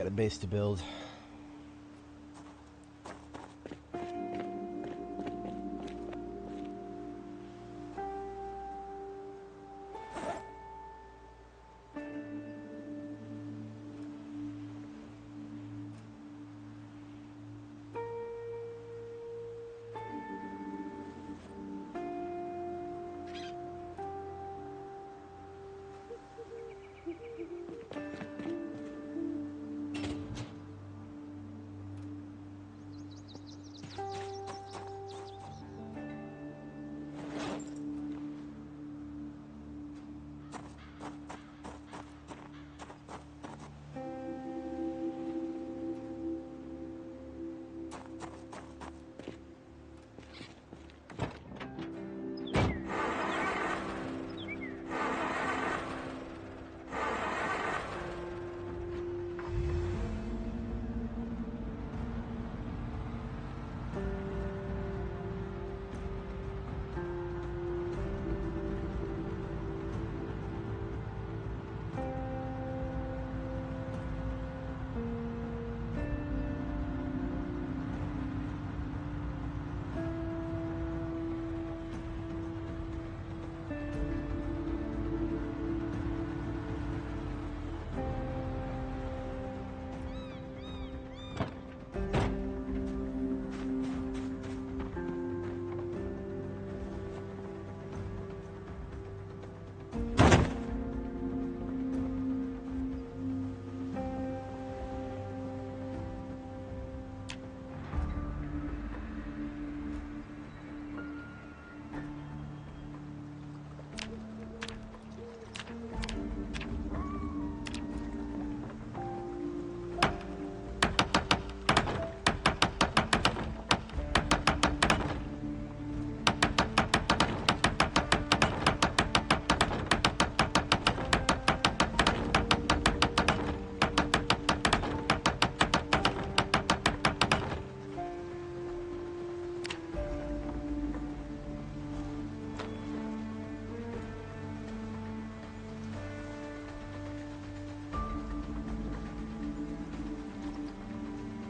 got a base to build.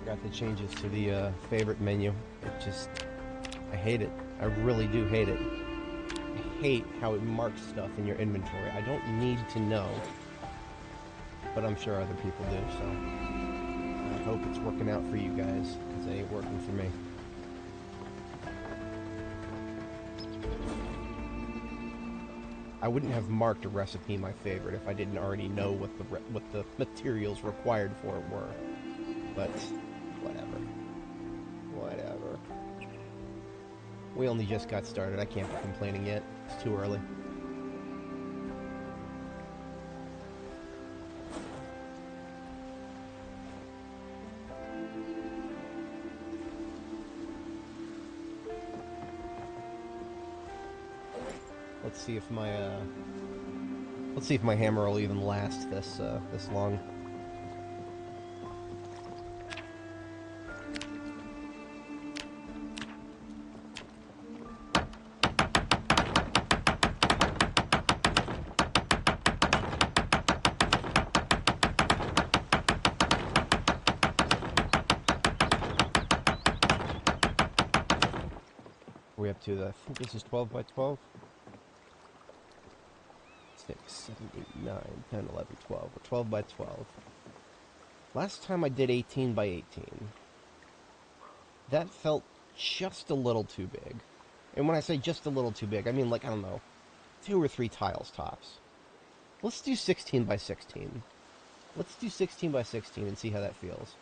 Got the changes to the favorite menu. I hate it. I really do hate it. I hate how it marks stuff in your inventory. I don't need to know, but I'm sure other people do, so I hope it's working out for you guys, because it ain't working for me. I wouldn't have marked a recipe my favorite if I didn't already know what the materials required for it were. But whatever. Whatever. We only just got started. I can't be complaining yet. It's too early. Let's see if my hammer will even last this long. We're up to I think this is 12 by 12. 6, 7, 8, 9, 10, 11, 12. Or 12 by 12. Last time I did 18 by 18. That felt just a little too big. And when I say just a little too big, I mean like, I don't know, 2 or 3 tiles tops. Let's do 16 by 16. Let's do 16 by 16 and see how that feels.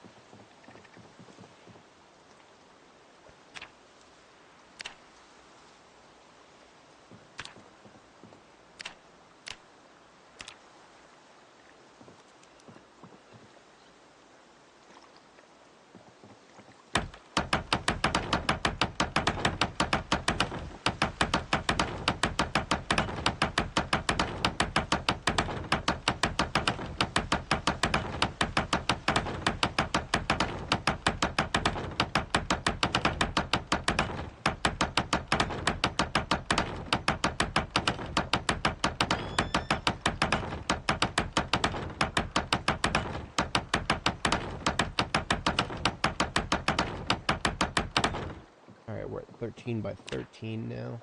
14 by 13 now.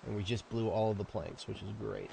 And we just blew all of the planks, which is great.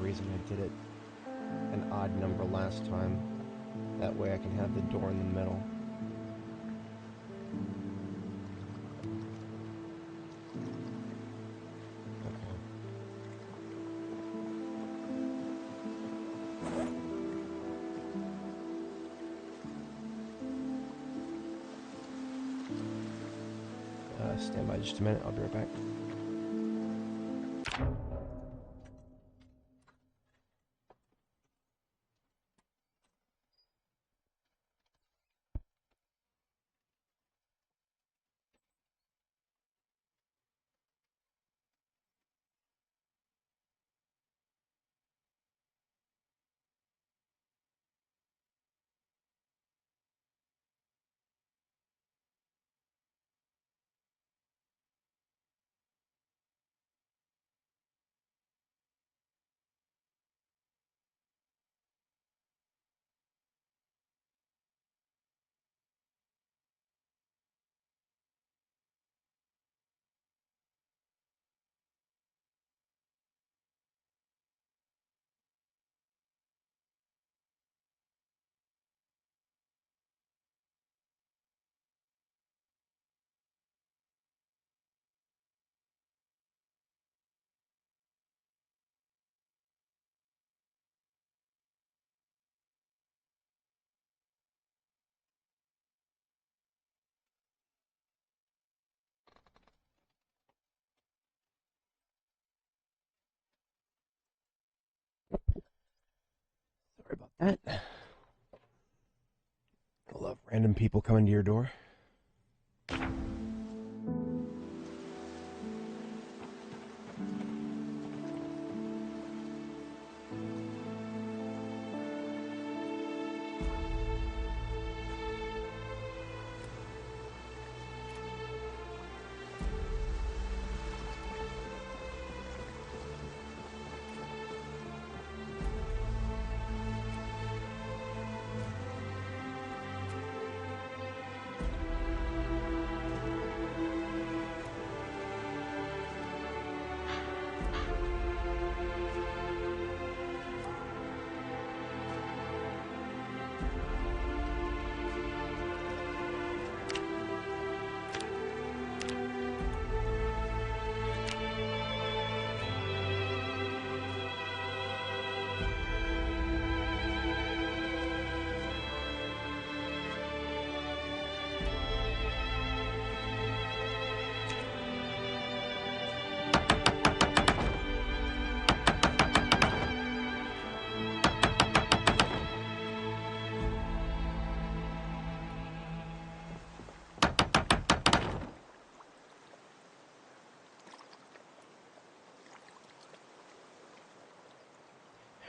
Reason I did it an odd number last time. That way I can have the door in the middle. Okay. Stand by just a minute, I'll be right back. Sorry about that. I love random people coming to your door.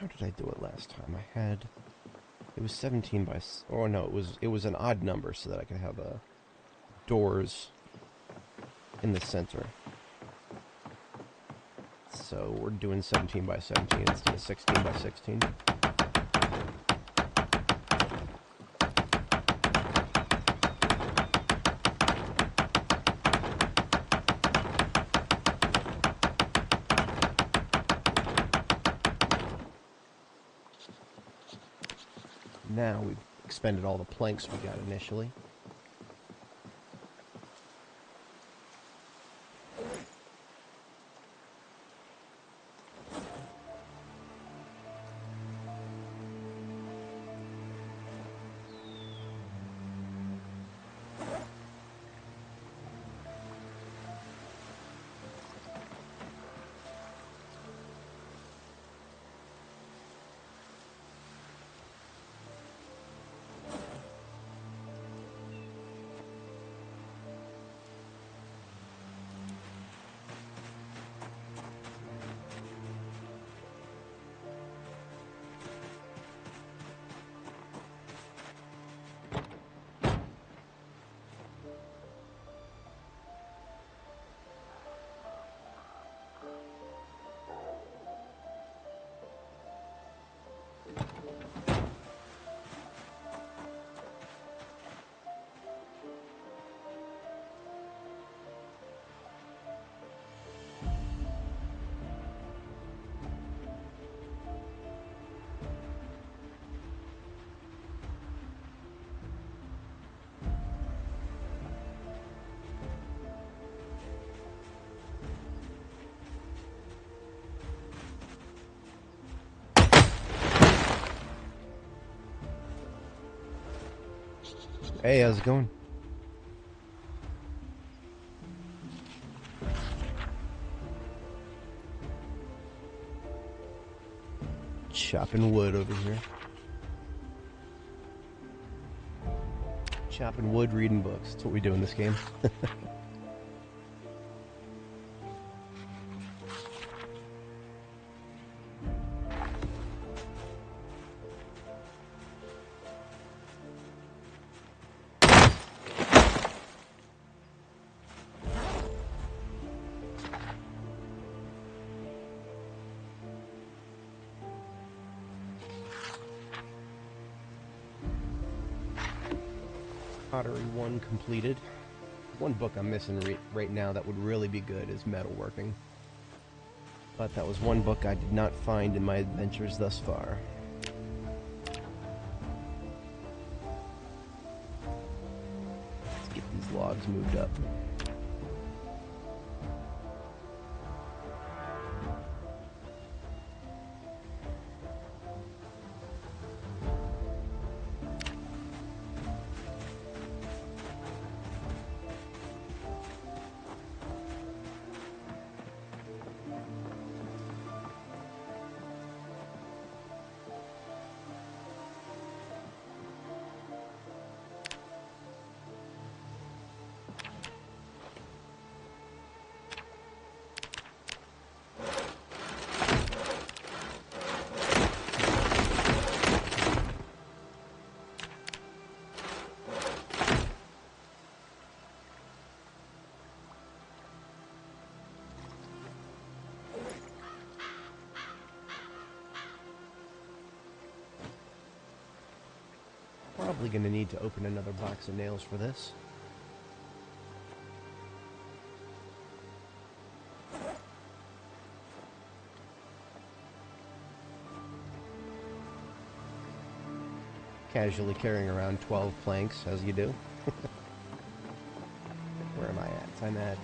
How did I do it last time? I had... It was 17 by... Oh, no, it was an odd number so that I could have doors in the center. So we're doing 17 by 17 instead of 16 by 16. Now we've expended all the planks we got initially. Hey, how's it going? Chopping wood over here. Chopping wood, reading books. That's what we do in this game. Pottery 1 completed. One book I'm missing right now that would really be good is metalworking. But that was one book I did not find in my adventures thus far. Let's get these logs moved up. Probably going to need to open another box of nails for this. Casually carrying around 12 planks, as you do. Where am I at? I'm at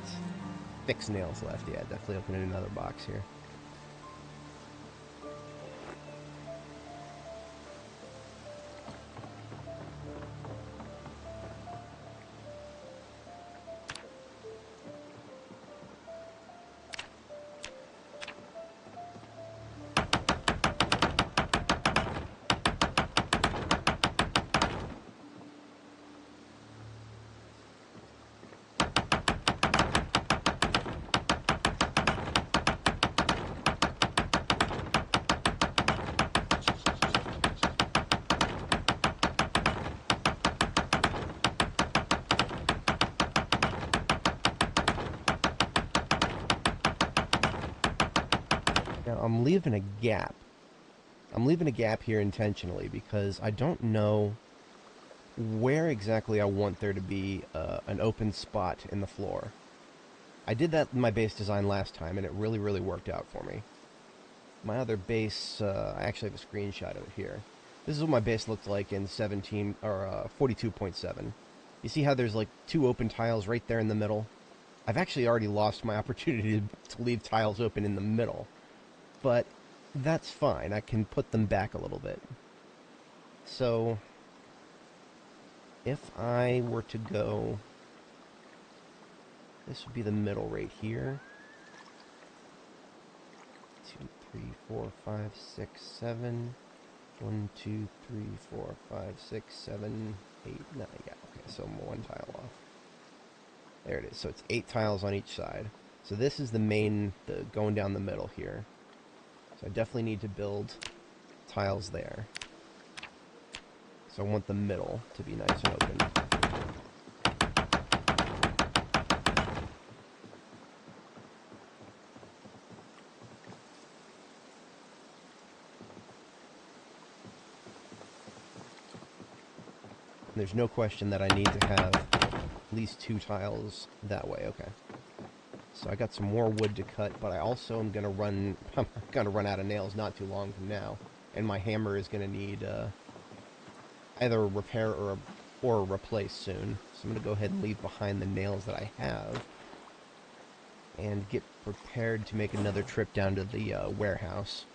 6 nails left. Yeah, definitely opening another box here. Now I'm leaving a gap. I'm leaving a gap here intentionally because I don't know where exactly I want there to be an open spot in the floor. I did that in my base design last time, and it really, really worked out for me. My other base, I actually have a screenshot of it here. This is what my base looked like in 42.7. You see how there's like 2 open tiles right there in the middle? I've actually already lost my opportunity to leave tiles open in the middle. But that's fine. I can put them back a little bit. So, if I were to go... This would be the middle right here. 2, 3, 4, 5, 6, 7. 1, 2, 3, 4, 5, 6, 7, 8, 9. Yeah, okay, so I'm 1 tile off. There it is. So it's 8 tiles on each side. So this is the main, going down the middle here. So I definitely need to build tiles there. So I want the middle to be nice and open. There's no question that I need to have at least 2 tiles that way. Okay. So I got some more wood to cut, but I also am gonna run out of nails not too long from now, and my hammer is gonna need either a repair or a replace soon. So I'm gonna go ahead and leave behind the nails that I have, and get prepared to make another trip down to the warehouse.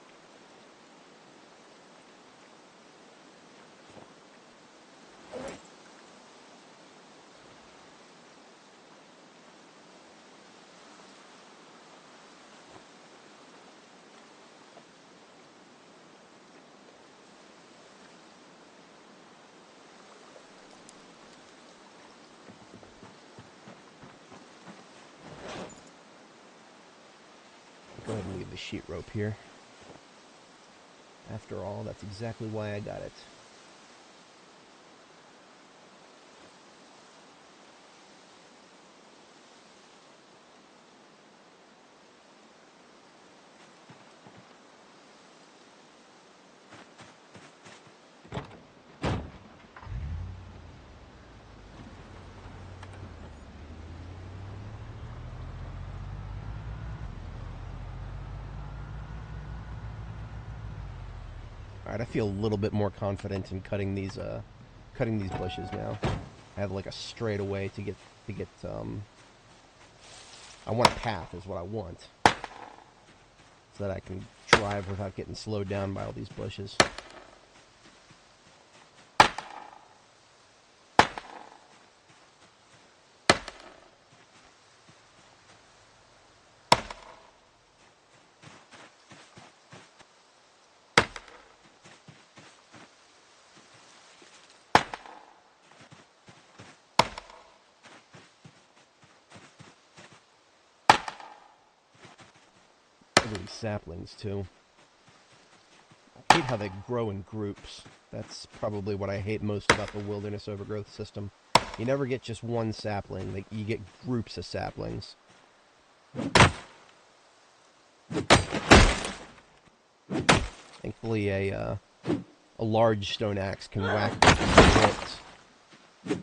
Go ahead and leave the sheet rope here. After all, that's exactly why I got it. Alright, I feel a little bit more confident in cutting these bushes now. I have like a straightaway to get I want a path is what I want. So that I can drive without getting slowed down by all these bushes. These saplings too. I hate how they grow in groups. That's probably what I hate most about the wilderness overgrowth system. You never get just one sapling. You get groups of saplings. Thankfully, a large stone axe can whack it.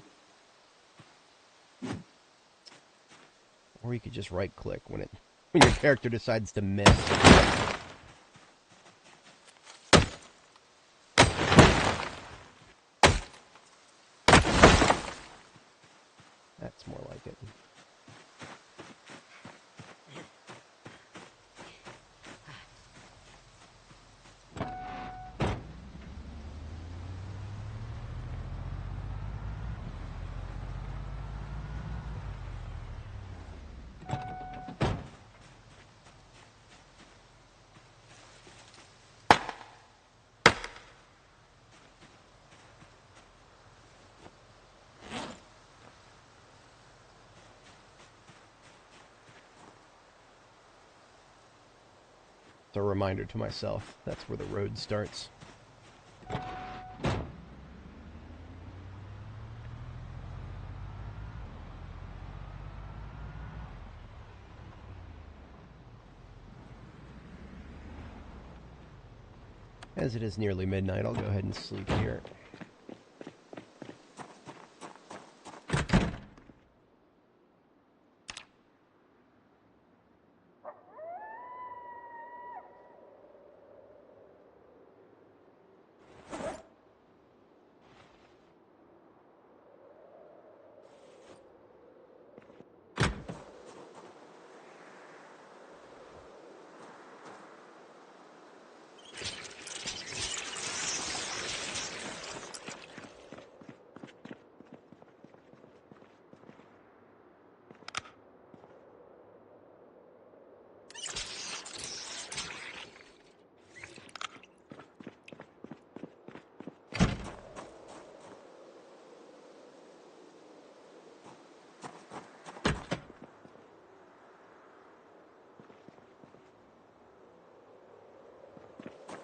Or you could just right-click when your character decides to miss. That's more like it. It's a reminder to myself, that's where the road starts. As it is nearly midnight, I'll go ahead and sleep here.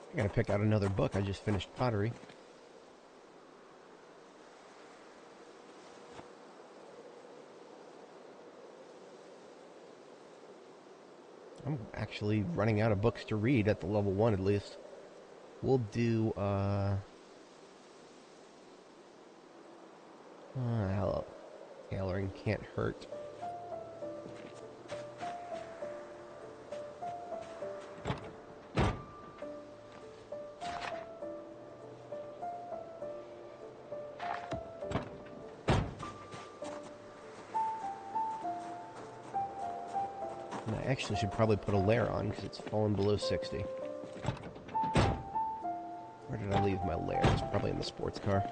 I gotta pick out another book. I just finished pottery. I'm actually running out of books to read at the level 1 at least. We'll do, tailoring can't hurt. And I actually should probably put a layer on because it's fallen below 60. Where did I leave my layer? It's probably in the sports car.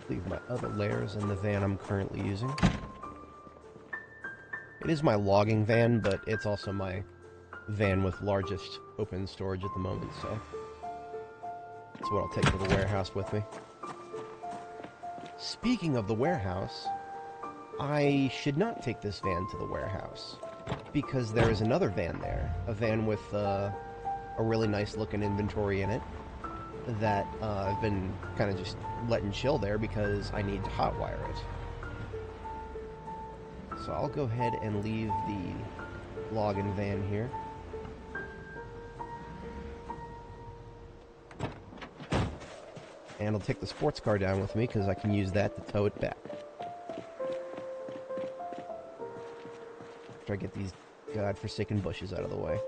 Leave my other layers in the van I'm currently using. It is my logging van, but it's also my van with largest open storage at the moment, so that's what I'll take to the warehouse with me. Speaking of the warehouse, I should not take this van to the warehouse, because there is another van there, a van with a really nice looking inventory in it, that I've been kind of just letting chill there because I need to hotwire it. So I'll go ahead and leave the login van here. And I'll take the sports car down with me because I can use that to tow it back. After I get these godforsaken bushes out of the way.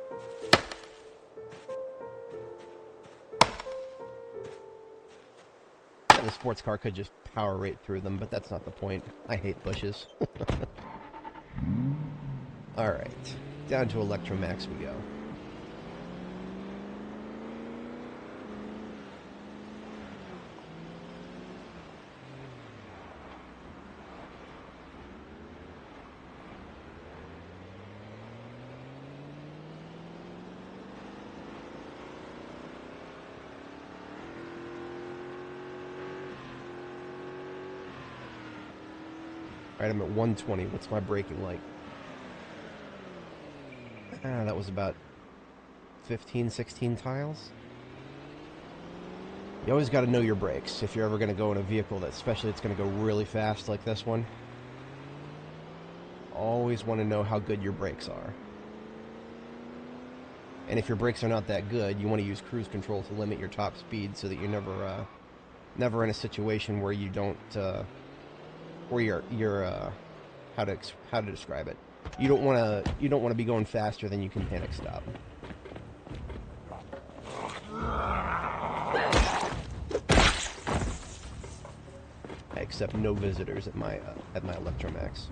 The sports car could just power right through them, but that's not the point. I hate bushes. Alright, down to Electromax we go. Alright, I'm at 120. What's my braking like? That was about 15, 16 tiles. You always got to know your brakes if you're ever going to go in a vehicle that, especially it's going to go really fast like this one. Always want to know how good your brakes are. And if your brakes are not that good, you want to use cruise control to limit your top speed so that you're never in a situation where you don't, where you're how to describe it. You don't want to be going faster than you can panic stop. I accept no visitors at my Electromax.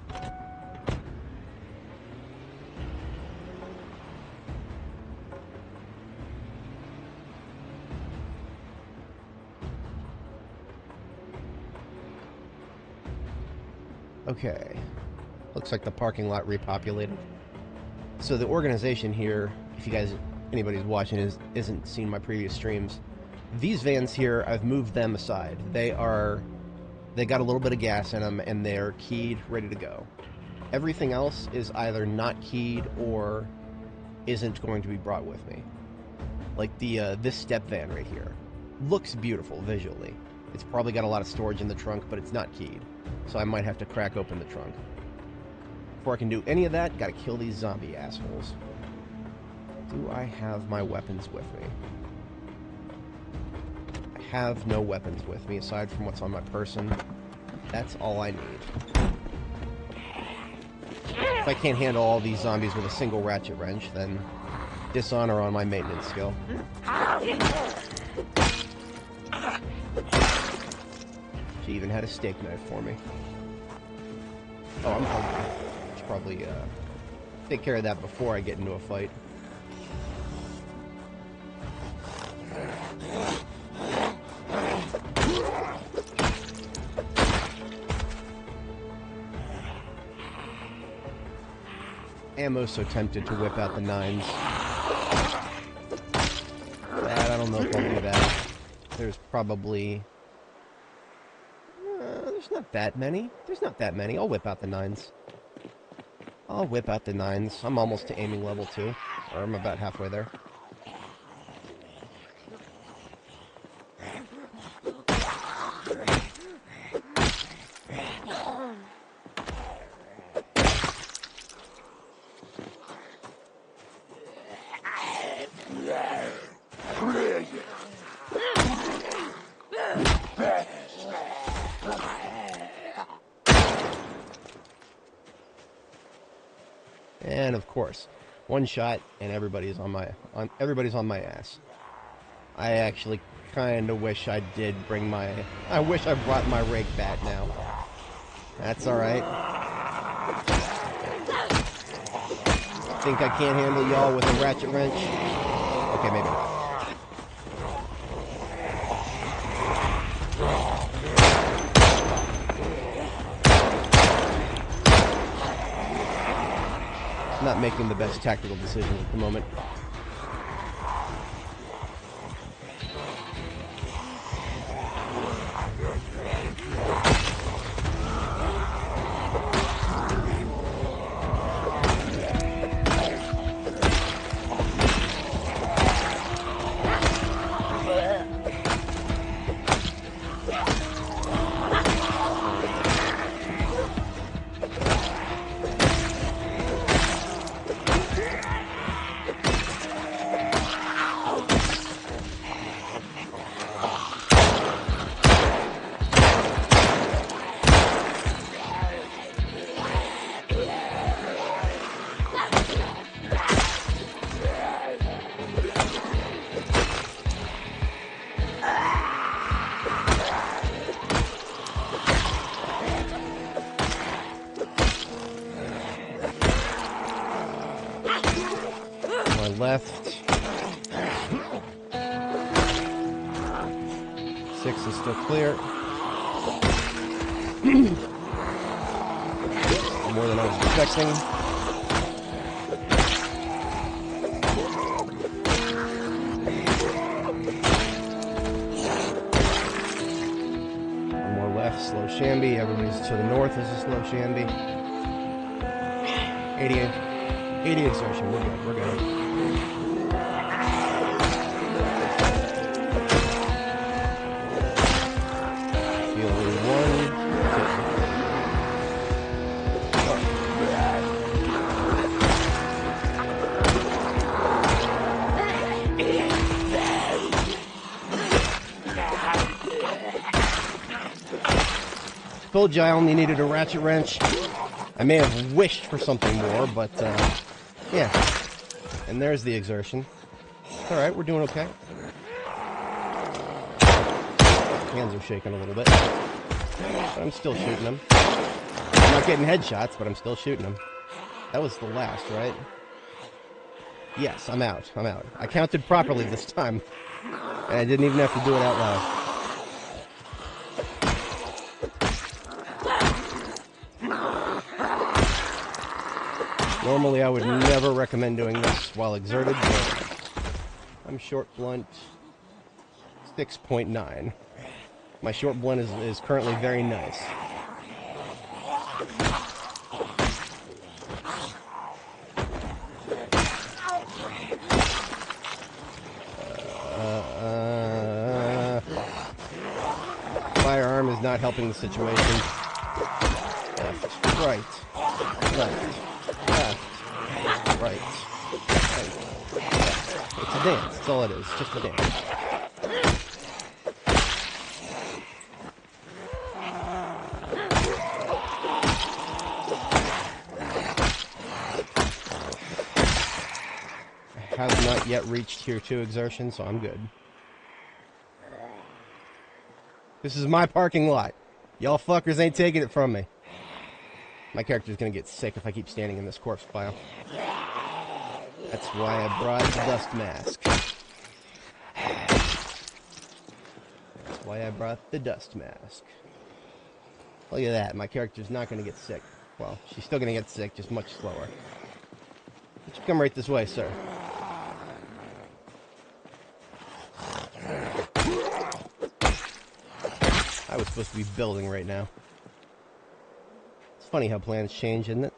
Okay. Looks like the parking lot repopulated. So the organization here, if you guys, anybody's watching, isn't seen my previous streams, these vans here, I've moved them aside. They got a little bit of gas in them, and they're keyed, ready to go. Everything else is either not keyed or isn't going to be brought with me. Like this step van right here. Looks beautiful visually. It's probably got a lot of storage in the trunk, but it's not keyed. So I might have to crack open the trunk. Before I can do any of that, gotta kill these zombie assholes. Do I have my weapons with me? I have no weapons with me, aside from what's on my person. That's all I need. If I can't handle all these zombies with a single ratchet wrench, then dishonor on my maintenance skill. She even had a steak knife for me. Oh, I'm hungry. Should probably take care of that before I get into a fight. Am so tempted to whip out the 9s. But I don't know if I'll do that. There's probably... there's not that many. There's not that many. I'll whip out the 9s. I'll whip out the 9s. I'm almost to aiming level 2. Or I'm about halfway there. And of course, one shot and everybody's on my ass. I actually kind of wish I did bring my... I wish I brought my rake back now. That's alright. Think I can't handle y'all with a ratchet wrench? Okay, maybe not. Not making the best tactical decisions at the moment. Left. 6 is still clear. More than I was expecting. One more left. Slow shandy. Everybody's to the north. This is slow shandy. 80 exertion. We're good. We're good. Told you I only needed a ratchet wrench. I may have wished for something more, but yeah. And there's the exertion. Alright, we're doing okay. Hands are shaking a little bit. But I'm still shooting them. I'm not getting headshots, but I'm still shooting them. That was the last, right? Yes, I'm out. I'm out. I counted properly this time. And I didn't even have to do it out loud. Normally I would never recommend doing this while exerted, but I'm short blunt 6.9. My short blunt is currently very nice. Firearm is not helping the situation. Left, right, left, left, right, left. It's a dance, that's all it is, just a dance. I have not yet reached Tier 2 exertion, so I'm good. This is my parking lot. Y'all fuckers ain't taking it from me. My character's gonna get sick if I keep standing in this corpse pile. That's why I brought the dust mask. That's why I brought the dust mask. Look at that, my character's not gonna get sick. Well, she's still gonna get sick, just much slower. Why don't you come right this way, sir? I was supposed to be building right now. It's funny how plans change, isn't it?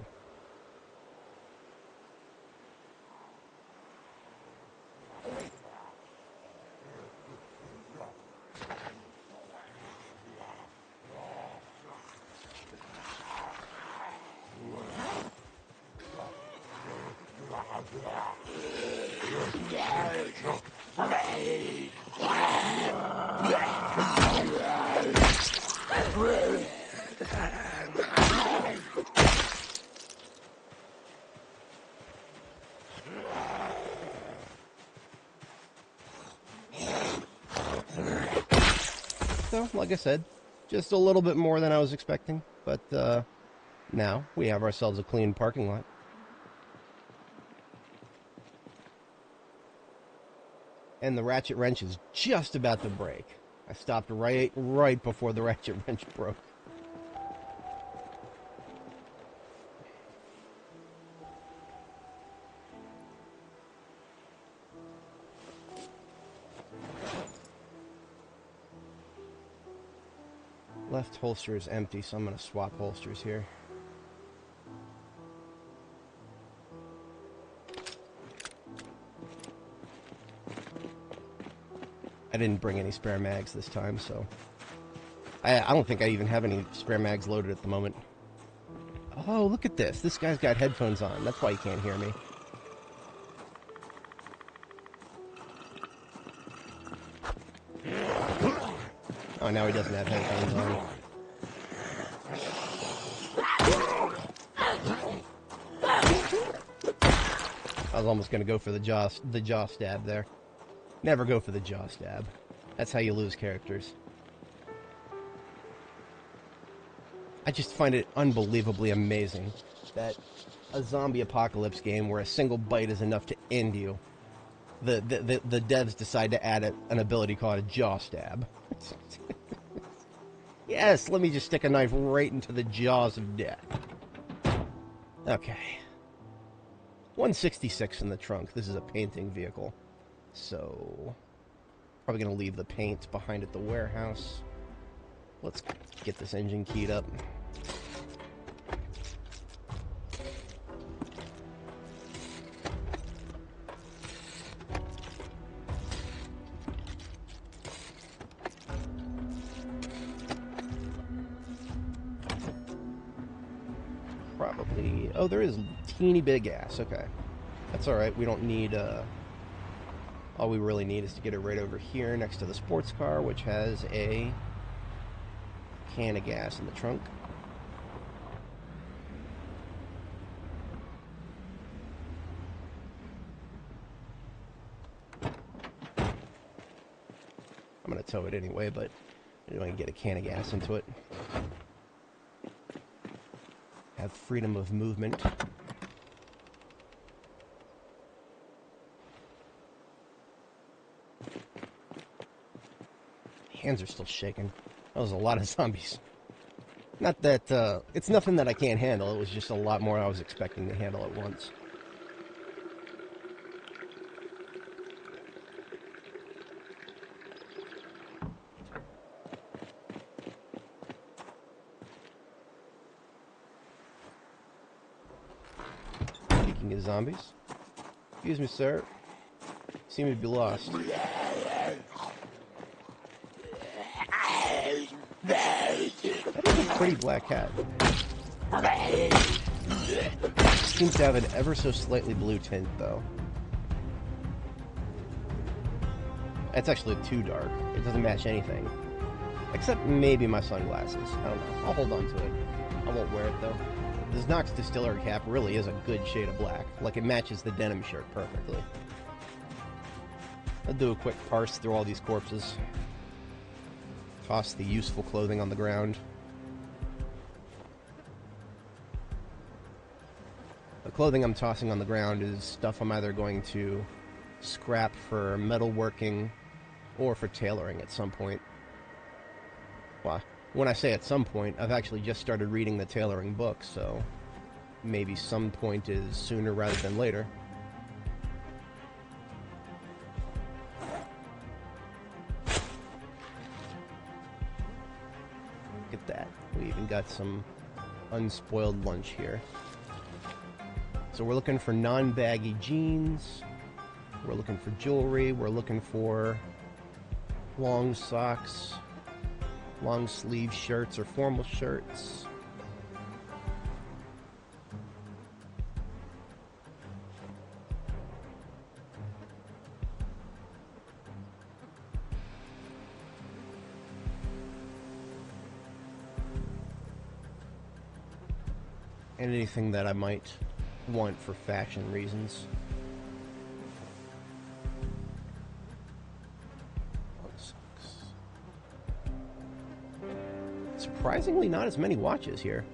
So, like I said, just a little bit more than I was expecting, but now we have ourselves a clean parking lot. And the ratchet wrench is just about to break. I stopped right before the ratchet wrench broke. Left holster is empty, so I'm going to swap holsters here. I didn't bring any spare mags this time, so... I don't think I even have any spare mags loaded at the moment. Oh, look at this. This guy's got headphones on. That's why he can't hear me. Oh, now he doesn't have headphones on. I was almost going to go for the jaw stab there. Never go for the jaw stab. That's how you lose characters. I just find it unbelievably amazing that a zombie apocalypse game where a single bite is enough to end you, the devs decide to add an ability called a jaw stab. Yes, let me just stick a knife right into the jaws of death. Okay. 166 in the trunk. This is a painting vehicle. So, probably going to leave the paint behind at the warehouse. Let's get this engine keyed up. Probably... Oh, there is teeny bit of gas. Okay. That's alright. We don't need... All we really need is to get it right over here next to the sports car, which has a can of gas in the trunk. I'm going to tow it anyway, but I don't want to get a can of gas into it. Have freedom of movement. Hands are still shaking. That was a lot of zombies. Not that, it's nothing that I can't handle. It was just a lot more I was expecting to handle at once. Speaking of zombies. Excuse me, sir. You seem to be lost. That is a pretty black cat. Seems to have an ever so slightly blue tint, though. That's actually too dark. It doesn't match anything. Except maybe my sunglasses. I don't know. I'll hold on to it. I won't wear it, though. This Knox Distillery cap really is a good shade of black. Like, it matches the denim shirt perfectly. I'll do a quick parse through all these corpses. Toss the useful clothing on the ground. The clothing I'm tossing on the ground is stuff I'm either going to scrap for metalworking or for tailoring at some point. Well, when I say at some point, I've actually just started reading the tailoring book, so maybe some point is sooner rather than later. Look at that. We even got some unspoiled lunch here. So we're looking for non-baggy jeans. We're looking for jewelry. We're looking for long socks, long sleeve shirts or formal shirts. And anything that I might want for fashion reasons. Surprisingly, not as many watches here.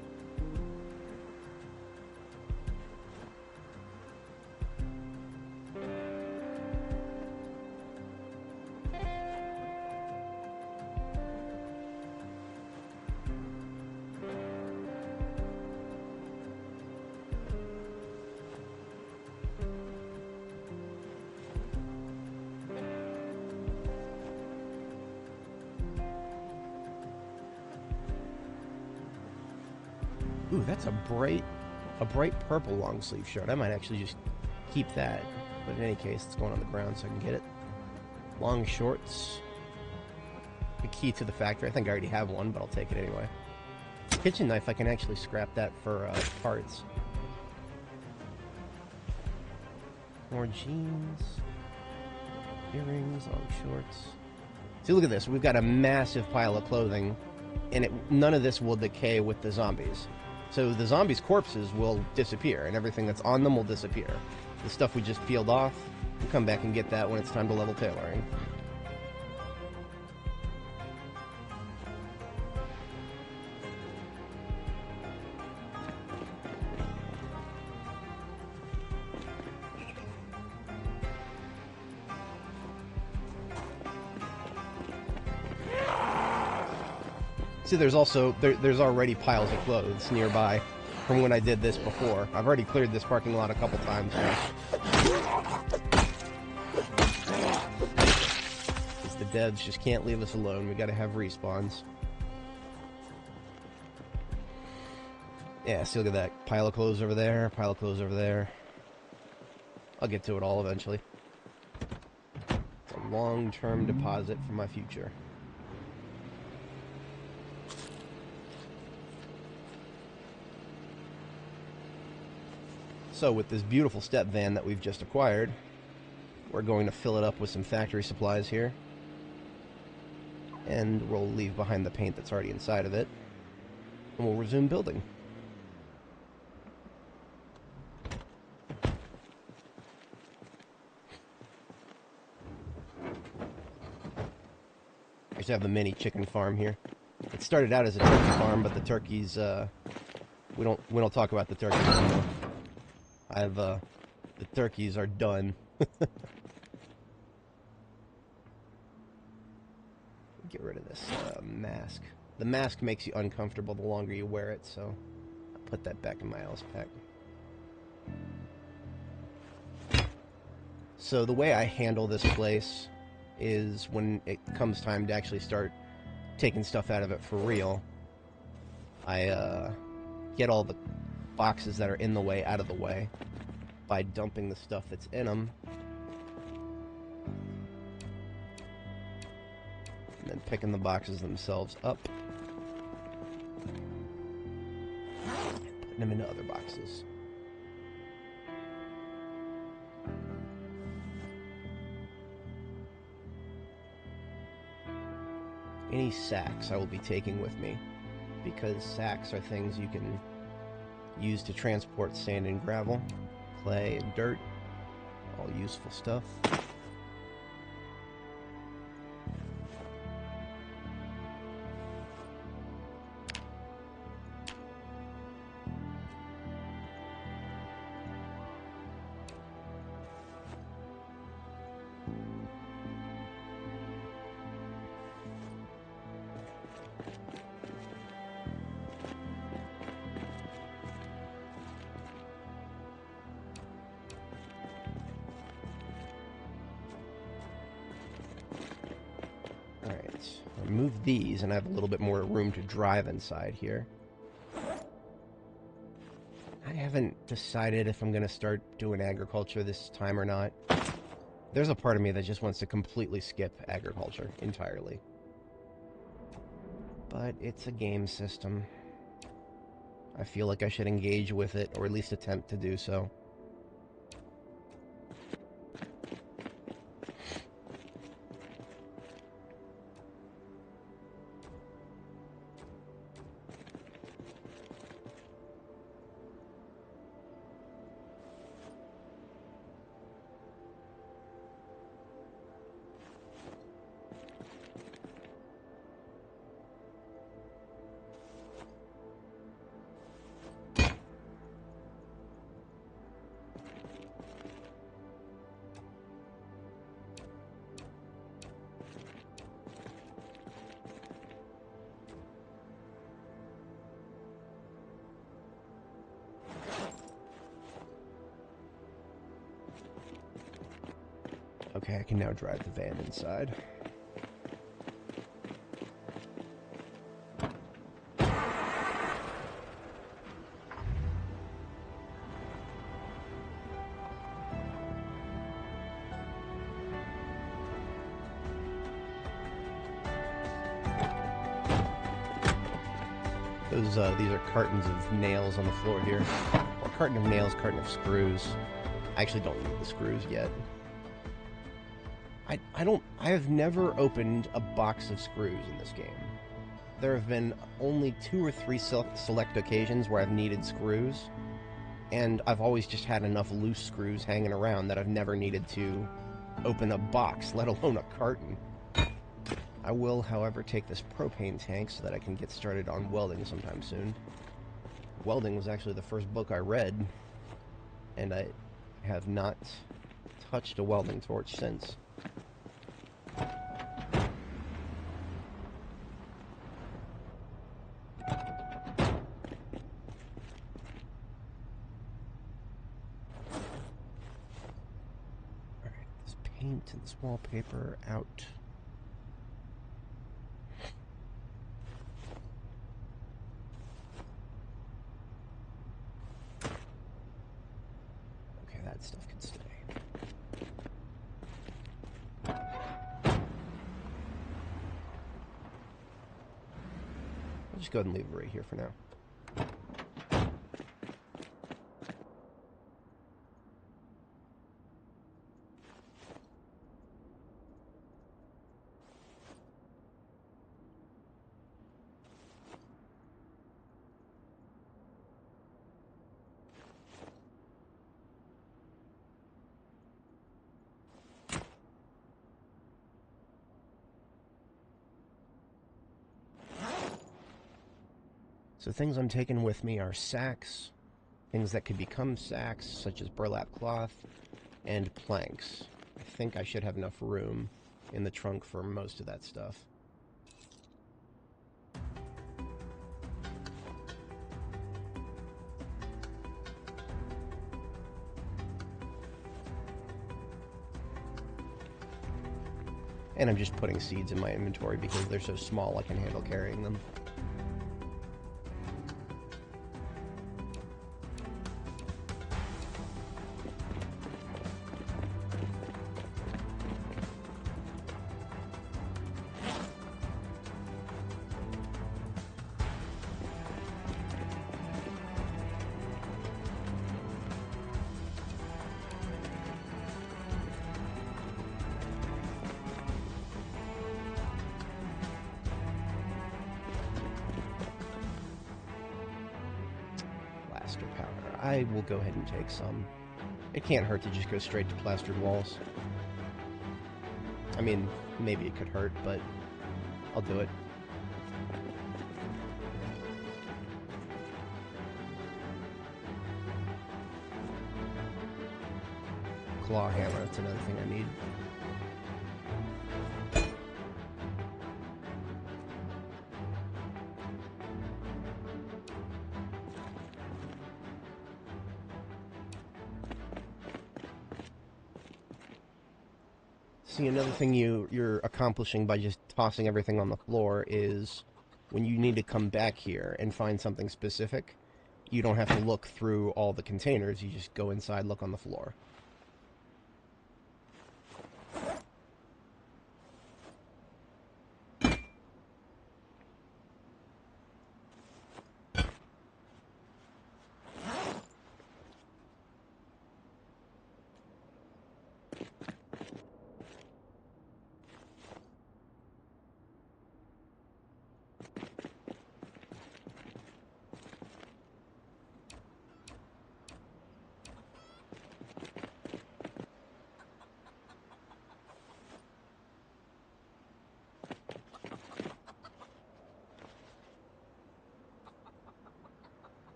Ooh, that's a bright purple long sleeve shirt. I might actually just keep that. But in any case, it's going on the ground so I can get it. Long shorts. The key to the factory. I think I already have one, but I'll take it anyway. Kitchen knife, I can actually scrap that for parts. More jeans. Earrings, long shorts. See, look at this. We've got a massive pile of clothing, and none of this will decay with the zombies. So the zombies' corpses will disappear, and everything that's on them will disappear. The stuff we just peeled off, we'll come back and get that when it's time to level tailoring. See, there's already piles of clothes nearby from when I did this before. I've already cleared this parking lot a couple times now. Because the devs just can't leave us alone. We gotta have respawns. Yeah, see, look at that. Pile of clothes over there, pile of clothes over there. I'll get to it all eventually. It's a long-term deposit for my future. So with this beautiful step van that we've just acquired, we're going to fill it up with some factory supplies here. And we'll leave behind the paint that's already inside of it. And we'll resume building. I just have the mini chicken farm here. It started out as a turkey farm, but the turkeys, we don't talk about the turkeys anymore. The turkeys are done. Get rid of this mask. The mask makes you uncomfortable the longer you wear it, so I'll put that back in my else pack. So the way I handle this place is when it comes time to actually start taking stuff out of it for real, I get all the boxes that are in the way out of the way by dumping the stuff that's in them, and then picking the boxes themselves up and putting them into other boxes. Any sacks I will be taking with me, because sacks are things you can use to transport sand and gravel, clay and dirt, all useful stuff. Remove these, and I have a little bit more room to drive inside here. I haven't decided if I'm going to start doing agriculture this time or not. There's a part of me that just wants to completely skip agriculture entirely. But it's a game system. I feel like I should engage with it, or at least attempt to do so. Okay, I can now drive the van inside. These are cartons of nails on the floor here. Well, carton of nails, carton of screws. I actually don't need the screws yet. I have never opened a box of screws in this game. There have been only 2 or 3 select occasions where I've needed screws, and I've always just had enough loose screws hanging around that I've never needed to open a box, let alone a carton. I will, however, take this propane tank so that I can get started on welding sometime soon. Welding was actually the first book I read, and I have not touched a welding torch since. Paint and this wallpaper out. Okay, that stuff can stay. I'll just go ahead and leave it right here for now. So things I'm taking with me are sacks, things that could become sacks, such as burlap cloth, and planks. I think I should have enough room in the trunk for most of that stuff. And I'm just putting seeds in my inventory because they're so small I can handle carrying them. Plaster powder. I will go ahead and take some. It can't hurt to just go straight to plastered walls. I mean, maybe it could hurt, but I'll do it. Claw hammer, that's another thing I need. See, another thing you're accomplishing by just tossing everything on the floor is when you need to come back here and find something specific, you don't have to look through all the containers, you just go inside, look on the floor.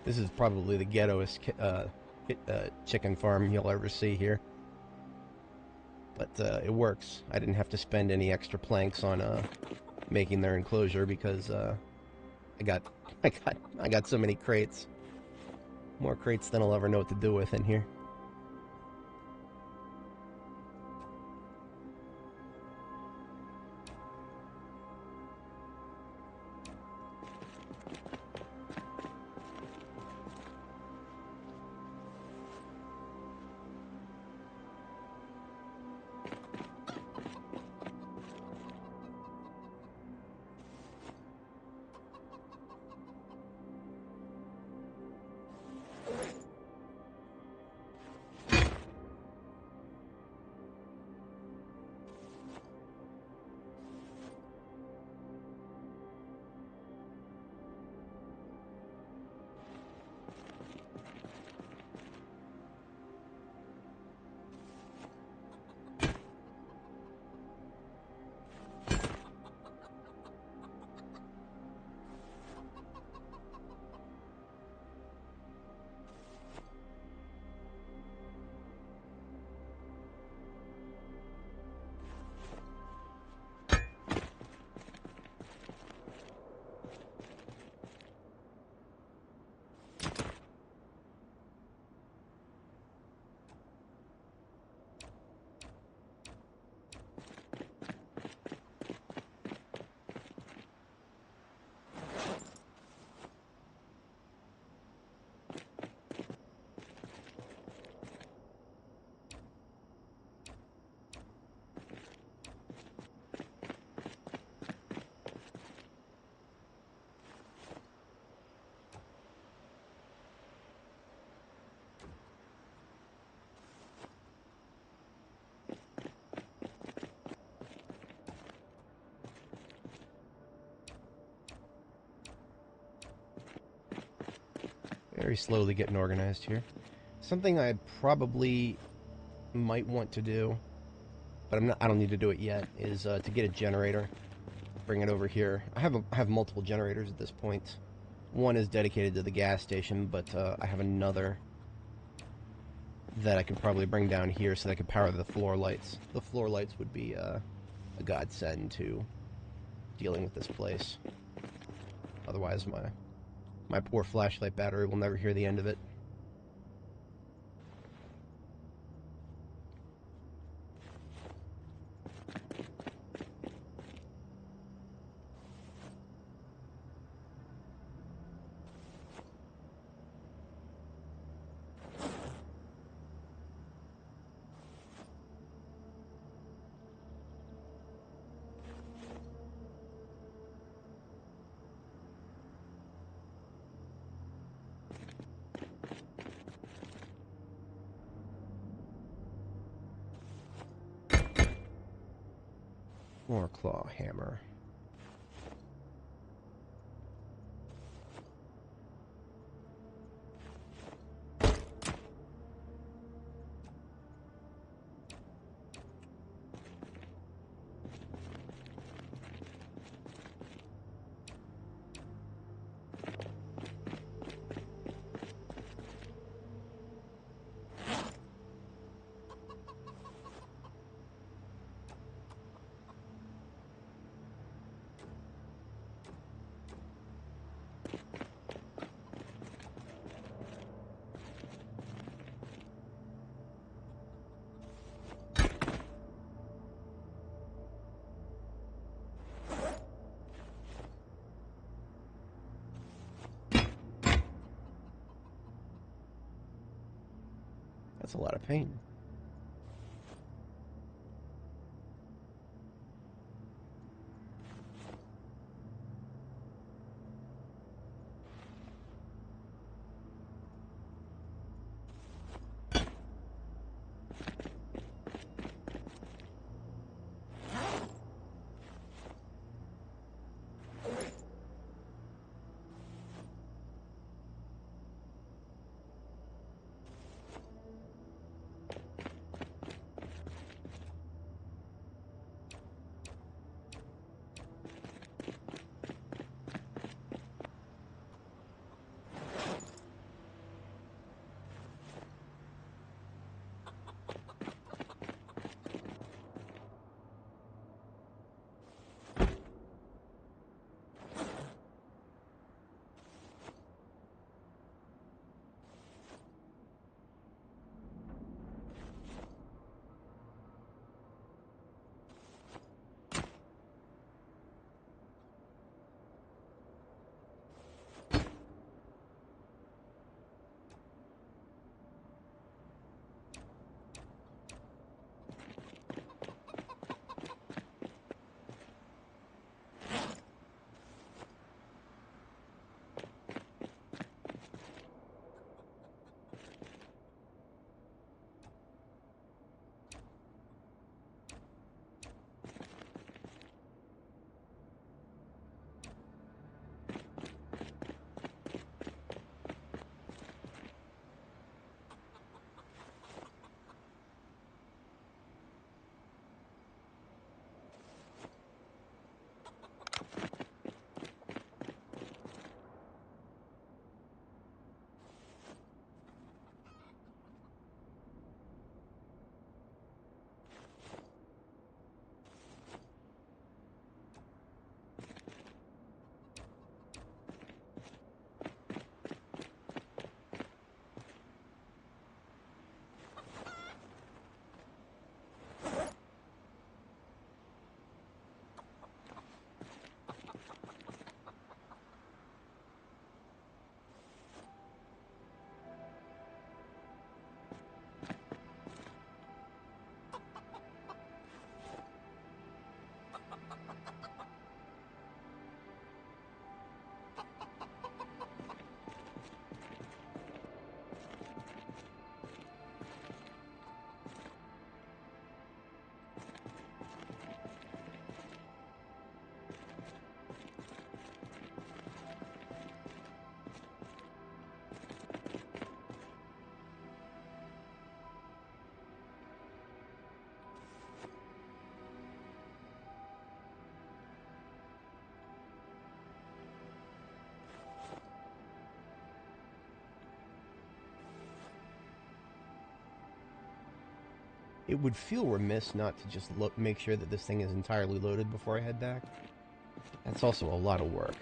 This is probably the ghettoest chicken farm you'll ever see here. But it works. I didn't have to spend any extra planks on making their enclosure because I got so many crates. More crates than I'll ever know what to do with in here. Very slowly getting organized here. Something I probably might want to do, but I don't need to do it yet, is to get a generator. Bring it over here. I have multiple generators at this point. One is dedicated to the gas station, but I have another that I could probably bring down here so that I could power the floor lights. The floor lights would be a godsend to dealing with this place. Otherwise, my poor flashlight battery will never hear the end of it. More claw hammer. That's a lot of pain. It would feel remiss not to just make sure that this thing is entirely loaded before I head back. That's also a lot of work.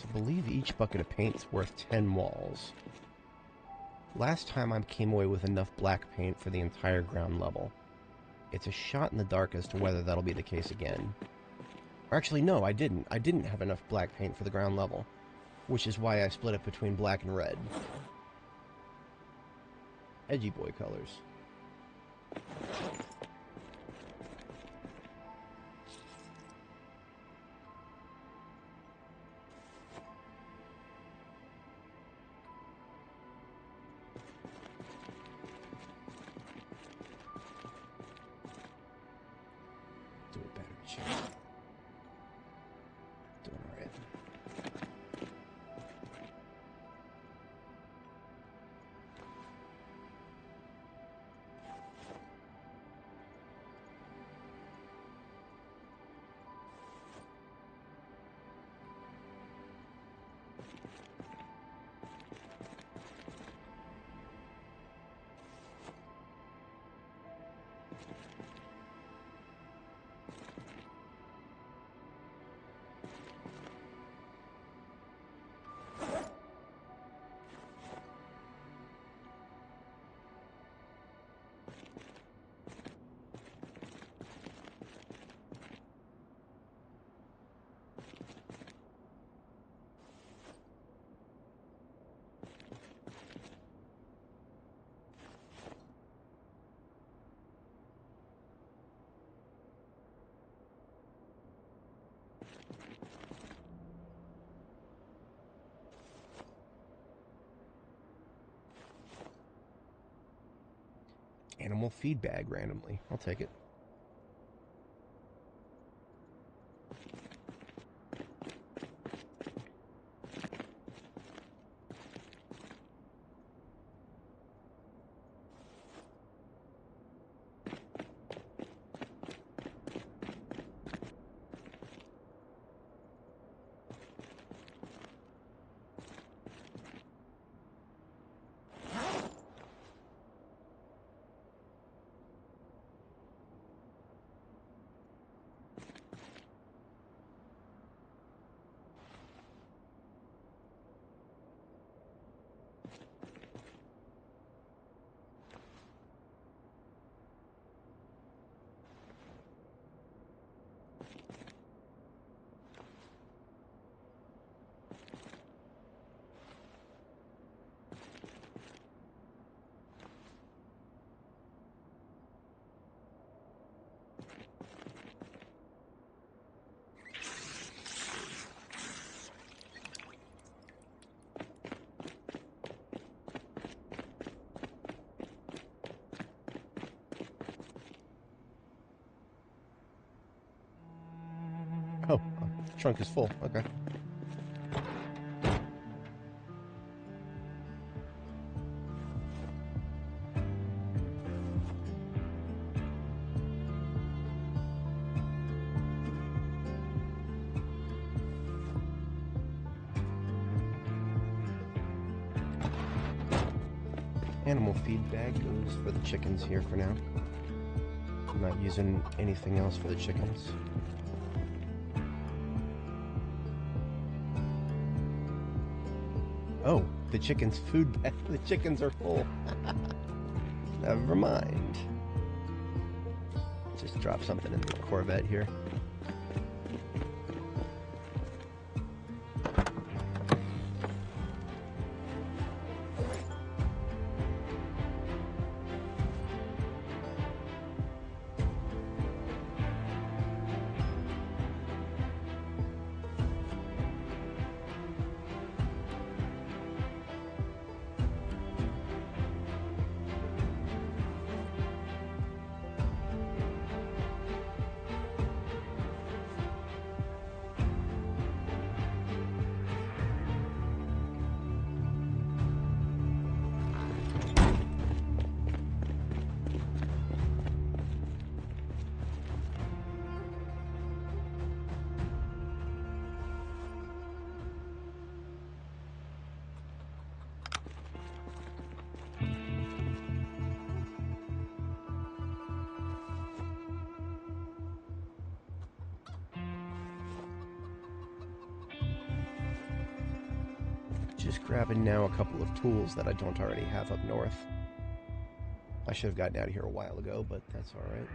I believe each bucket of paint's worth 10 walls. Last time I came away with enough black paint for the entire ground level. It's a shot in the dark as to whether that'll be the case again. Or actually, no, I didn't. I didn't have enough black paint for the ground level, which is why I split it between black and red. Edgy boy colors. Animal feed bag randomly. I'll take it. Oh, trunk is full. Okay. animal feed bag goes for the chickens here for now. I'm not using anything else for the chickens. Oh, the chickens' food bag. The chickens are full. Never mind. Just drop something in the Corvette here. Just grabbing now a couple of tools that I don't already have up north. I should have gotten out of here a while ago, but that's all right.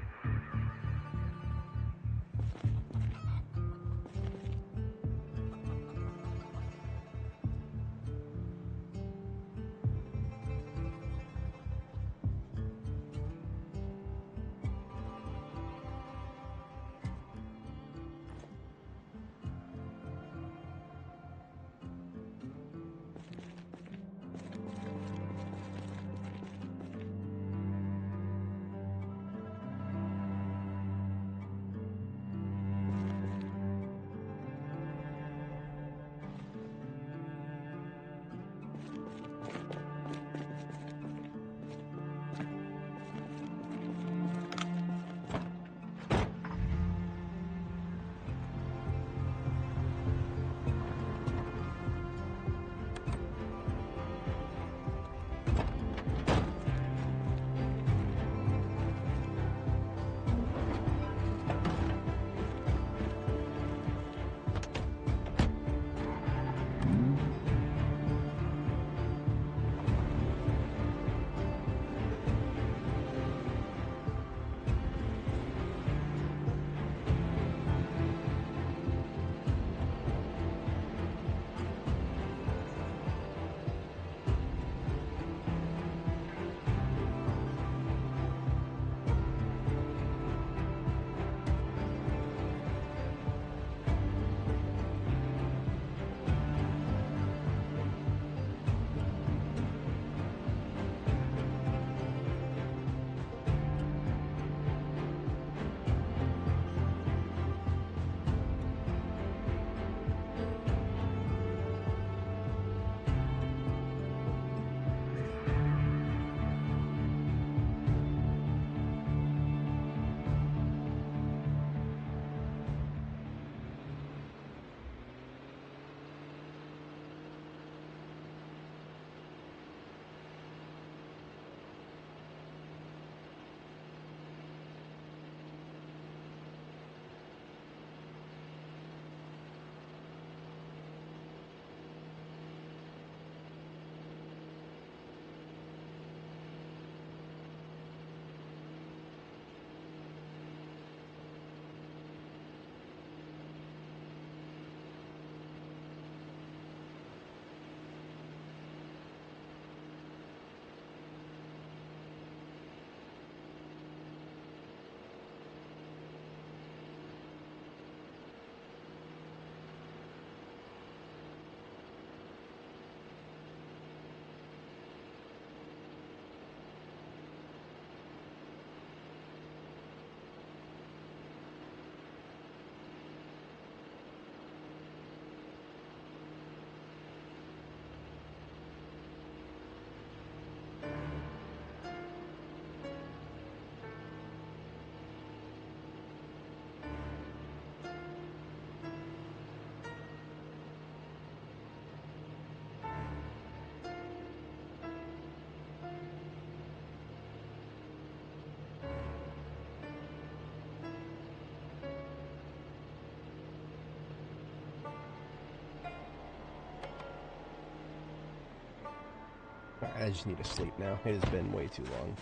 I just need to sleep now. It has been way too long.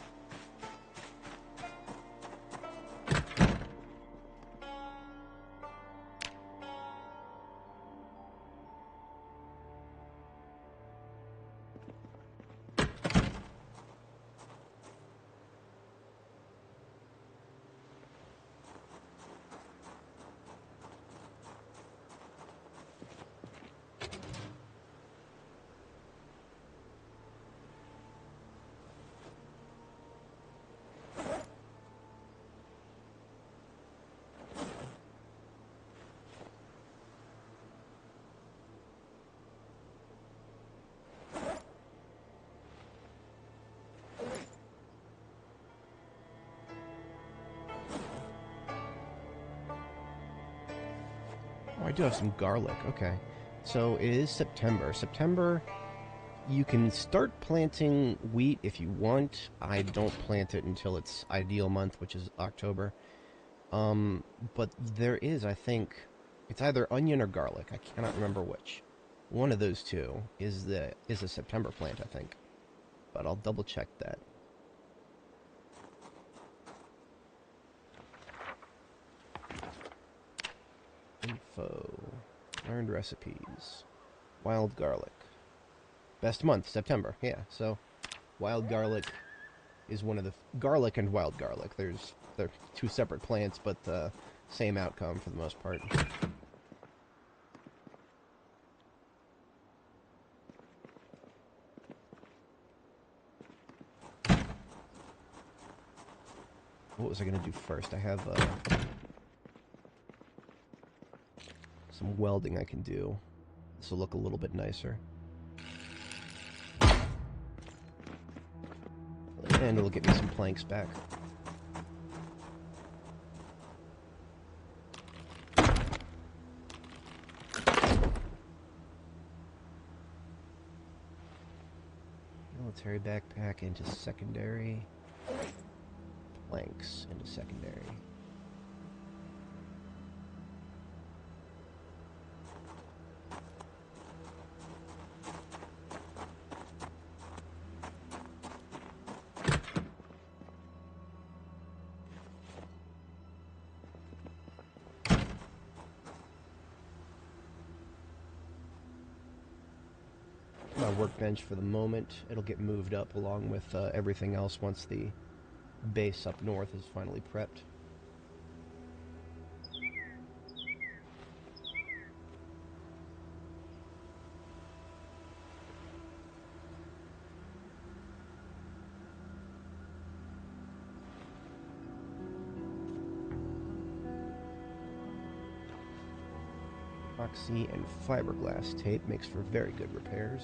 Oh, I do have some garlic. Okay. So it is September. September, you can start planting wheat if you want. I don't plant it until its ideal month, which is October. But there is, I think, it's either onion or garlic. I cannot remember which. One of those two is a September plant, I think. But I'll double check that. Info. Learned recipes. Wild garlic. Best month, September. Yeah, so wild garlic is one of the... Garlic and wild garlic. They're two separate plants, but the same outcome for the most part. What was I going to do first? I have some welding I can do. This will look a little bit nicer. And it'll get me some planks back. Military backpack into secondary. Planks into secondary. My workbench for the moment. It'll get moved up along with everything else once the base up north is finally prepped. Epoxy and fiberglass tape makes for very good repairs.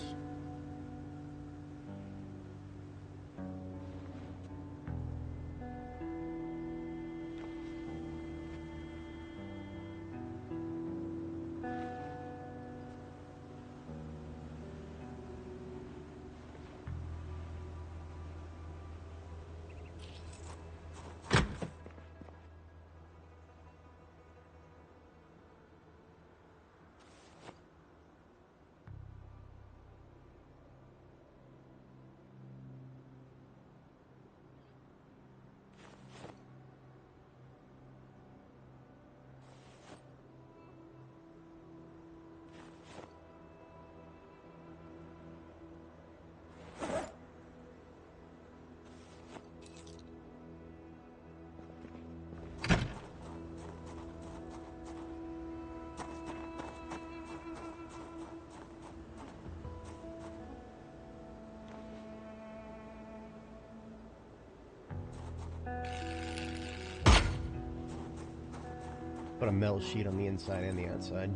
Put a metal sheet on the inside and the outside.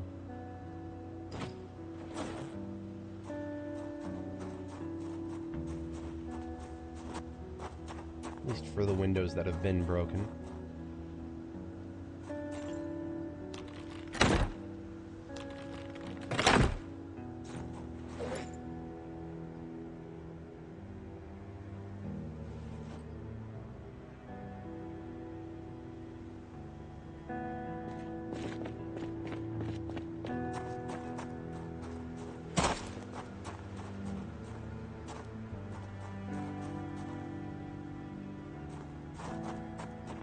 At least for the windows that have been broken.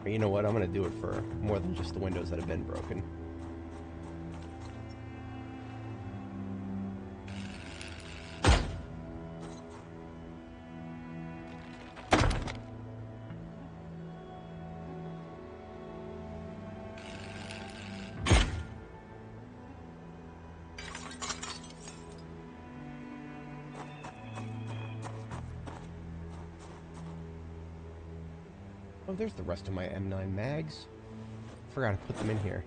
But you know what? I'm going to do it for more than just the windows that have been broken. Oh, there's the rest of my M9 mags. Forgot to put them in here.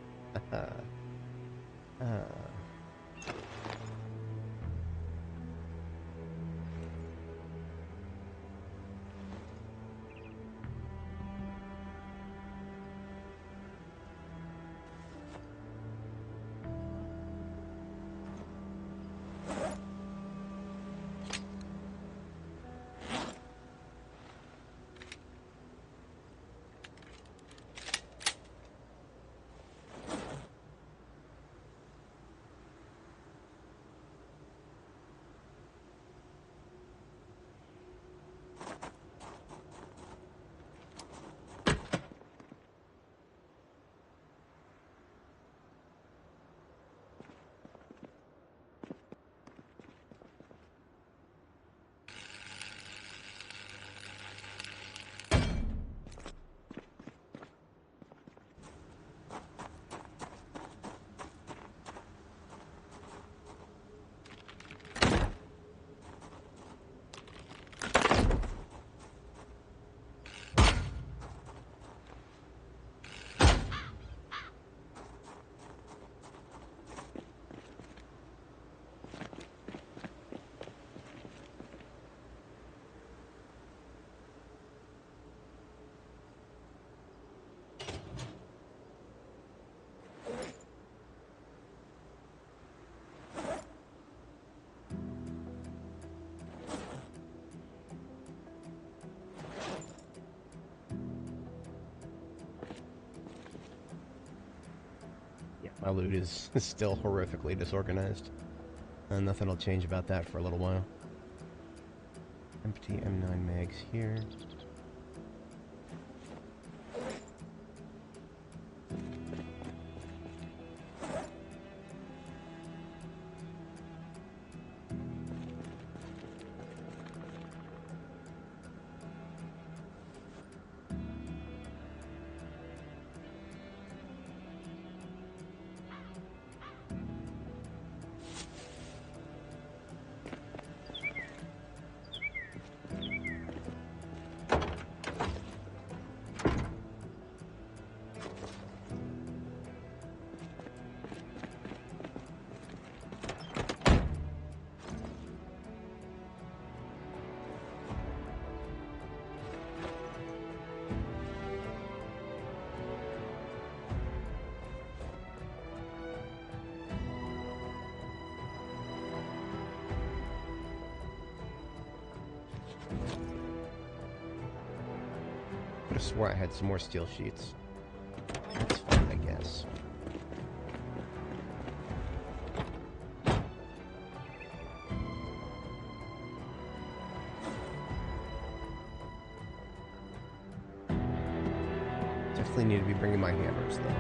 My loot is still horrifically disorganized. And nothing will change about that for a little while. Empty M9 mags here. I could have swore I had some more steel sheets. That's fine, I guess. Definitely need to be bringing my hammers, though.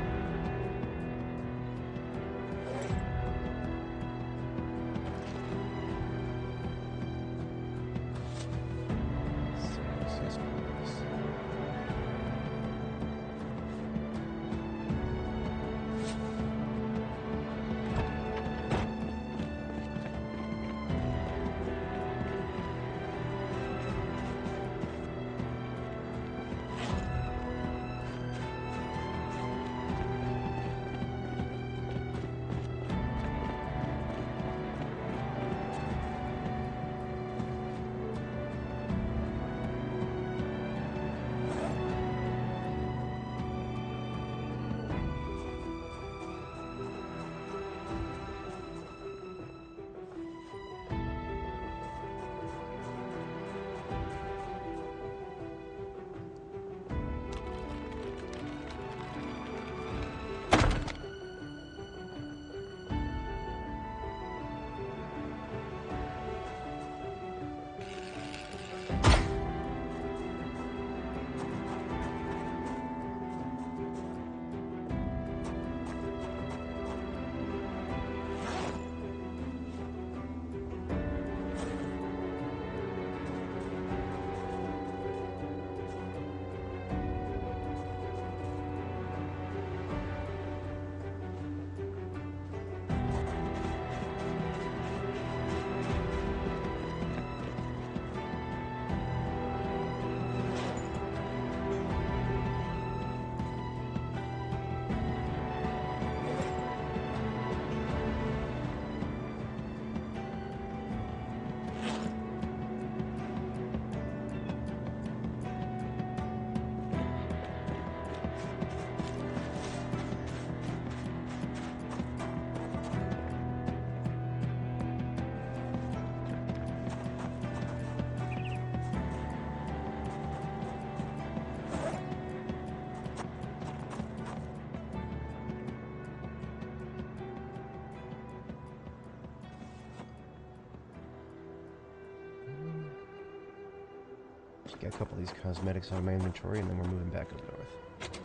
Just get a couple of these cosmetics out of my inventory, and then we're moving back up north.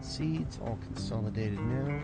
Seeds all consolidated now.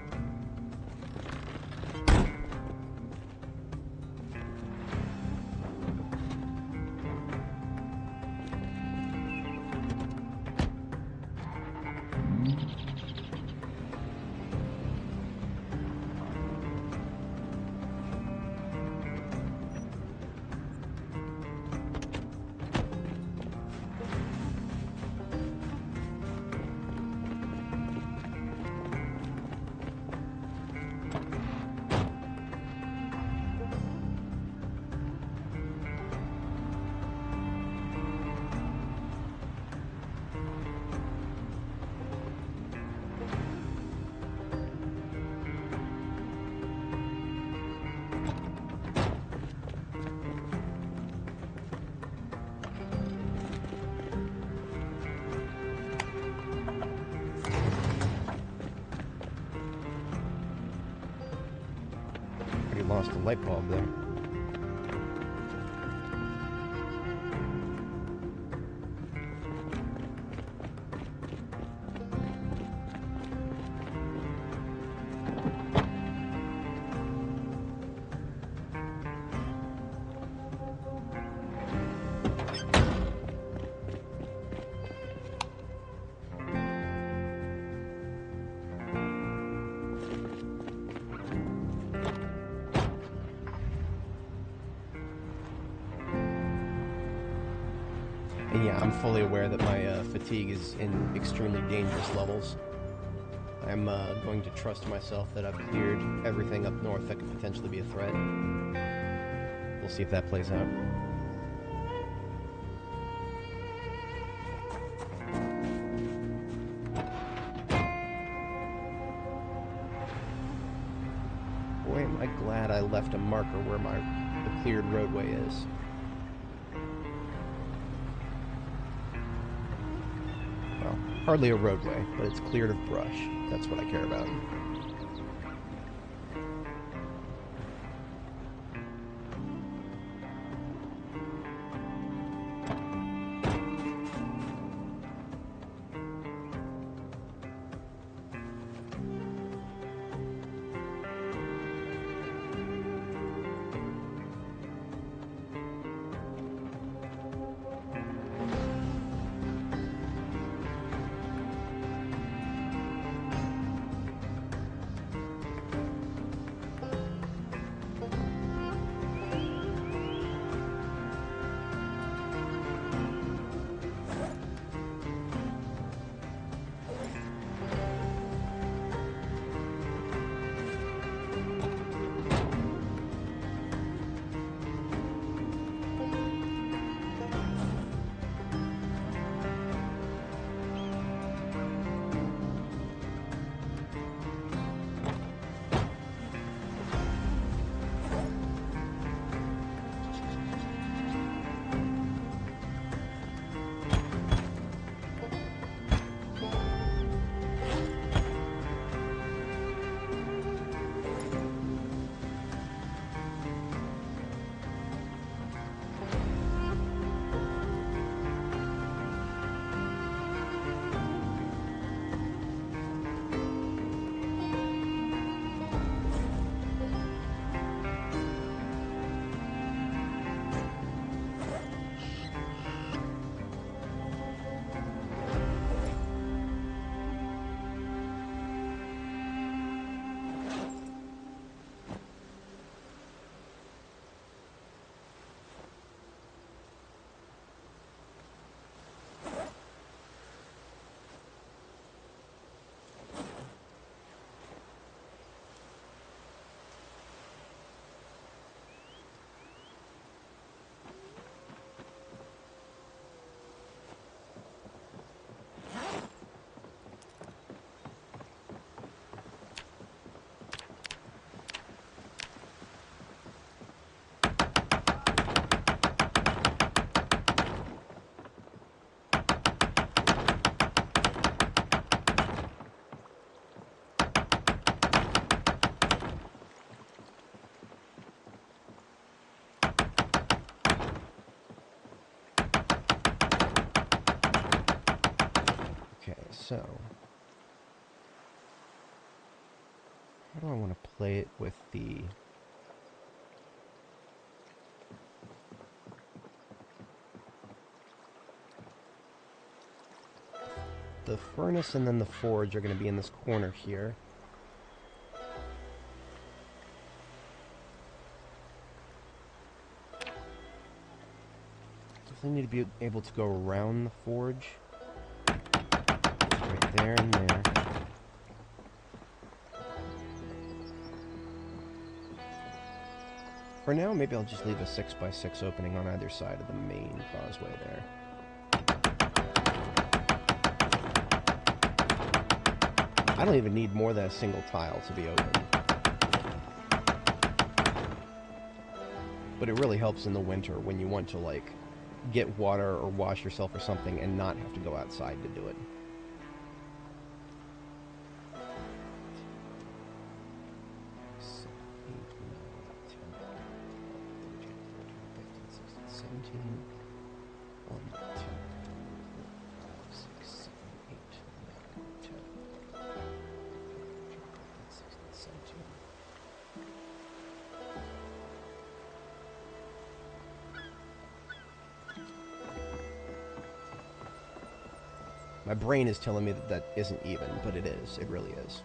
Lost a light bulb there. And yeah, I'm fully aware that my fatigue is in extremely dangerous levels. I'm going to trust myself that I've cleared everything up north that could potentially be a threat. We'll see if that plays out. Boy, am I glad I left a marker where the cleared roadway is. Well, hardly a roadway, but it's cleared of brush. That's what I care about. So, how do I want to play it with the furnace and then the forge are going to be in this corner here. Definitely need to be able to go around the forge. Right there and there. For now, maybe I'll just leave a 6x6 opening on either side of the main causeway there. I don't even need more than a single tile to be open. But it really helps in the winter when you want to, like, get water or wash yourself or something and not have to go outside to do it. My brain is telling me that that isn't even, but it is. It really is.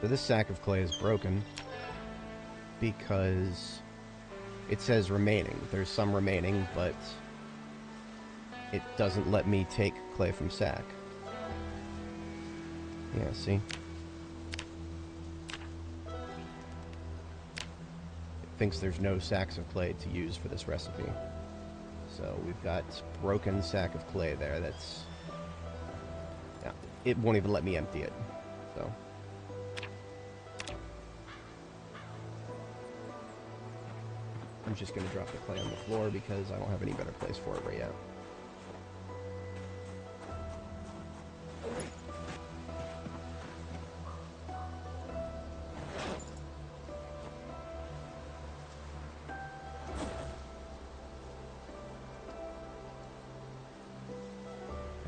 So this sack of clay is broken because it says remaining. There's some remaining, but it doesn't let me take clay from sack. Yeah, see? It thinks there's no sacks of clay to use for this recipe. So we've got broken sack of clay there that's... Yeah, it won't even let me empty it. So... I'm just going to drop the clay on the floor because I don't have any better place for it right yet.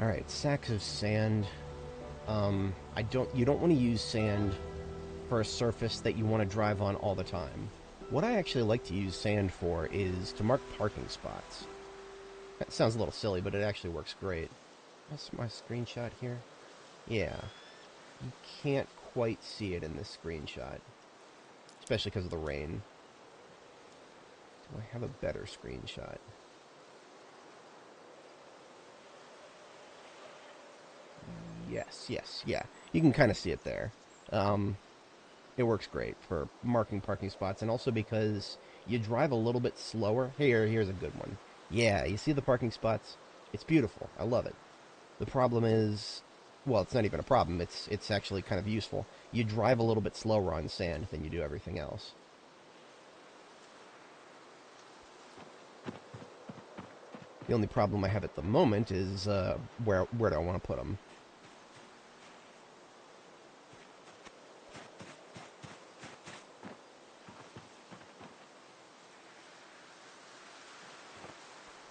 Alright, sacks of sand. You don't want to use sand for a surface that you want to drive on all the time. What I actually like to use sand for is to mark parking spots. That sounds a little silly, but it actually works great. That's my screenshot here. Yeah. You can't quite see it in this screenshot. Especially because of the rain. Do I have a better screenshot? Yes, yeah. You can kind of see it there. It works great for marking parking spots, and also because you drive a little bit slower. Here's a good one. Yeah, you see the parking spots? It's beautiful. I love it. The problem is, well, it's not even a problem. It's actually kind of useful. You drive a little bit slower on sand than you do everything else. The only problem I have at the moment is where do I want to put them?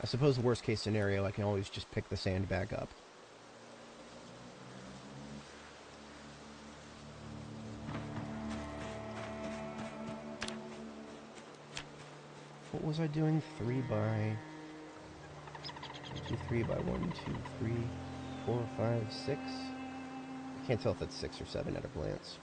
I suppose the worst case scenario, I can always just pick the sand back up. What was I doing? 3 by 1, 2, 3, 4, 5, 6? I can't tell if that's 6 or 7 at a glance.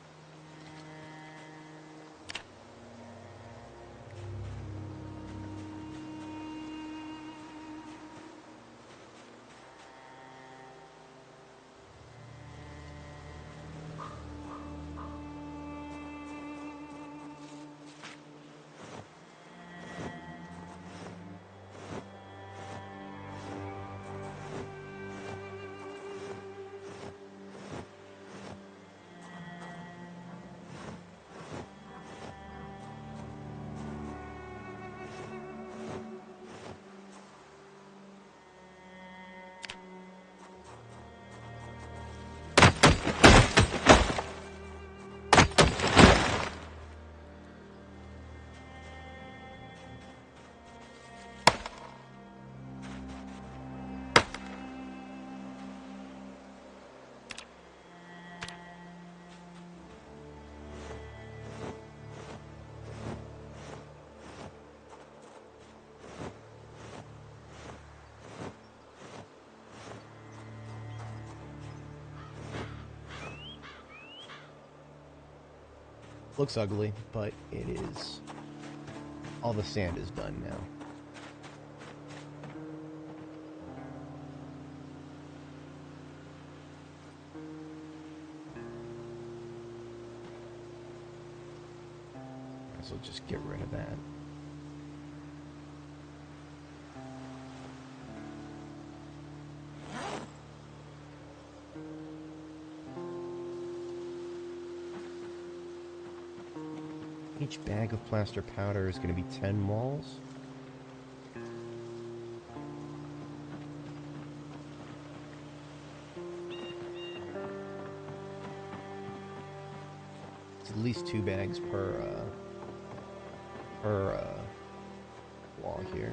Looks ugly, but it is. All the sand is done now. So just get rid of that. Each bag of plaster powder is going to be 10 mols. It's at least 2 bags per wall here.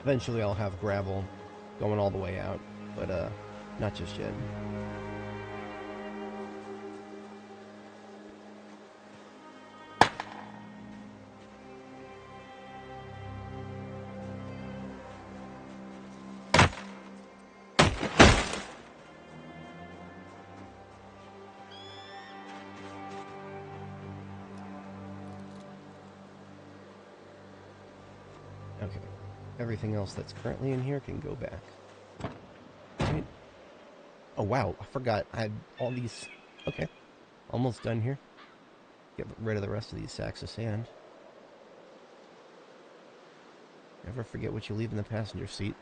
Eventually I'll have gravel going all the way out, but not just yet. Okay. Everything else that's currently in here can go back. Right. Oh, wow. I forgot. I had all these... Okay. Almost done here. Get rid of the rest of these sacks of sand. Never forget what you leave in the passenger seat.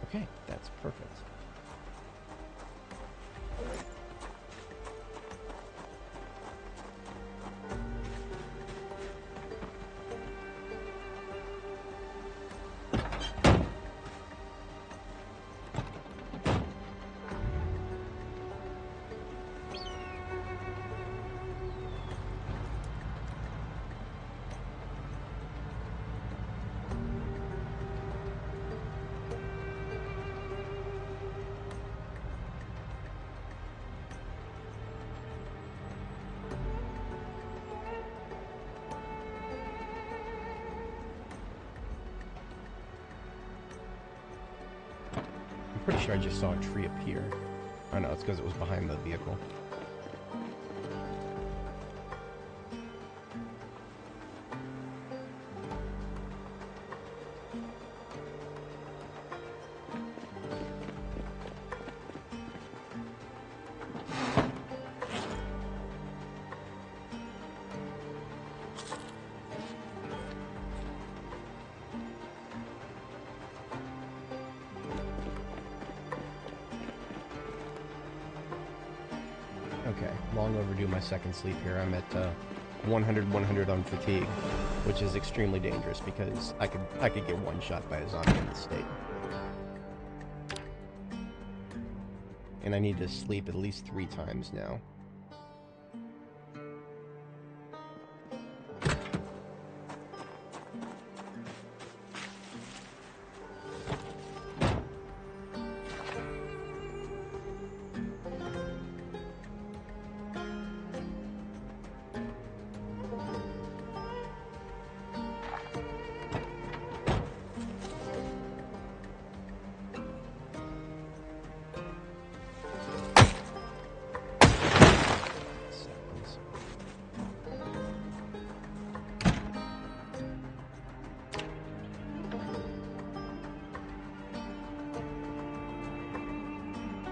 Okay, that's perfect. I'm pretty sure I just saw a tree appear. Oh no, it's because it was behind the vehicle. Okay, long overdue my second sleep here. I'm at 100 on fatigue, which is extremely dangerous because I could get one shot by a zombie in this state. And I need to sleep at least 3 times now.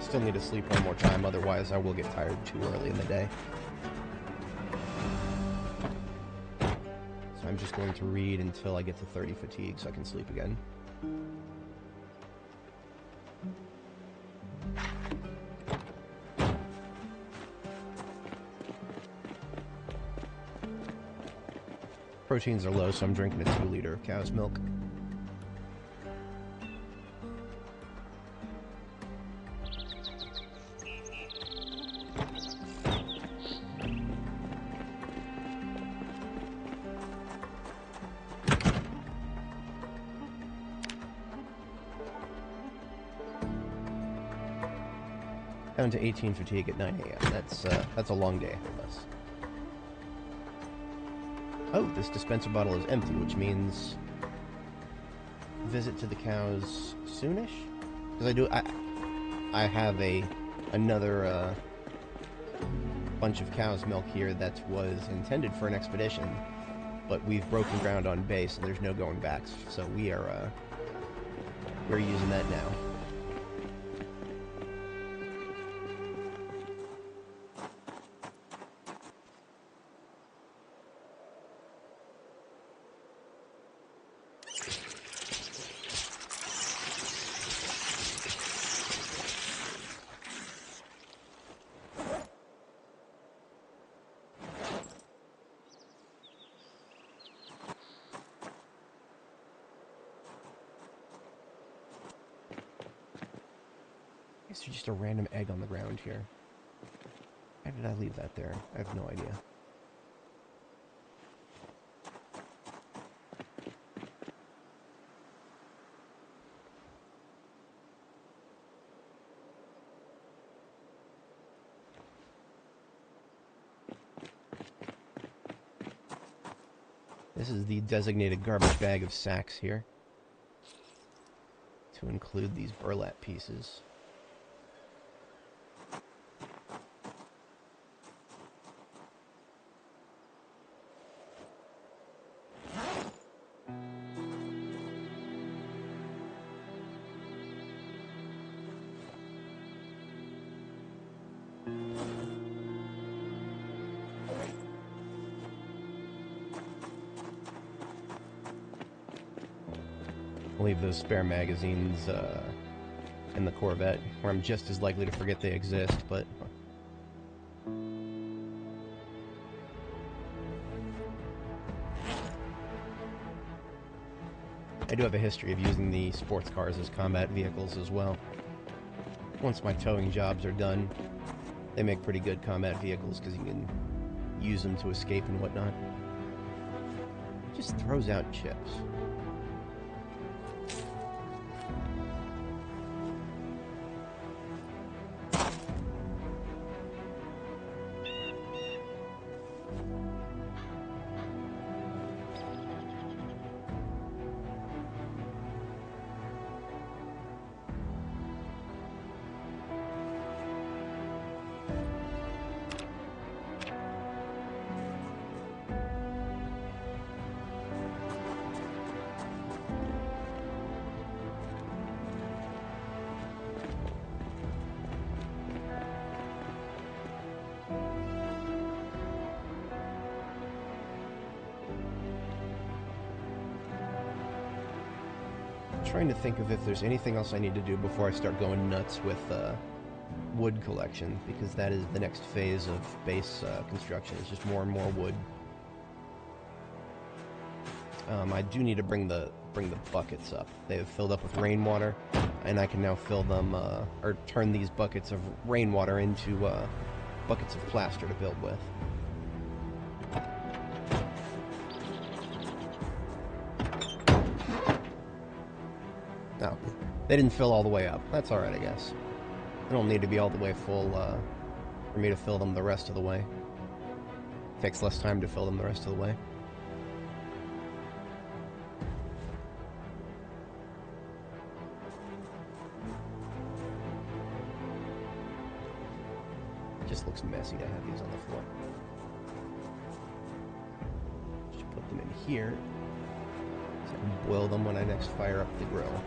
Still need to sleep one more time, otherwise I will get tired too early in the day. So I'm just going to read until I get to 30 fatigue so I can sleep again. Proteins are low, so I'm drinking a 2 liter of cow's milk. Down to 18 fatigue at 9 a.m. That's a long day ahead of us. Oh, this dispenser bottle is empty, which means visit to the cows soonish. Because I have another bunch of cow's milk here that was intended for an expedition, but we've broken ground on base and there's no going back. So we're using that now. There's just a random egg on the ground here. Why did I leave that there? I have no idea. This is the designated garbage bag of sacks here, to include these burlap pieces. I'll leave those spare magazines in the Corvette, where I'm just as likely to forget they exist, but... I do have a history of using the sports cars as combat vehicles as well. Once my towing jobs are done, they make pretty good combat vehicles because you can use them to escape and whatnot. It just throws out chips. Trying to think of if there's anything else I need to do before I start going nuts with wood collection, because that is the next phase of base construction. It's just more and more wood. I do need to bring the buckets up. They have filled up with rainwater, and I can now fill them or turn these buckets of rainwater into buckets of plaster to build with. No, they didn't fill all the way up. That's alright, I guess. They don't need to be all the way full for me to fill them the rest of the way. It takes less time to fill them the rest of the way. It just looks messy to have these on the floor. Just put them in here, so I can boil them when I next fire up the grill.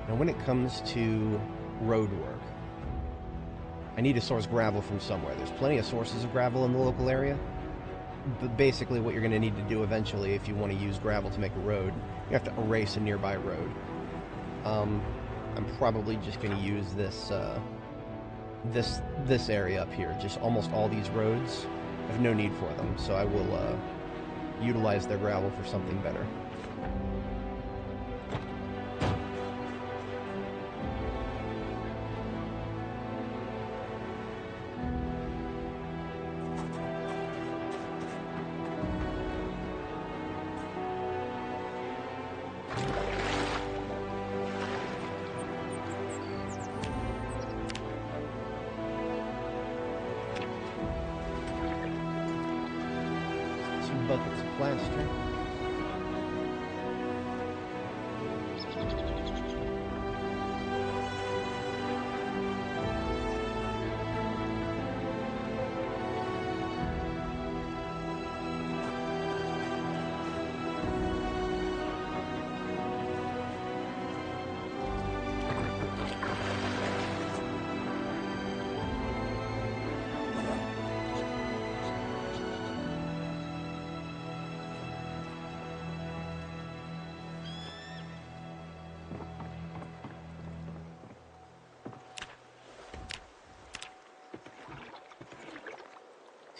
Now, when it comes to road work, I need to source gravel from somewhere. There's plenty of sources of gravel in the local area, but basically what you're going to need to do eventually, if you want to use gravel to make a road, you have to erase a nearby road. I'm probably just going to use this this area up here. Just almost all these roads, I have no need for them, so I will utilize their gravel for something better. Buckets of plaster.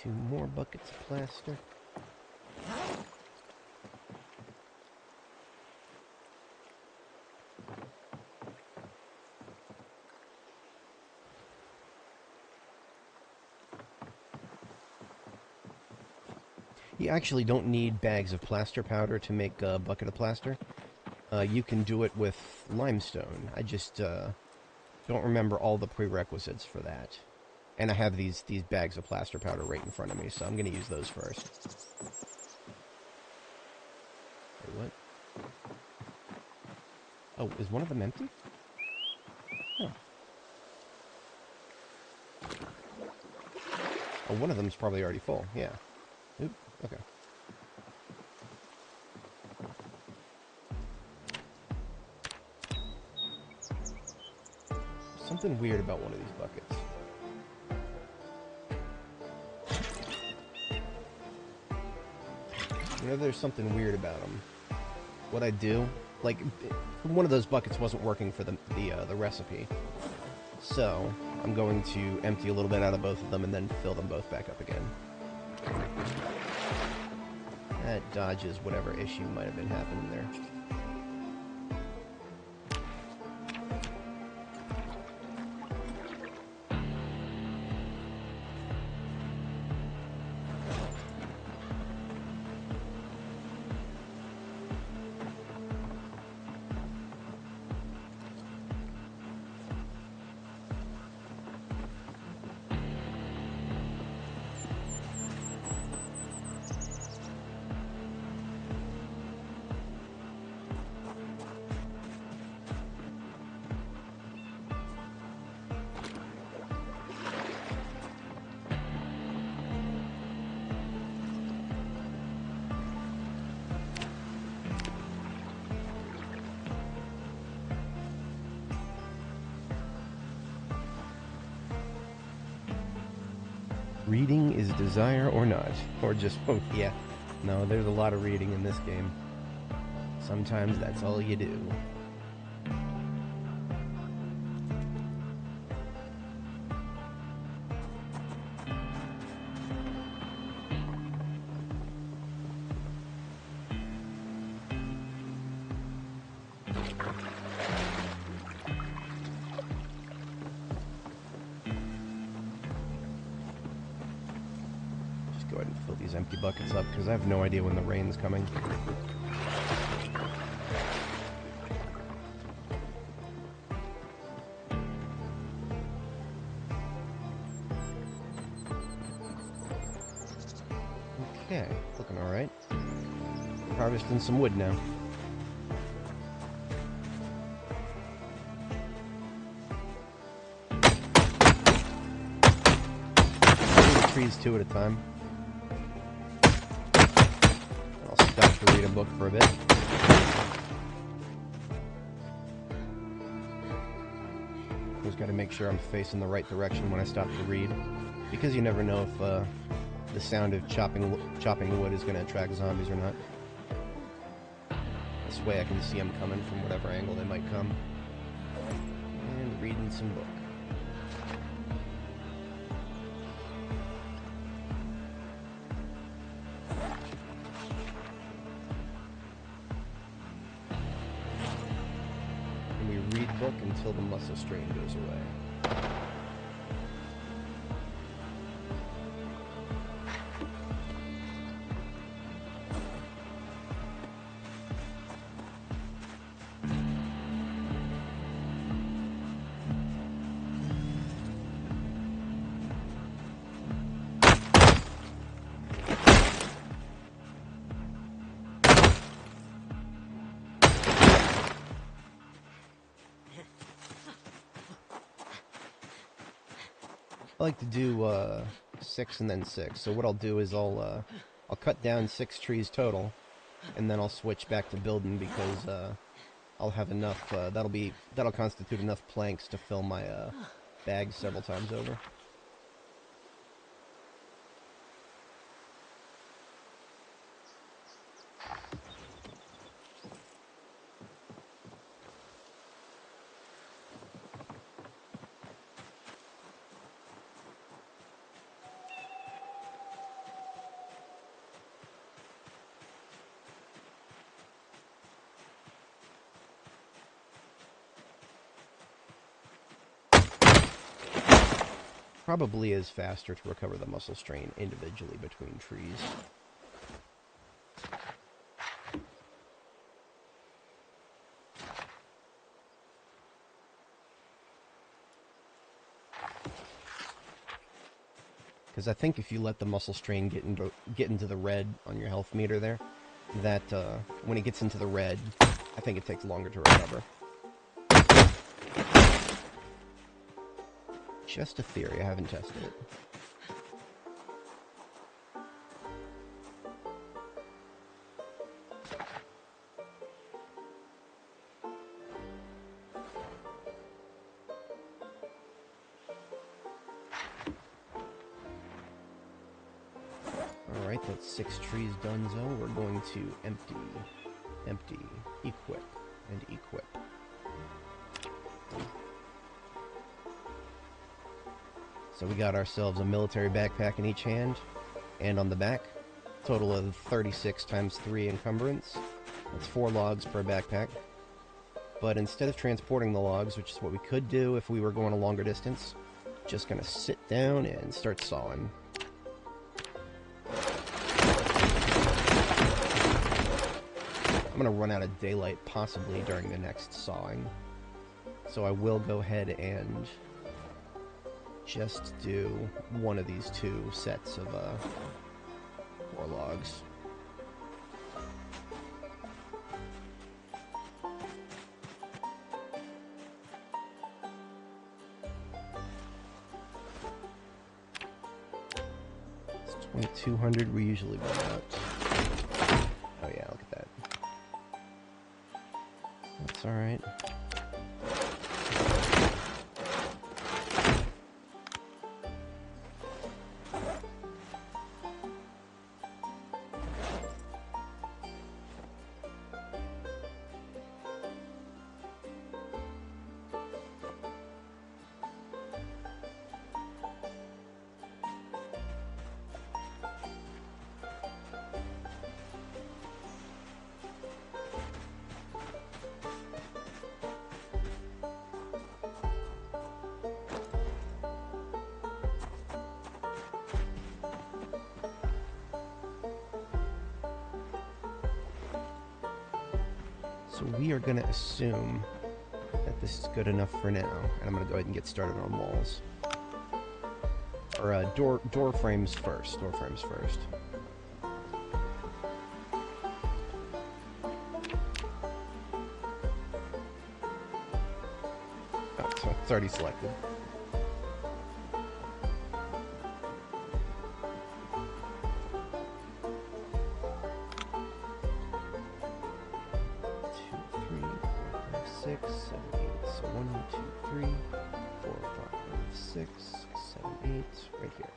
Two more buckets of plaster. You actually don't need bags of plaster powder to make a bucket of plaster. You can do it with limestone. I just don't remember all the prerequisites for that. And I have these bags of plaster powder right in front of me, so I'm going to use those first. Wait, what? Oh, is one of them empty? Oh. Oh, one of them's probably already full, yeah. Oop, okay. Something weird about one of these buckets. You know, there's something weird about them. What I do, like, one of those buckets wasn't working for the recipe. So, I'm going to empty a little bit out of both of them and then fill them both back up again. That dodges whatever issue might have been happening there. Reading is desire or not. Or just, oh yeah. No, there's a lot of reading in this game. Sometimes that's all you do. Go ahead and fill these empty buckets up because I have no idea when the rain's coming. Okay, looking alright. Harvesting some wood now. Trees two at a time. Stop to read a book for a bit. Just got to make sure I'm facing the right direction when I stop to read, because you never know if the sound of chopping wood is going to attract zombies or not. This way I can see them coming from whatever angle they might come. And reading some book. Book until the muscle strain goes away. I like to do 6 and then 6. So what I'll do is I'll cut down 6 trees total, and then I'll switch back to building because I'll have enough. That'll constitute enough planks to fill my bags several times over. Probably is faster to recover the muscle strain individually between trees. Because I think if you let the muscle strain get into the red on your health meter there, that when it gets into the red, I think it takes longer to recover. Just a theory, I haven't tested it. Alright, that's 6 trees done, so we're going to empty, equip, and equip. So we got ourselves a military backpack in each hand, and on the back, total of 36 times 3 encumbrance. That's 4 logs per backpack. But instead of transporting the logs, which is what we could do if we were going a longer distance, just gonna sit down and start sawing. I'm gonna run out of daylight possibly during the next sawing. So I will go ahead and just do one of these 2 sets of 4 logs. It's 2,200 we usually run out. Oh yeah, look at that. That's alright. So we are going to assume that this is good enough for now, and I'm going to go ahead and get started on walls. Or door frames first. Door frames first. Oh, so it's already selected. Right here.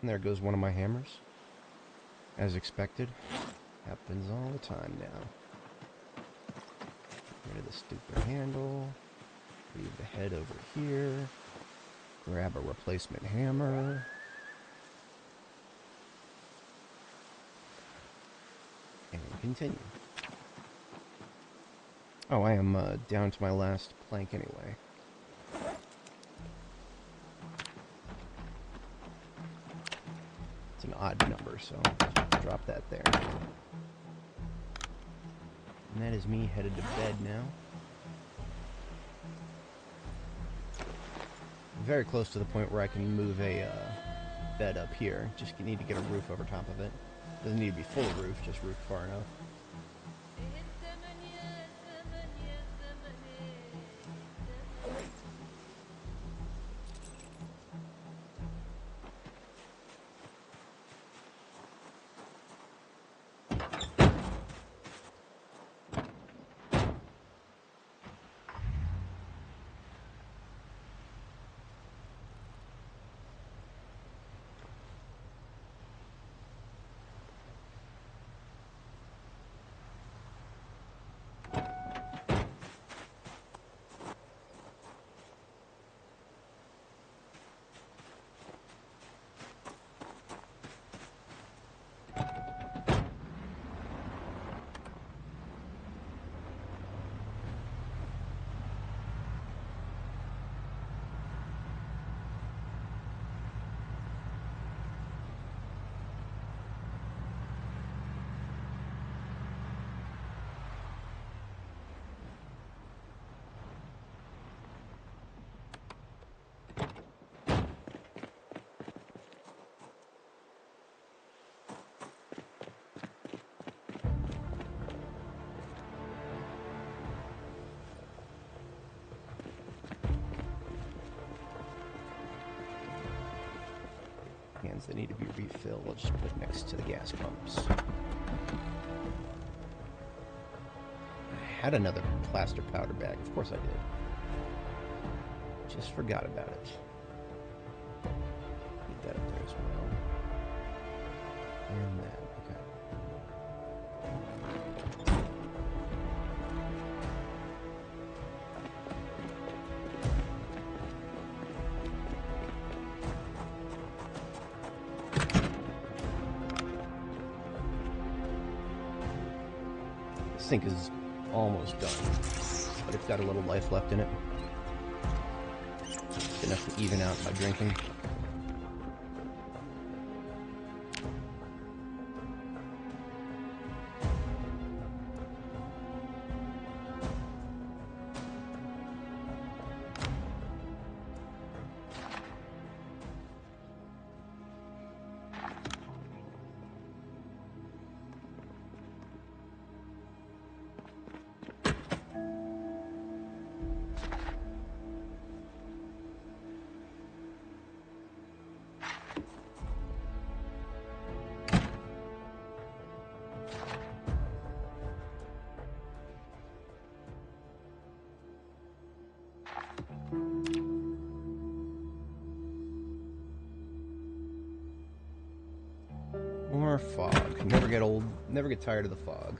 And there goes one of my hammers. As expected. Happens all the time now. Get rid of the stupid handle. Leave the head over here. Grab a replacement hammer. And continue. Oh, I am down to my last plank anyway. It's an odd number, so drop that there. And that is me headed to bed now. I'm very close to the point where I can move a bed up here. Just need to get a roof over top of it. Doesn't need to be full roof, just roof far enough. they need to be refilled, I'll just put it next to the gas pumps. I had another plaster powder bag. Of course I did. Just forgot about it. Keep that up there as well. And that, okay. This sink is almost done, but it's got a little life left in it. It's enough to even out by drinking. More fog. Never get old, never get tired of the fog.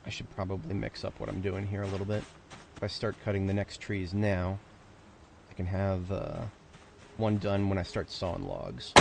I should probably mix up what I'm doing here a little bit. If I start cutting the next trees now, I can have one done when I start sawing logs.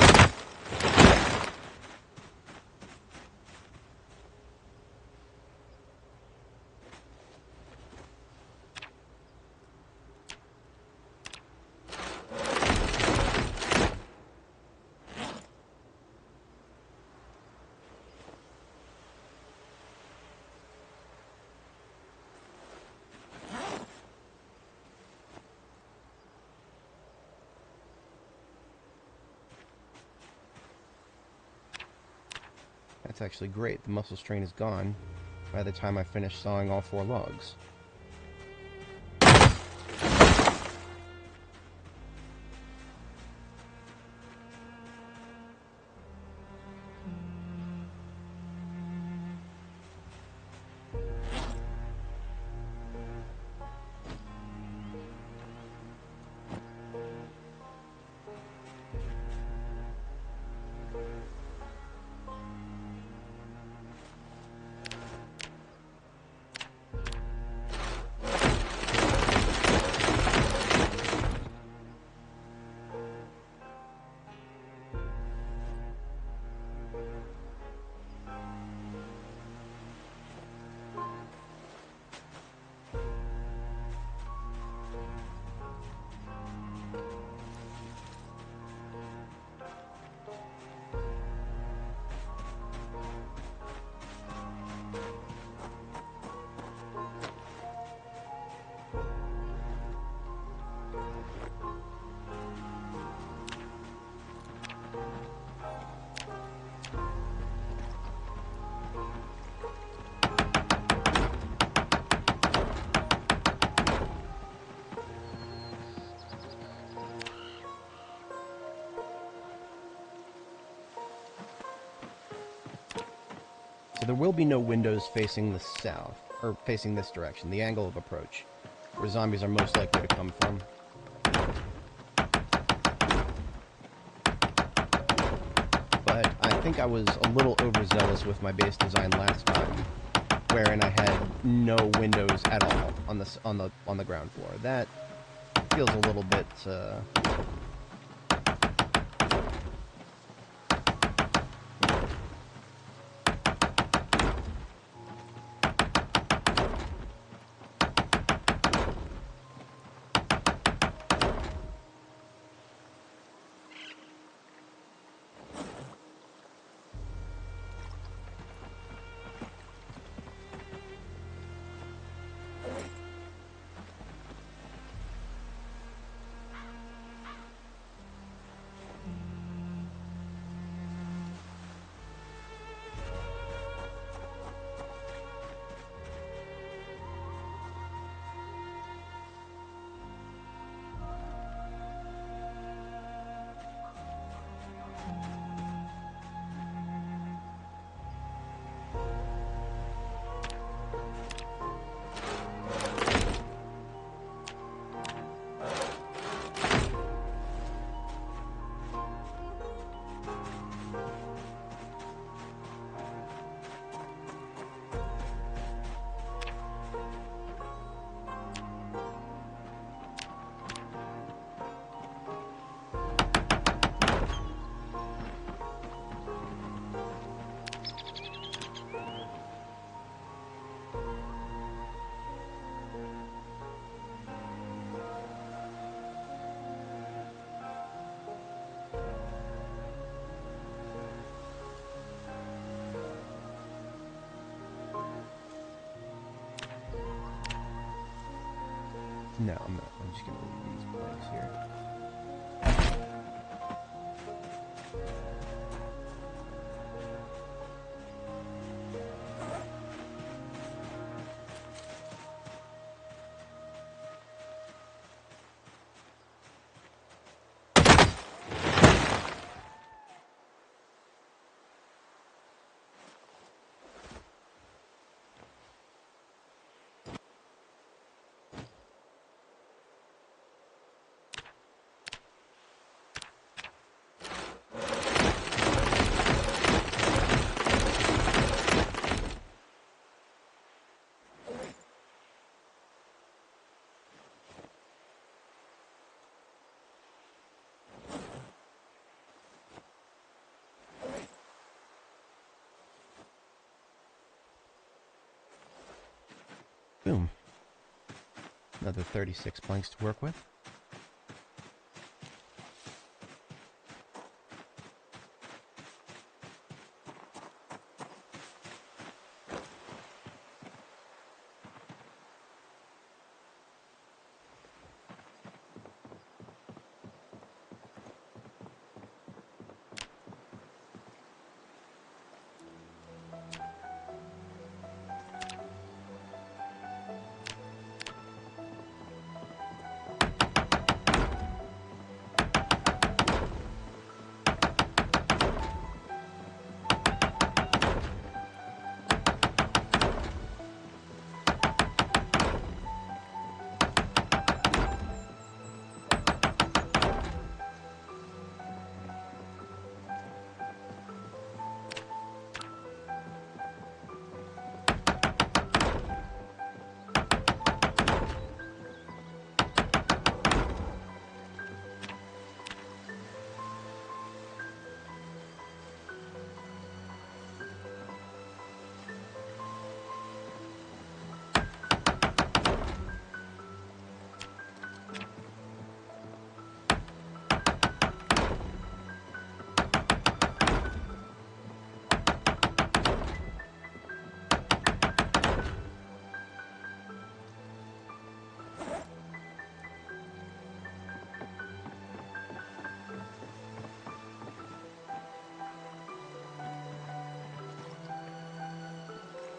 That's actually great. The muscle strain is gone by the time I finish sawing all 4 logs. So there will be no windows facing the south, or facing this direction, the angle of approach, where zombies are most likely to come from. But I think I was a little overzealous with my base design last time, wherein I had no windows at all on the ground floor. That feels a little bit no, I'm just going to leave these blanks here. Boom. Another 36 planks to work with.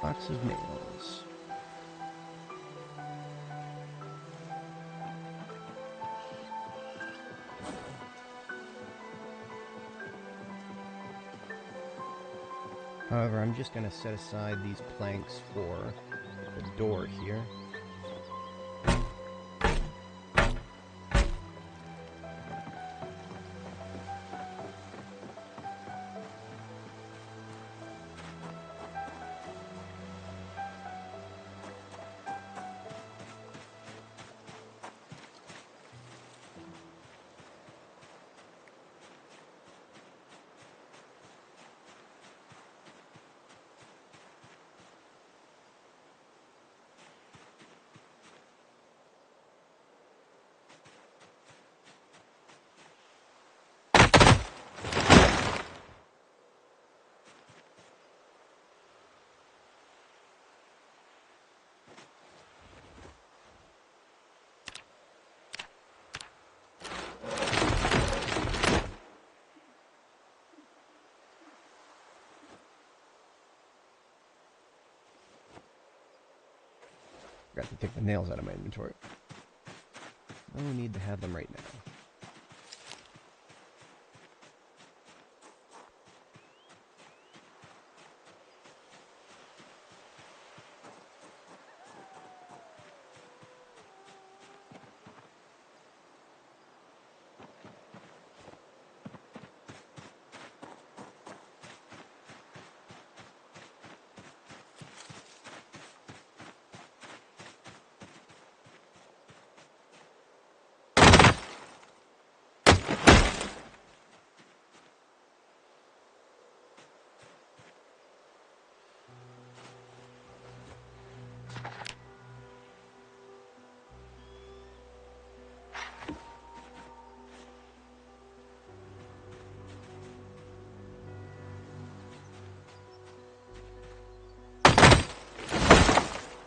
Box of nails. However, I'm just going to set aside these planks for the door here. Forgot to take the nails out of my inventory. No need to have them right now.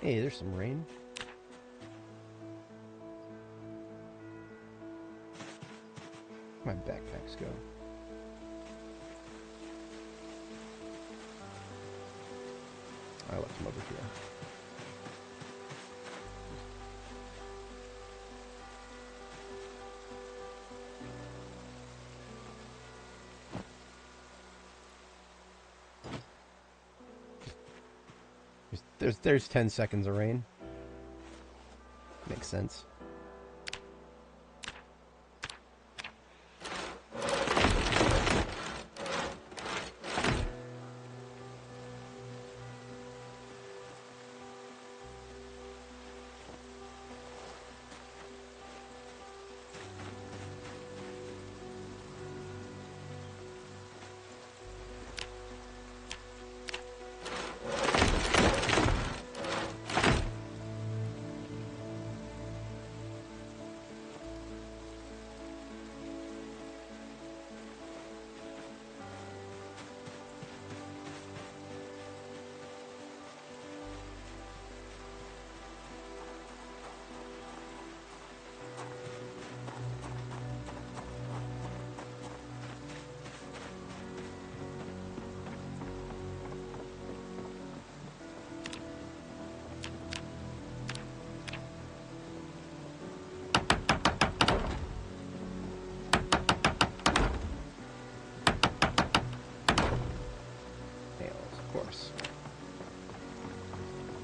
Hey, there's some rain. Where'd my backpacks go? I left them over here. There's 10 seconds of rain. Makes sense.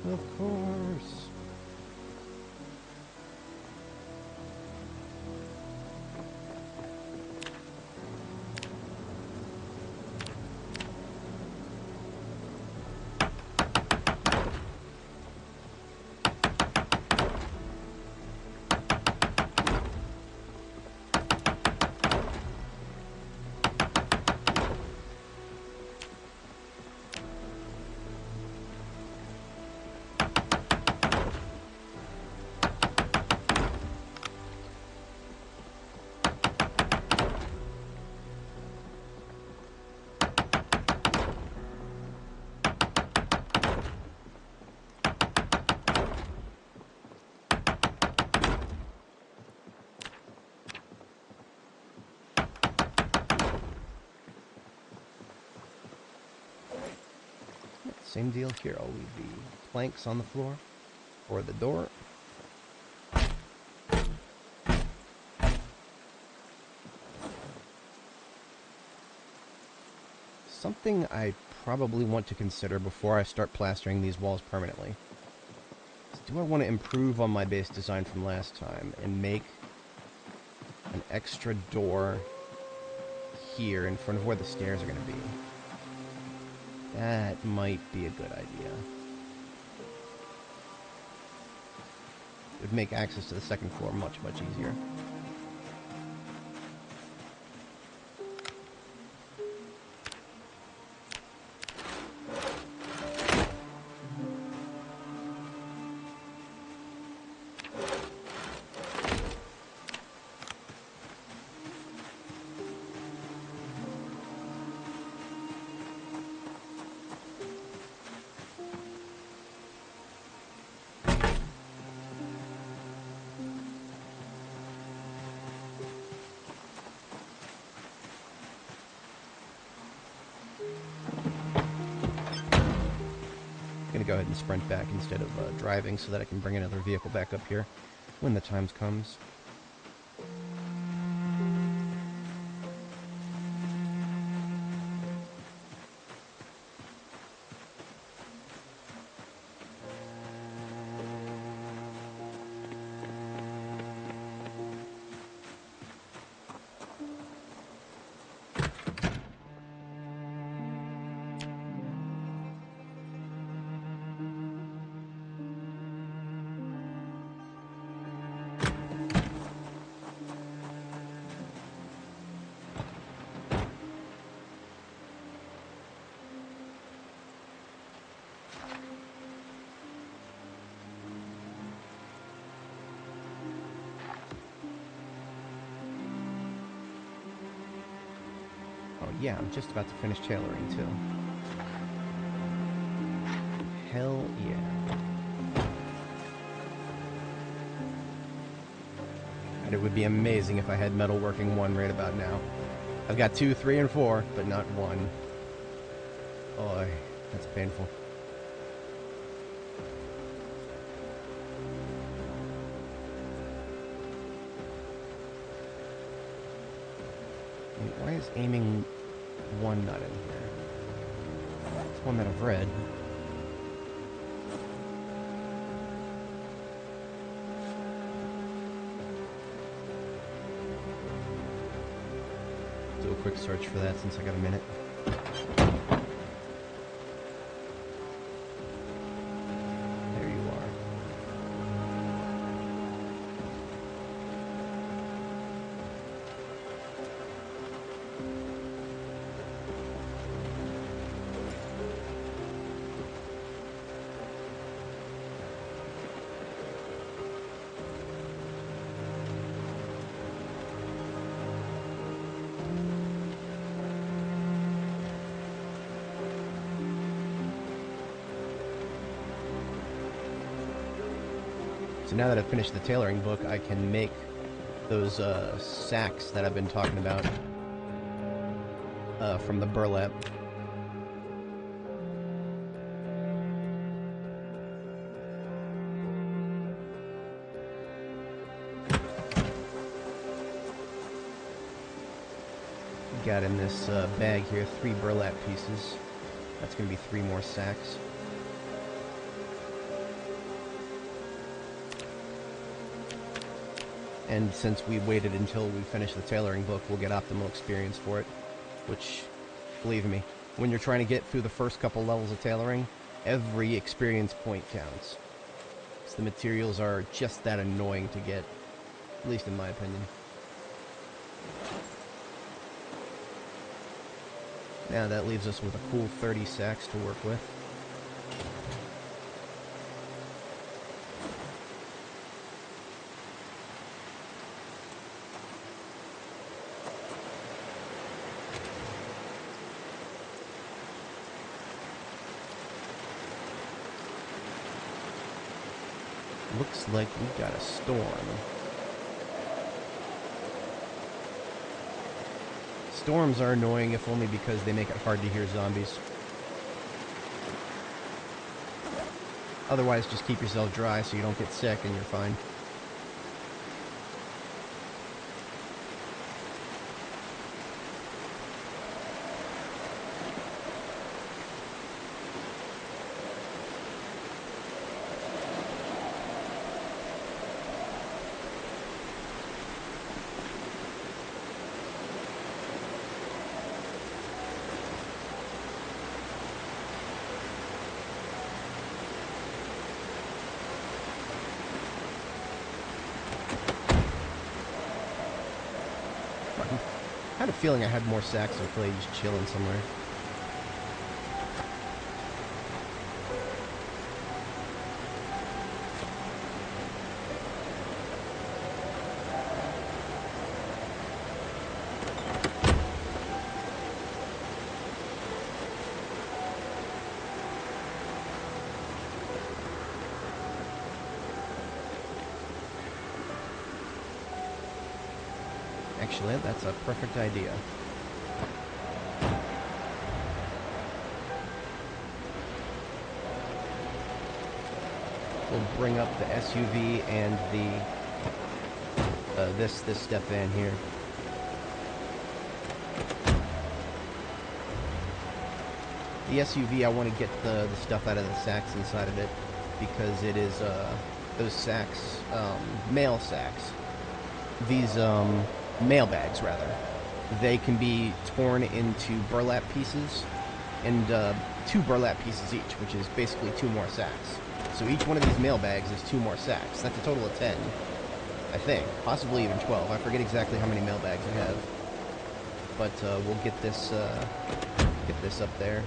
Of course. Same deal here. I'll leave the planks on the floor for the door. Something I probably want to consider before I start plastering these walls permanently. Do I want to improve on my base design from last time and make an extra door here in front of where the stairs are going to be? That might be a good idea. It would make access to the second floor much, much easier. Go ahead and sprint back instead of driving so that I can bring another vehicle back up here when the time comes. Yeah, I'm just about to finish tailoring, too. Hell yeah. And it would be amazing if I had metalworking 1 right about now. I've got 2, 3, and 4, but not 1. Oh, that's painful. Wait, why is aiming 1 not in here? It's one that I've read. Do a quick search for that since I got a minute. There you are. So now that I've finished the tailoring book, I can make those sacks that I've been talking about from the burlap. Got in this bag here 3 burlap pieces. That's going to be 3 more sacks. And since we waited until we finished the tailoring book, we'll get optimal experience for it. Which, believe me, when you're trying to get through the first couple levels of tailoring, every experience point counts. So the materials are just that annoying to get, at least in my opinion. Now that leaves us with a cool 30 sacks to work with. Looks like we've got a storm. Storms are annoying, if only because they make it hard to hear zombies. Otherwise, just keep yourself dry so you don't get sick and you're fine. feeling I had more sacks in play just chilling somewhere. Actually, that's a perfect idea. We'll bring up the SUV and the this step van here. The SUV, I want to get the stuff out of the sacks inside of it because it is those sacks, mail sacks. These mailbags rather, they can be torn into burlap pieces, and 2 burlap pieces each, which is basically 2 more sacks. So each one of these mailbags is 2 more sacks. That's a total of 10, I think, possibly even 12. I forget exactly how many mailbags I have, but we'll get this up there.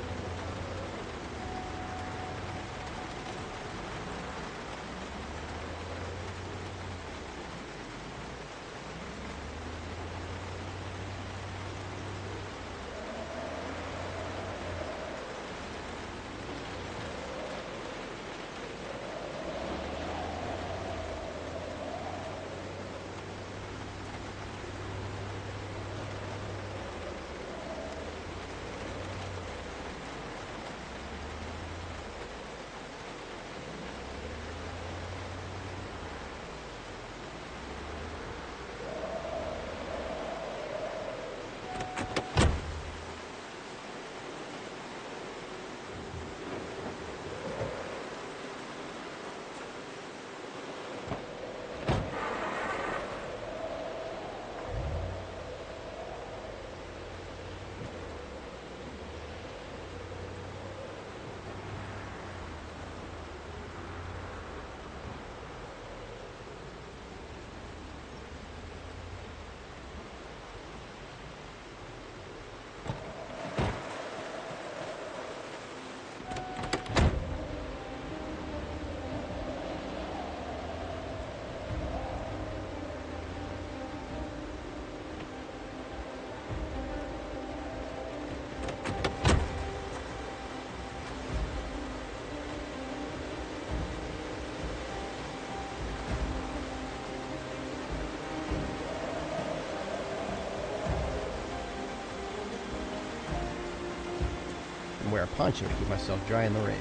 Wear a poncho to keep myself dry in the rain.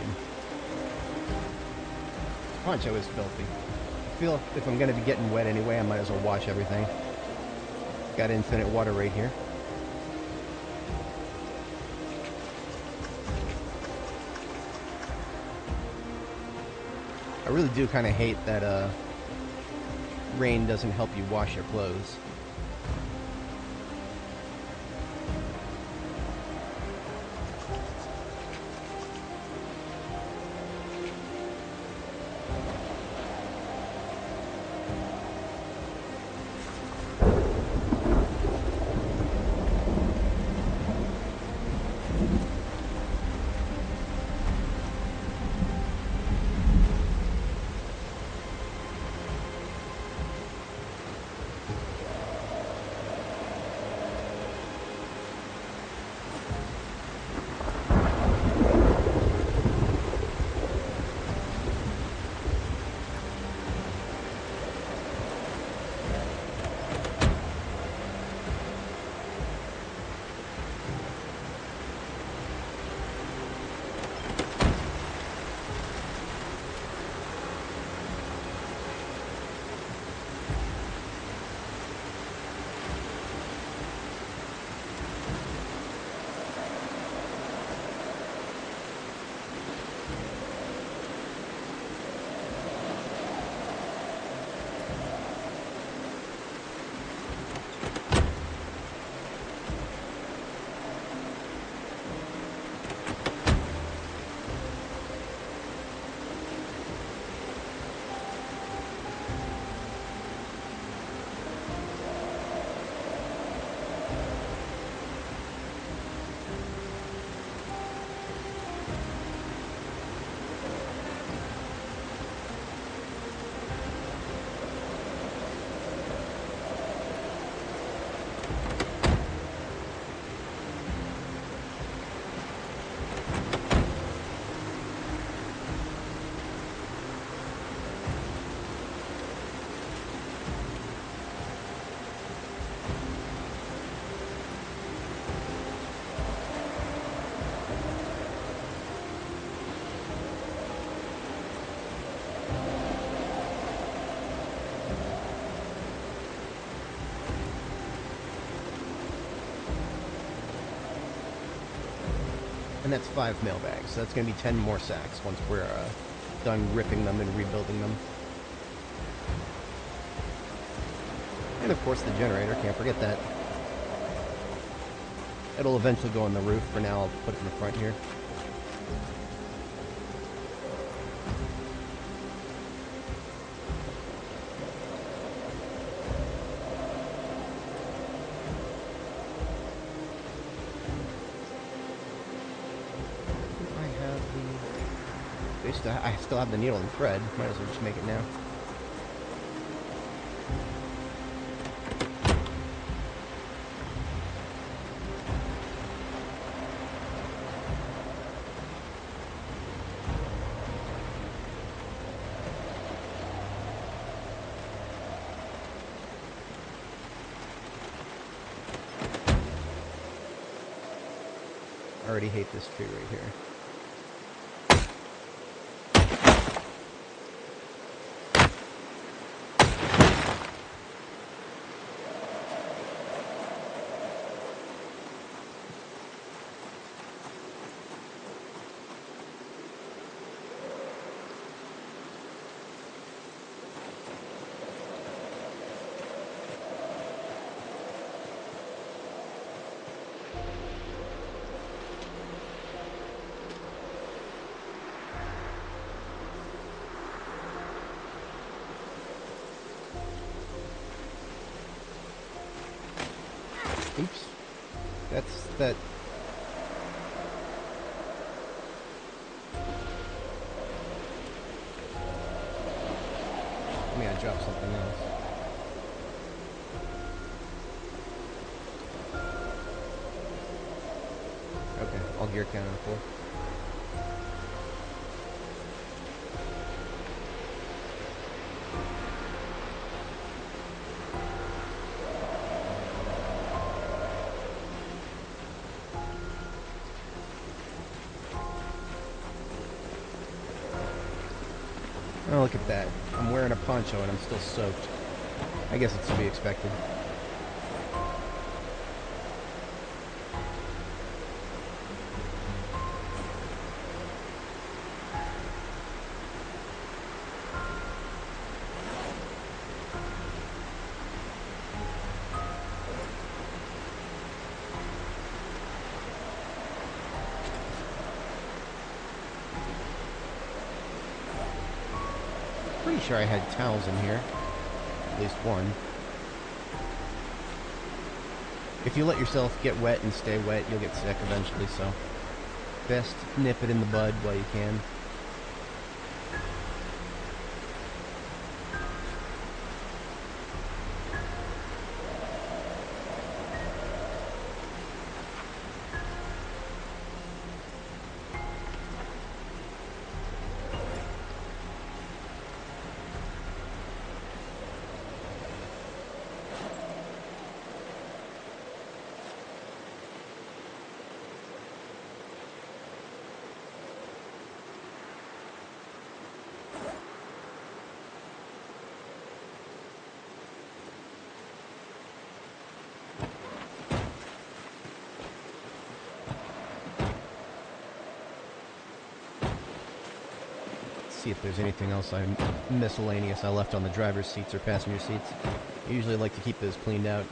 Poncho is filthy. I feel if I'm going to be getting wet anyway, I might as well wash everything. Got infinite water right here. I really do kind of hate that rain doesn't help you wash your clothes. And that's 5 mailbags, so that's going to be 10 more sacks once we're done ripping them and rebuilding them. And of course the generator, can't forget that. It'll eventually go on the roof. For now, I'll put it in the front here. I still have the needle and thread. Might as well just make it now. I already hate this tree right here. Oops. That's that. I mean, I dropped something else. Okay, I'll gear count on 4. Oh, look at that. I'm wearing a poncho and I'm still soaked. I guess it's to be expected. Pretty sure I had towels in here. At least one. If you let yourself get wet and stay wet, you'll get sick eventually, so best nip it in the bud while you can. See if there's anything else miscellaneous I left on the driver's seats or passenger seats. I usually like to keep those cleaned out.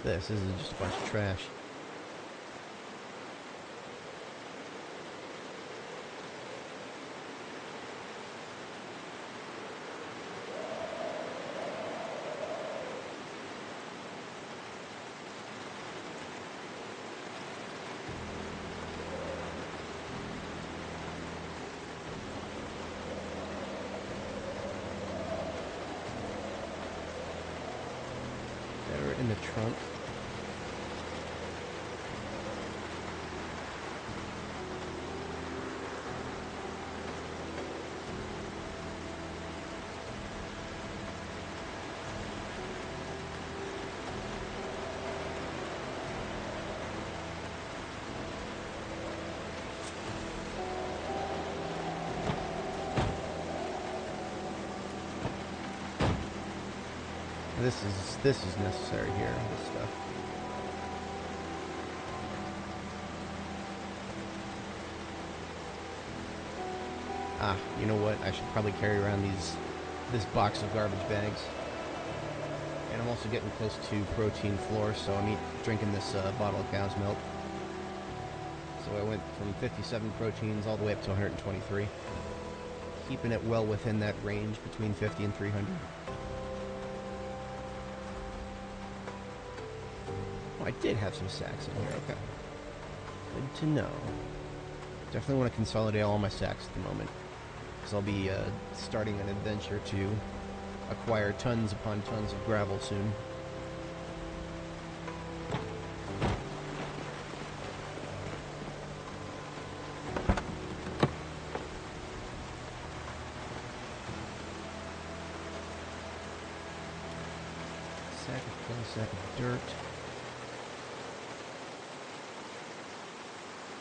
This is just a bunch of trash. In the trunk. This is necessary here, this stuff. Ah, you know what? I should probably carry around this box of garbage bags. And I'm also getting close to protein floor, so I'm drinking this bottle of cow's milk. So I went from 57 proteins all the way up to 123. Keeping it well within that range between 50 and 300. Oh, I did have some sacks in here, okay. Good to know. Definitely want to consolidate all my sacks at the moment, because I'll be starting an adventure to acquire tons upon tons of gravel soon. Sack of clay, sack of dirt.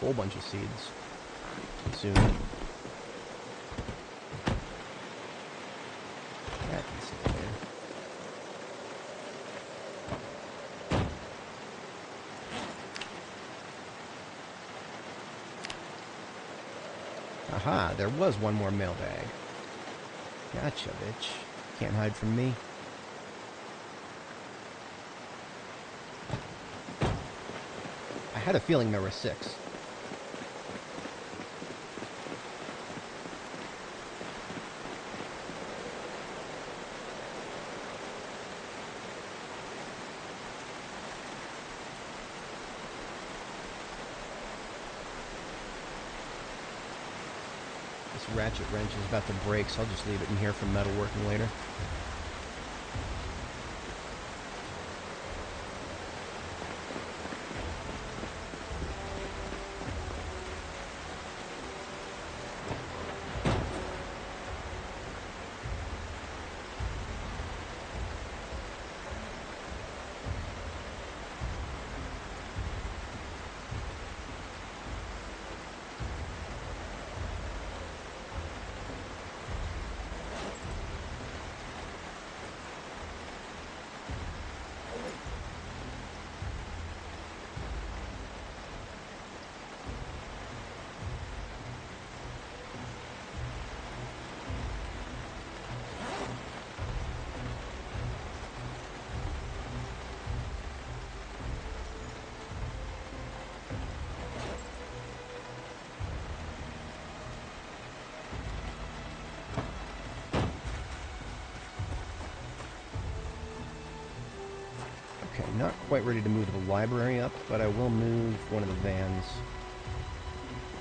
Whole bunch of seeds consumed. That can sit there. Aha, there was one more mailbag. Gotcha, bitch. Can't hide from me. I had a feeling there were 6. This ratchet wrench is about to break, so I'll just leave it in here for metalworking later. Okay, not quite ready to move the library up, but I will move one of the vans.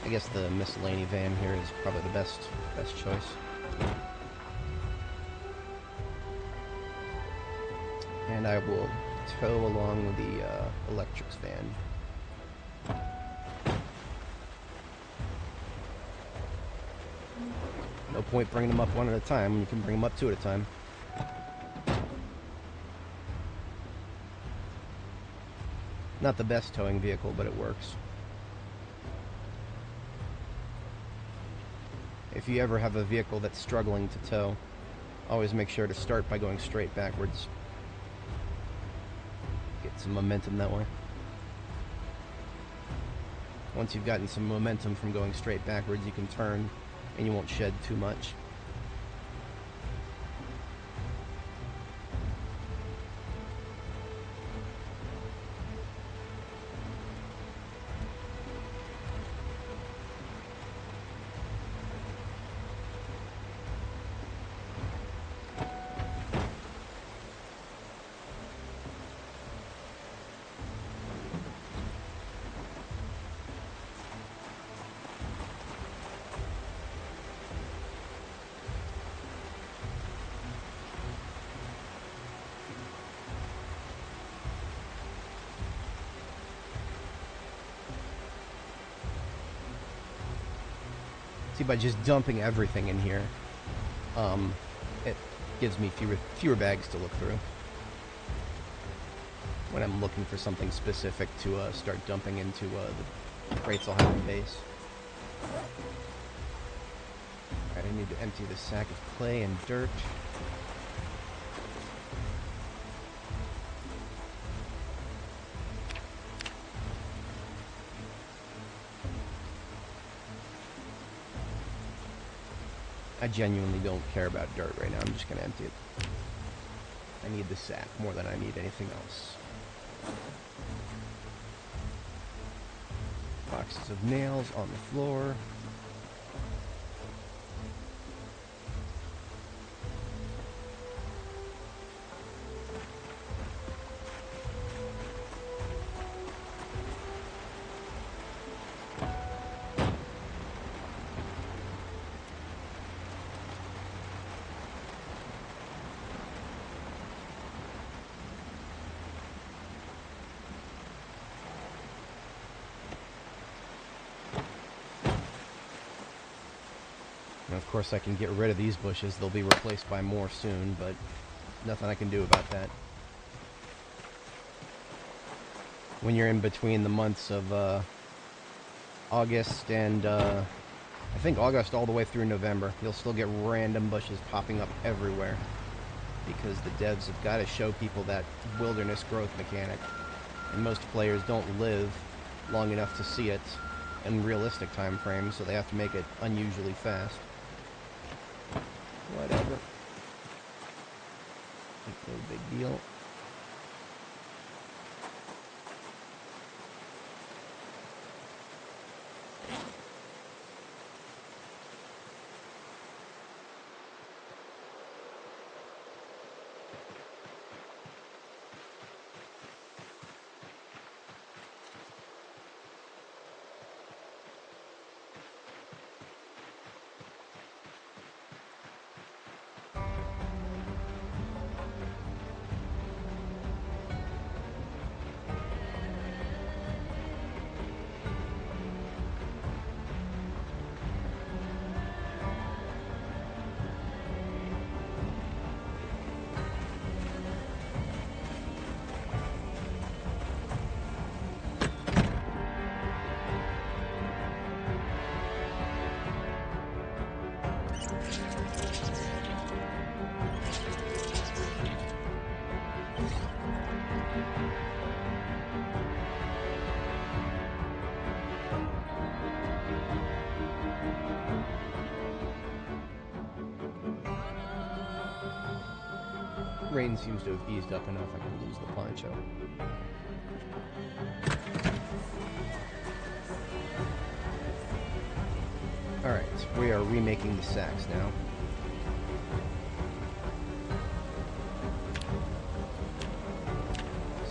I guess the miscellany van here is probably the best choice. And I will tow along the electrics van. No point bringing them up one at a time when you can bring them up 2 at a time. Not the best towing vehicle, but it works. If you ever have a vehicle that's struggling to tow, always make sure to start by going straight backwards. Get some momentum that way. Once you've gotten some momentum from going straight backwards, you can turn and you won't shed too much. See, by just dumping everything in here, it gives me fewer bags to look through when I'm looking for something specific to start dumping into the crates I'll have in base. Alright, I need to empty this sack of clay and dirt. I genuinely don't care about dirt right now. I'm just gonna empty it. I need the sack more than I need anything else. Boxes of nails on the floor. And of course I can get rid of these bushes. They'll be replaced by more soon, but nothing I can do about that. When you're in between the months of August and I think August all the way through November, you'll still get random bushes popping up everywhere because the devs have got to show people that wilderness growth mechanic, and most players don't live long enough to see it in realistic time frames, so they have to make it unusually fast. Whatever. No big deal. Rain seems to have eased up enough I can lose the poncho. Alright, we are remaking the sacks now.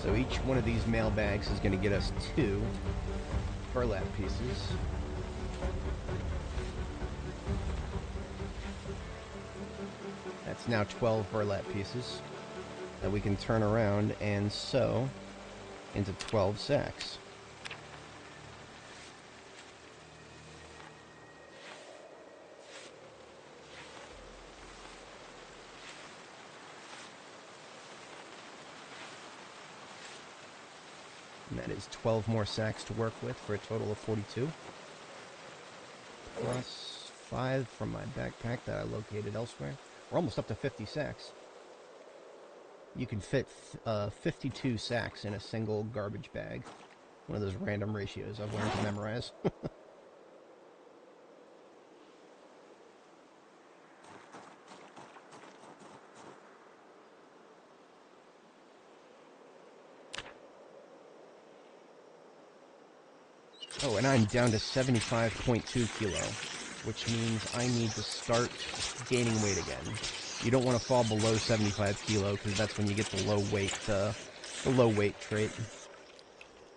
So each one of these mailbags is going to get us 2 burlap pieces. That's now 12 burlap pieces that we can turn around and sew into 12 sacks. And that is 12 more sacks to work with for a total of 42. Plus 5 from my backpack that I located elsewhere. We're almost up to 50 sacks. You can fit 52 sacks in a single garbage bag. One of those random ratios I've learned to memorize. Oh, and I'm down to 75.2 kilo, which means I need to start gaining weight again. You don't want to fall below 75 kilo because that's when you get the low weight trait.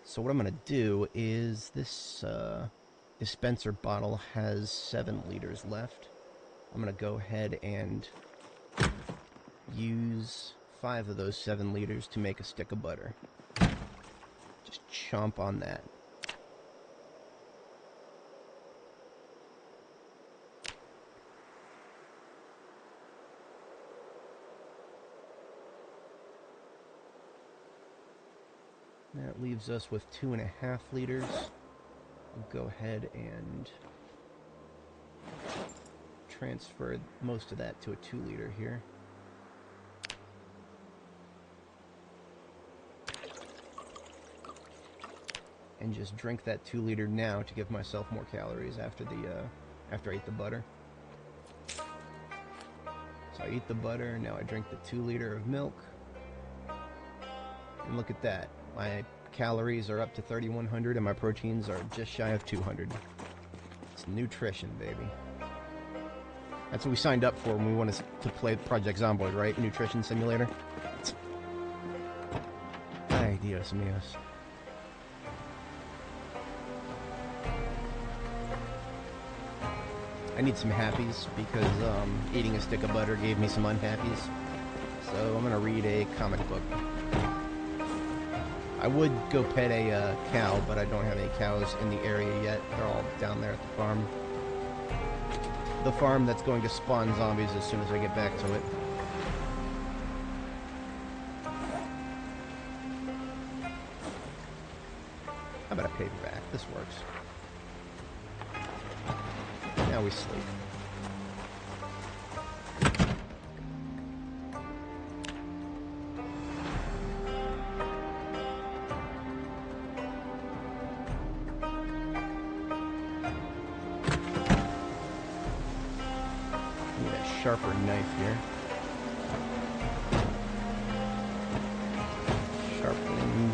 So what I'm going to do is this dispenser bottle has 7 liters left. I'm going to go ahead and use 5 of those 7 liters to make a stick of butter. Just chomp on that. That leaves us with 2.5 liters. We'll go ahead and transfer most of that to a 2 liter here. And just drink that 2 liter now to give myself more calories after I eat the butter. I eat the butter, now I drink the 2 liter of milk. And look at that. My calories are up to 3,100 and my proteins are just shy of 200. It's nutrition, baby. That's what we signed up for when we wanted to play Project Zomboid, right? Nutrition simulator. Ay, Dios míos. I need some happies because eating a stick of butter gave me some unhappies. So I'm gonna read a comic book. I would go pet a cow, but I don't have any cows in the area yet. They're all down there at the farm. The farm that's going to spawn zombies as soon as I get back to it. How about a paperback? This works. Now we sleep. Need a sharper knife here. Sharpening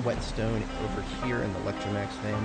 whetstone over here in the Electromax fan.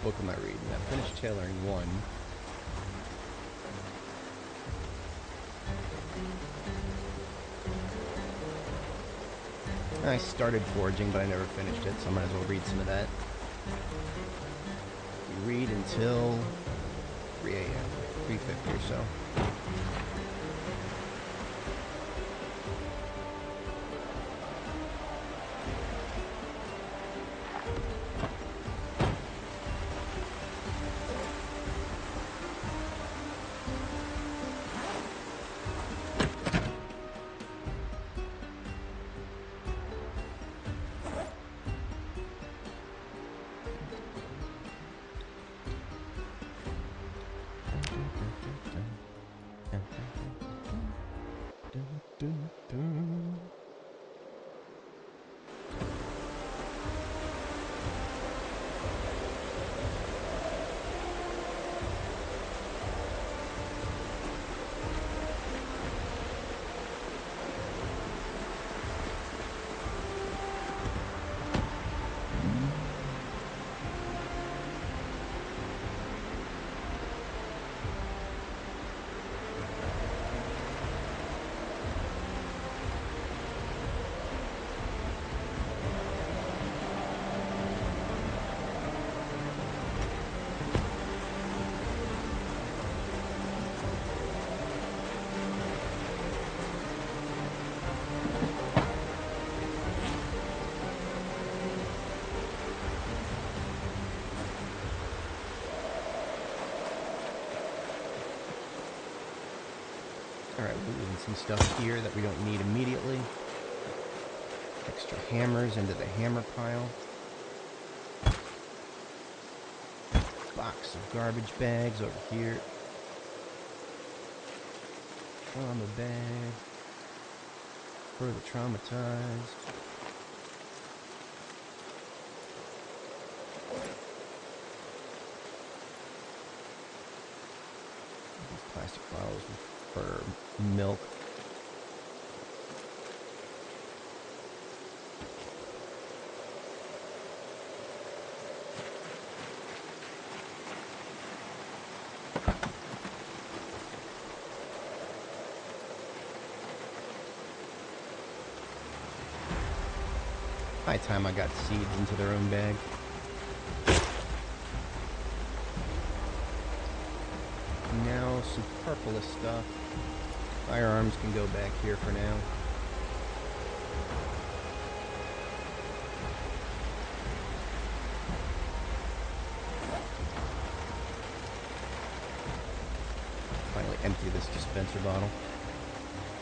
Book am I reading? I finished tailoring 1. I started foraging, but I never finished it, so I might as well read some of that. We read until 3 a.m., 3:50 or so. Alright, we're moving some stuff here that we don't need immediately. Extra hammers into the hammer pile. Box of garbage bags over here. Trauma bag. For the traumatized. Plastic bottles for milk. By the time I got seeds into their own bag. Now, superfluous stuff. Firearms can go back here for now. Finally empty this dispenser bottle.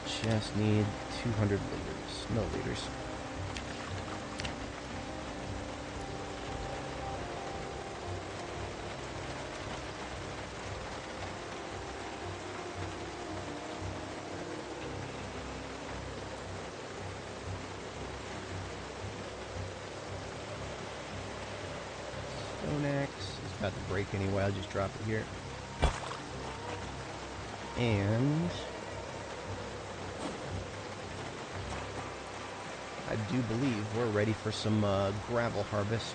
Just need 200 liters. Milliliters. Stone axe is about to break anyway. I'll just drop it here. And I do believe we're ready for some gravel harvest.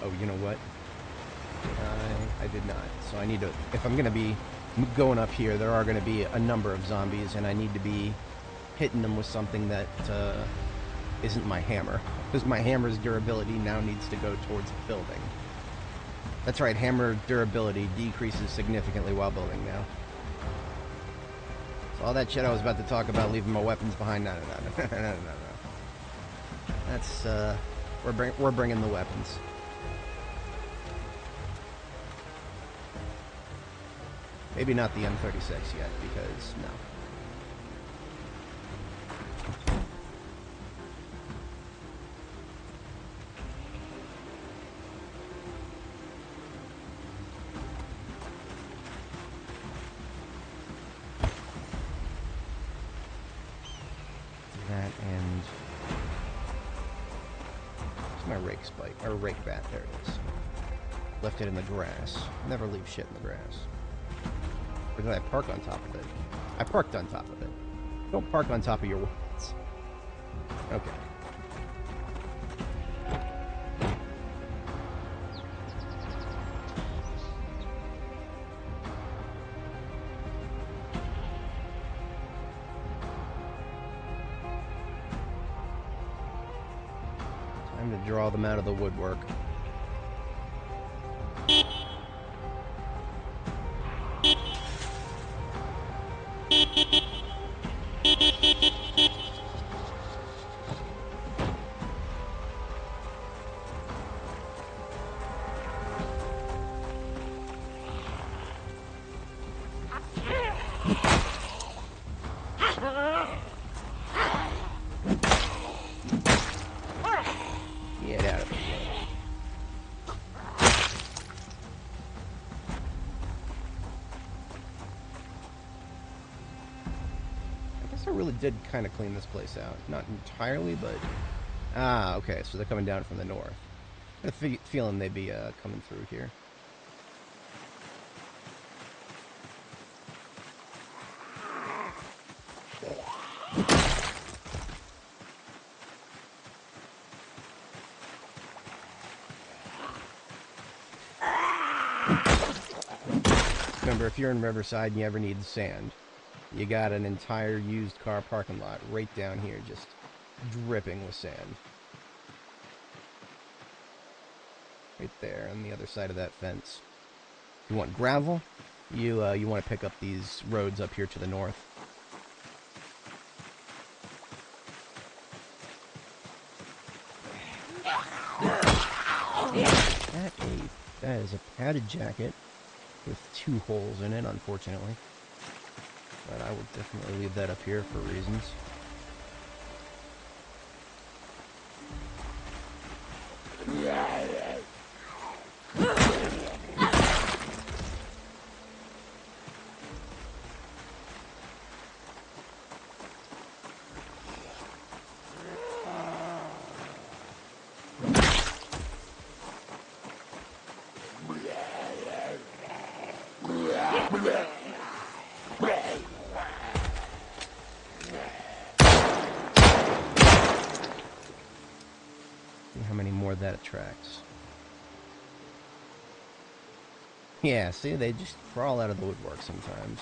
Oh, you know what? I did not. So I need to, if I'm going to be going up here, there are going to be a number of zombies, and I need to be hitting them with something that isn't my hammer. Because my hammer's durability now needs to go towards building. That's right, hammer durability decreases significantly while building now. So all that shit I was about to talk about, leaving my weapons behind, no. That's, we're bringing the weapons. Maybe not the M36 yet, because no. That and where's my rake spike or rake bat? There it is. Left it in the grass. Never leave shit in the grass. Or did I park on top of it? I parked on top of it. Don't park on top of your weapons. Okay. Time to draw them out of the woodwork. Get out of the way. I guess I really did kind of clean this place out. Not entirely, but... Ah, okay, so they're coming down from the north. I had a feeling they'd be coming through here. Remember, if you're in Riverside and you ever need sand, you got an entire used car parking lot right down here, just dripping with sand. Right there on the other side of that fence. If you want gravel, you want to pick up these roads up here to the north. That a That is a padded jacket with 2 holes in it, unfortunately. But I will definitely leave that up here for reasons. How many more that attracts. Yeah, see, they just crawl out of the woodwork sometimes.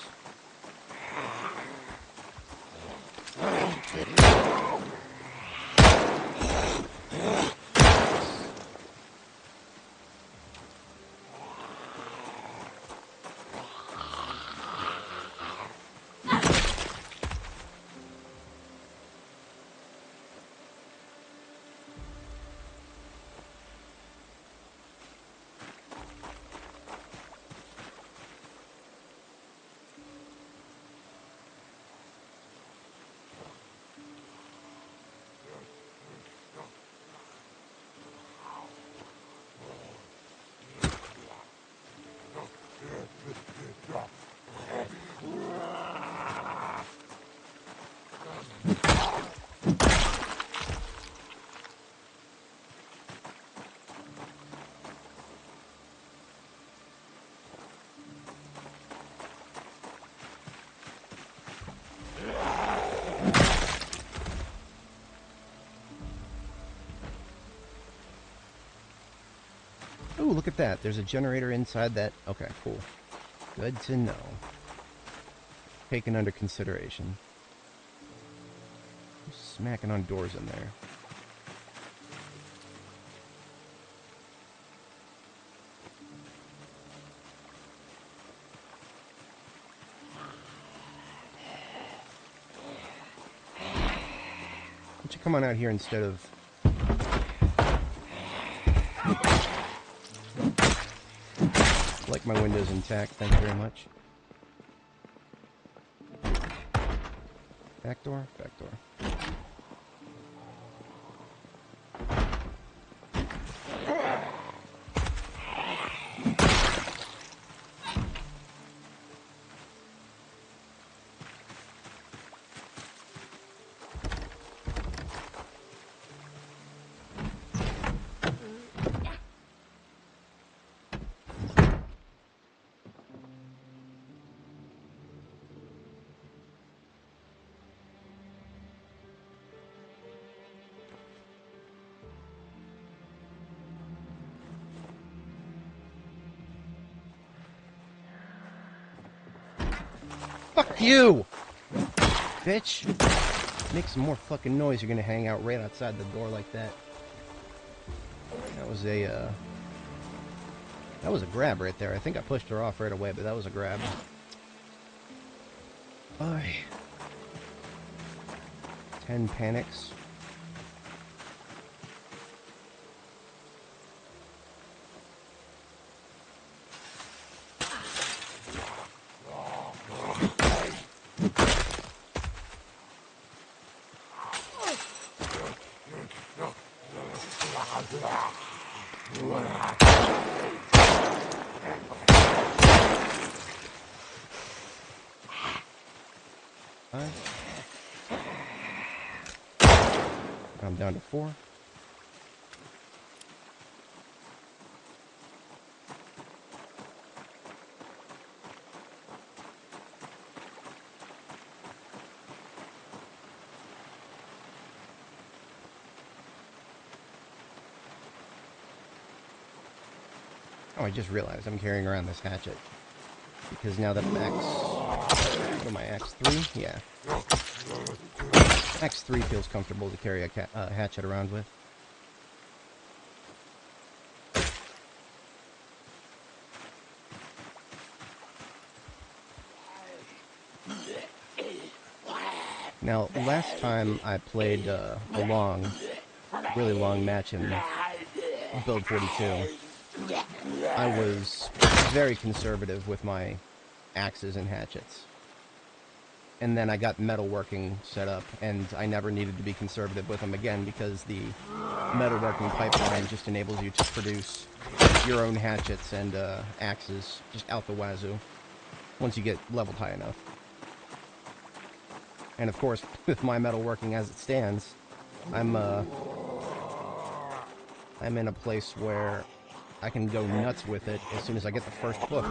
Ooh, look at that. There's a generator inside that. Okay, cool. Good to know. Taken under consideration. Smacking on doors in there. Why don't you come on out here instead of... like my window's intact, thank you very much. Back door? Back door. Fuck you! Bitch! Make some more fucking noise, you're gonna hang out right outside the door like that. That was a grab right there. I think I pushed her off right away, but that was a grab. Bye. 10 panics. I'm down to 4. Oh, I just realized I'm carrying around this hatchet. Because now that I'm what am I, Axe 3? Yeah. Axe 3 feels comfortable to carry a hatchet around with. Now, last time I played a really long match in Build 42, I was very conservative with my axes and hatchets. And then I got metalworking set up, and I never needed to be conservative with them again because the metalworking pipeline just enables you to produce your own hatchets and axes just out the wazoo once you get leveled high enough. And of course, with my metalworking as it stands, I'm in a place where I can go nuts with it as soon as I get the first hook.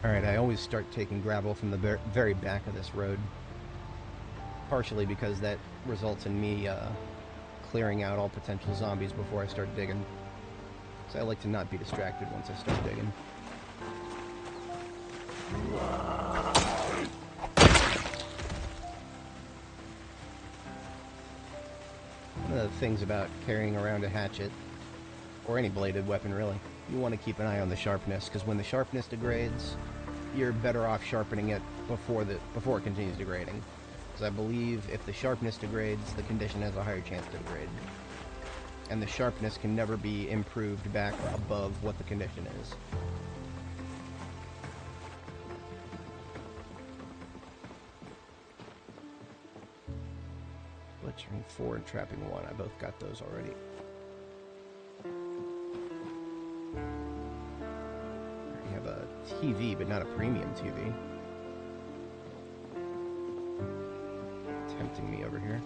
Alright, I always start taking gravel from the very back of this road. Partially because that results in me clearing out all potential zombies before I start digging. So I like to not be distracted once I start digging. One of the things about carrying around a hatchet, or any bladed weapon really, you want to keep an eye on the sharpness, because when the sharpness degrades, you're better off sharpening it before it continues degrading. Because I believe if the sharpness degrades, the condition has a higher chance to degrade. And the sharpness can never be improved back above what the condition is. Butchering 4 and trapping 1, I both got those already. A TV, but not a premium TV. Tempting me over here.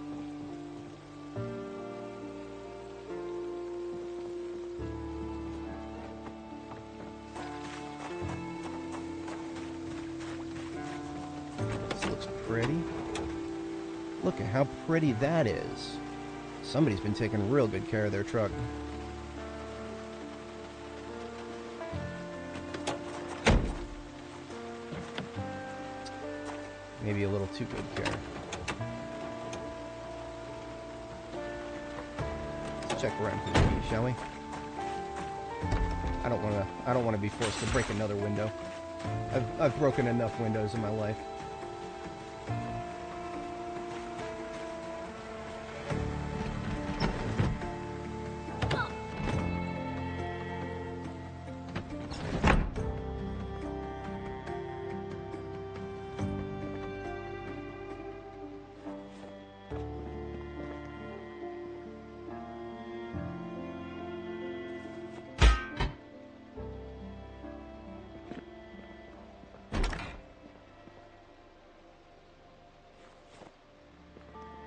This looks pretty. Look at how pretty that is. Somebody's been taking real good care of their truck. Maybe a little too good care. Let's check around for the key, shall we? I don't wanna be forced to break another window. I've broken enough windows in my life.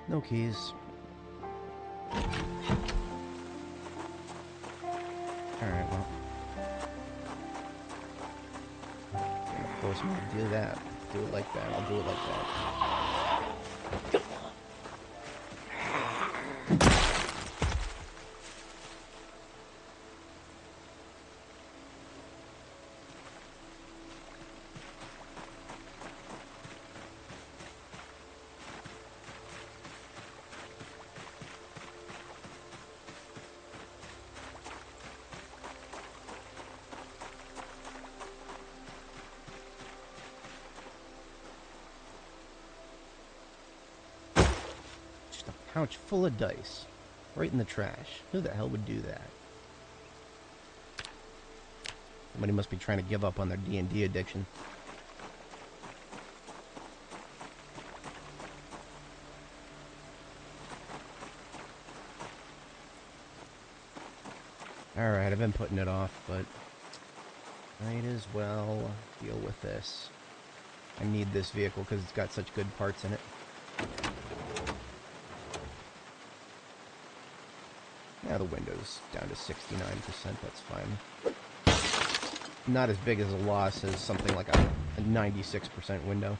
No keys. Alright, well. Of course, I'm gonna do that. Do it like that. I'll do it like that. Pouch full of dice. Right in the trash. Who the hell would do that? Somebody must be trying to give up on their D&D addiction. Alright, I've been putting it off, but might as well deal with this. I need this vehicle because it's got such good parts in it. Now the window's down to 69%, that's fine. Not as big as a loss as something like a 96% window.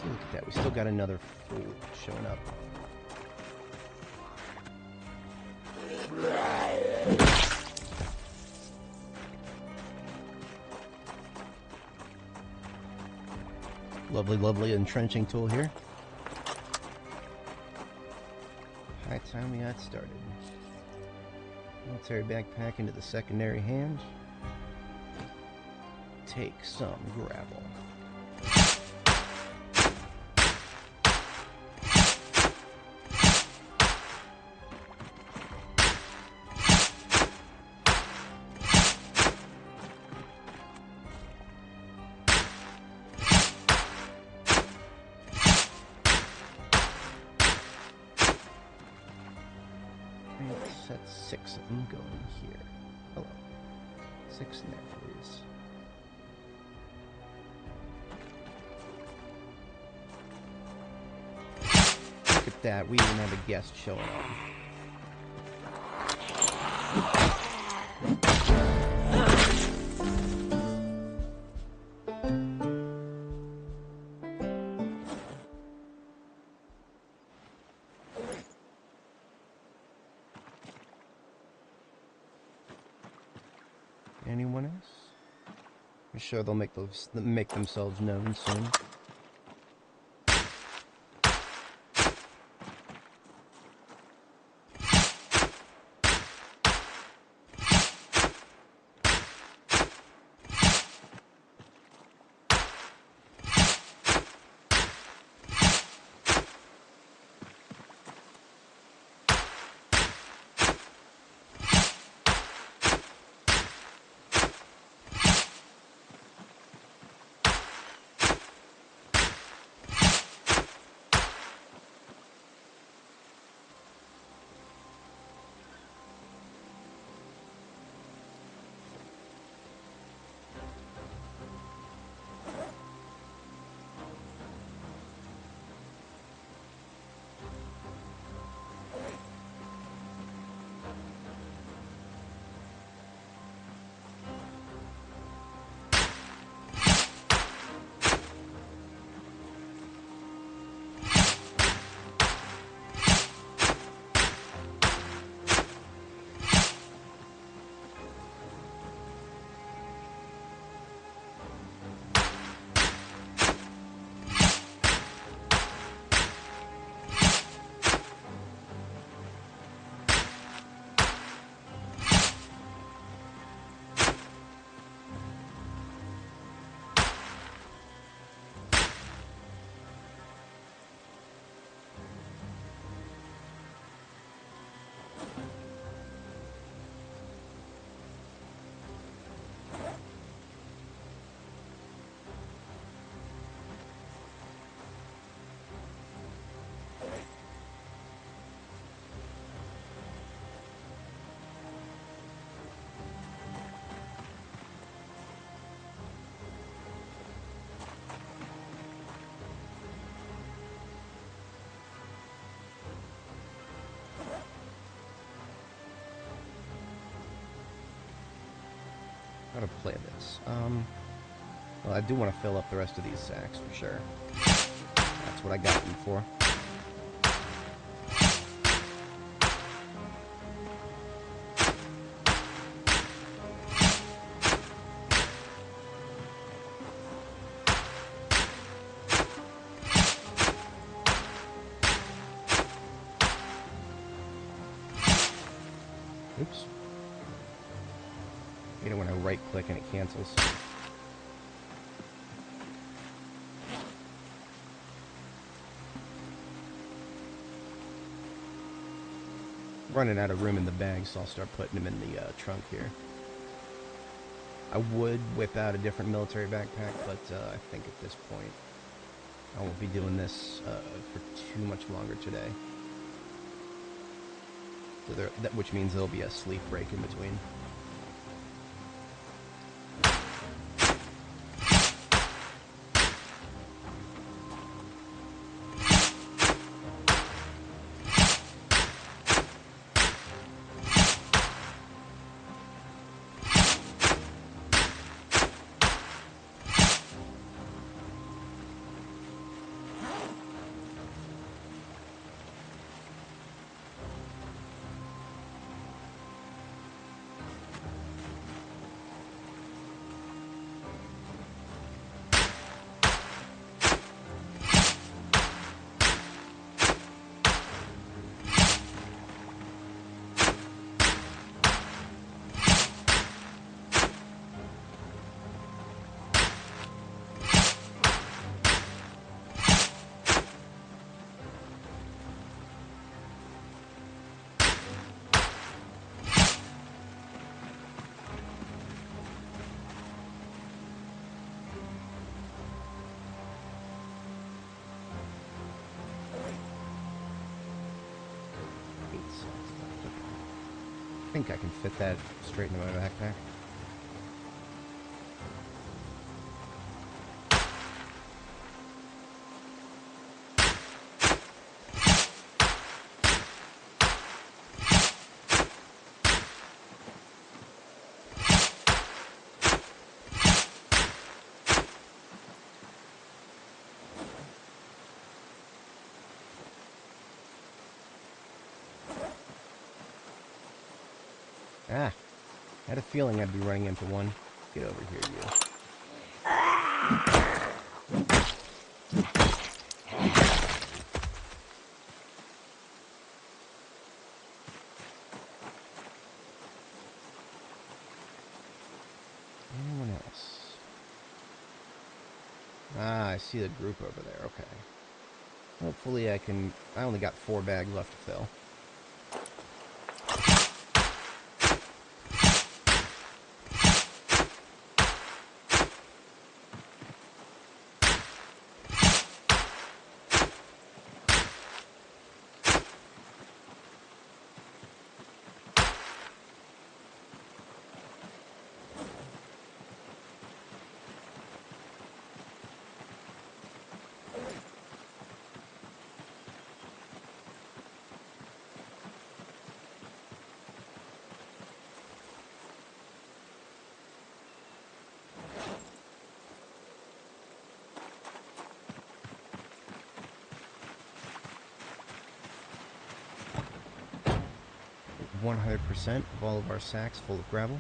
See, look at that. We still got another fool showing up. Lovely, lovely entrenching tool here. High time we got started. Military backpack into the secondary hand. Take some gravel. That's 6 of them going here. Hello. 6 in there, please. Look at that. We even have a guest showing up. Anyone else? I'm sure they'll make themselves known soon. How to play this? Well, I do want to fill up the rest of these sacks for sure. That's what I got them for. Oops. You know when I right click and it cancels. Running out of room in the bag, so I'll start putting them in the trunk here. I would whip out a different military backpack, but I think at this point I won't be doing this for too much longer today. So which means there'll be a sleep break in between. think I can fit that straight into my backpack. Ah, I had a feeling I'd be running into one. Get over here, you. Anyone else? Ah, I see the group over there. Okay. Hopefully I can... I only got 4 bags left to fill. .100% of all of our sacks full of gravel.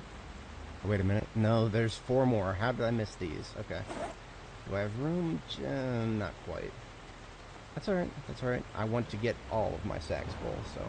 Oh, wait a minute. No, there's 4 more. How did I miss these? Okay. Do I have room? Not quite. That's alright. That's alright. I want to get all of my sacks full, so...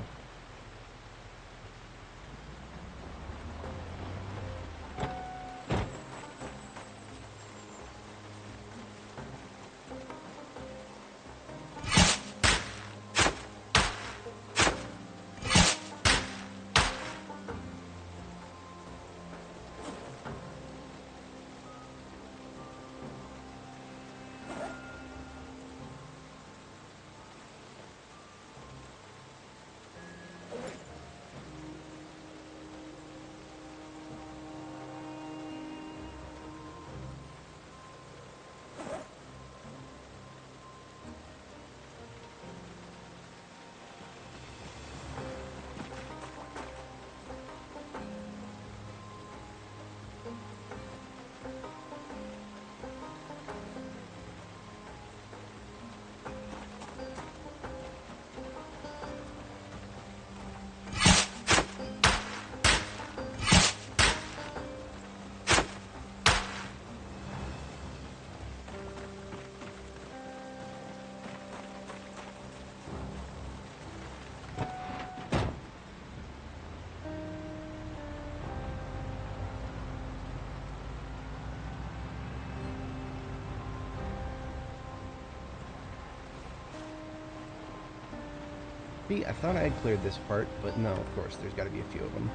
I thought I had cleared this part, but no, of course, there's got to be a few of them.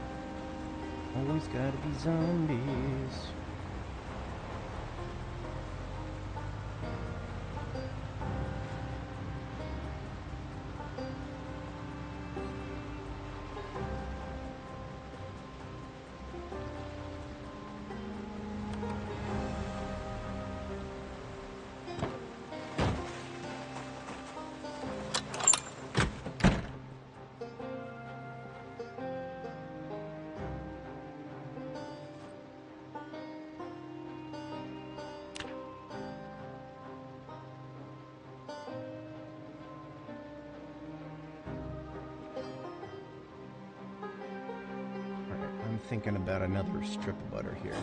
Always got to be zombies. I'm thinking about another strip of butter here.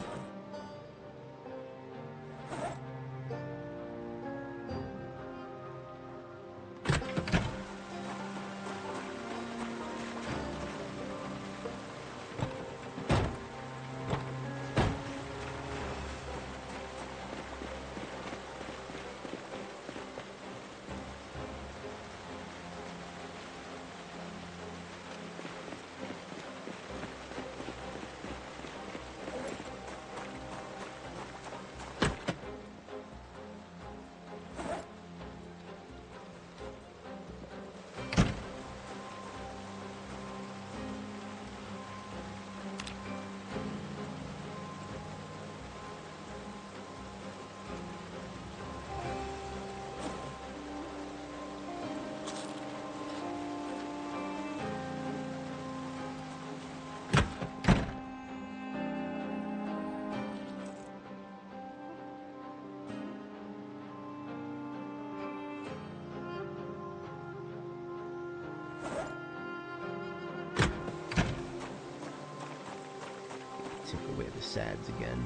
took away the sads again.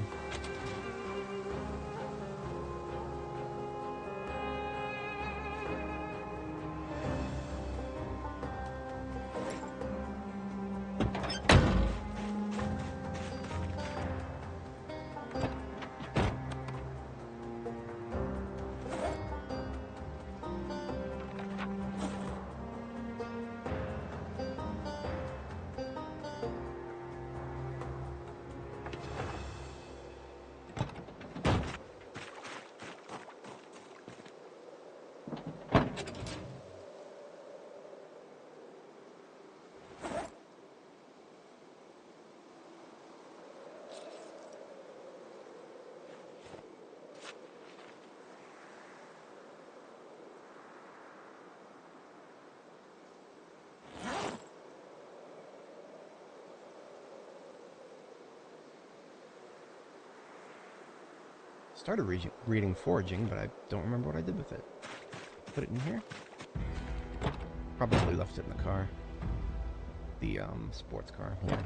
Started reading foraging, but I don't remember what I did with it. Put it in here? Probably left it in the car. The sports car, yeah.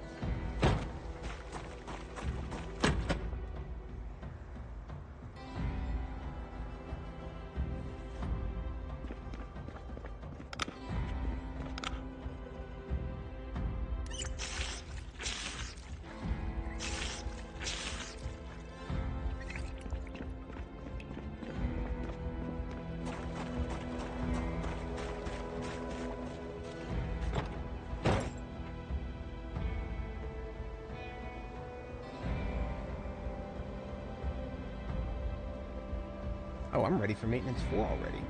Oh, I'm ready for maintenance 4 already.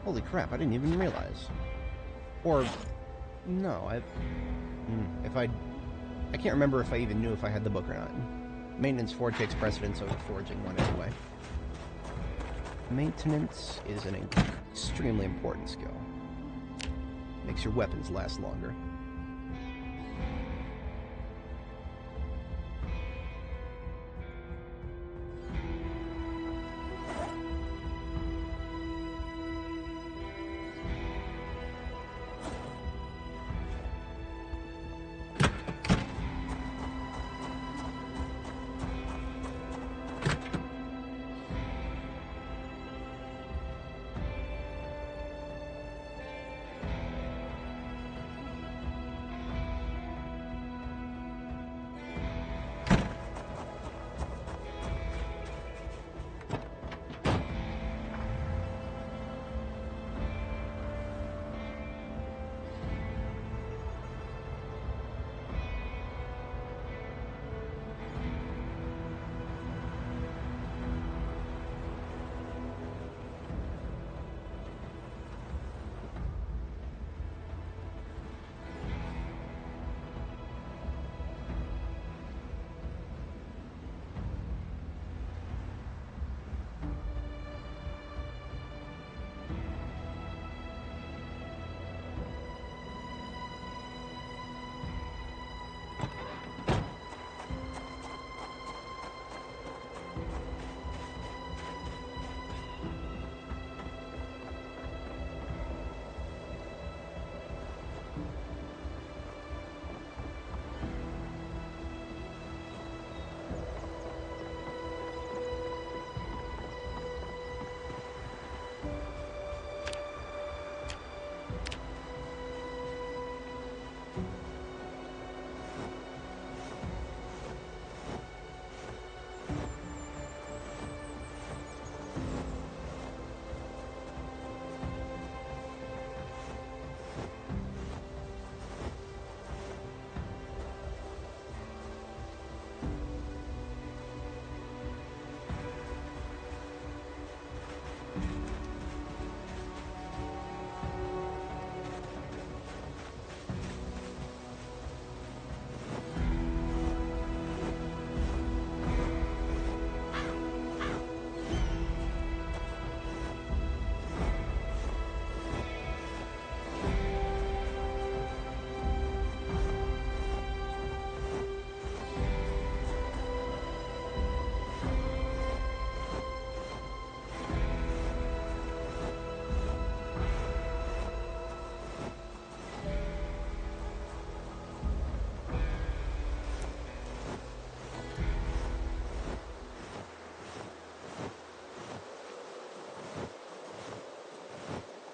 Holy crap, I didn't even realize. Or, no, I can't remember if I even knew if I had the book or not. Maintenance 4 takes precedence over foraging 1 anyway. Maintenance is an extremely important skill. Makes your weapons last longer.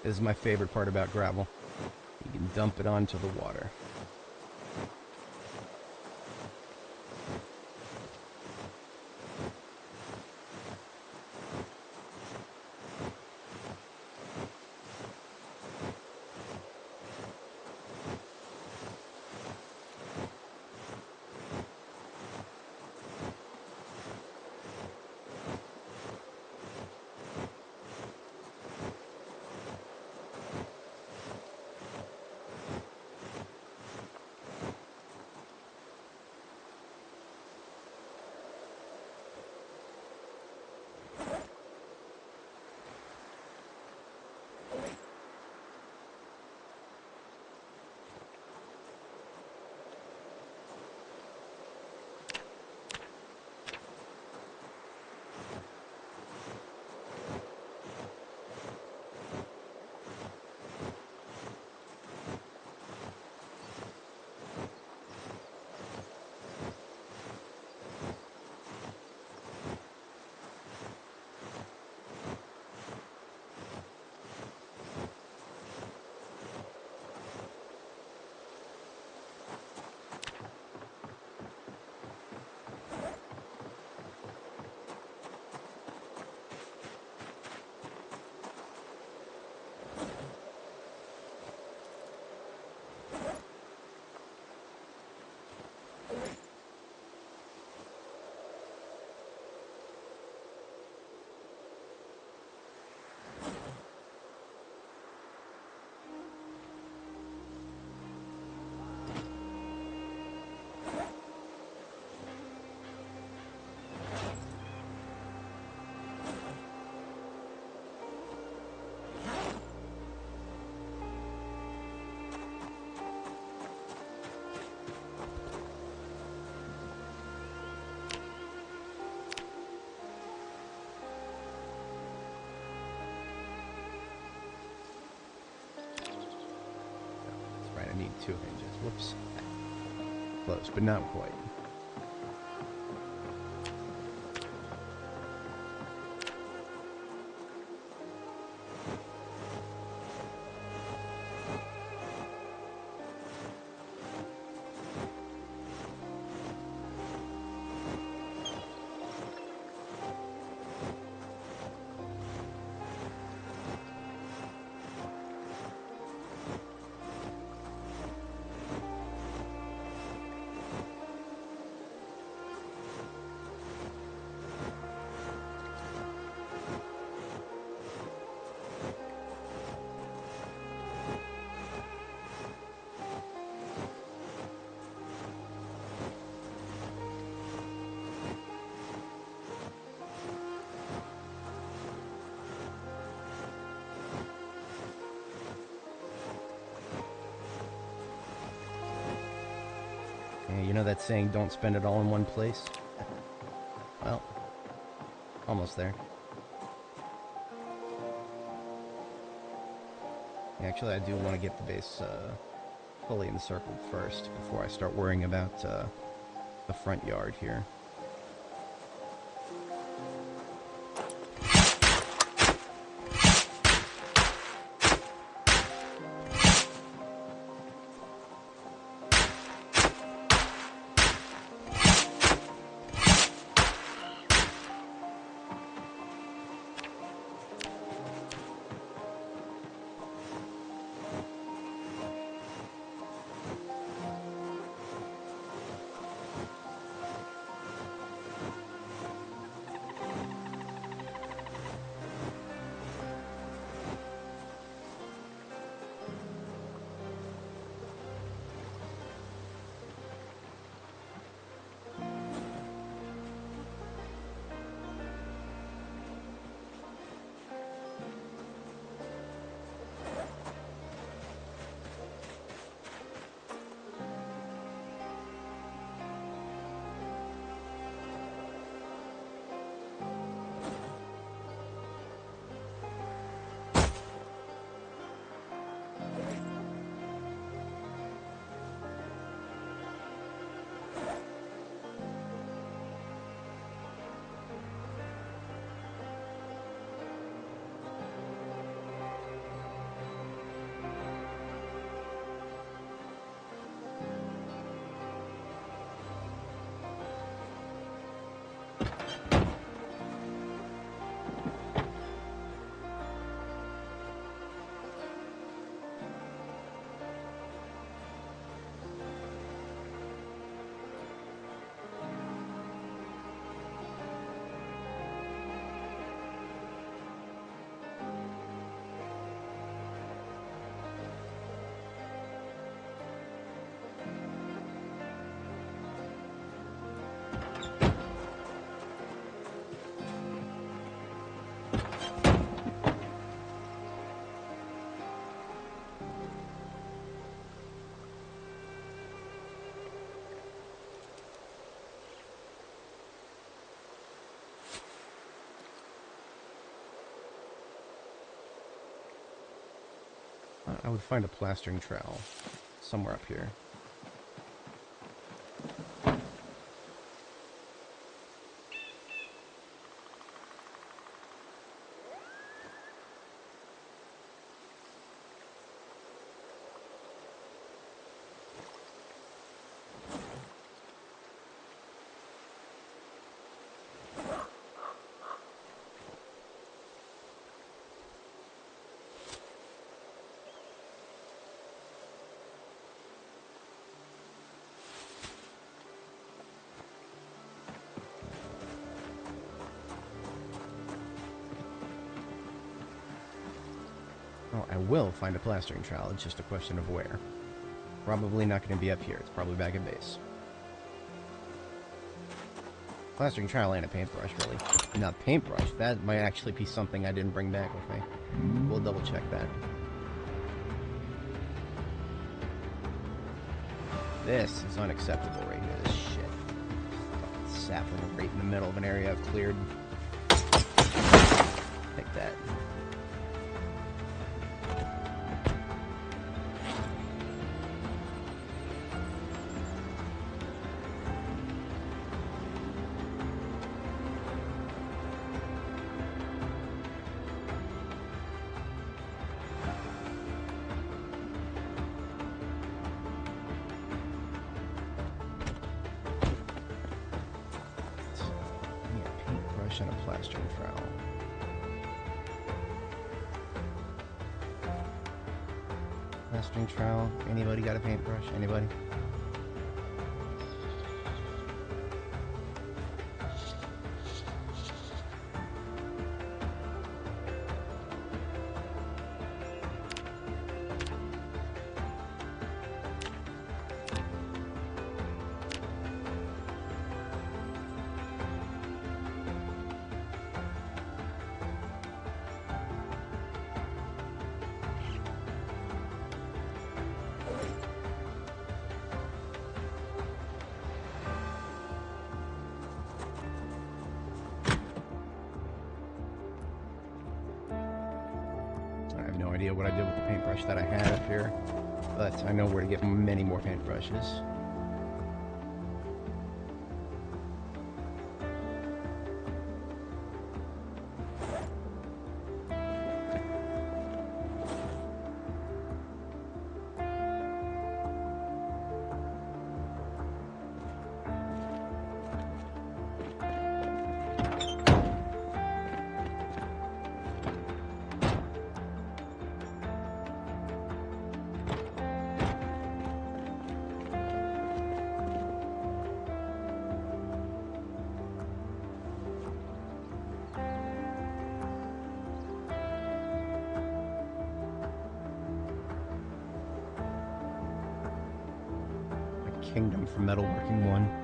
This is my favorite part about gravel. You can dump it onto the water. I need 2 hinges. Whoops. Close, but not quite. Yeah, you know that saying, don't spend it all in one place? Well, almost there. Actually, I do want to get the base fully encircled first before I start worrying about the front yard here. I would find a plastering trowel somewhere up here. Oh, I will find a plastering trowel. It's just a question of where. Probably not going to be up here. It's probably back at base. Plastering trowel and a paintbrush, really. Not paintbrush. That might actually be something I didn't bring back with me. We'll double check that. This is unacceptable right here. This shit. Fucking sapling right in the middle of an area I've cleared. Like that. And a plastering trowel. Plastering trowel. Anybody got a paintbrush? Anybody? No idea what I did with the paintbrush that I had up here, but I know where to get many more paintbrushes. Kingdom for metalworking 1.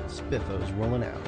Spiffos rolling out.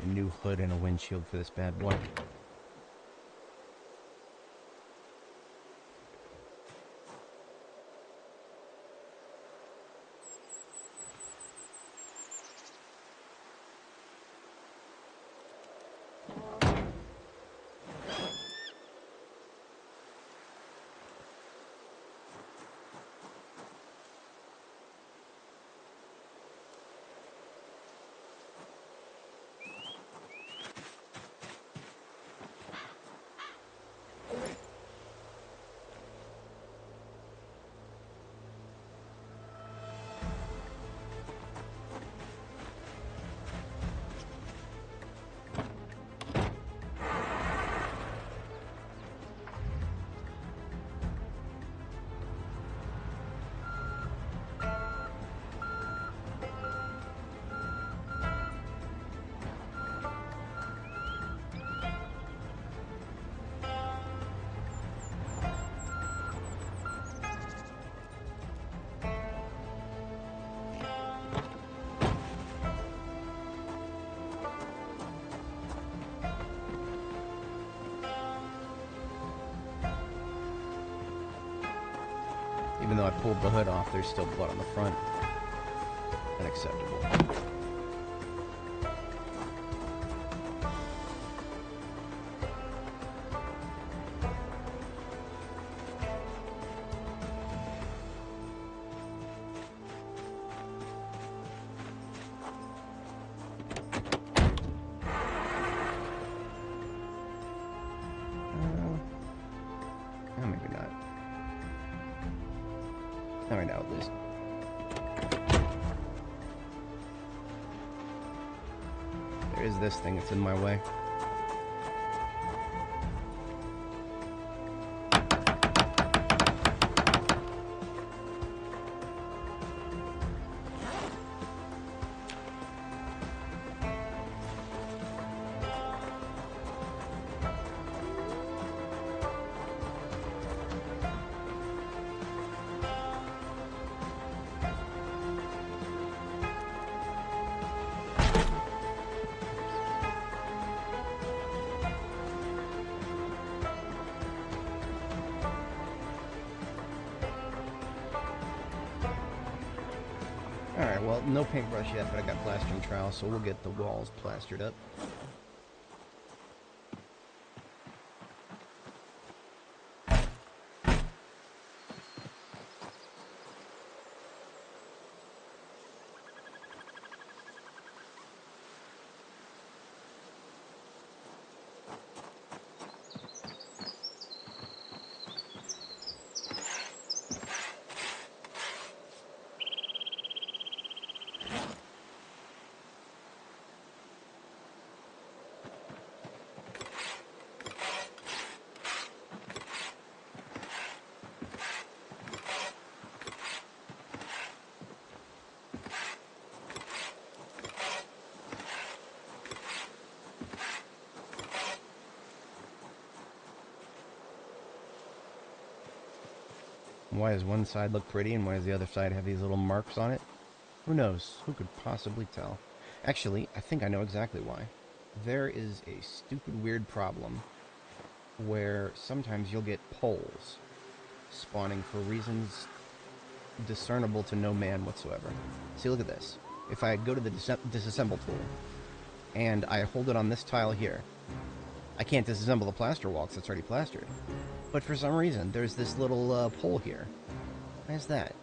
a new hood and a windshield for this bad boy. Even though I pulled the hood off, there's still blood on the front. Unacceptable. Maybe not. Not right now, at least. There is this thing that's in my way. Alright, well, no paintbrush yet, but I got plastering trowel, so we'll get the walls plastered up. Why does one side look pretty and why does the other side have these little marks on it? Who knows? Who could possibly tell? Actually, I think I know exactly why. There is a stupid weird problem where sometimes you'll get poles spawning for reasons discernible to no man whatsoever. See, look at this. If I go to the disassemble tool and I hold it on this tile here, I can't disassemble the plaster wall because it's already plastered. But for some reason, there's this little pole here. Why is that?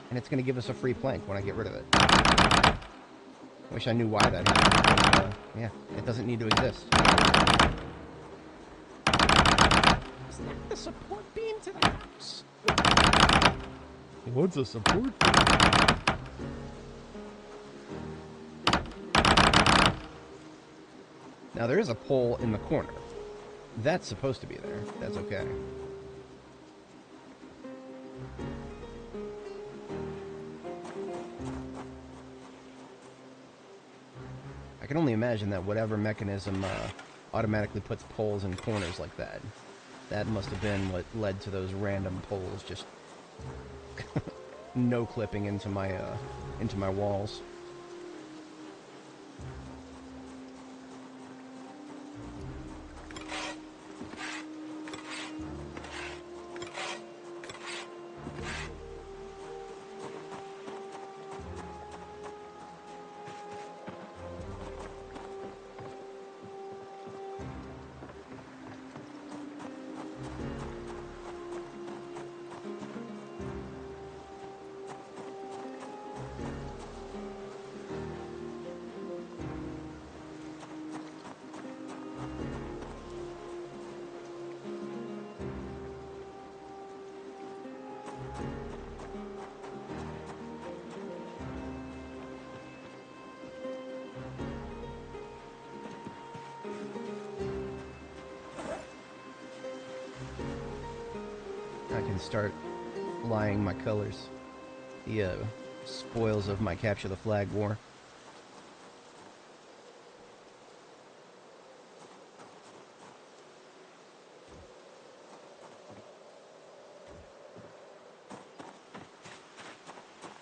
And it's going to give us a free plank when I get rid of it. Wish I knew why that happened. Yeah, it doesn't need to exist. It's like the support beam to the house. What's a support beam? Now, there is a pole in the corner. That's supposed to be there. That's okay. I can only imagine that whatever mechanism automatically puts poles in corners like that. That must have been what led to those random poles just no clipping into my walls. and start flying my colors. The spoils of my capture the flag war.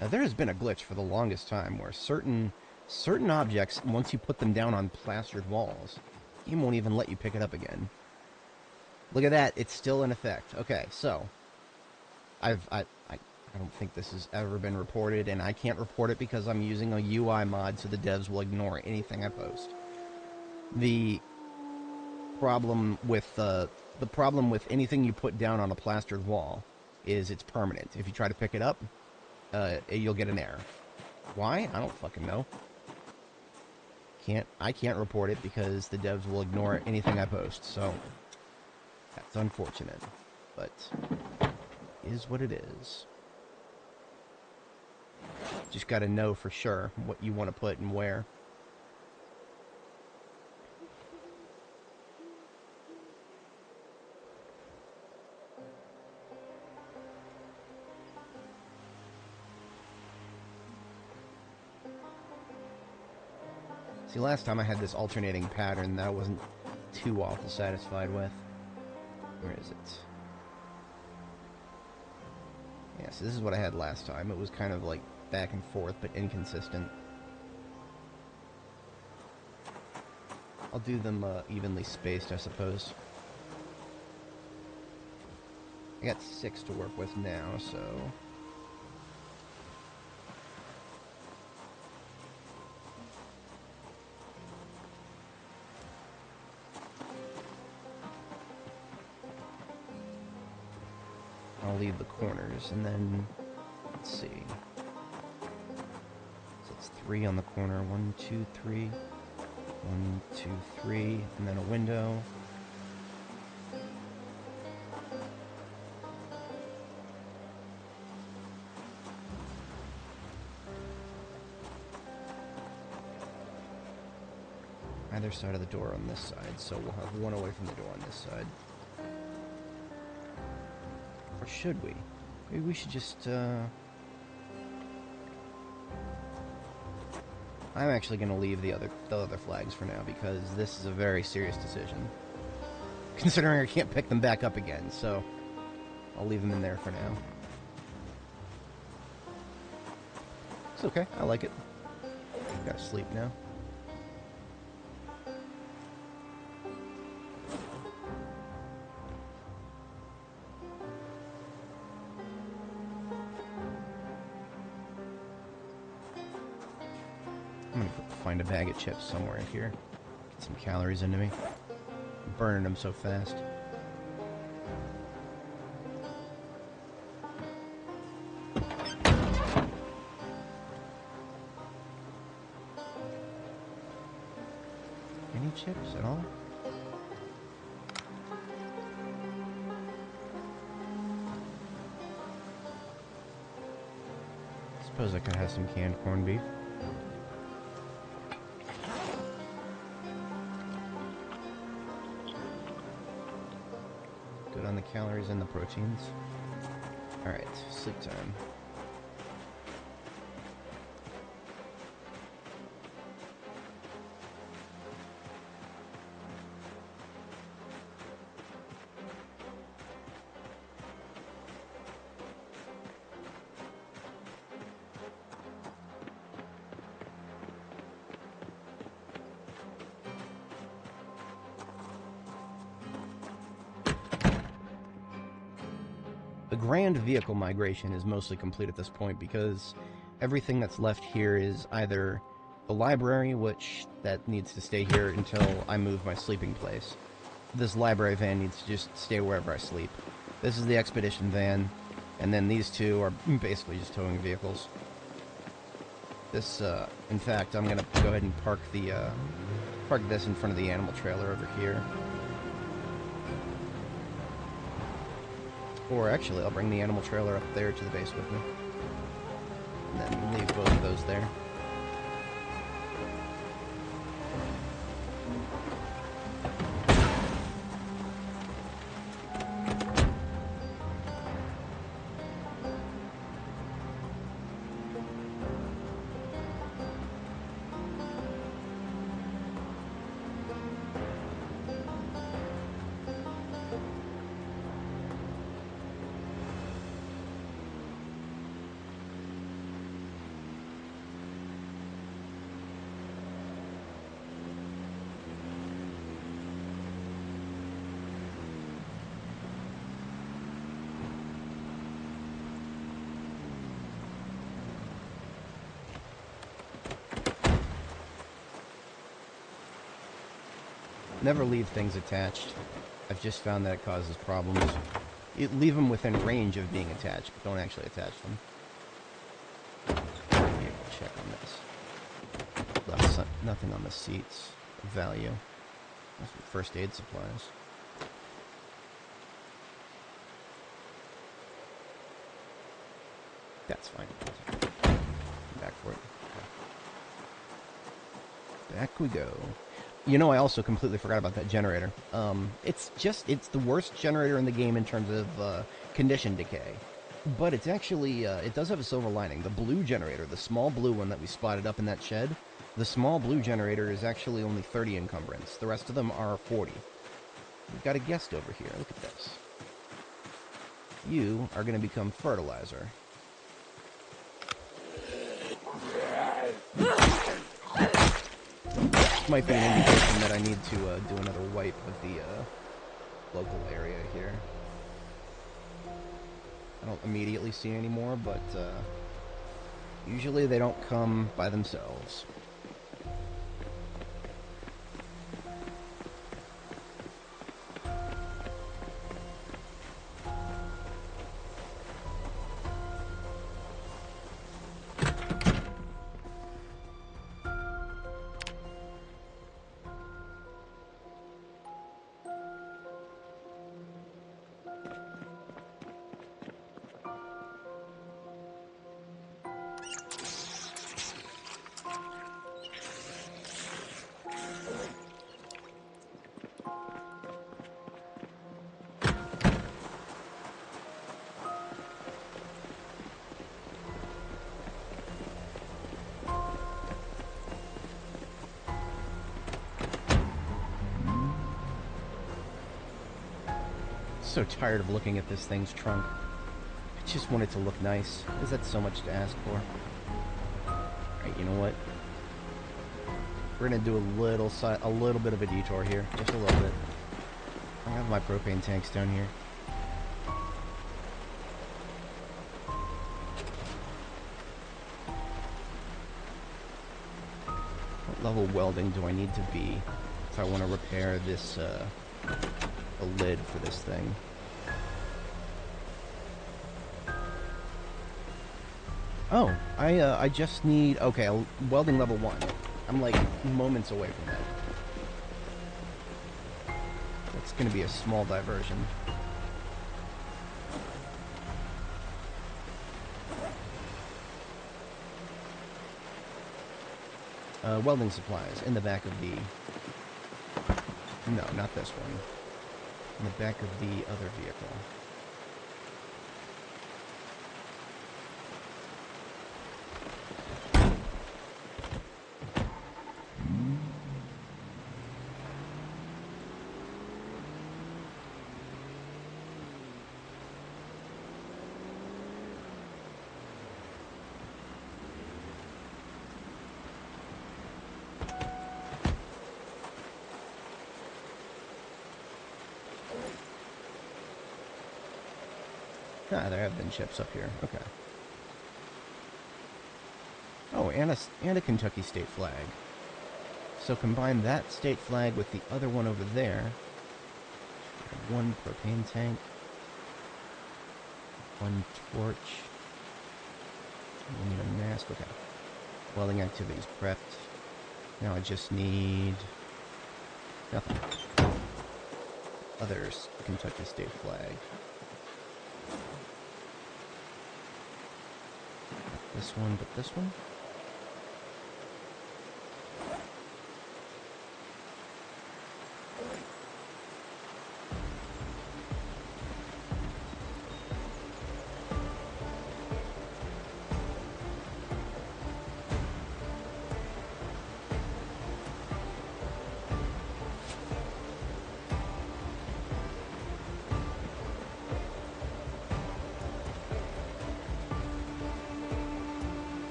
Now, there has been a glitch for the longest time where certain objects, once you put them down on plastered walls, the game won't even let you pick it up again. Look at that, it's still in effect. Okay, so I don't think this has ever been reported, and I can't report it because I'm using a UI mod, so the devs will ignore anything I post. The problem with anything you put down on a plastered wall is it's permanent. If you try to pick it up, you'll get an error. Why? I don't fucking know. I can't report it because the devs will ignore anything I post, so that's unfortunate, but it is what it is. Just gotta know for sure what you want to put and where. See, last time I had this alternating pattern that I wasn't too awful satisfied with. Where is it? Yeah, so this is what I had last time. It was kind of like back and forth, but inconsistent. I'll do them evenly spaced, I suppose. I got 6 to work with now, so... I'll leave the corners, and then, let's see. So it's 3 on the corner, 1, 2, 3, 1, 2, 3, and then a window. Either side of the door on this side, so we'll have one away from the door on this side. Or should we? Maybe we should just, I'm actually going to leave the other flags for now, because this is a very serious decision. Considering I can't pick them back up again, so I'll leave them in there for now. It's okay, I like it. Gotta sleep now. I'm gonna find a bag of chips somewhere in here. Get some calories into me. I'm burning them so fast. Any chips at all? Suppose I could have some canned corned beef. Good on the calories and the proteins. Alright, sleep time. The grand vehicle migration is mostly complete at this point because everything that's left here is either the library, which that needs to stay here until I move my sleeping place. This library van needs to just stay wherever I sleep. This is the expedition van, and then these two are basically just towing vehicles. This, in fact, I'm gonna go ahead and park this in front of the animal trailer over here. Or actually, I'll bring the animal trailer up there to the base with me. And then leave both of those there. Never leave things attached. I've just found that it causes problems. You leave them within range of being attached, but don't actually attach them. Vehicle check on this. Left nothing on the seats of value. That's first aid supplies. That's fine. Back for it. Back we go. You know, I also completely forgot about that generator. It's the worst generator in the game in terms of condition decay. But it's actually, it does have a silver lining. The blue generator, the small blue one that we spotted up in that shed, the small blue generator is actually only 30 encumbrance. The rest of them are 40. We've got a guest over here. Look at this. You are going to become fertilizer. Might be an indication that I need to do another wipe of the local area here. I don't immediately see any more, but usually they don't come by themselves. So tired of looking at this thing's trunk. I just want it to look nice. Is that so much to ask for? Alright, you know what? We're gonna do a little bit of a detour here. Just a little bit. I have my propane tanks down here. What level welding do I need to be if I want to repair this, a lid for this thing? Oh, I just need, okay, welding level 1. I'm like moments away from that. That's gonna be a small diversion. Welding supplies in the back of the, no, not this one. In the back of the other vehicle. Ah, there have been ships up here. Okay. Oh, and a Kentucky state flag. So combine that state flag with the other one over there. One propane tank. One torch. We need a mask. Okay. Welding activities prepped. Now I just need nothing. Others, Kentucky state flag. This one, but this one?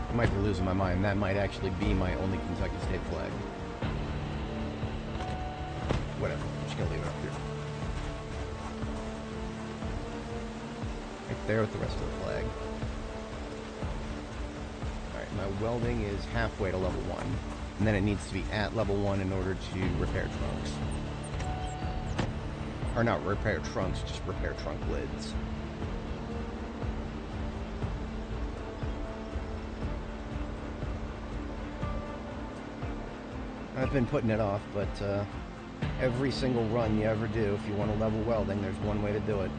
I might be losing my mind. That might actually be my only Kentucky state flag. Whatever. I'm just gonna leave it up here. there with the rest of the flag. Alright, my welding is halfway to level 1. And then it needs to be at level 1 in order to repair trunks. Or not repair trunks, just repair trunk lids. I've been putting it off, but every single run you ever do, if you want to level welding, there's one way to do it.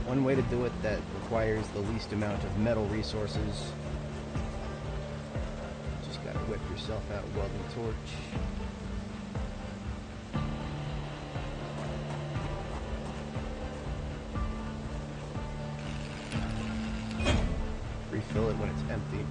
One way to do it that requires the least amount of metal resources. Just gotta whip yourself out a welding torch. Refill it when it's empty.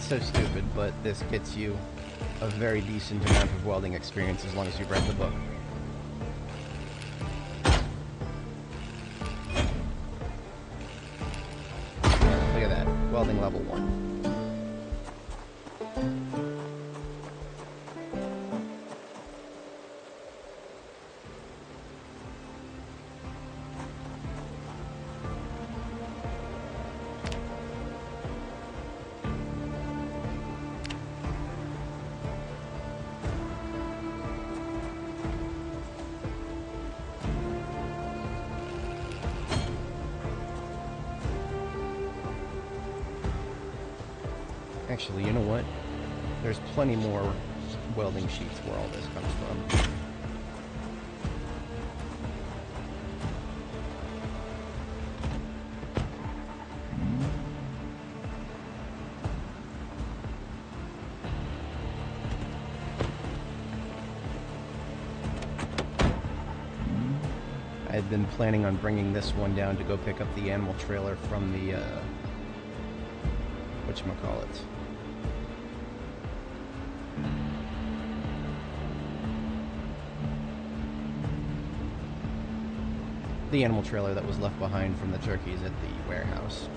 So stupid, but this gets you a very decent amount of welding experience as long as you've read the book. Look at that, welding level 1. Actually, you know what? There's plenty more welding sheets where all this comes from. I had been planning on bringing this one down to go pick up the animal trailer from the, whatchamacallit. The animal trailer that was left behind from the turkeys at the warehouse.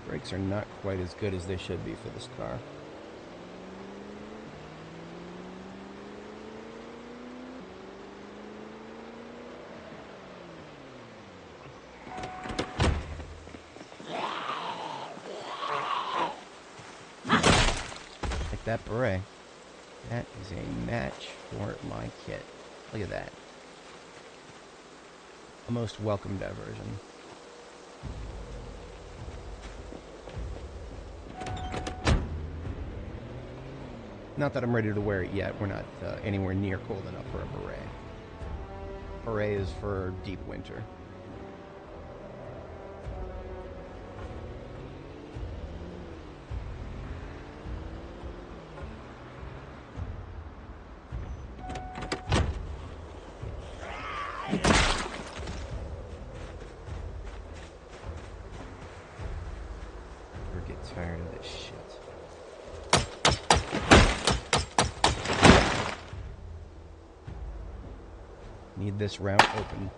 Brakes are not quite as good as they should be for this car. That beret. That is a match for my kit. Look at that. A most welcome diversion. Not that I'm ready to wear it yet. We're not anywhere near cold enough for a beret. Beret is for deep winter. Tired of this shit. Need this route open.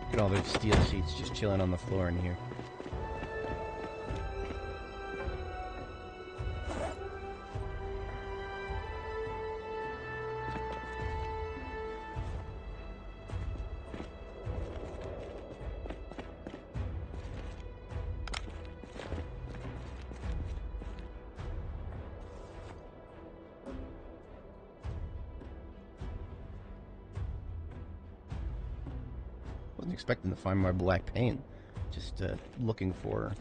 Look at all those steel seats just chilling on the floor in here. wasn't expecting to find my black paint. Just looking for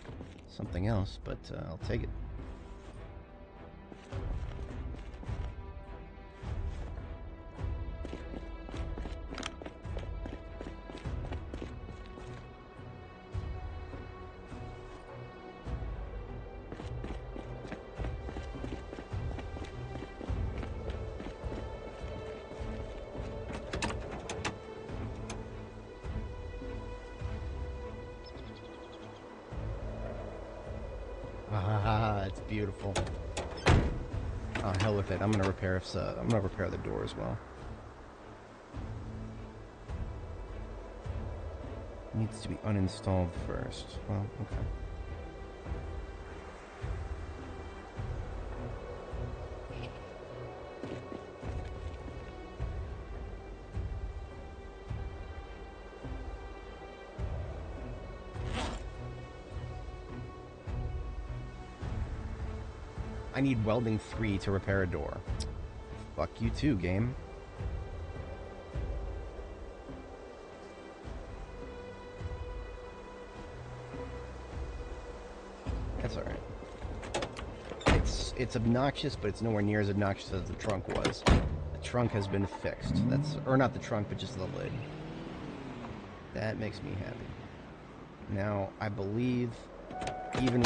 something else, but I'll take it. Ah, it's beautiful. Oh, hell with it. I'm gonna repair the door as well. Needs to be uninstalled first. Well, okay. I need welding 3 to repair a door. Fuck you too, game. That's alright. It's obnoxious, but it's nowhere near as obnoxious as the trunk was. The trunk has been fixed. Or not the trunk, but just the lid. That makes me happy. Now, I believe even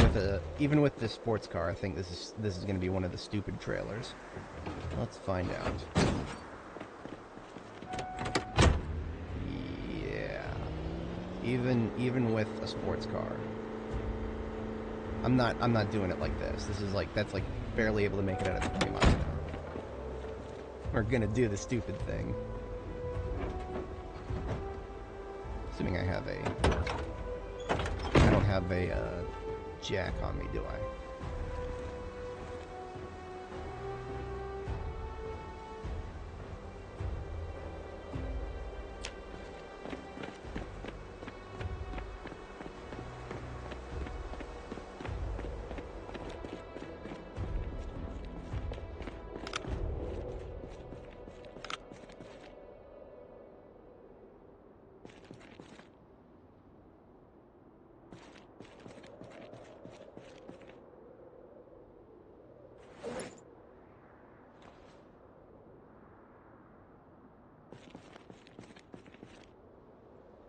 with this sports car, I think this is going to be one of the stupid trailers. Let's find out. Yeah. Even with a sports car, I'm not doing it like this. That's like barely able to make it out of 20 miles an hour. We're gonna do the stupid thing. Assuming I don't have a jack on me, do I?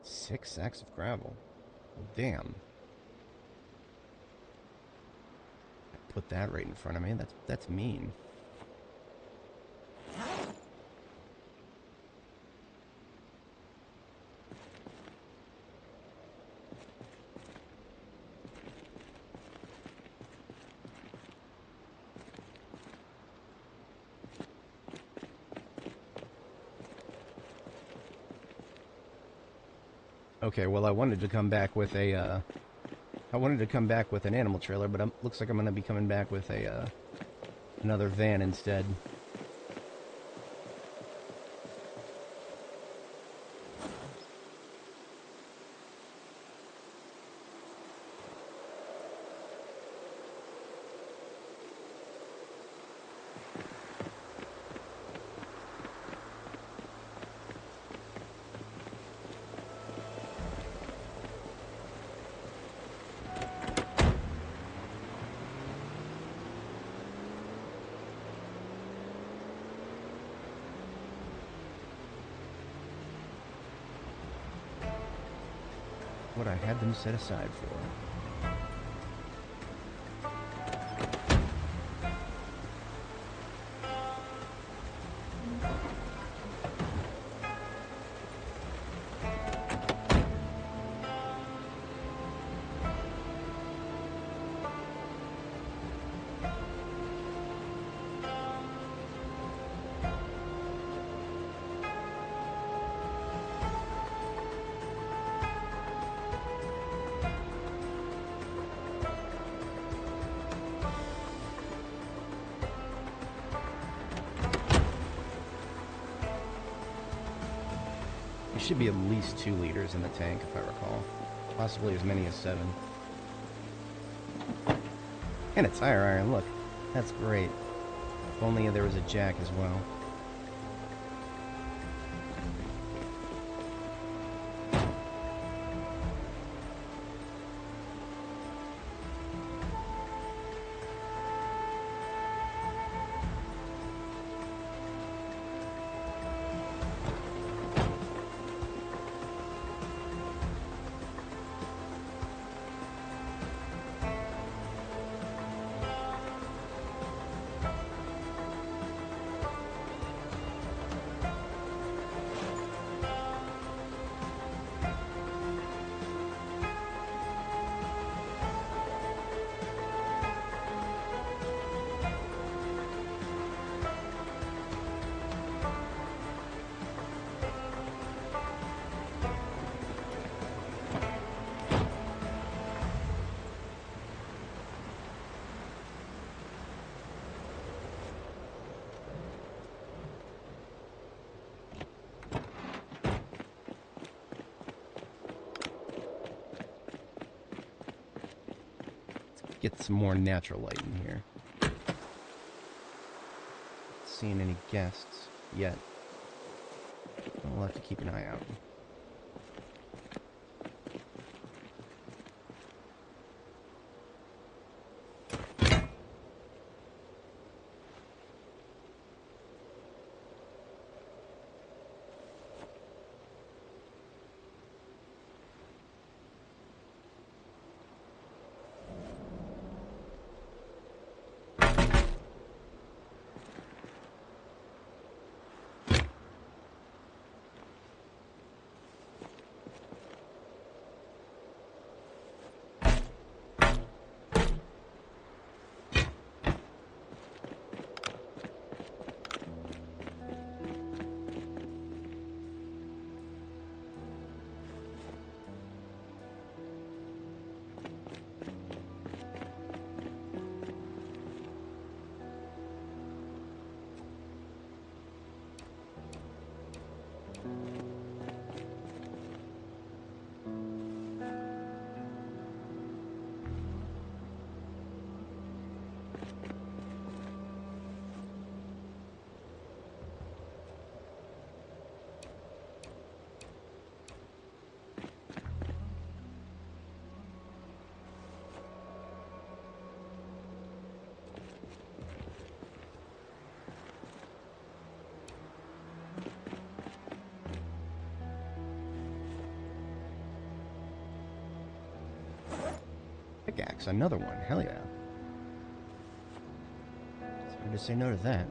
Six sacks of gravel. Damn. Put that right in front of me. That's mean. Okay, well, I wanted to come back with an animal trailer, but looks like I'm going to be coming back with another van instead. What I had them set aside for. There should be at least 2 liters in the tank, if I recall. Possibly as many as 7. And a tire iron, look. That's great. If only there was a jack as well. get some more natural light in here. Not seeing any guests yet. We'll have to keep an eye out. Pickaxe, another one. Hell yeah. It's hard to say no to that.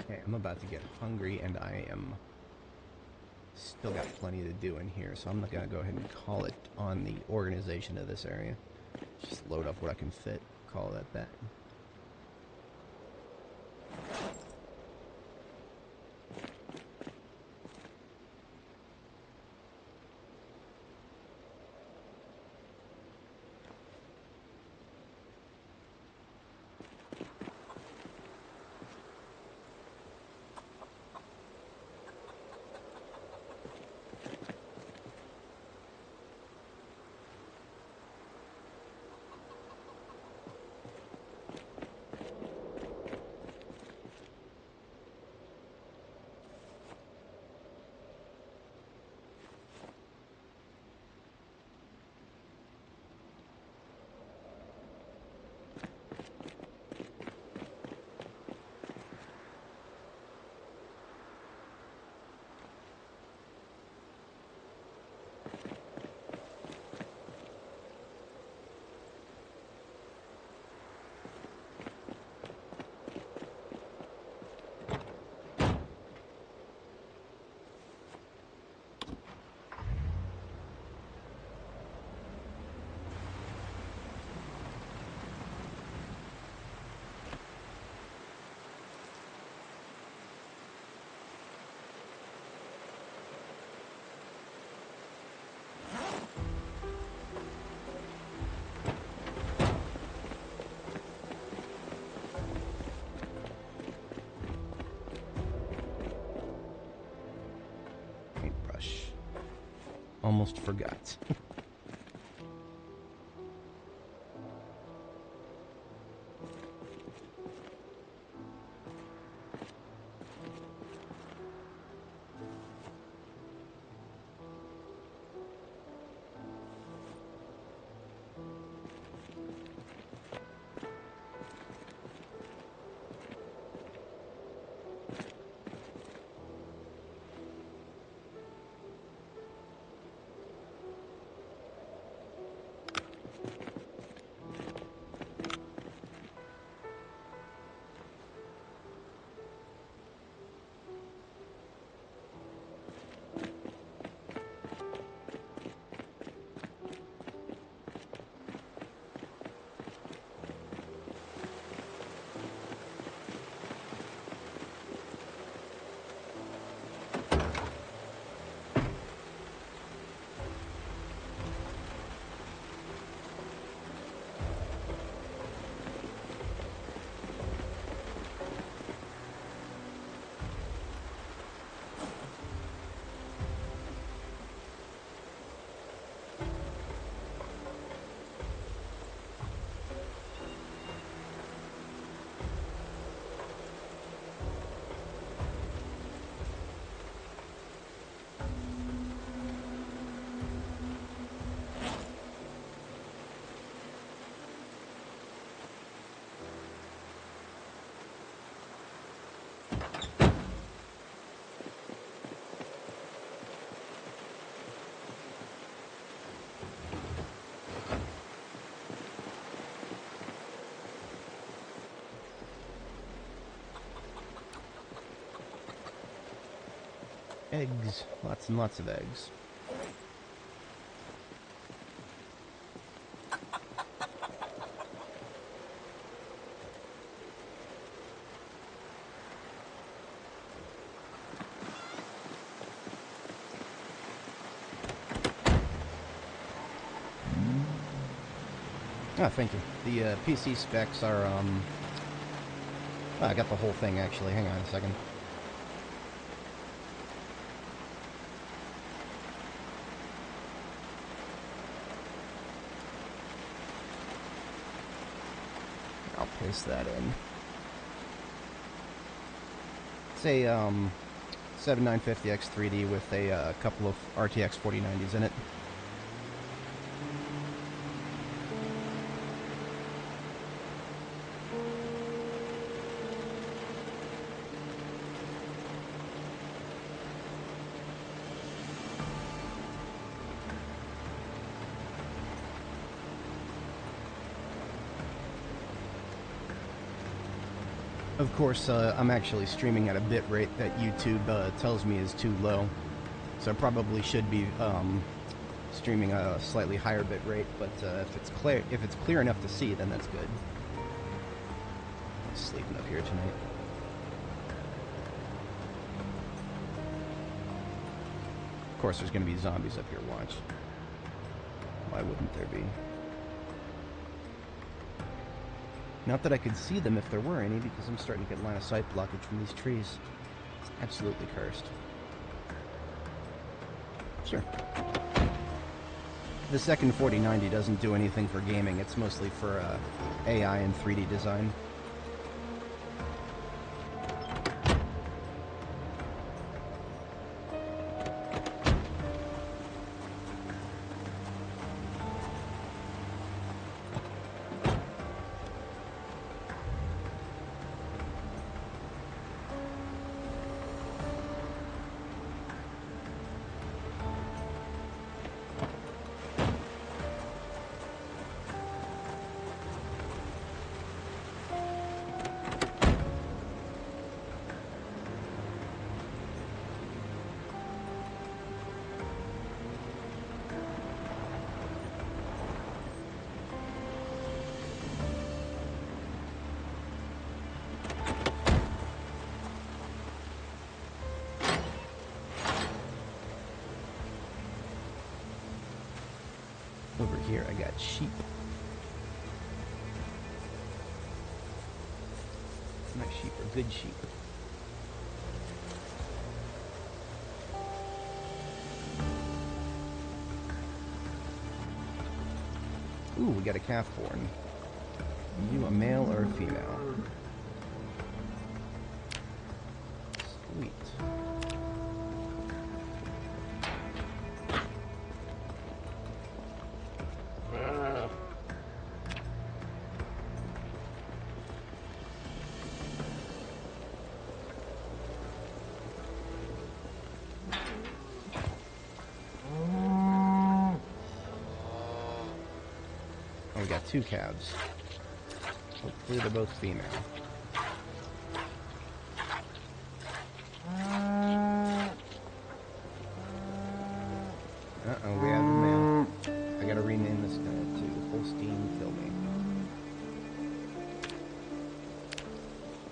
Okay, I'm about to get hungry, and I am still got plenty to do in here, so I'm not gonna go ahead and call it on the organization of this area. Just load up what I can fit, call that that. Almost forgot. Eggs. Lots and lots of eggs. Oh, thank you. The PC specs are, oh, I got the whole thing, actually. Hang on a second. I'll paste that in. It's a, 7950X 3D with a couple of RTX 4090s in it. Of course, I'm actually streaming at a bit rate that YouTube tells me is too low, so I probably should be streaming at a slightly higher bit rate. But if it's clear enough to see, then that's good. I'm sleeping up here tonight. Of course, there's going to be zombies up here. Watch. Why wouldn't there be? Not that I could see them if there were any, because I'm starting to get line of sight blockage from these trees. It's absolutely cursed. Sure. The second 4090 doesn't do anything for gaming. It's mostly for AI and 3D design. Over here, I got sheep. My sheep are good sheep. Ooh, we got a calf born. Are you a male or a female? Sweet. We got two calves. Hopefully they're both female. Uh-oh, we have a male. I gotta rename this guy to Holstein Kill Me.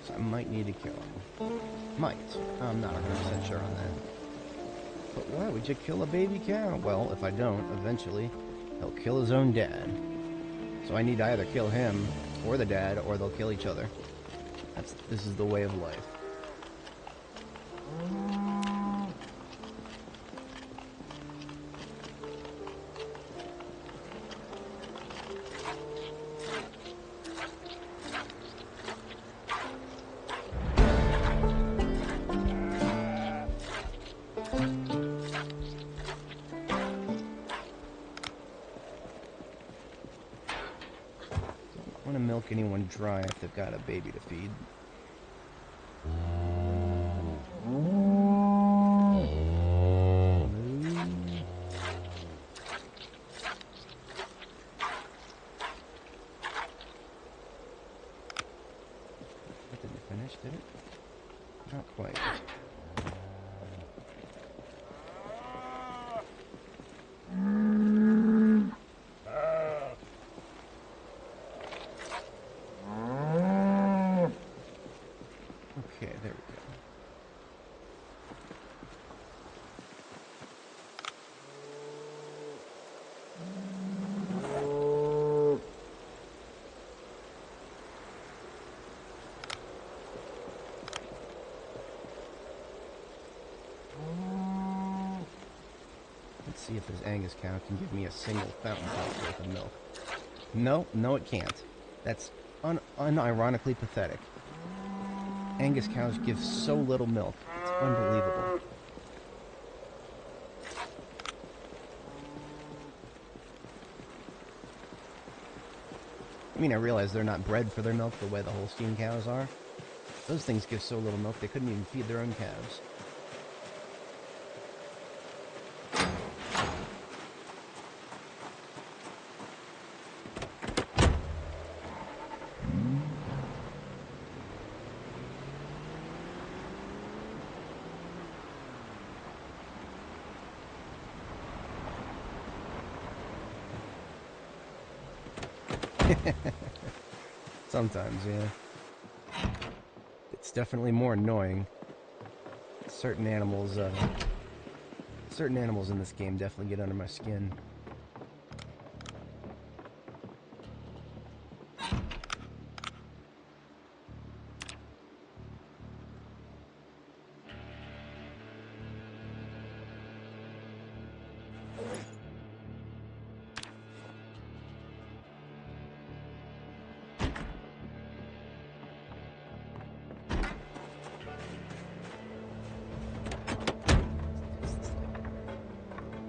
So I might need to kill him. Might. I'm not 100% sure on that. But why would you kill a baby cow? Well, if I don't, eventually, he'll kill his own dad. So I need to either kill him, or the dad, or they'll kill each other. This is the way of life. Don't want to milk anyone dry if they've got a baby to feed. That didn't finish, did it? Not quite. see if this Angus cow can give me a single fountain cup's worth of milk. No, no it can't. That's unironically pathetic. Angus cows give so little milk. It's unbelievable. I mean, I realize they're not bred for their milk the way the Holstein cows are. Those things give so little milk they couldn't even feed their own calves. Sometimes, yeah. It's definitely more annoying. Certain animals in this game definitely get under my skin.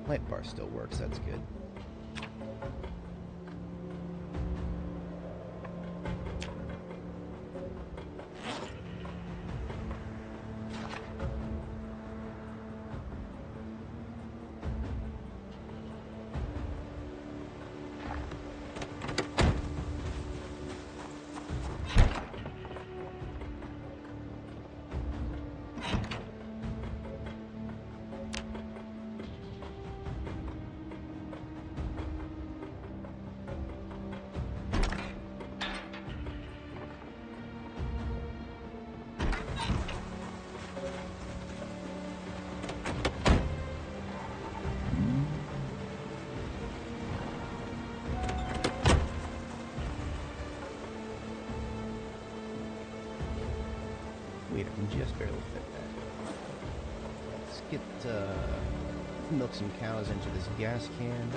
Light bar still works, that's good. Wait, I can just barely fit that. Let's get, milk some cows into this gas can,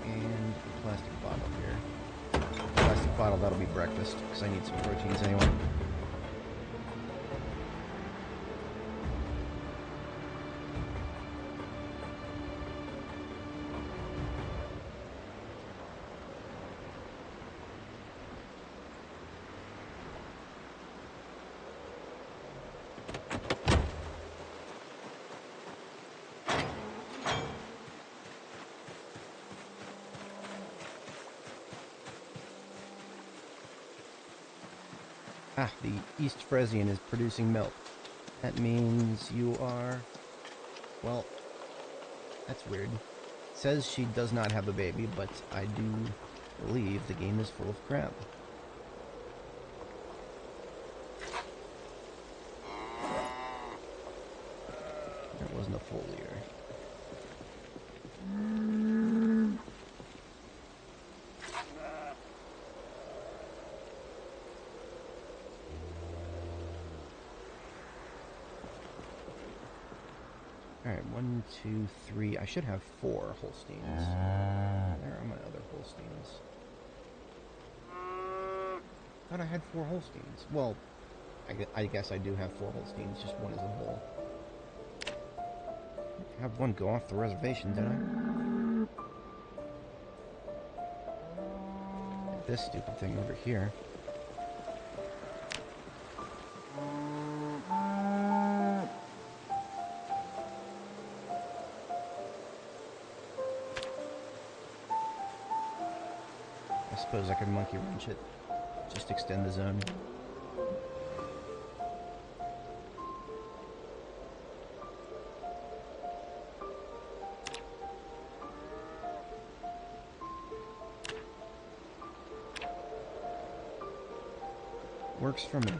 and a plastic bottle here. Plastic bottle, that'll be breakfast, because I need some proteins anyway. Ah, the East Frisian is producing milk. That means you are... Well, that's weird. It says she does not have a baby, but I do believe the game is full of crap. That wasn't a foliar. Alright, 1, 2, 3. I should have 4 Holsteins. Where are my other Holsteins? I thought I had 4 Holsteins. Well, I guess I do have 4 Holsteins, just one as a whole. I have one go off the reservation, did I? This stupid thing over here. I suppose I could monkey wrench it. Just extend the zone. Works for me.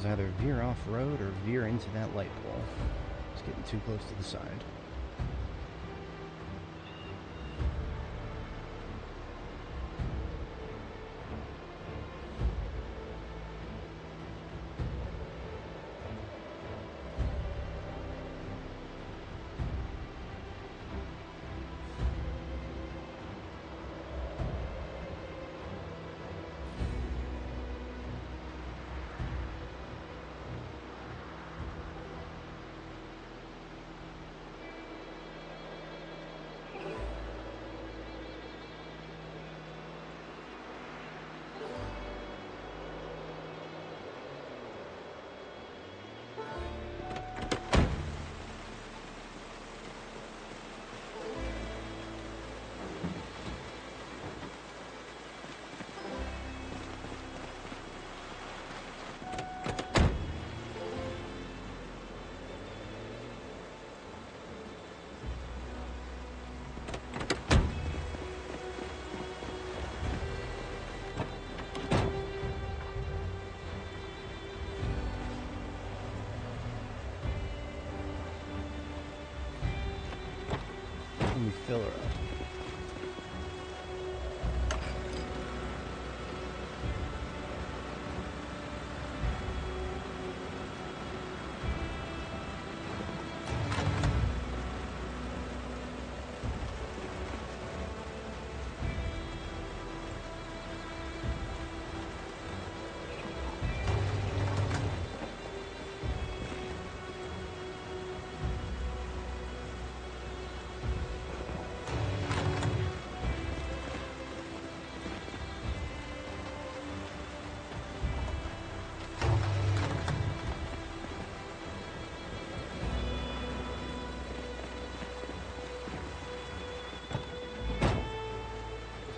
was either veer off-road or veer into that light pole. It's getting too close to the side. Let me fill her up.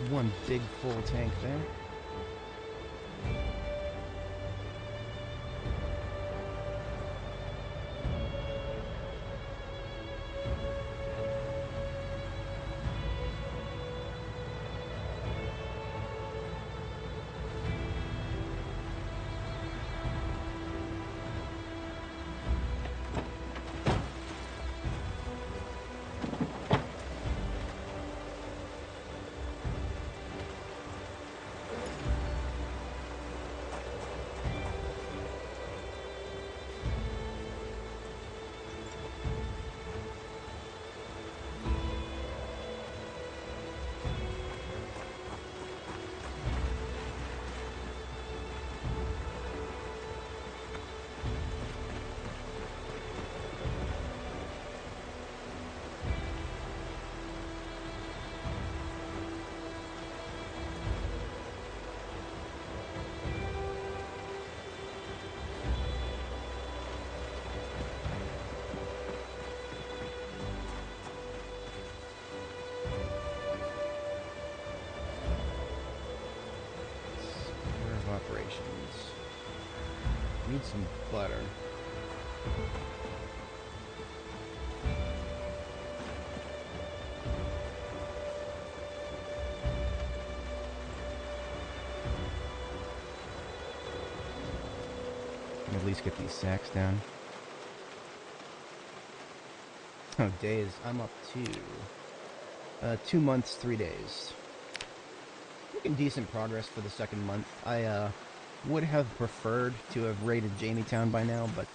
One big full tank there. Need some butter. At least get these sacks down. Oh, days. I'm up to 2 months, 3 days. Making decent progress for the second month. I would have preferred to have raided Jametown by now, but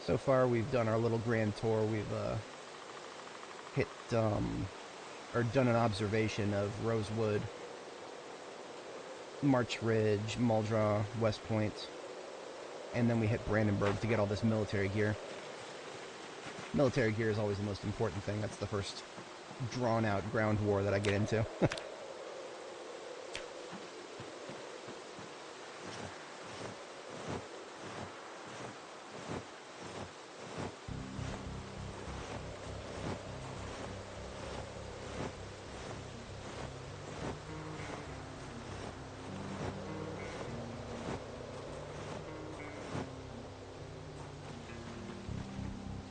so far we've done our little grand tour. We've hit or done an observation of Rosewood, March Ridge, Muldraugh, West Point, and then we hit Brandenburg to get all this military gear. Military gear is always the most important thing. That's the first drawn-out ground war that I get into.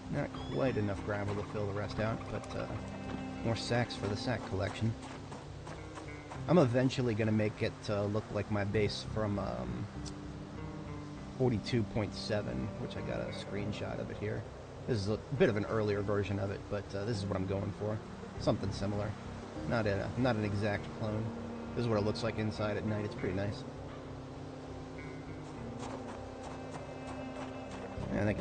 Not quite enough gravel to fill the rest out, but more sacks for the sack collection. I'm eventually going to make it look like my base from 42.7, which I got a screenshot of it here. This is a bit of an earlier version of it, but this is what I'm going for. Something similar. Not an exact clone. This is what it looks like inside at night. It's pretty nice. And it's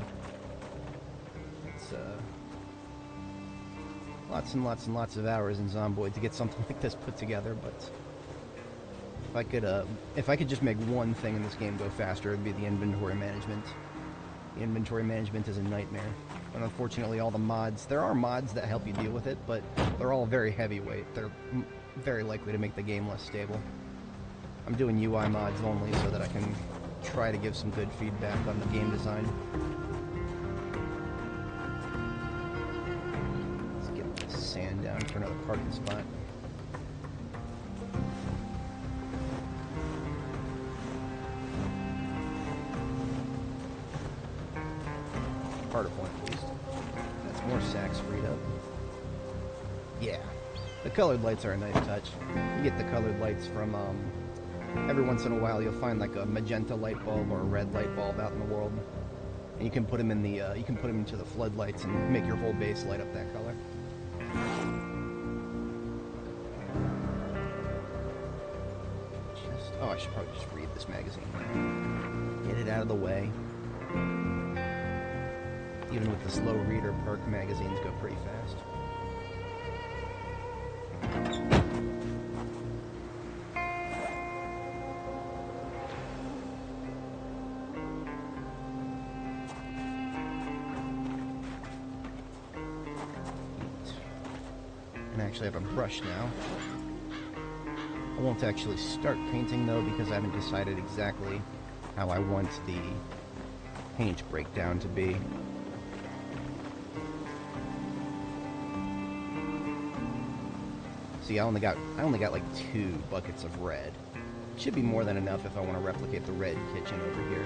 lots and lots and lots of hours in Zomboid to get something like this put together, but if I could just make one thing in this game go faster, it'd be the inventory management. The inventory management is a nightmare. But unfortunately, all the mods, there are mods that help you deal with it, but they're all very heavyweight. They're very likely to make the game less stable. I'm doing UI mods only so that I can try to give some good feedback on the game design. Let's get the sand down for another parking spot. Part of one at least. That's more sacks freed up. Yeah. The colored lights are a nice touch. You get the colored lights from, every once in a while you'll find like a magenta light bulb or a red light bulb out in the world. And you can put them in the, you can put them into the floodlights and make your whole base light up that color. Oh, I should probably just read this magazine. Get it out of the way. Even with the slow reader perk, magazines go pretty fast. And I actually have a brush now. I won't actually start painting though because I haven't decided exactly how I want the paint breakdown to be. See, I only got like 2 buckets of red. Should be more than enough if I want to replicate the red kitchen over here.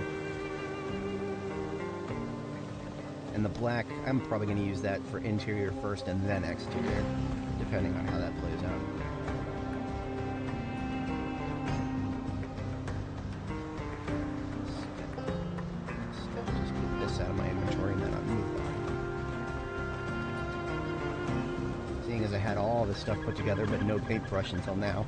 And the black, I'm probably going to use that for interior first and then exterior, depending on how that plays out. Just get this out of my inventory and then I'll move on. Seeing as I had all this stuff put together, but no paintbrush until now.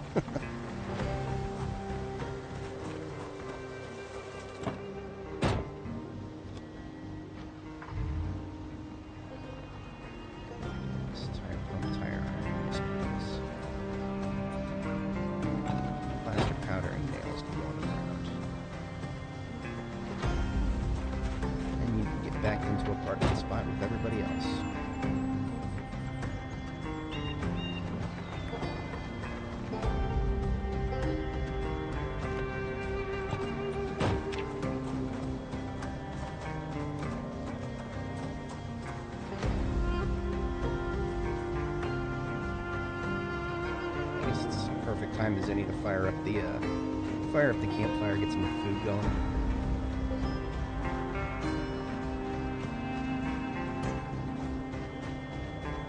Plaster powder and nails going around. And you can get back into a parking spot with everybody else. Perfect time as any to fire up the campfire, get some food going.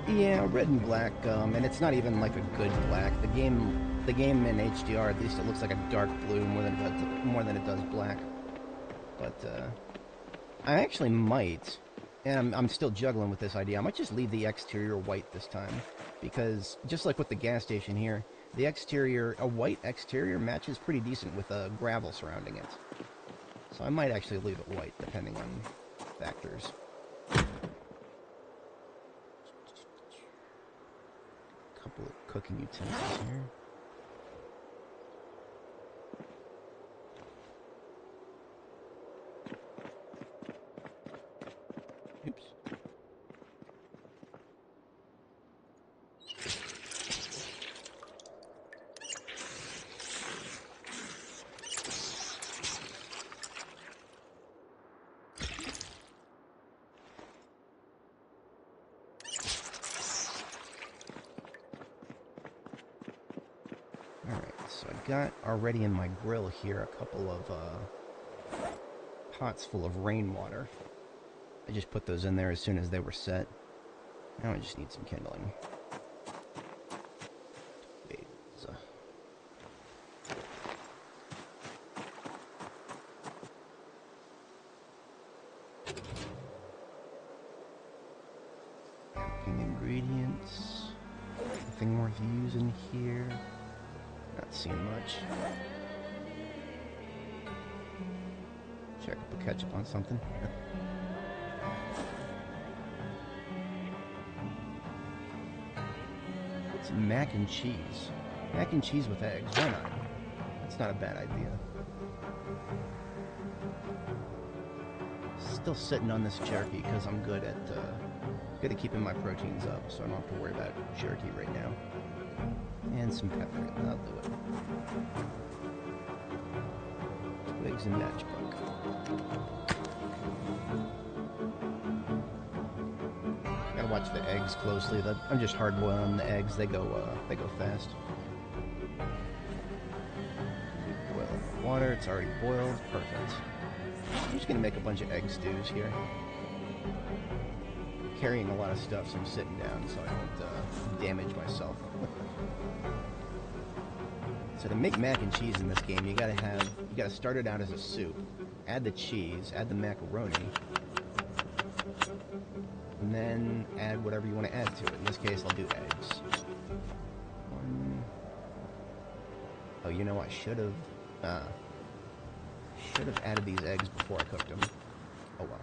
Yeah, red and black, and it's not even like a good black. The game in HDR, at least it looks like a dark blue more than it does black. But I actually might, and I'm still juggling with this idea. I might just leave the exterior white this time, because just like with the gas station here, the exterior, a white exterior matches pretty decent with gravel surrounding it. So I might actually leave it white, depending on factors. Couple of cooking utensils here. Oops. So I got already in my grill here a couple of pots full of rainwater. I just put those in there as soon as they were set. Now I just need some kindling. ingredients. Nothing worth using here. Not seeing much. Check up the ketchup on something. It's mac and cheese. Mac and cheese with eggs. Why not? That's not a bad idea. Still sitting on this jerky because I'm good at keeping my proteins up, so I don't have to worry about jerky right now. And some pepper. That'll do it. Twigs and matchbook. Gotta watch the eggs closely. I'm just hard boiling the eggs. They go fast. Boil the water. It's already boiled. Perfect. I'm just gonna make a bunch of egg stews here. Carrying a lot of stuff, so I'm sitting down so I don't damage myself. So to make mac and cheese in this game, you gotta start it out as a soup. Add the cheese, add the macaroni, and then add whatever you want to add to it. In this case, I'll do eggs. Oh, you know, I should have added these eggs before I cooked them. Oh well.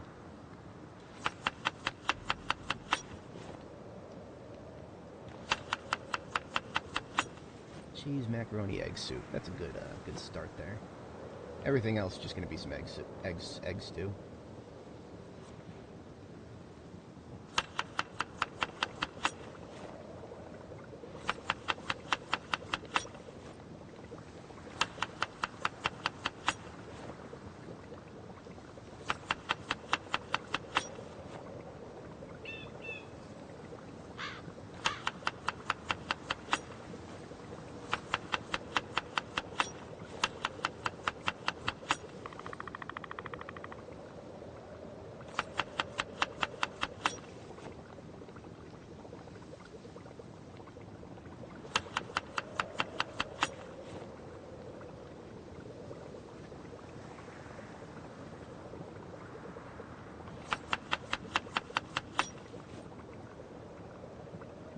Cheese, macaroni, egg soup. That's a good start there. Everything else is just going to be some egg stew.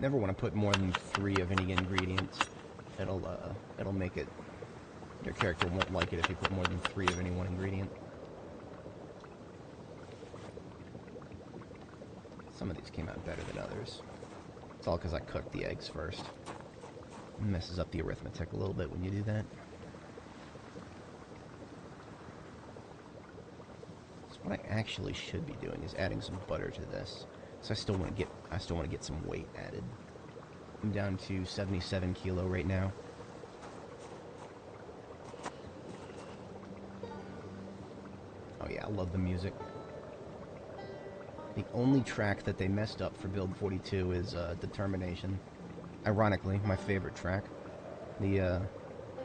Never want to put more than 3 of any ingredients. It'll make it. Your character won't like it if you put more than 3 of any one ingredient. Some of these came out better than others. It's all because I cooked the eggs first. It messes up the arithmetic a little bit when you do that. So what I actually should be doing is adding some butter to this. So I still want to get some weight added. I'm down to 77 kilo right now. Oh yeah, I love the music. The only track that they messed up for build 42 is Determination. Ironically, my favorite track. The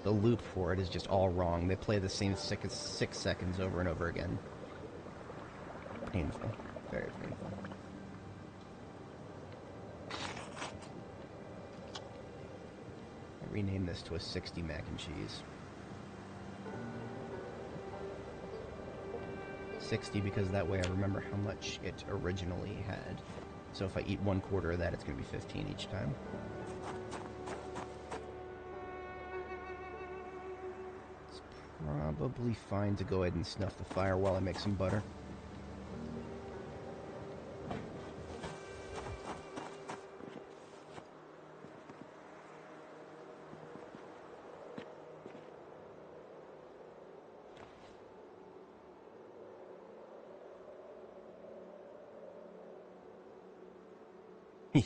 loop for it is just all wrong. They play the same 6 seconds over and over again. Painful. Very painful. Rename this to a 60 mac and cheese. 60 because that way I remember how much it originally had. So if I eat 1/4 of that, it's going to be 15 each time. It's probably fine to go ahead and snuff the fire while I make some butter.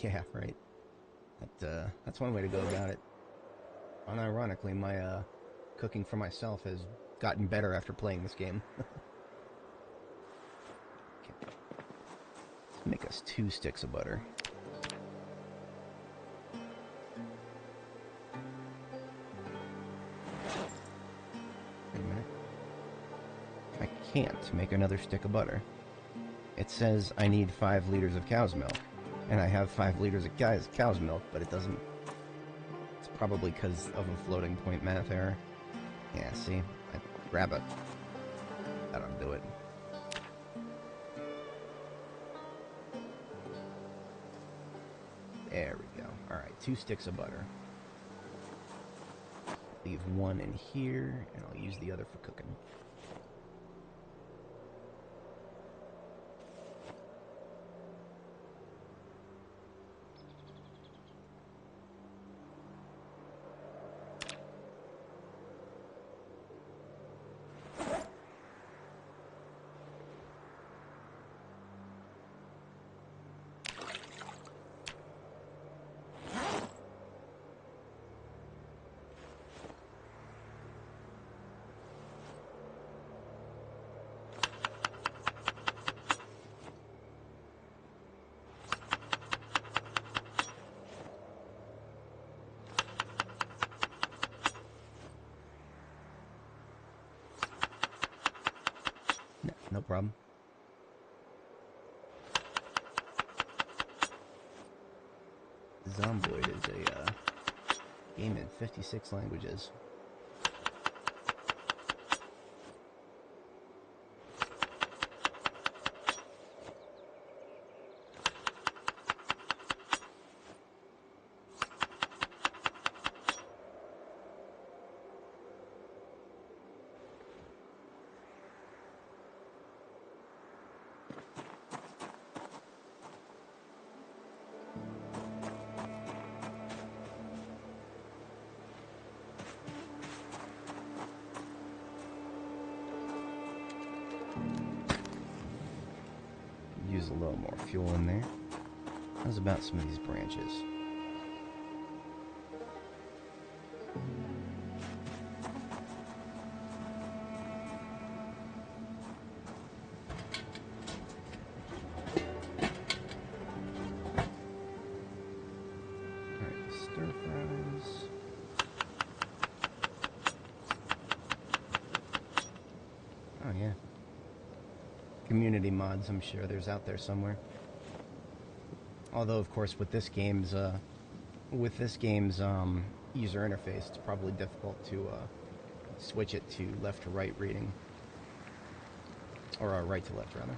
Yeah, right. That's one way to go about it. Unironically, my cooking for myself has gotten better after playing this game. Okay. Let's make us 2 sticks of butter. Wait a minute. I can't make another stick of butter. It says I need 5 liters of cow's milk. And I have 5 liters of cow's milk, but it doesn't. It's probably because of a floating point math error. Yeah, see? I grab it. That'll do it. There we go. Alright, 2 sticks of butter. Leave one in here, and I'll use the other for cooking. No problem. Zomboid is a game in 56 languages. Use a little more fuel in there. How's about some of these branches? Alright, stir fries. Oh yeah. Community mods, I'm sure there's out there somewhere. Although, of course, with this game's user interface, it's probably difficult to switch it to left to right reading, or right to left rather.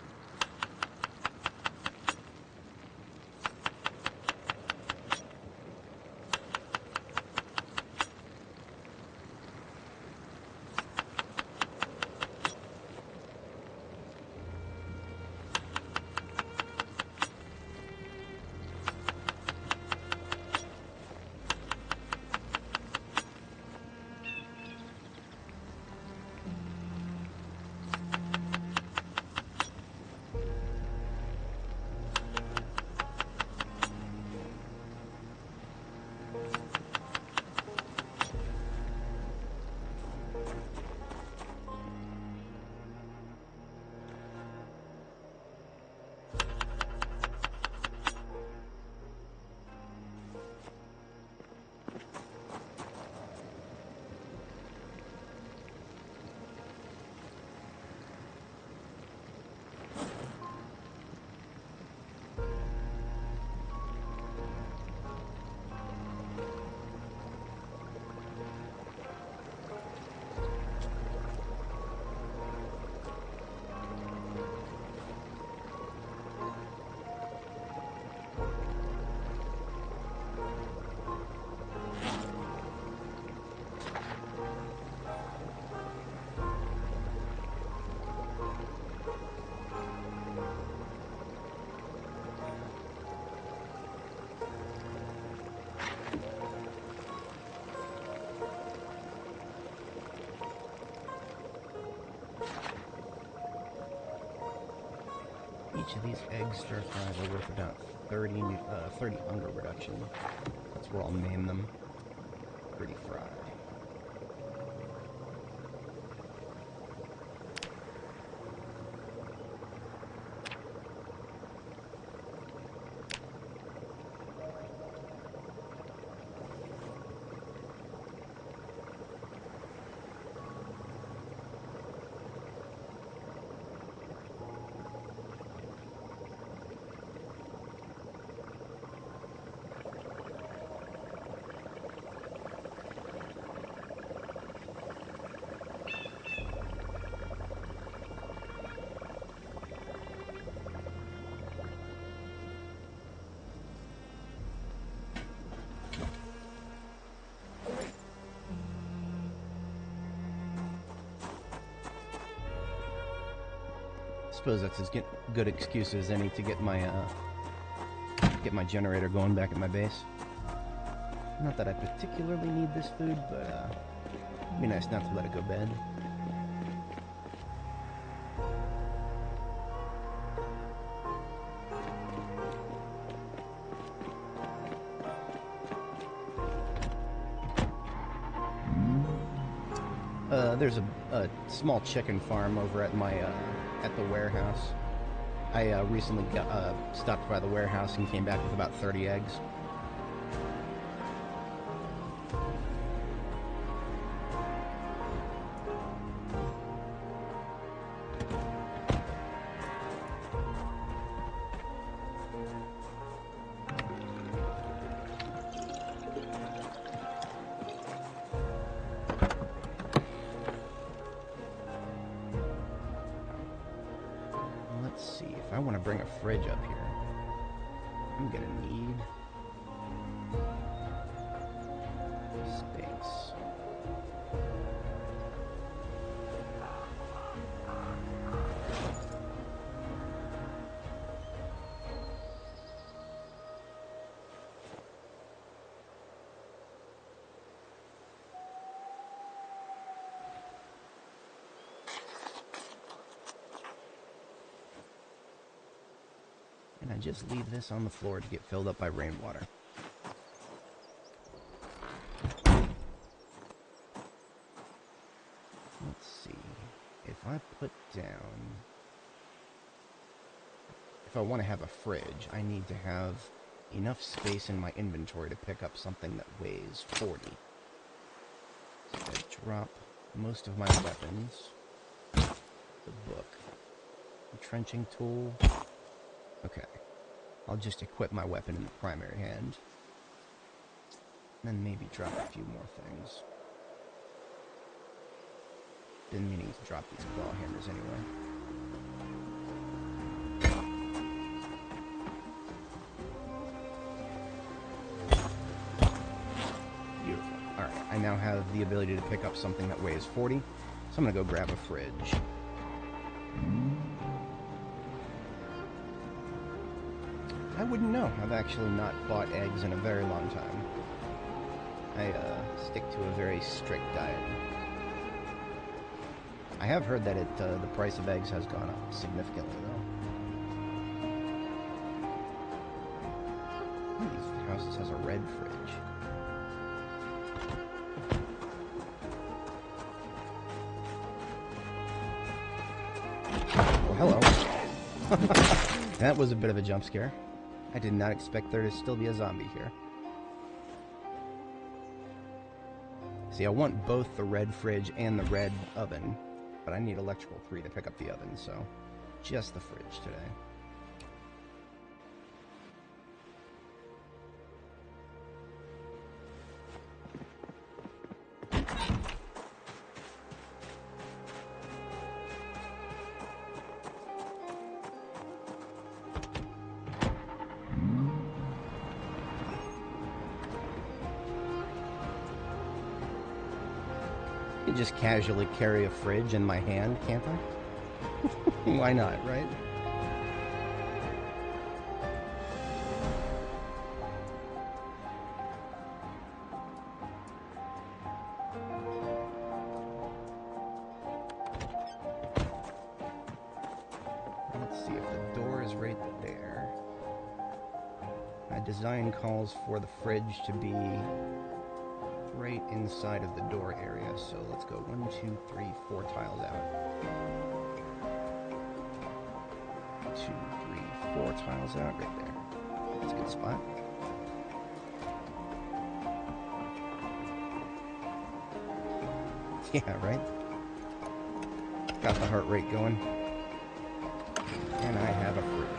Each of these egg stir fries are worth about 30 hunger reduction. That's where I'll name them. Pretty fry. suppose that's as good excuse as any to get my generator going back at my base. Not that I particularly need this food, but it'd be nice not to let it go bad. There's a small chicken farm over at my at the warehouse. I recently stopped by the warehouse and came back with about 30 eggs. I want to bring a fridge up here. I'm gonna need space. And I just leave this on the floor to get filled up by rainwater. Let's see. If I put down... If I want to have a fridge, I need to have enough space in my inventory to pick up something that weighs 40. So I drop most of my weapons. The book. Entrenching tool. Okay, I'll just equip my weapon in the primary hand. And then maybe drop a few more things. Been meaning to drop these claw hammers anyway. Beautiful. Alright, I now have the ability to pick up something that weighs 40, so I'm gonna go grab a fridge. I wouldn't know. I've actually not bought eggs in a very long time. I stick to a very strict diet. I have heard that the price of eggs has gone up significantly, though. One of these houses has a red fridge. Well, hello. That was a bit of a jump scare. I did not expect there to still be a zombie here. See, I want both the red fridge and the red oven, but I need electrical 3 to pick up the oven, so just the fridge today. Just casually carry a fridge in my hand, can't I? Why not, right? Let's see if the door is right there. My design calls for the fridge to be right inside of the door area, so let's go 1, 2, 3, 4 tiles out. 2, 3, 4 tiles out, right there. That's a good spot. Yeah, right? Got the heart rate going. And I have a fridge.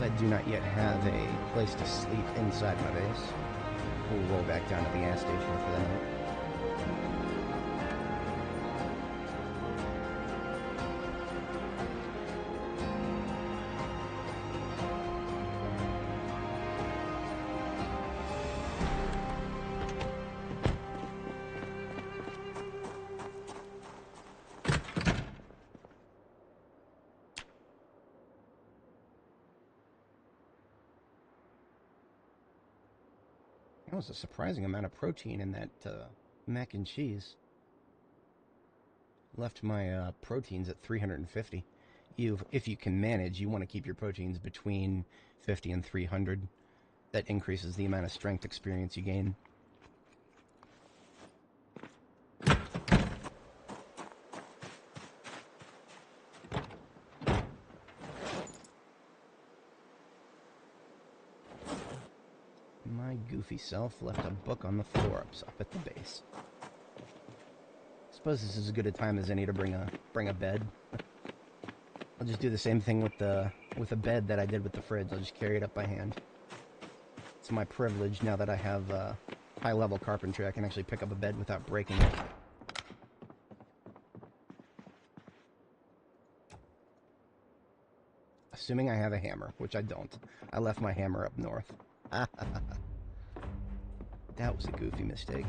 I do not yet have a place to sleep inside my base. We'll roll back down to the gas station for that. That was a surprising amount of protein in that mac and cheese. Left my proteins at 350. If you can manage, you want to keep your proteins between 50 and 300. That increases the amount of strength experience you gain. My goofy self left a book on the floor up at the base. Suppose this is as good a time as any to bring a bed. I'll just do the same thing with a bed that I did with the fridge. I'll just carry it up by hand. It's my privilege now that I have high-level carpentry. I can actually pick up a bed without breaking it. Assuming I have a hammer, which I don't. I left my hammer up north. That was a goofy mistake.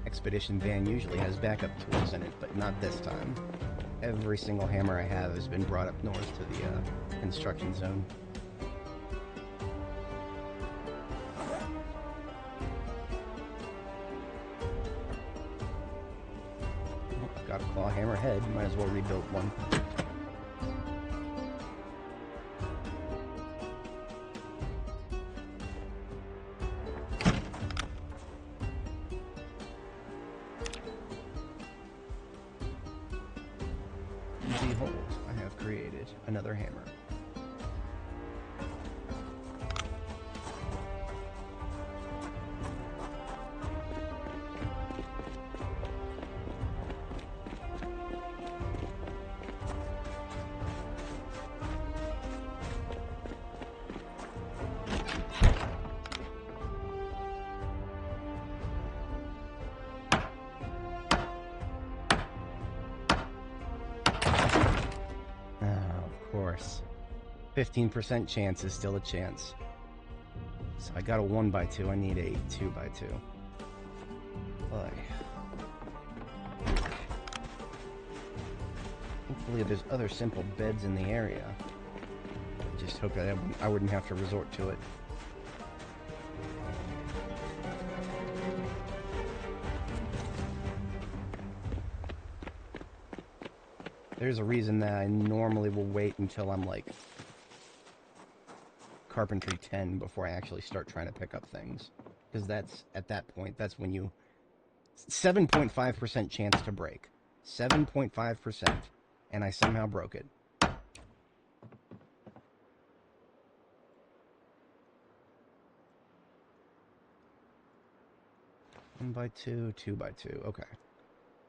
Expedition van usually has backup tools in it, but not this time. Every single hammer I have has been brought up north to the construction zone. Oh, got a claw hammer head, might as well rebuild one. Behold, I have created another hammer. Of course. 15% chance is still a chance. So I got a 1x2, I need a 2x2. Boy. Hopefully there's other simple beds in the area. I just hope that I wouldn't have to resort to it. There's a reason that I normally will wait until I'm like Carpentry 10 before I actually start trying to pick up things. Because that's, at that point, that's when you... 7.5% chance to break. 7.5%. And I somehow broke it. One by two, 2x2. Okay.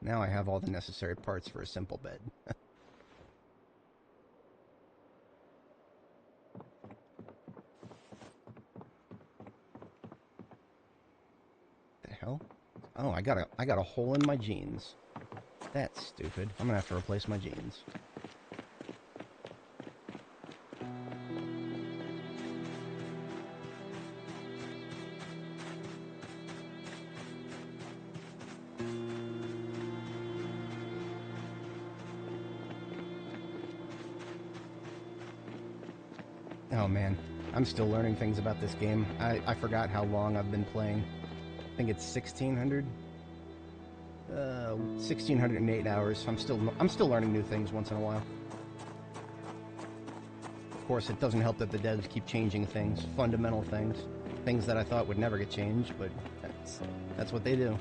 Now I have all the necessary parts for a simple bed. The hell? Oh, I got a hole in my jeans. That's stupid. I'm gonna have to replace my jeans. Oh man, I'm still learning things about this game. I forgot how long I've been playing. I think it's 1600? 1608 hours. I'm still learning new things once in a while. Of course, it doesn't help that the devs keep changing things, fundamental things, things that I thought would never get changed, but that's what they do.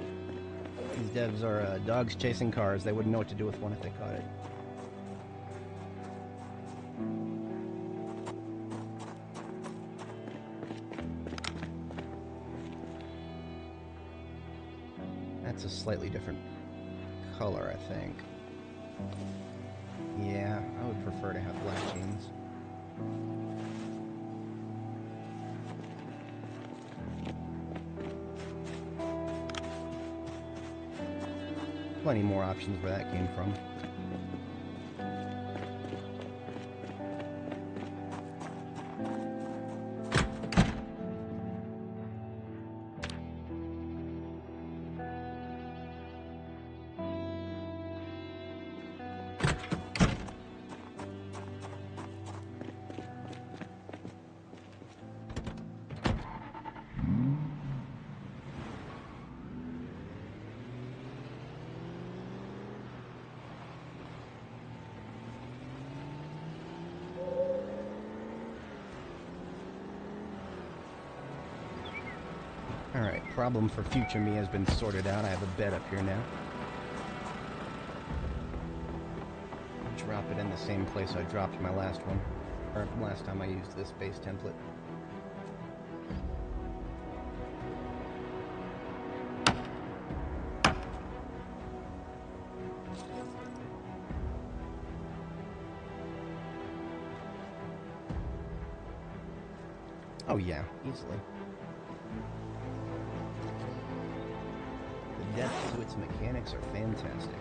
These devs are dogs chasing cars. They wouldn't know what to do with one if they caught it. That's a slightly different color, I think. Yeah, I would prefer to have black jeans. Plenty more options where that came from. Alright, problem for future me has been sorted out. I have a bed up here now. Drop it in the same place I dropped my last one. Or last time I used this base template. Oh yeah, easily. The depth to its mechanics are fantastic.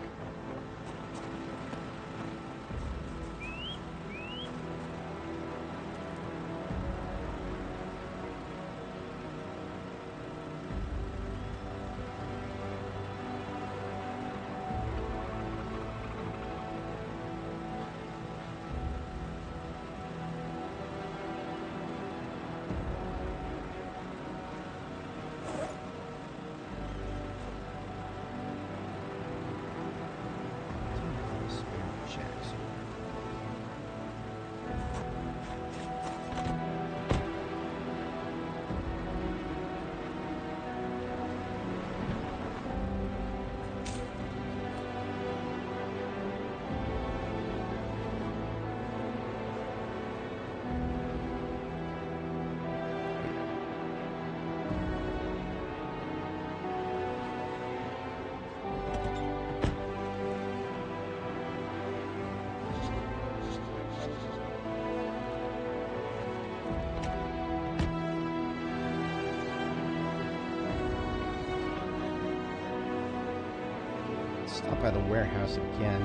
Stop by the warehouse again.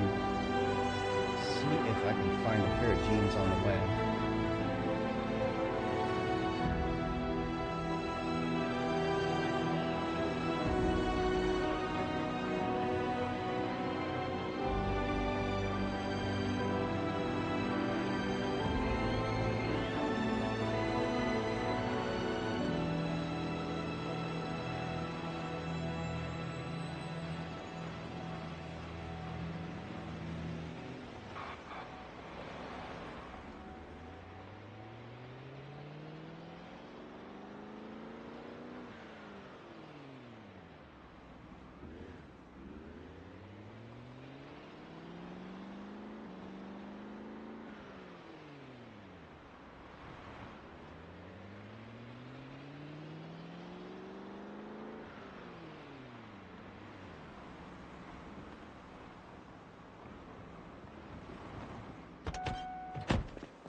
See if I can find a pair of jeans on the way.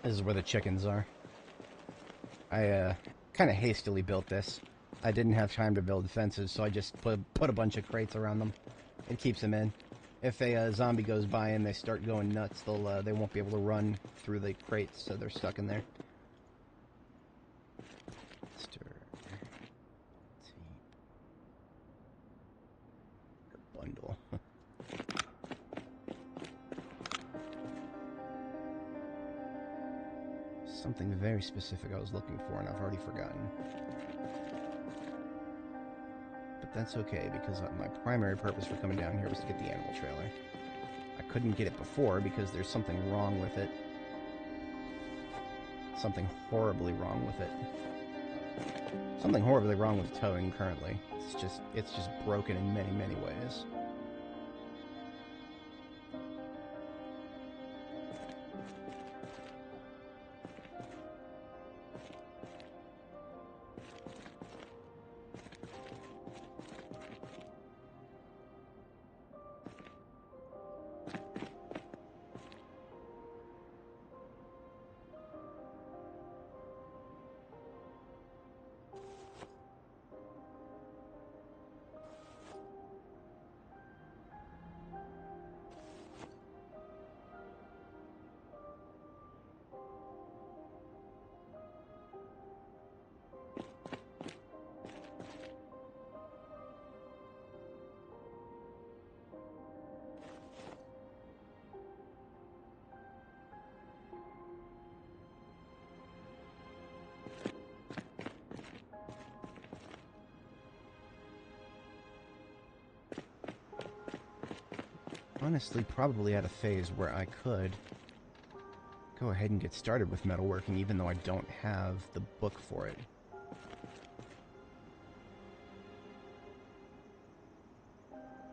This is where the chickens are. I kind of hastily built this. I didn't have time to build fences, so I just put a bunch of crates around them. It keeps them in. if a zombie goes by and they start going nuts, they won't be able to run through the crates, so they're stuck in there. Bundle. Something very specific I was looking for, and I've already forgotten. But that's okay, because my primary purpose for coming down here was to get the animal trailer. I couldn't get it before because there's something wrong with it. Something horribly wrong with it. Something horribly wrong with towing currently. It's just broken in many, many ways. Honestly, probably at a phase where I could go ahead and get started with metalworking, even though I don't have the book for it.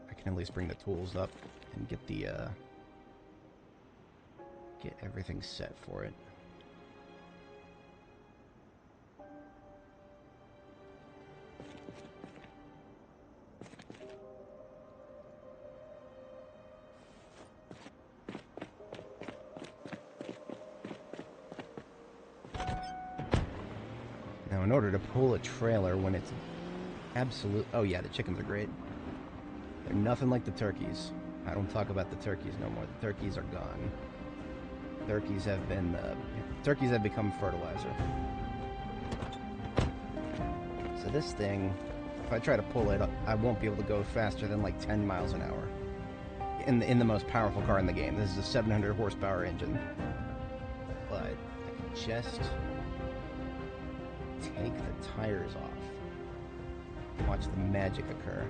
I can at least bring the tools up and get the, get everything set for it. Now, in order to pull a trailer when it's absolute... Oh yeah, the chickens are great. They're nothing like the turkeys. I don't talk about the turkeys no more. The turkeys are gone. Turkeys have been... turkeys have become fertilizer. So this thing, if I try to pull it, I won't be able to go faster than like 10 miles an hour. In the most powerful car in the game. This is a 700 horsepower engine. But I can just... take the tires off. Watch the magic occur.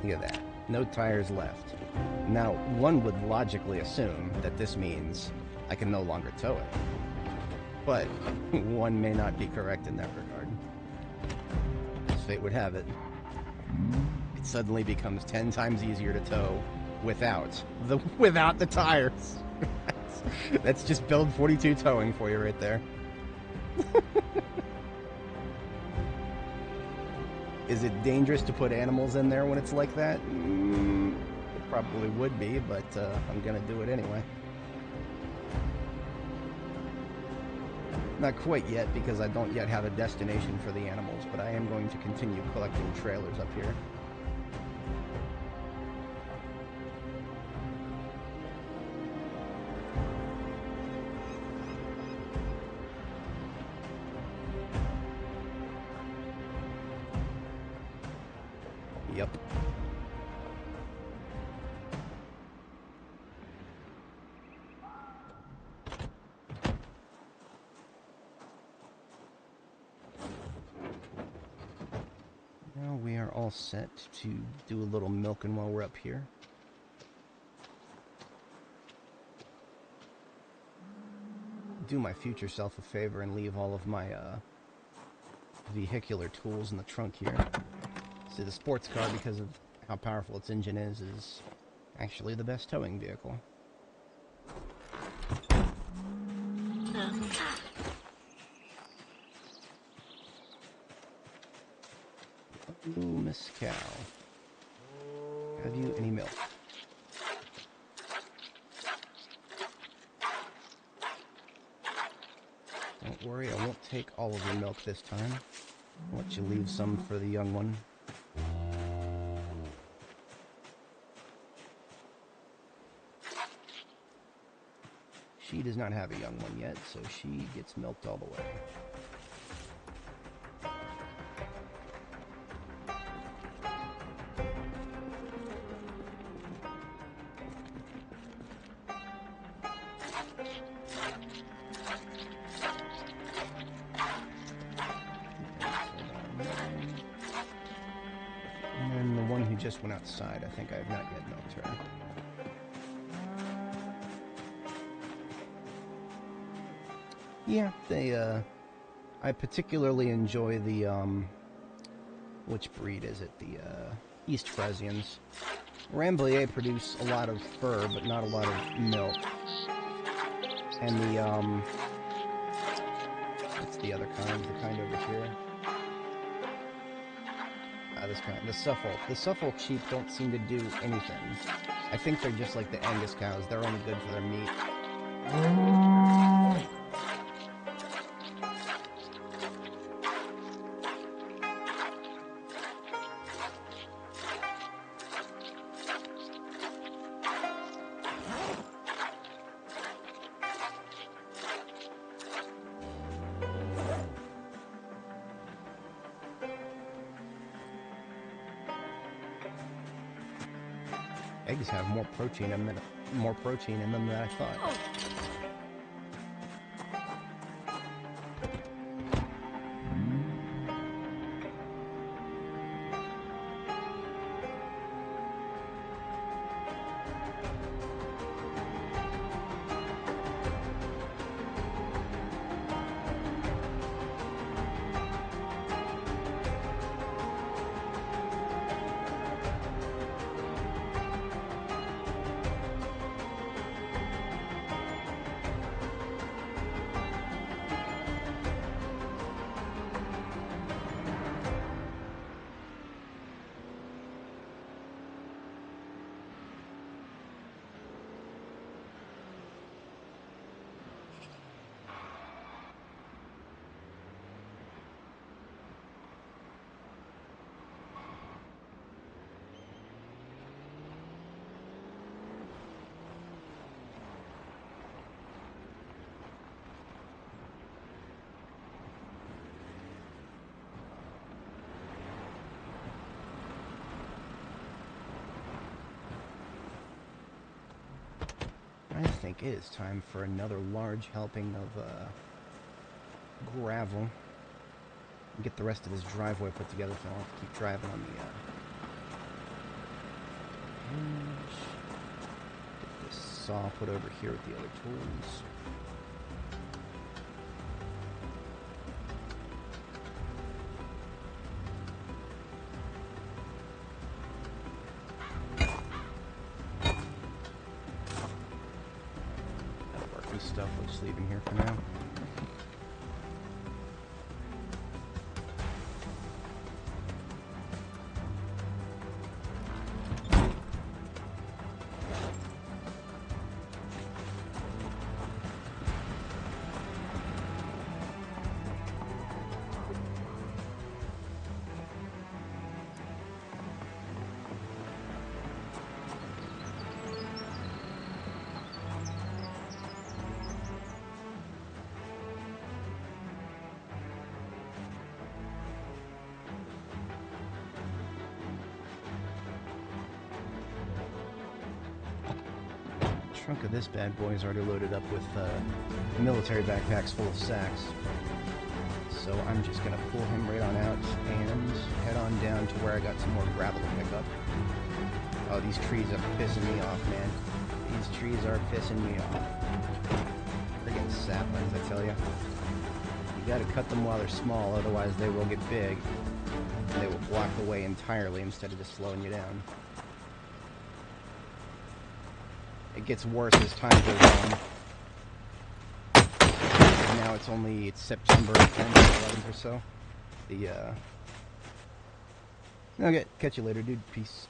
Look at that. No tires left. Now, one would logically assume that this means I can no longer tow it. But one may not be correct in that regard. As fate would have it, it suddenly becomes 10 times easier to tow without the tires. That's just build 42 towing for you right there. Is it dangerous to put animals in there when it's like that? It probably would be, but I'm gonna do it anyway. Not quite yet, because I don't yet have a destination for the animals, but I am going to continue collecting trailers up here. Yep. Now we are all set to do a little milking while we're up here. Do my future self a favor and leave all of my vehicular tools in the trunk here. See, the sports car, because of how powerful its engine is actually the best towing vehicle. Ooh, Miss Cow. Have you any milk? Don't worry, I won't take all of your milk this time. I'll let you leave some for the young one. She does not have a young one yet, so she gets milked all the way. And then the one who just went outside, I think I have not yet milked her. Yeah, I particularly enjoy the, which breed is it? The, East Frisians. Rambouillet produce a lot of fur, but not a lot of milk. And the, what's the other kind? The kind over here? This kind, the Suffolk. The Suffolk sheep don't seem to do anything. I think they're just like the Angus cows. They're only good for their meat. Eggs have more protein in them than I thought. I think it is time for another large helping of gravel. And get the rest of this driveway put together so I don't have to keep driving on the hinge. Get this saw put over here with the other tools. Stuff, we'll just leave in here for now. The trunk of this bad boy is already loaded up with military backpacks full of sacks. So I'm just going to pull him right on out and head on down to where I got some more gravel to pick up. Oh, these trees are pissing me off, man. These trees are pissing me off. Friggin' saplings, I tell ya. You gotta cut them while they're small, otherwise they will get big. And they will block the way entirely instead of just slowing you down. It gets worse as time goes on. Now it's September 10th, 11th or so. Okay, catch you later, dude. Peace.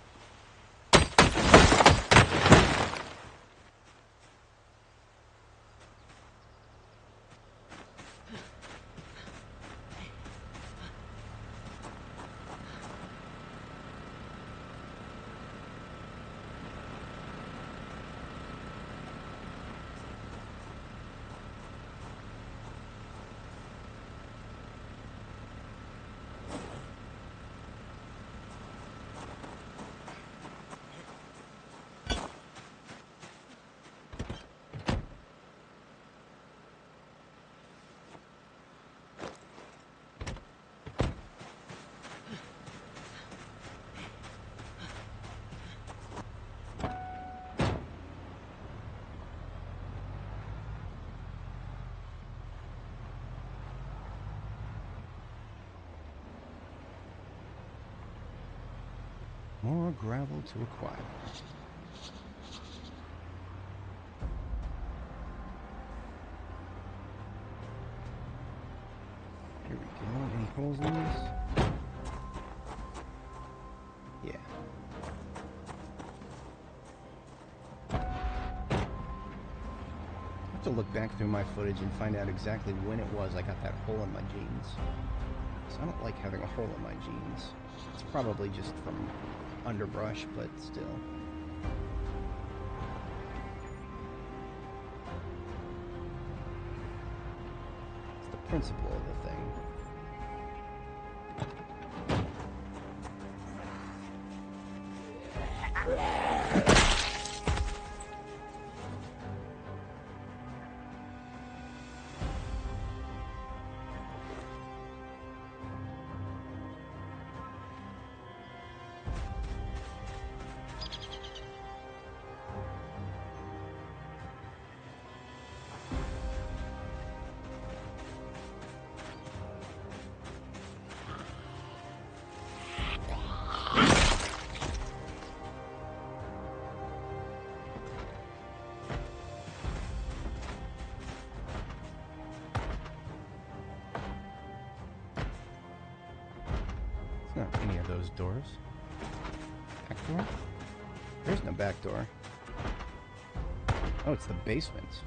More gravel to acquire. Here we go. Any holes in this? Yeah. I have to look back through my footage and find out exactly when it was I got that hole in my jeans. So I don't like having a hole in my jeans. It's probably just from underbrush, but still. It's the principle of the thing. Not any of those doors. Back door? There's no back door. Oh, it's the basement.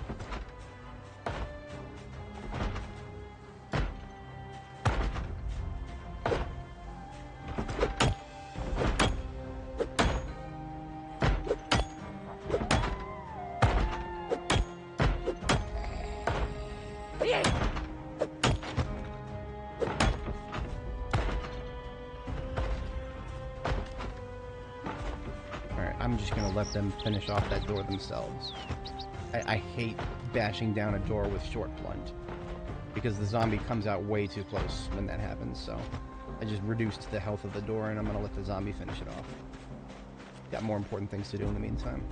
I'm just gonna let them finish off that door themselves. I hate bashing down a door with short blunt, because the zombie comes out way too close when that happens, so I just reduced the health of the door and I'm gonna let the zombie finish it off. Got more important things to do in the meantime.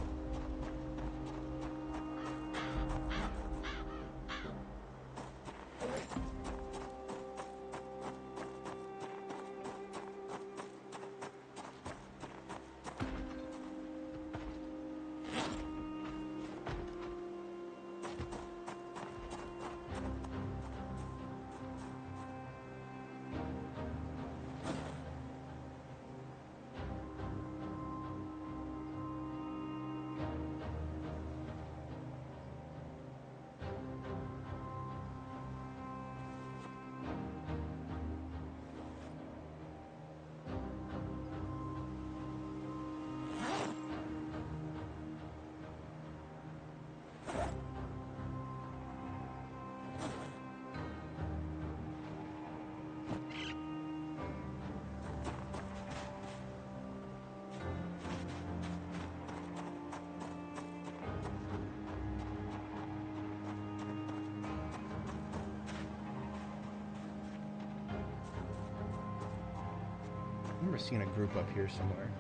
I remember seeing a group up here somewhere.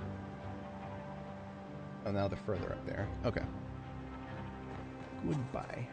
Oh, now they're further up there. Okay. Goodbye.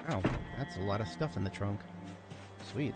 Oh, that's a lot of stuff in the trunk. Sweet.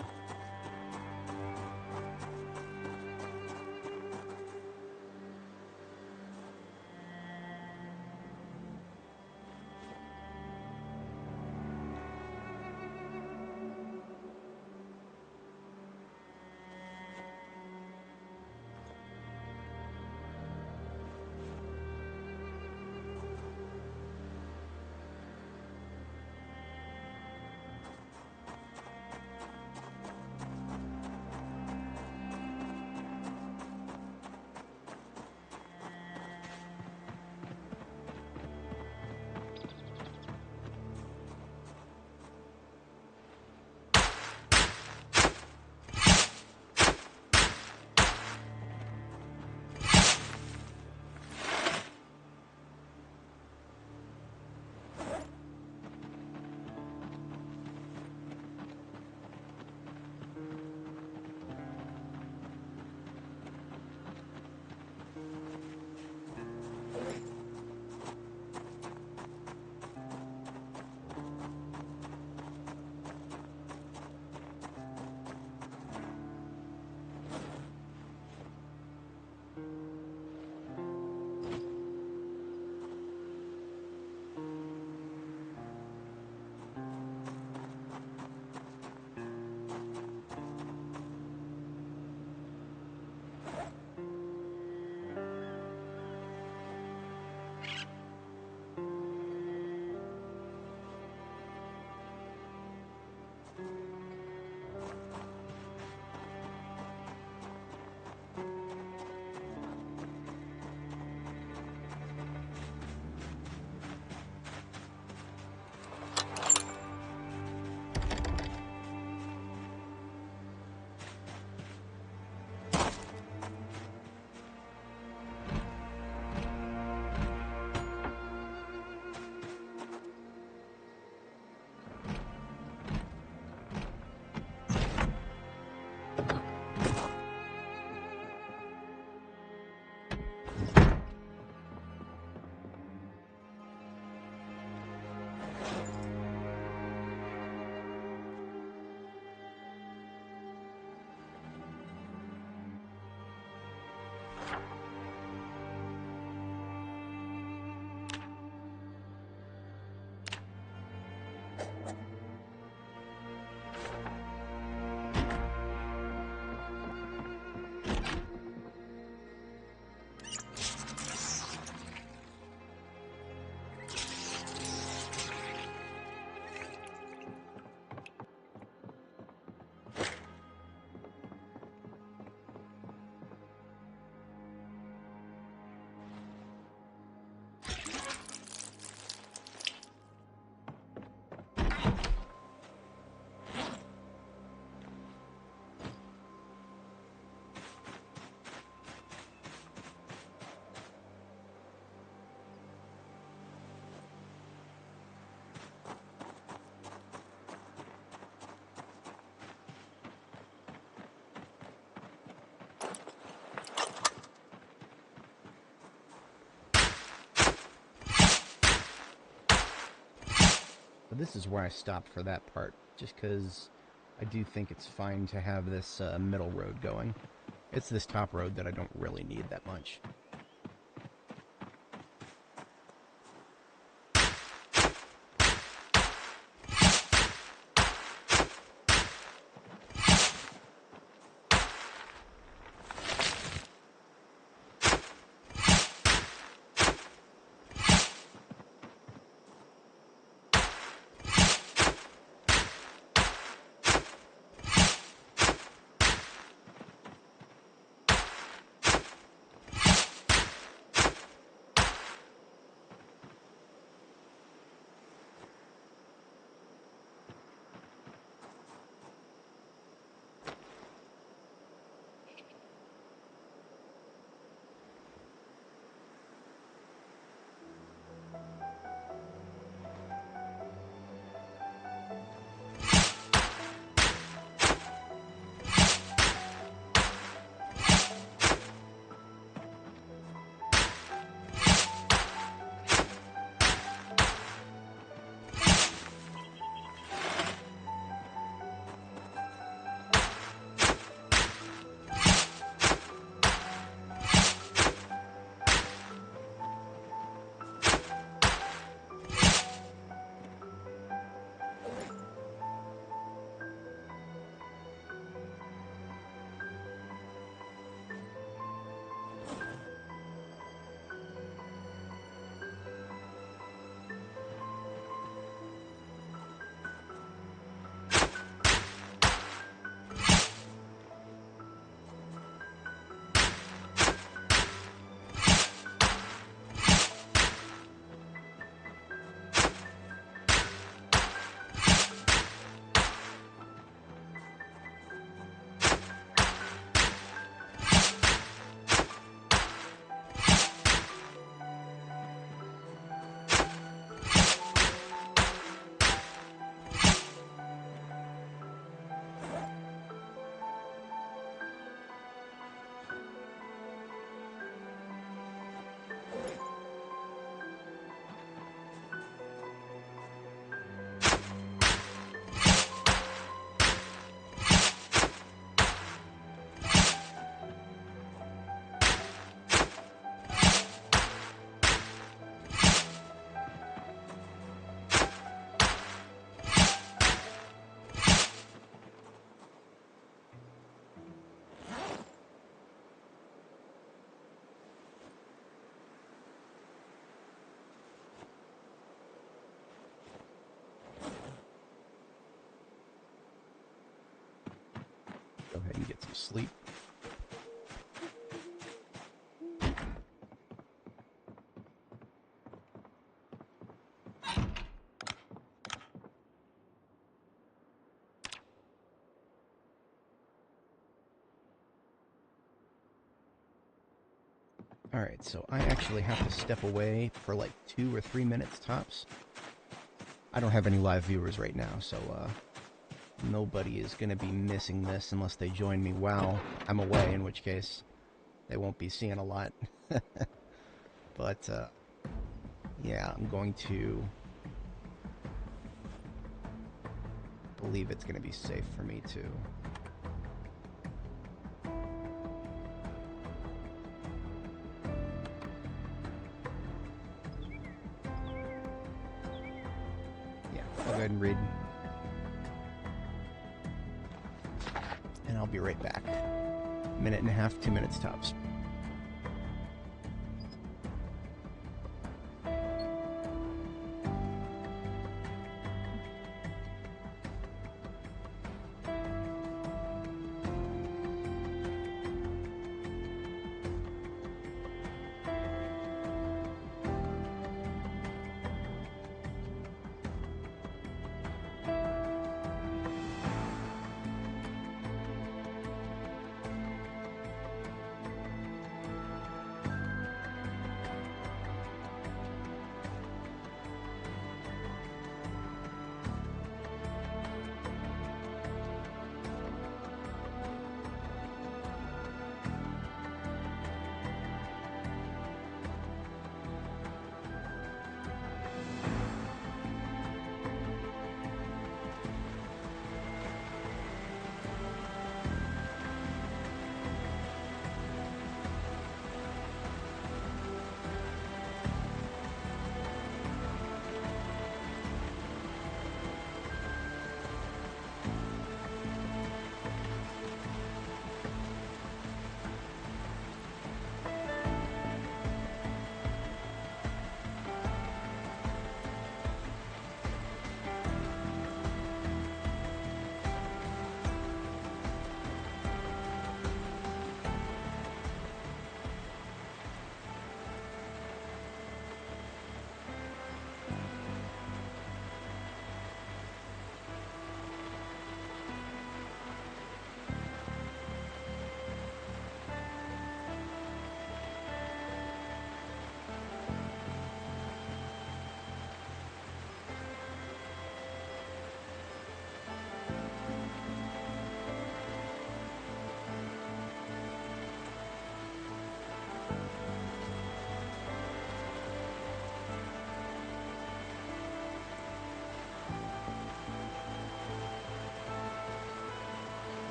But this is where I stopped for that part, just because I do think it's fine to have this middle road going. It's this top road that I don't really need that much. sleep. Alright, so I actually have to step away for like 2 or 3 minutes tops. I don't have any live viewers right now, so nobody is going to be missing this unless they join me while I'm away, in which case they won't be seeing a lot. But, yeah, I'm going to believe it's going to be safe for me to... Yeah, I'll go ahead and read. And I'll be right back. 1.5 minutes, 2 minutes tops.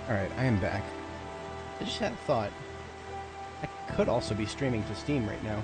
Alright, I am back. I just had a thought. I could also be streaming to Steam right now.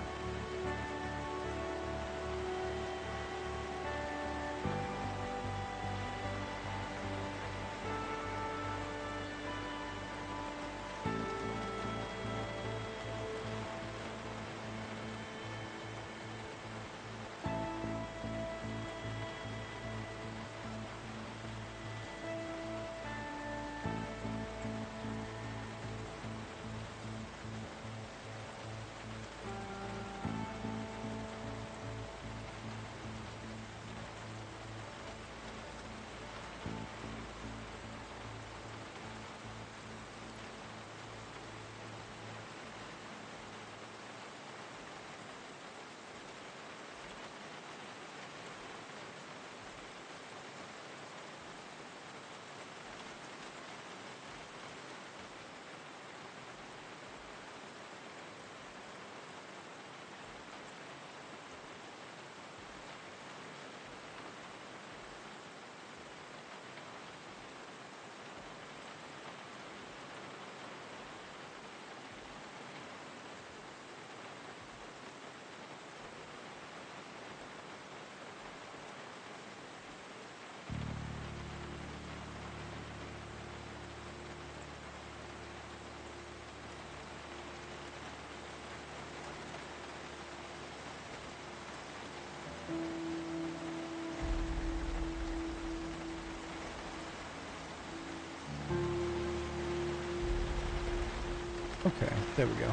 Okay, there we go.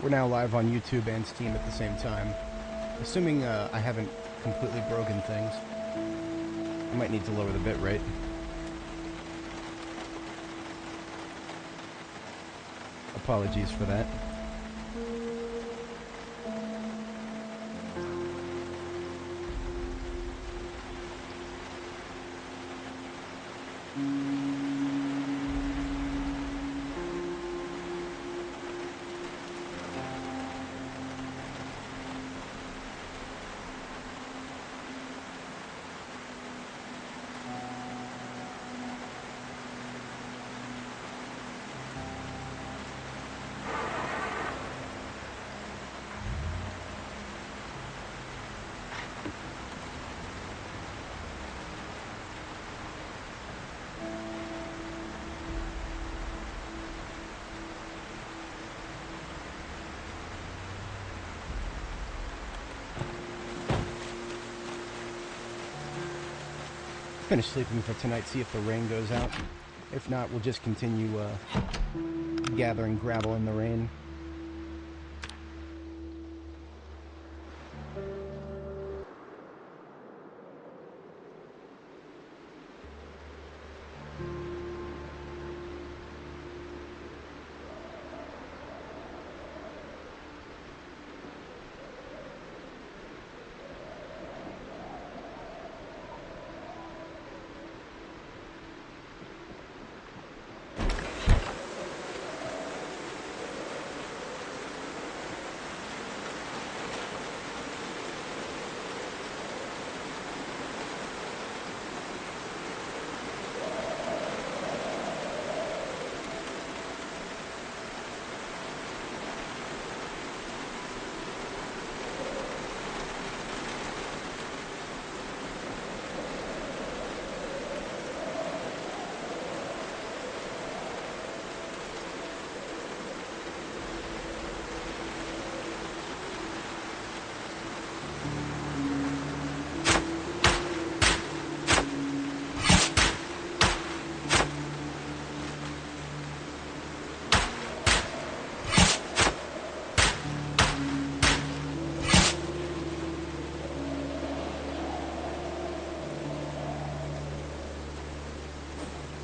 We're now live on YouTube and Steam at the same time. Assuming I haven't completely broken things. I might need to lower the bitrate. Apologies for that. Finish sleeping for tonight, see if the rain goes out. If not, we'll just continue gathering gravel in the rain.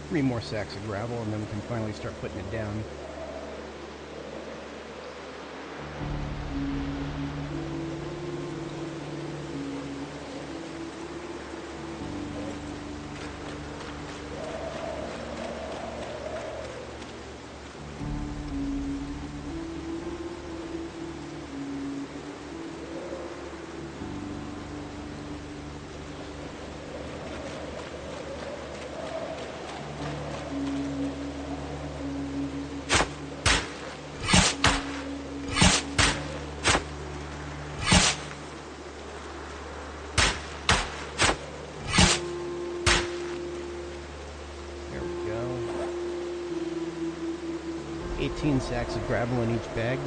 Three more sacks of gravel, and then we can finally start putting it down. There we go. 18 sacks of gravel in each bag.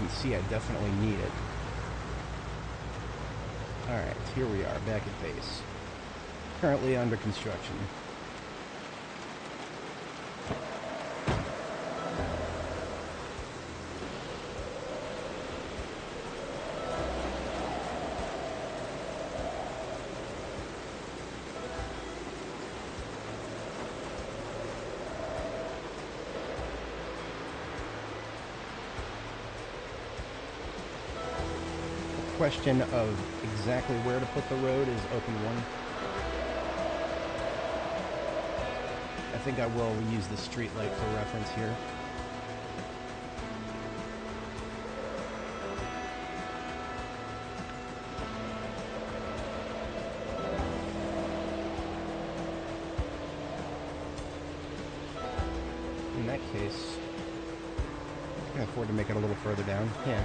See, I definitely need it. Alright, here we are, back at base. Currently under construction. Question of exactly where to put the road is open one. I think I will use the street light for reference here. In that case, I can afford to make it a little further down. Yeah.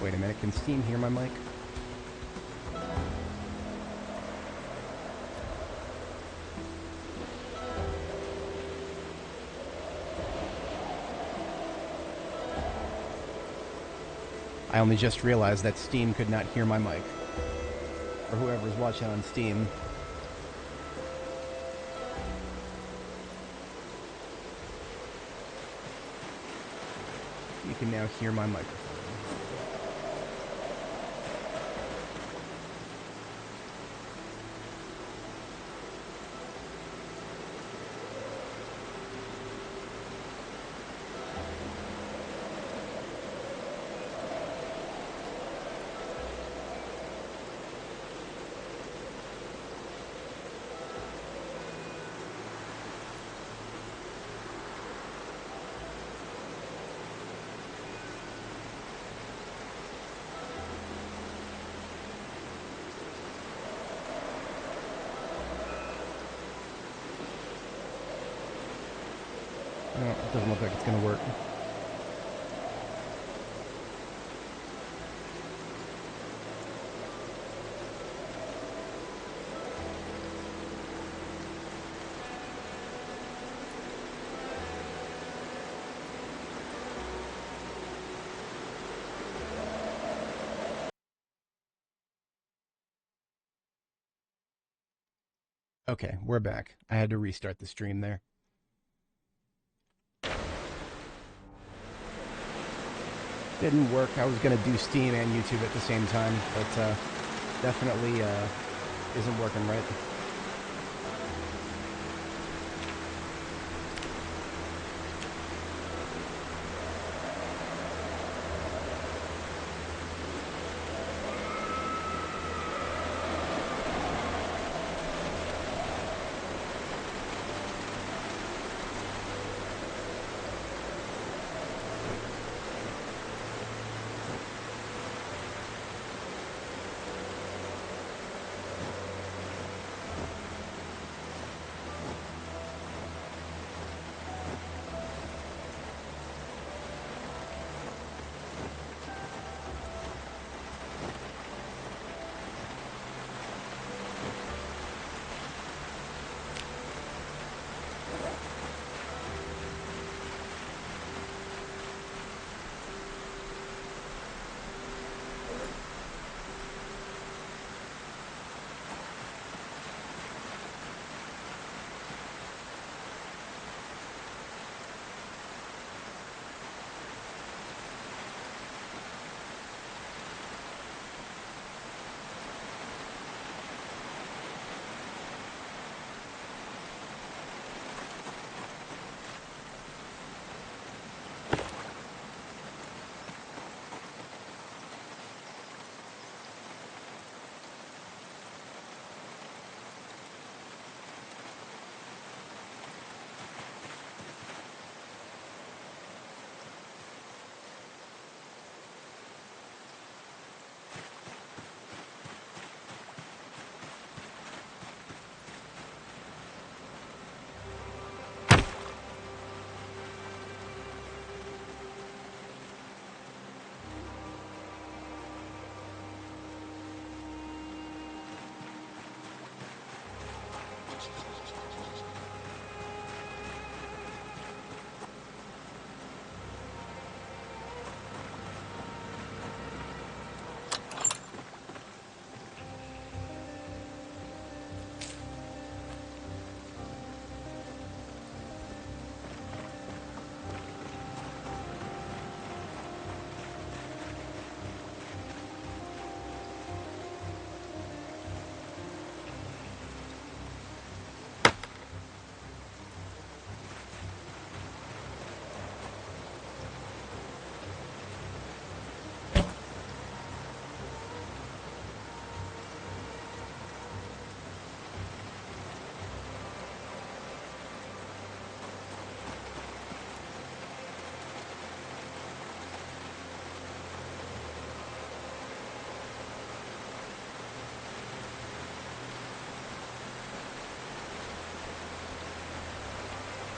Wait a minute, can Steam hear my mic? I only just realized that Steam could not hear my mic. For whoever's watching on Steam. You can now hear my microphone. No, it doesn't look like it's going to work. Okay, we're back. I had to restart the stream there. Didn't work. I was going to do Steam and YouTube at the same time, but definitely isn't working right.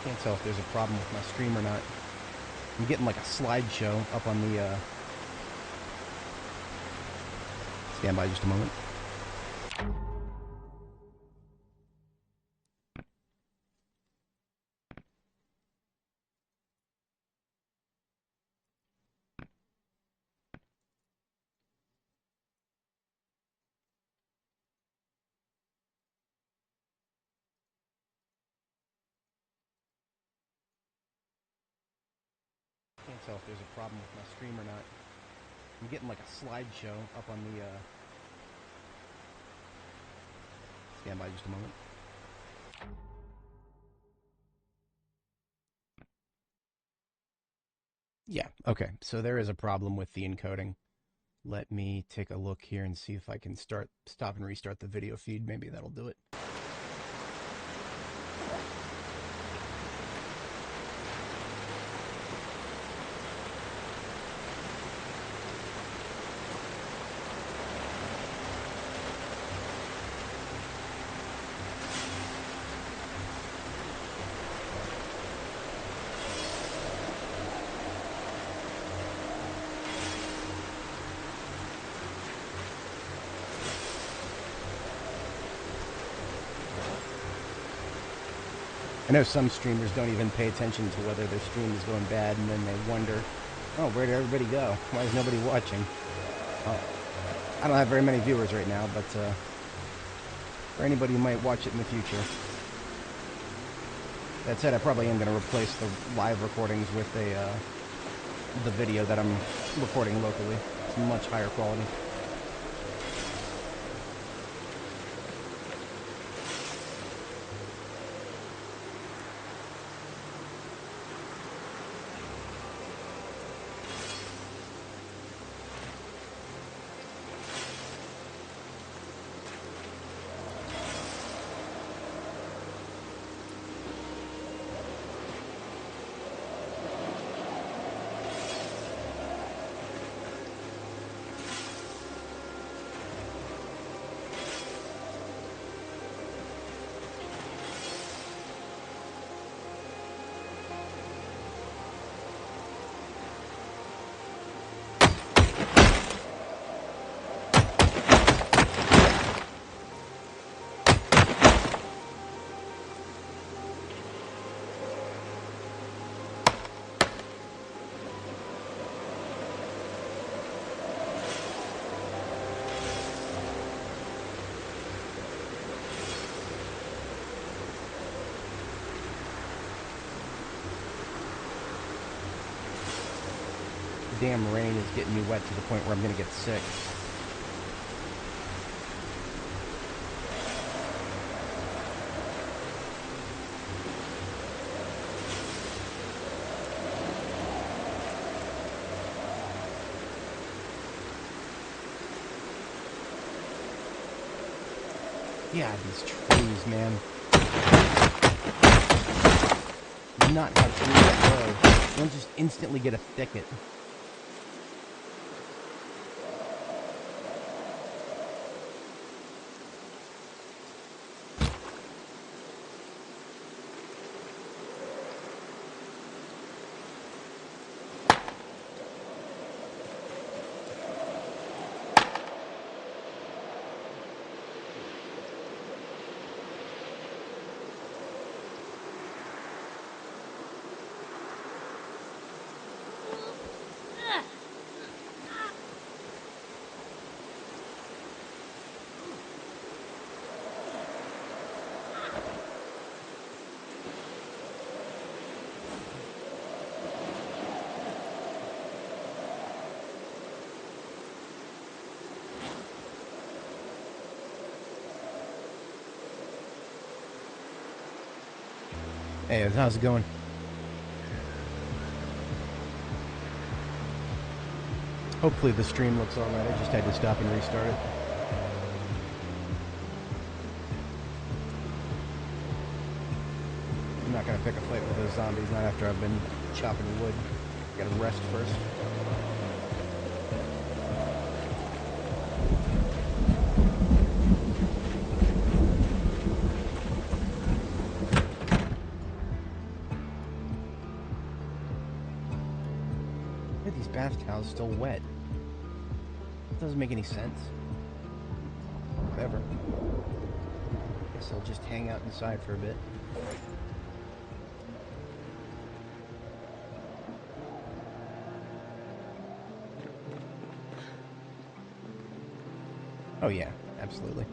Can't tell if there's a problem with my stream or not. I'm getting like a slideshow up on the, Stand by just a moment. Can't tell if there's a problem with my stream or not. I'm getting like a slideshow up on the, Stand by just a moment. Yeah, okay. So there is a problem with the encoding. Let me take a look here and see if I can stop and restart the video feed. Maybe that'll do it. I know some streamers don't even pay attention to whether their stream is going bad, and then they wonder, oh, where did everybody go? Why is nobody watching? Well, I don't have very many viewers right now, but for anybody who might watch it in the future. That said, I probably am going to replace the live recordings with the video that I'm recording locally. It's much higher quality. Damn rain is getting me wet to the point where I'm going to get sick. Yeah, these trees, man. Not how trees grow. You don't just instantly get a thicket. Hey, how's it going? Hopefully the stream looks alright. I just had to stop and restart it. I'm not gonna pick a fight with those zombies, not after I've been chopping wood. Gotta rest first. bath towel's still wet? That doesn't make any sense. Whatever. Guess I'll just hang out inside for a bit. Oh yeah, absolutely.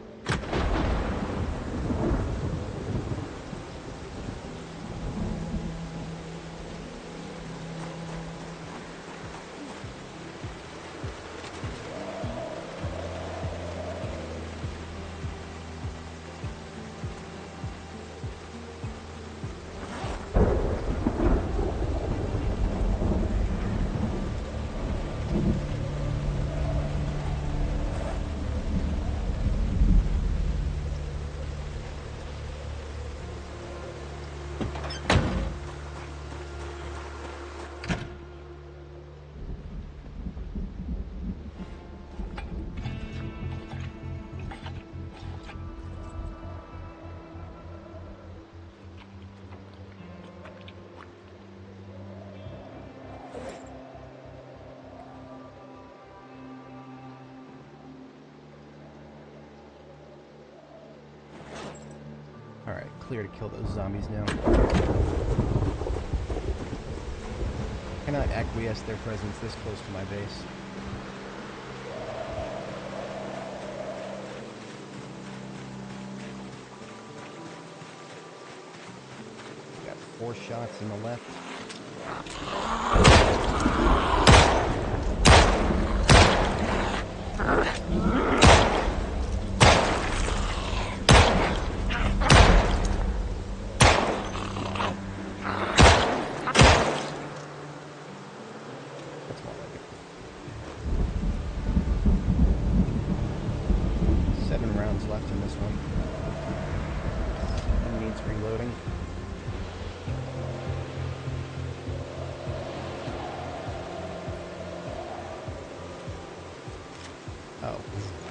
Alright, clear to kill those zombies now. Cannot acquiesce their presence this close to my base. Got 4 shots in the left. Left in this one. It needs reloading. Oh,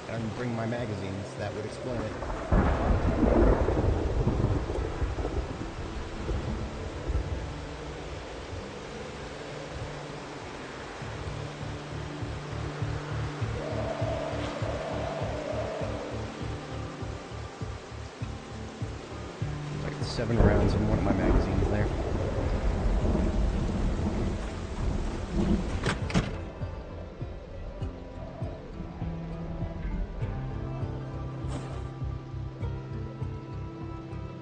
I didn't bring my magazines. That would explain it. Like 7 rounds in one of my magazines there.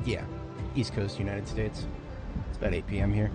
Yeah, East Coast, United States. It's about 8 p.m. here.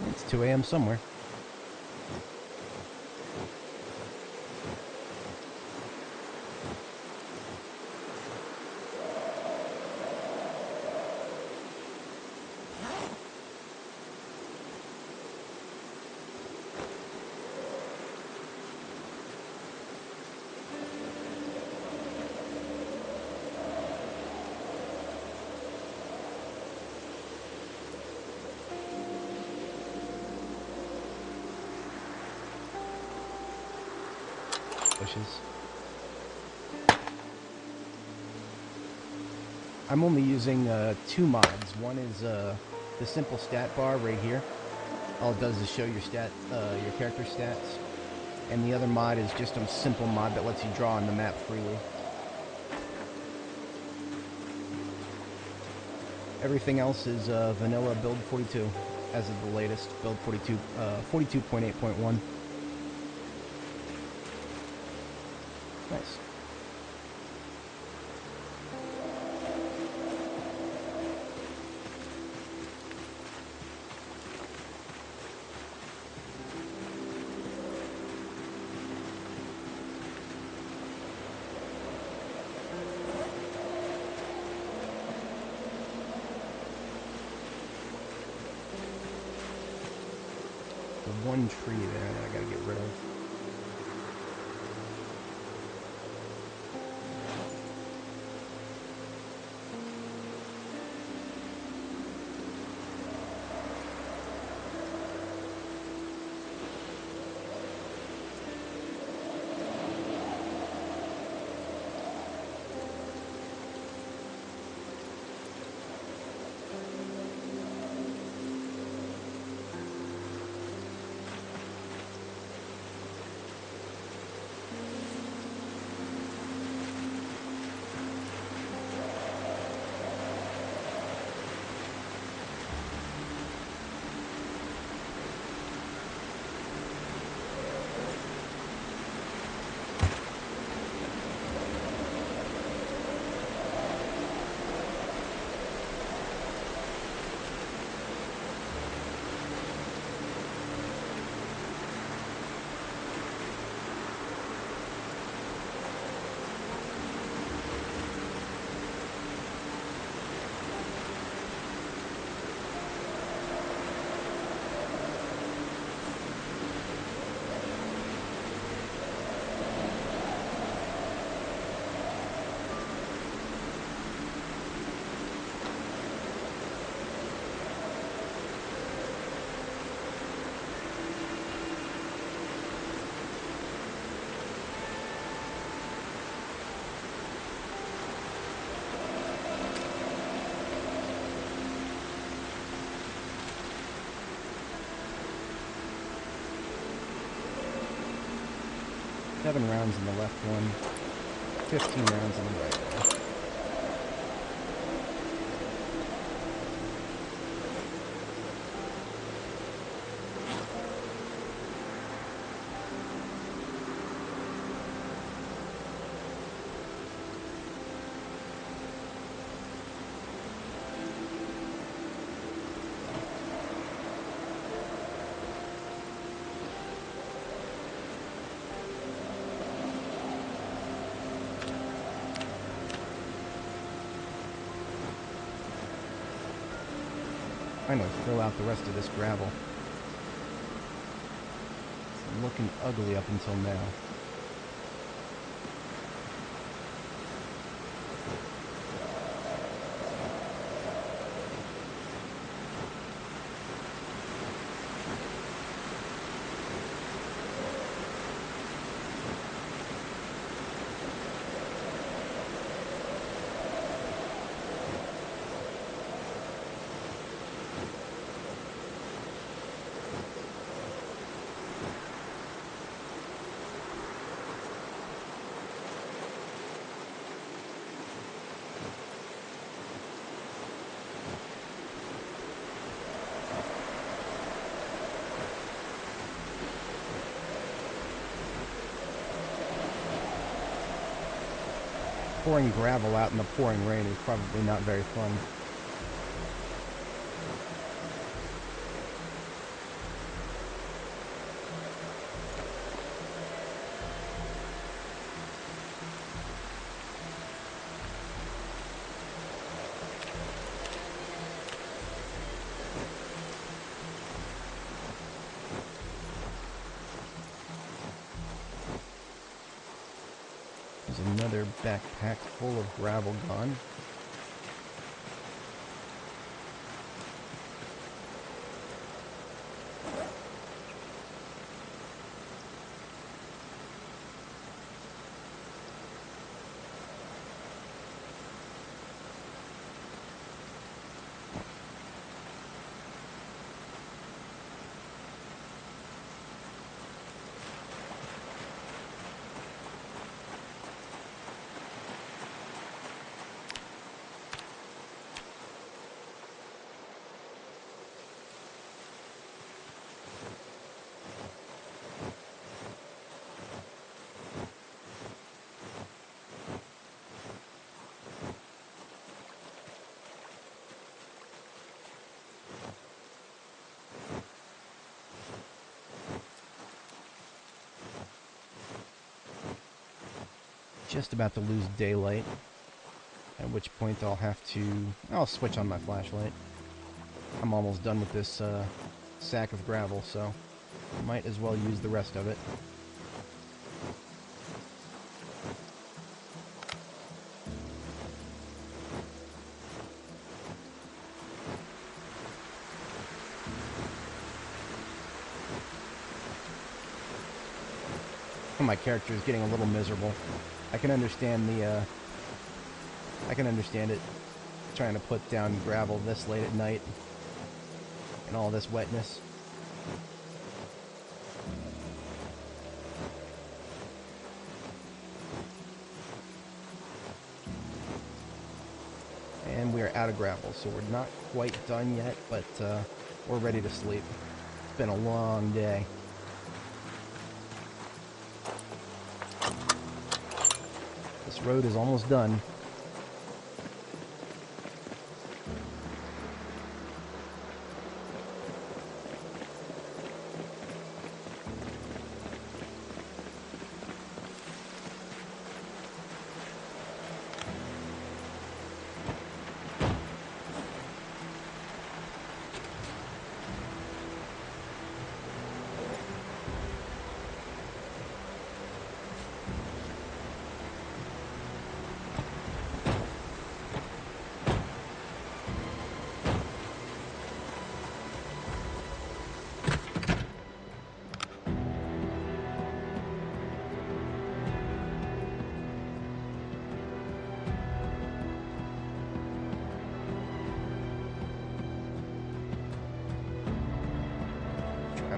It's 2 a.m. somewhere. Bushes. I'm only using 2 mods. One is the simple stat bar right here. All it does is show your your character stats. And the other mod is just a simple mod that lets you draw on the map freely. Everything else is vanilla build 42 as of the latest build 42, 42.8.1. Nice. The one tree there that I gotta get rid of. Seven rounds in the left one, 15 rounds in the right one. Finally fill out the rest of this gravel. It's looking ugly up until now. Pouring gravel out in the pouring rain is probably not very fun. There's another backpack full of gravel gone. just about to lose daylight, at which point I'll switch on my flashlight. I'm almost done with this sack of gravel, so might as well use the rest of it. My character is getting a little miserable. I can understand it, trying to put down gravel this late at night and all this wetness. And we are out of gravel, so we're not quite done yet, but we're ready to sleep. It's been a long day. This road is almost done.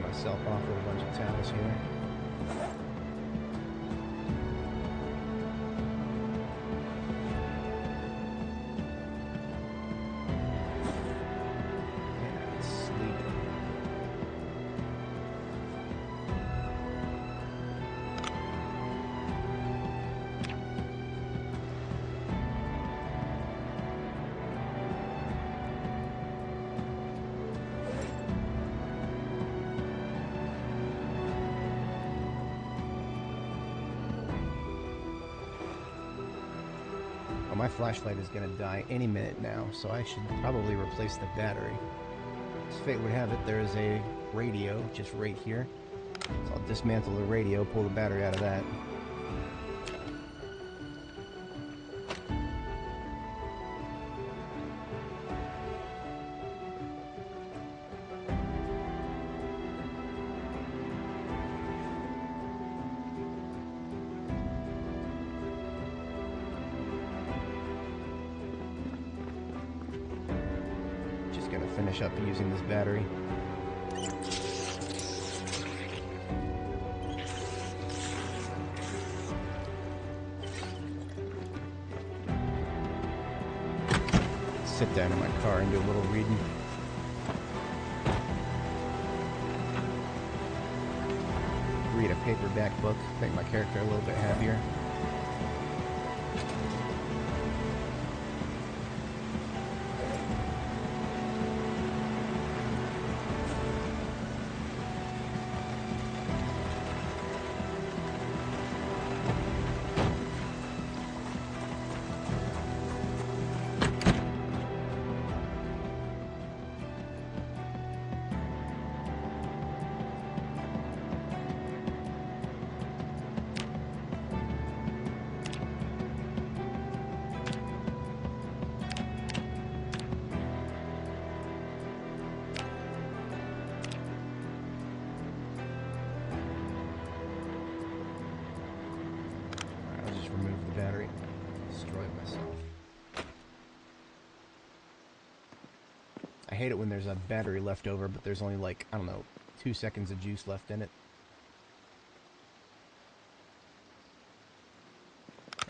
Myself off with a bunch of towels here. And sleep. My flashlight is going to die any minute now, so I should probably replace the battery. As fate would have it, there is a radio just right here. So I'll dismantle the radio, pull the battery out of that. Finish up using this battery. Sit down in my car and do a little reading. Read a paperback book, make my character a little bit happier. Battery. Destroy myself. I hate it when there's a battery left over, but there's only like, I don't know, 2 seconds of juice left in it.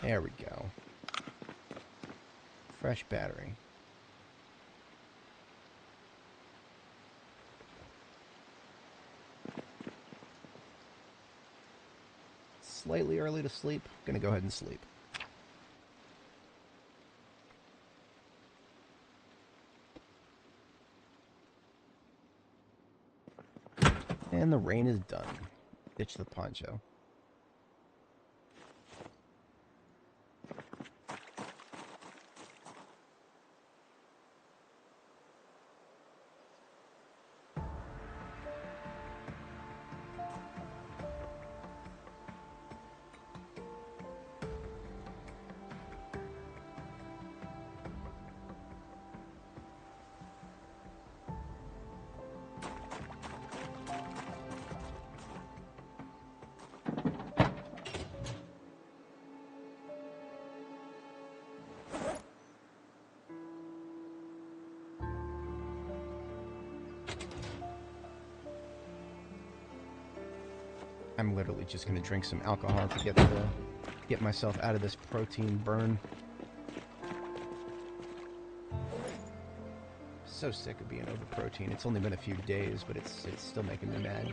There we go. Fresh battery. Slightly early to sleep. Gonna go ahead and sleep. And the rain is done. Ditch the poncho. I'm literally just gonna drink some alcohol to get myself out of this protein burn. So sick of being over protein. It's only been a few days, but it's still making me mad.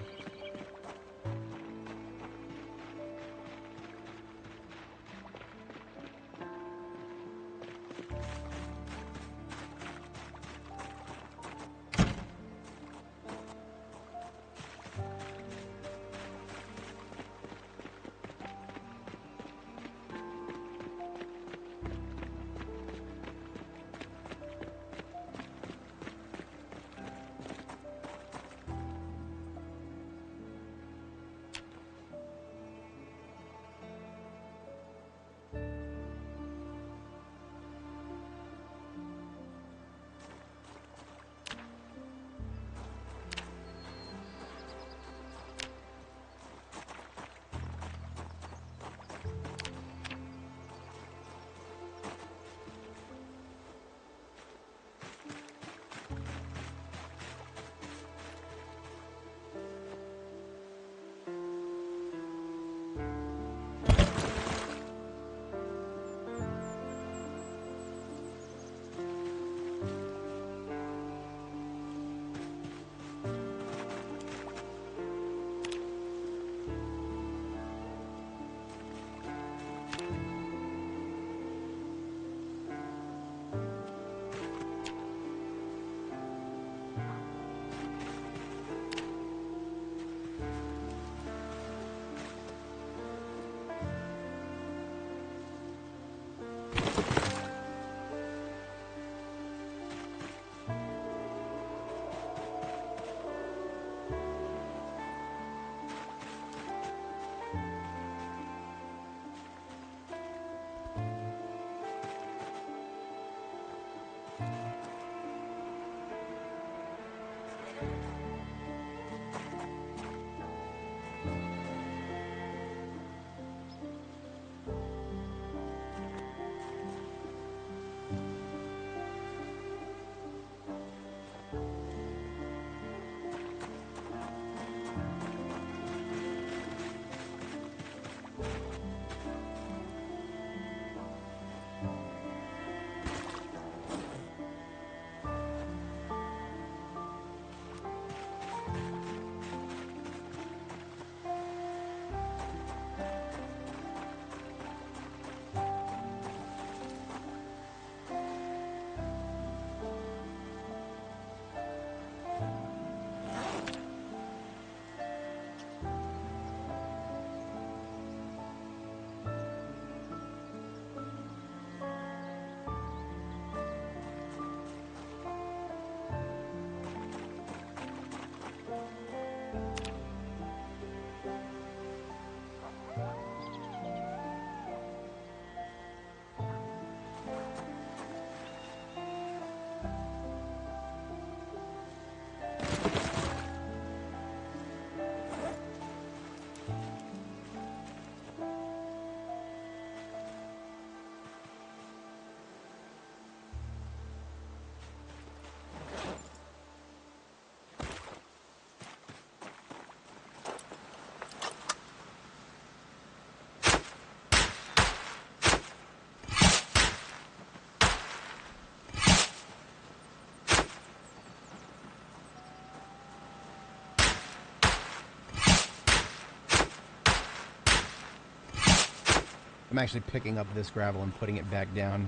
I'm actually picking up this gravel and putting it back down.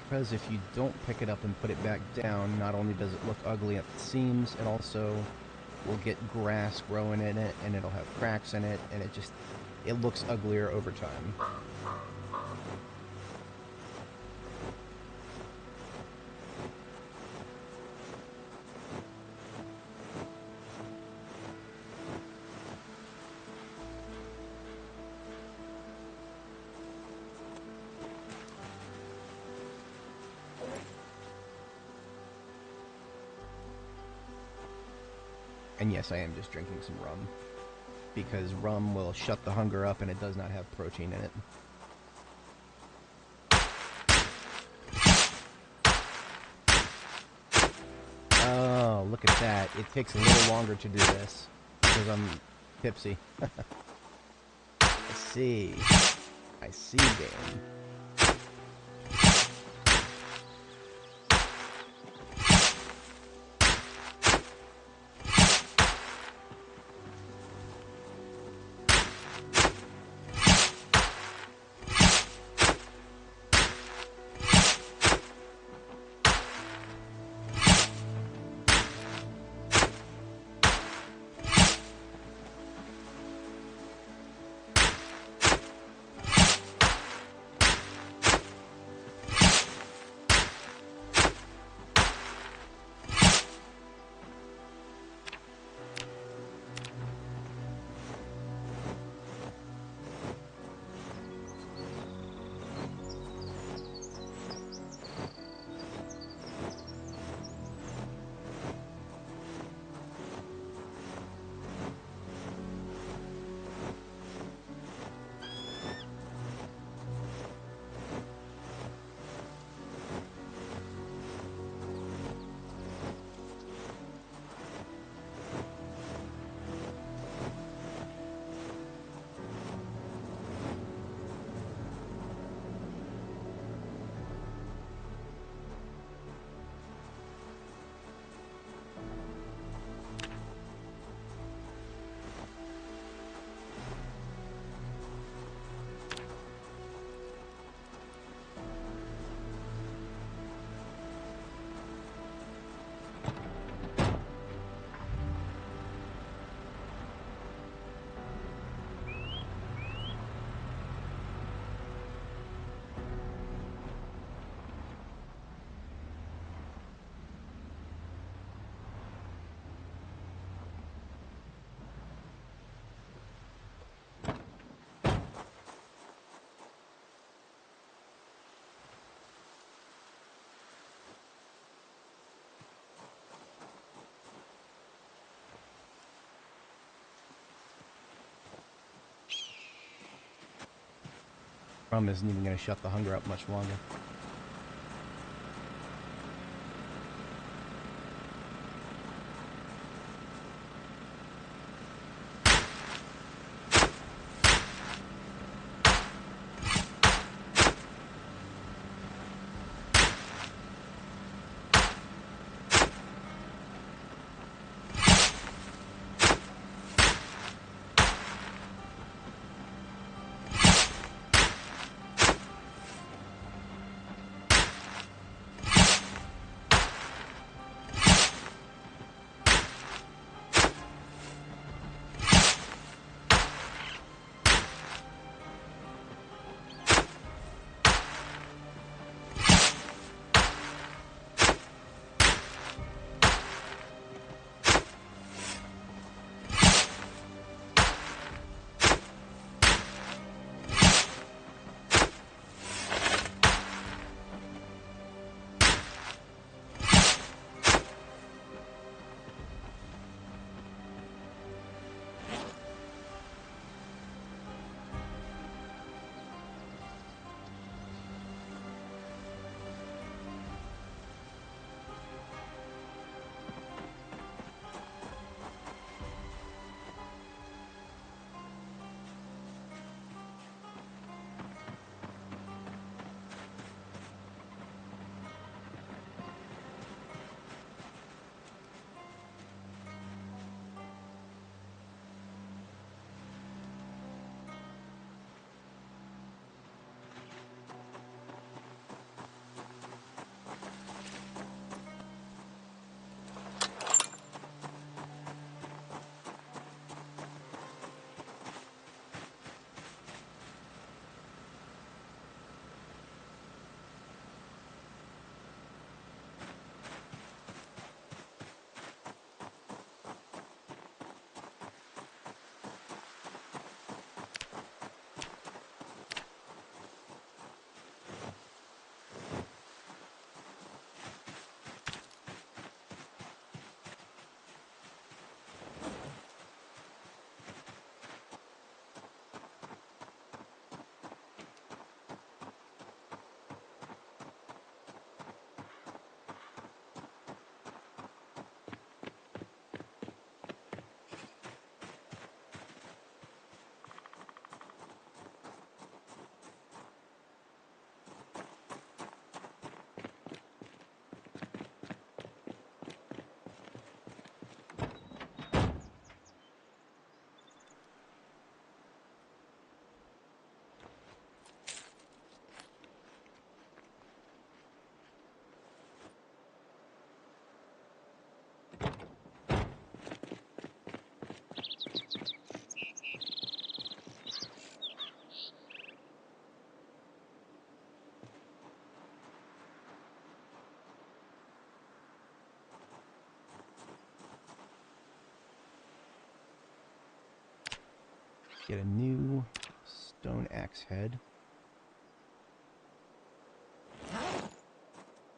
Because if you don't pick it up and put it back down, not only does it look ugly at the seams, it also will get grass growing in it, and it'll have cracks in it, and it looks uglier over time. And yes, I am just drinking some rum. because rum will shut the hunger up and it does not have protein in it. Oh, look at that. It takes a little longer to do this because I'm tipsy. I see. I see, game. Rum isn't even going to shut the hunger up much longer. Get a new stone axe head.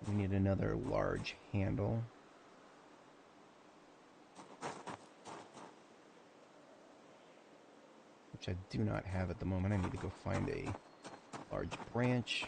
We need another large handle. Which I do not have at the moment. I need to go find a large branch.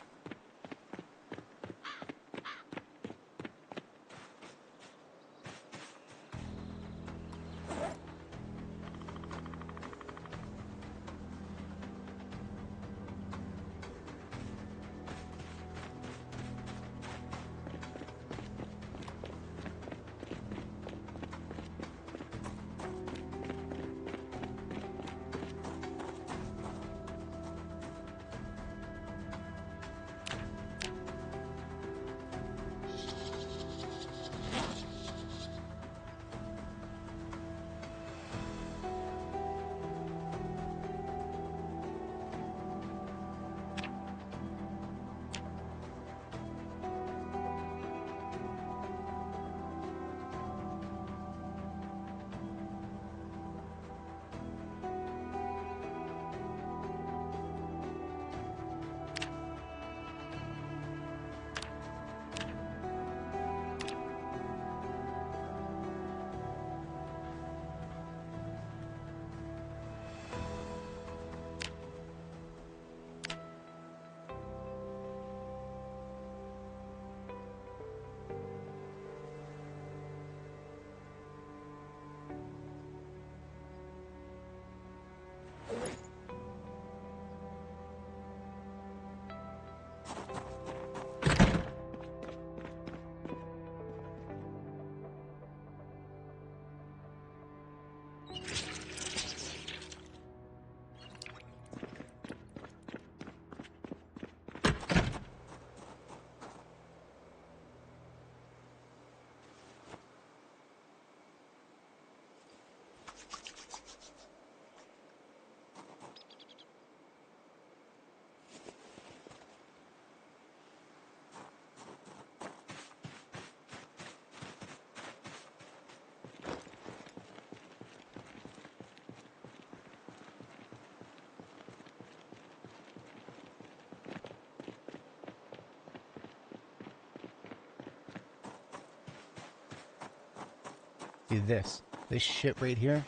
See this shit right here?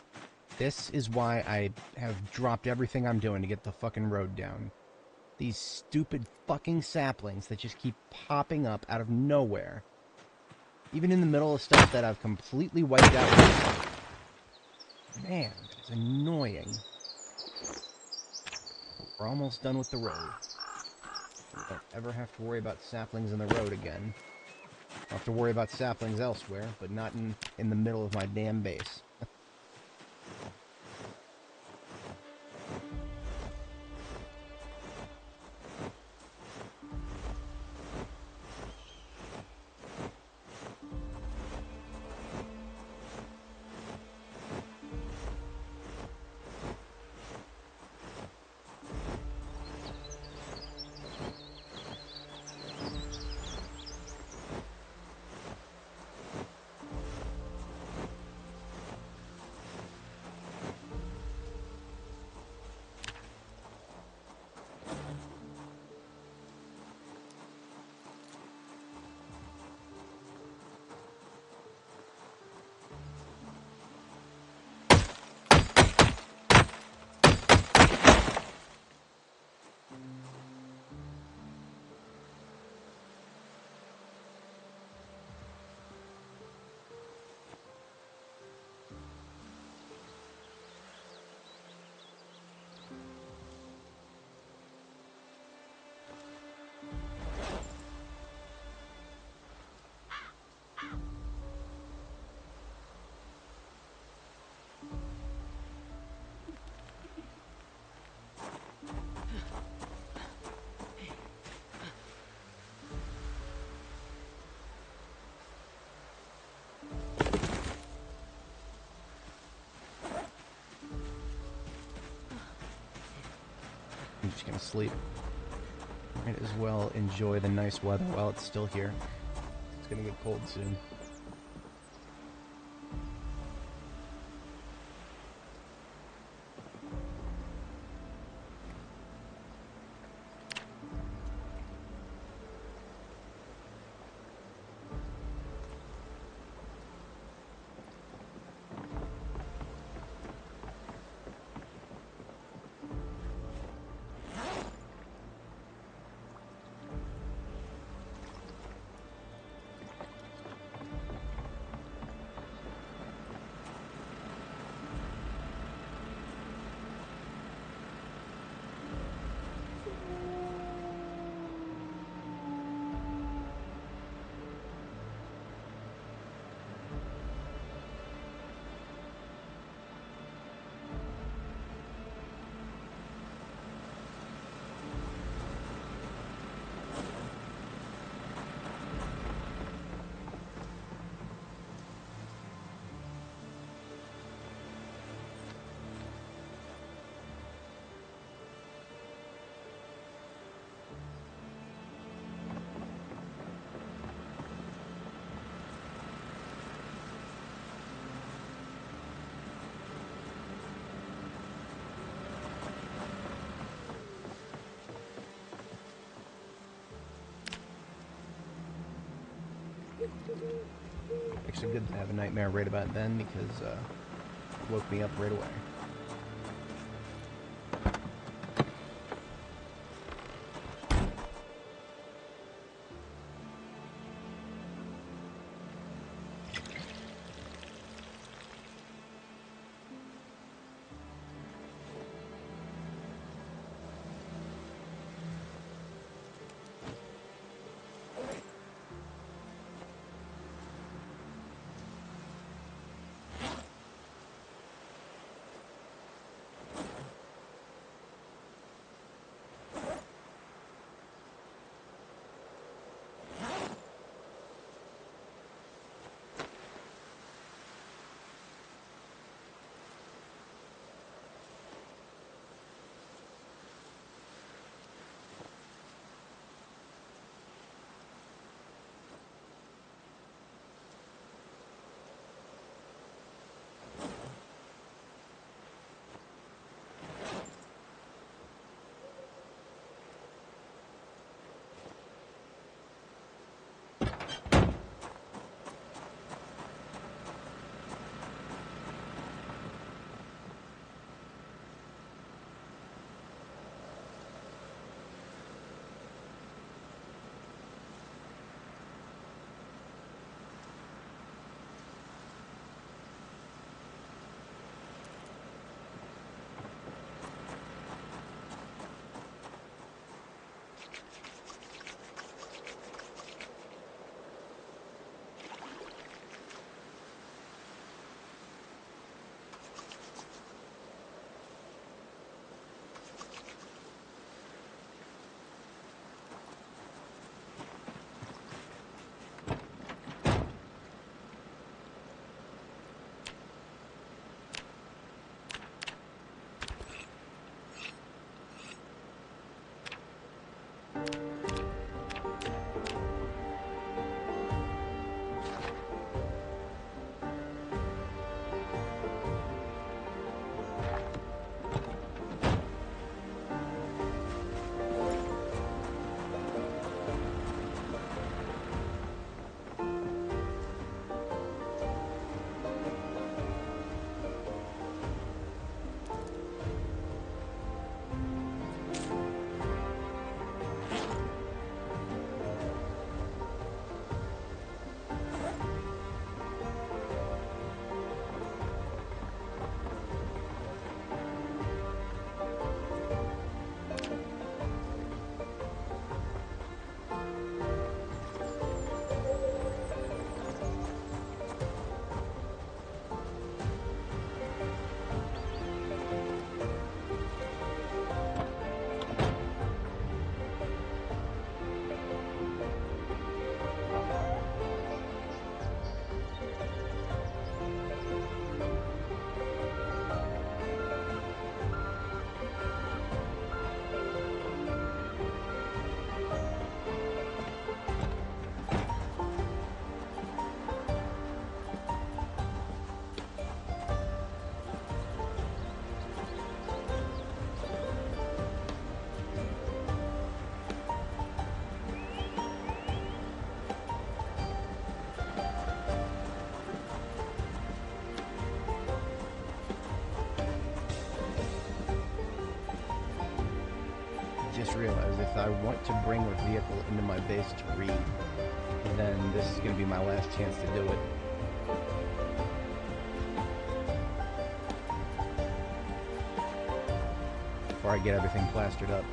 This is why I have dropped everything I'm doing to get the fucking road down. These stupid fucking saplings that just keep popping up out of nowhere. Even in the middle of stuff that I've completely wiped out. Man, it's annoying. We're almost done with the road. We don't ever have to worry about saplings in the road again. I'll have to worry about saplings elsewhere, but not in the middle of my damn base. I'm just gonna sleep. Might as well enjoy the nice weather while it's still here. It's gonna get cold soon. Actually, good to have a nightmare right about then because it woke me up right away. Just realized if I want to bring a vehicle into my base to read, then this is going to be my last chance to do it. Before I get everything plastered up.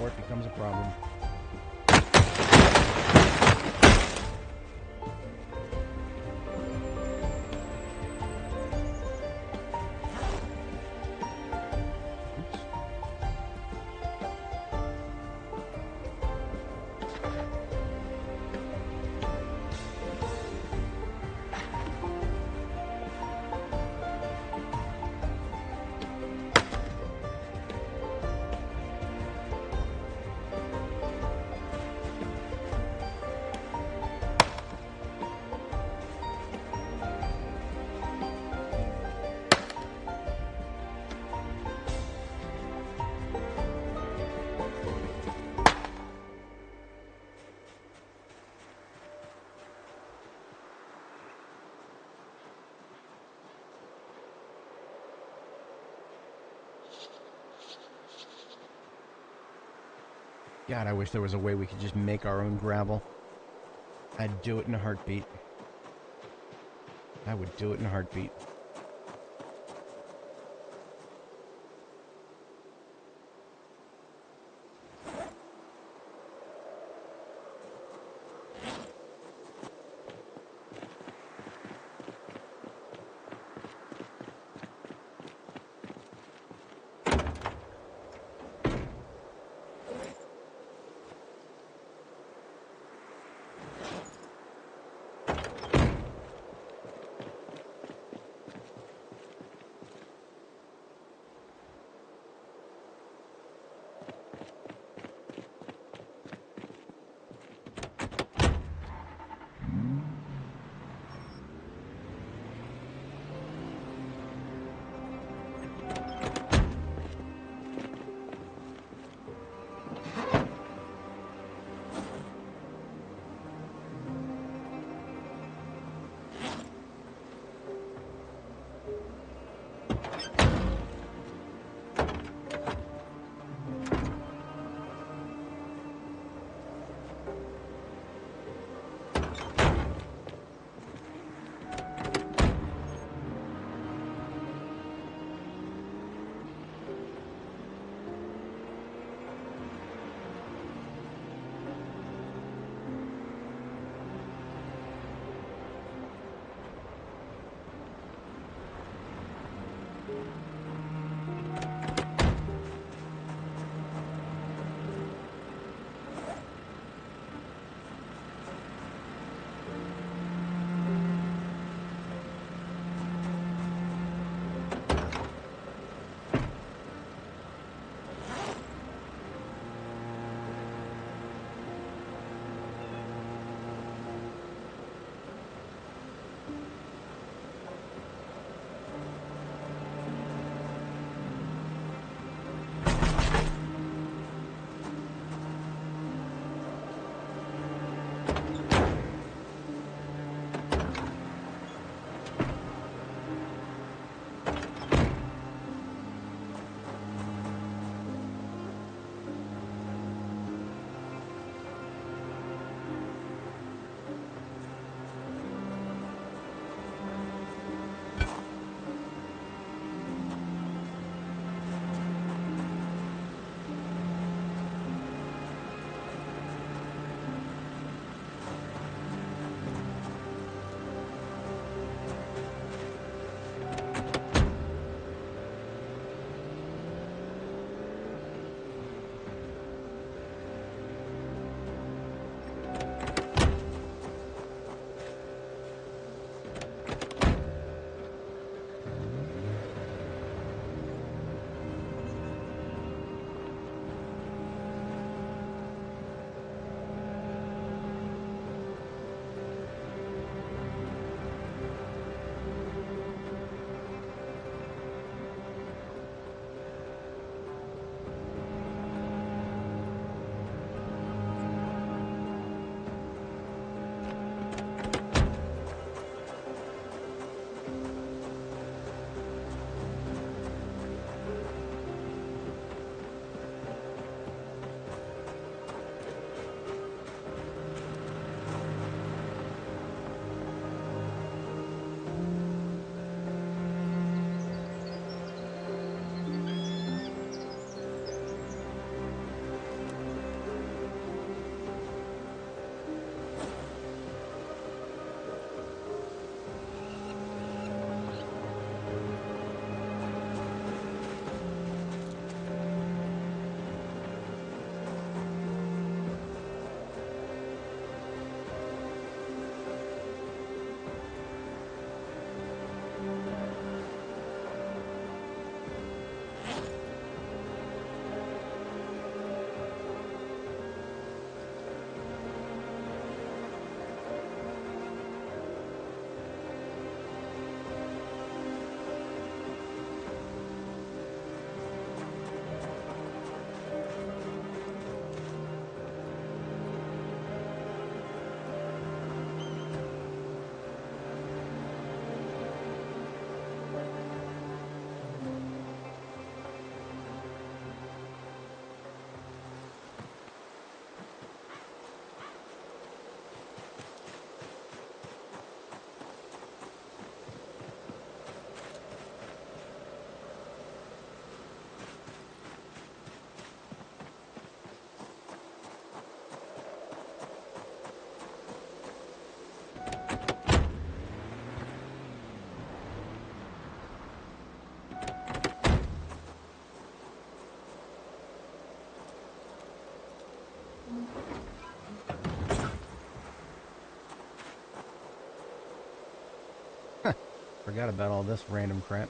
before it becomes a problem. God, I wish there was a way we could just make our own gravel. I'd do it in a heartbeat. I would do it in a heartbeat. Forgot about all this random crap.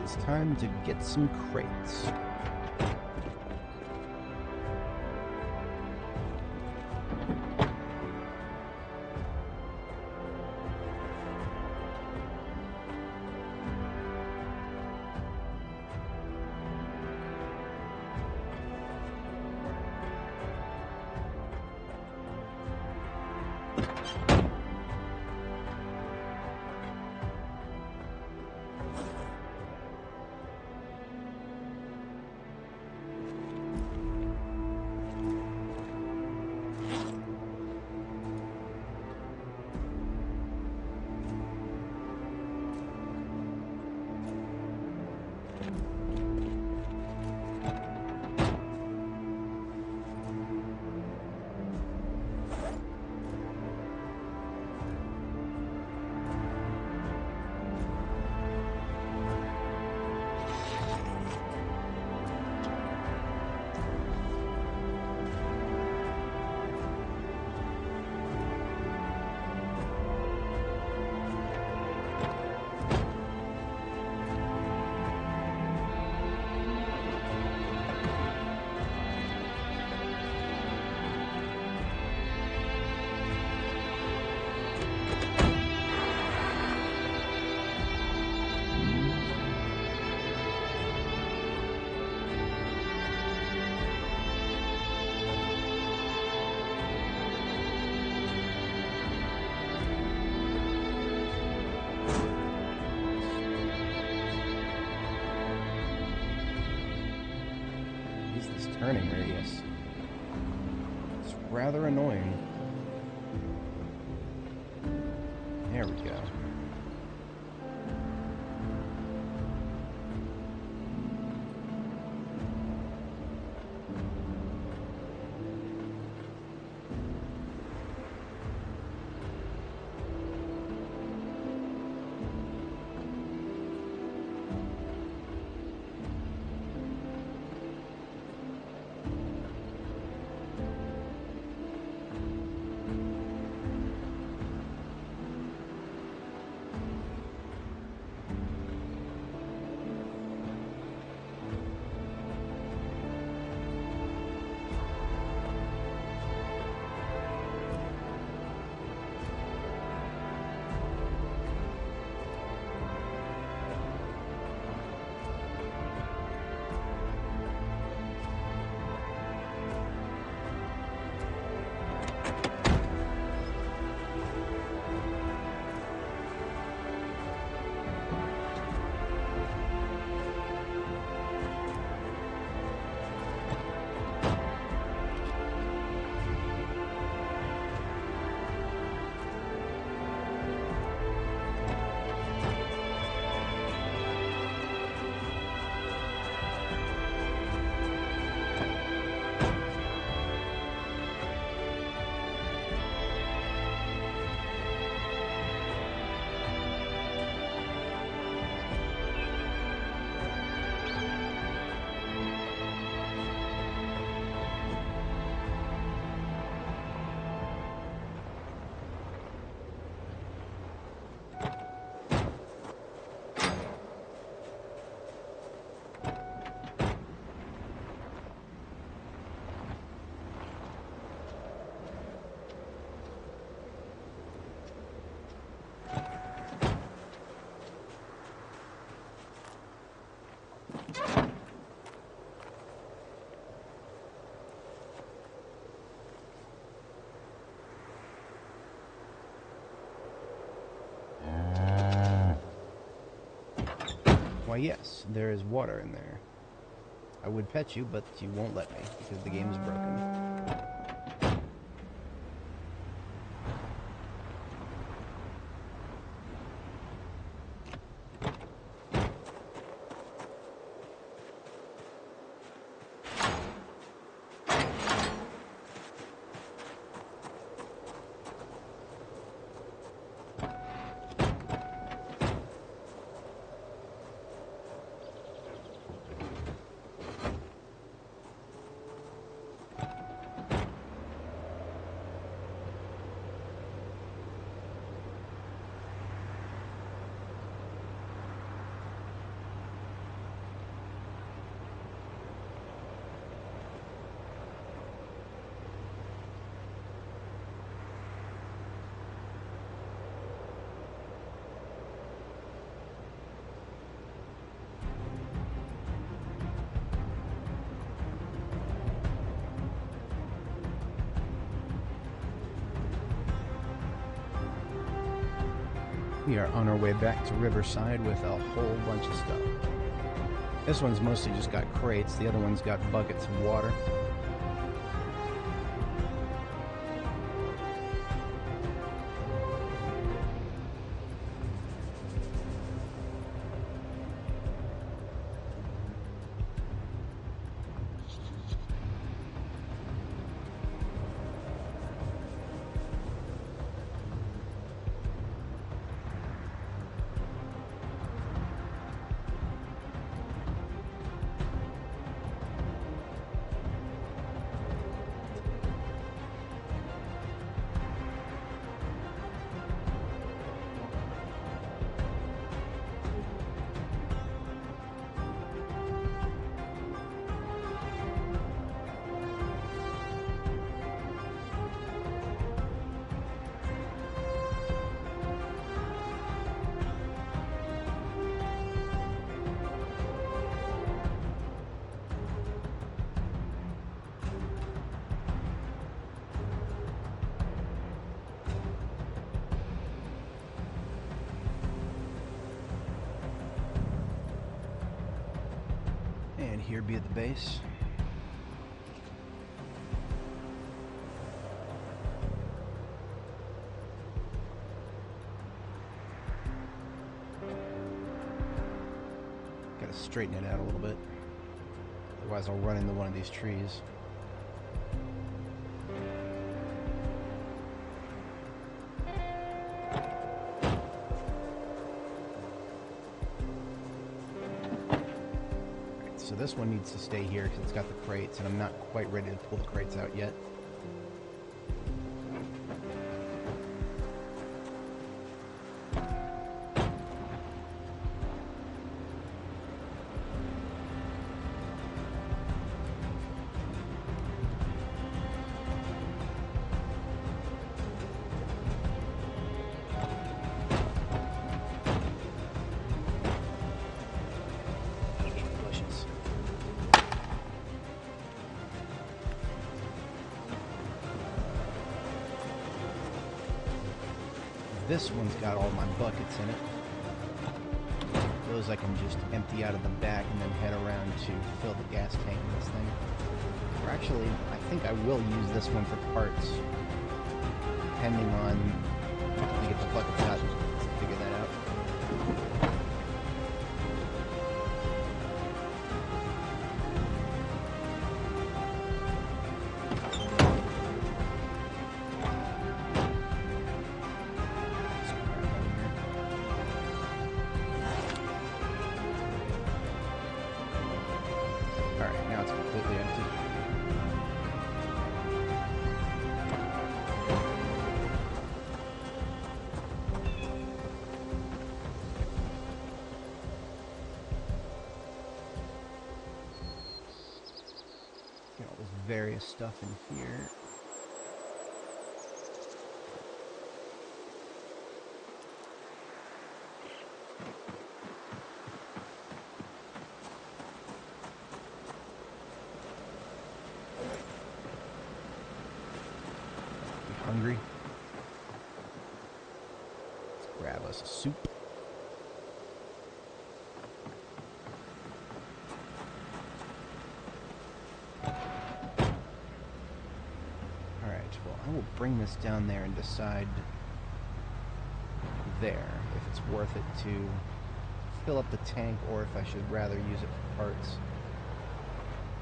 It's time to get some crates. Turning radius. It's rather annoying. There we go. Why, yes, there is water in there. I would pet you, but you won't let me because the game is broken. We are on our way back to Riverside with a whole bunch of stuff. This one's mostly just got crates, the other one's got buckets of water. And here be at the base. Gotta straighten it out a little bit. Otherwise I'll run into one of these trees. So this one needs to stay here because it's got the crates, and I'm not quite ready to pull the crates out yet. This one's got all my buckets in it. Those I can just empty out of the back and then head around to fill the gas tank in this thing. Or actually, I think I will use this one for parts, depending on if we get the buckets out. Let's figure that out. Alright, now it's completely empty. Got all this various stuff in here. Hungry? Let's grab us a soup. Alright, well, I will bring this down there and decide there if it's worth it to fill up the tank or if I should rather use it for parts.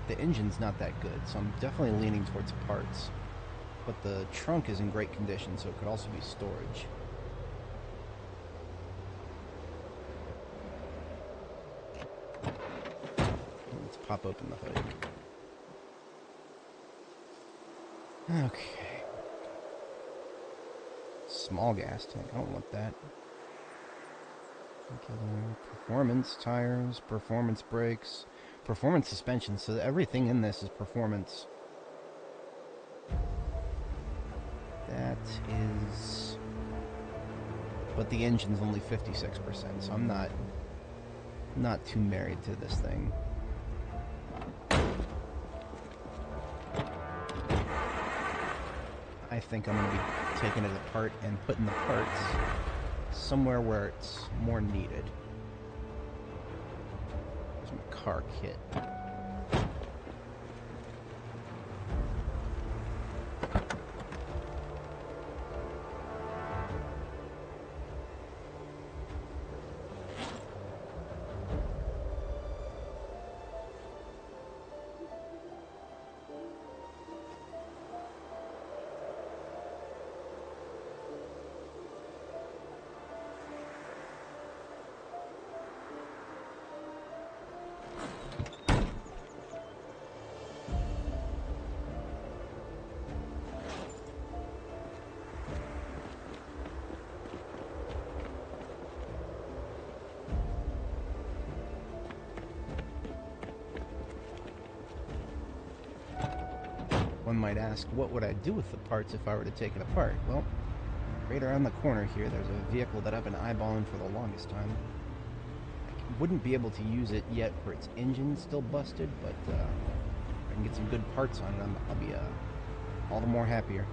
The engine's not that good, so I'm definitely leaning towards parts. But the trunk is in great condition, so it could also be storage. Let's pop open the hood. Okay. Small gas tank. I don't want that. Performance tires, performance brakes, performance suspension. So everything in this is performance. That is... But the engine's only 56%, so I'm not too married to this thing. I think I'm going to be taking it apart and putting the parts somewhere where it's more needed. There's my car kit. One might ask, what would I do with the parts if I were to take it apart? Well, right around the corner here, there's a vehicle that I've been eyeballing for the longest time. I wouldn't be able to use it yet where its engine's still busted, but if I can get some good parts on it, I'll be all the more happier.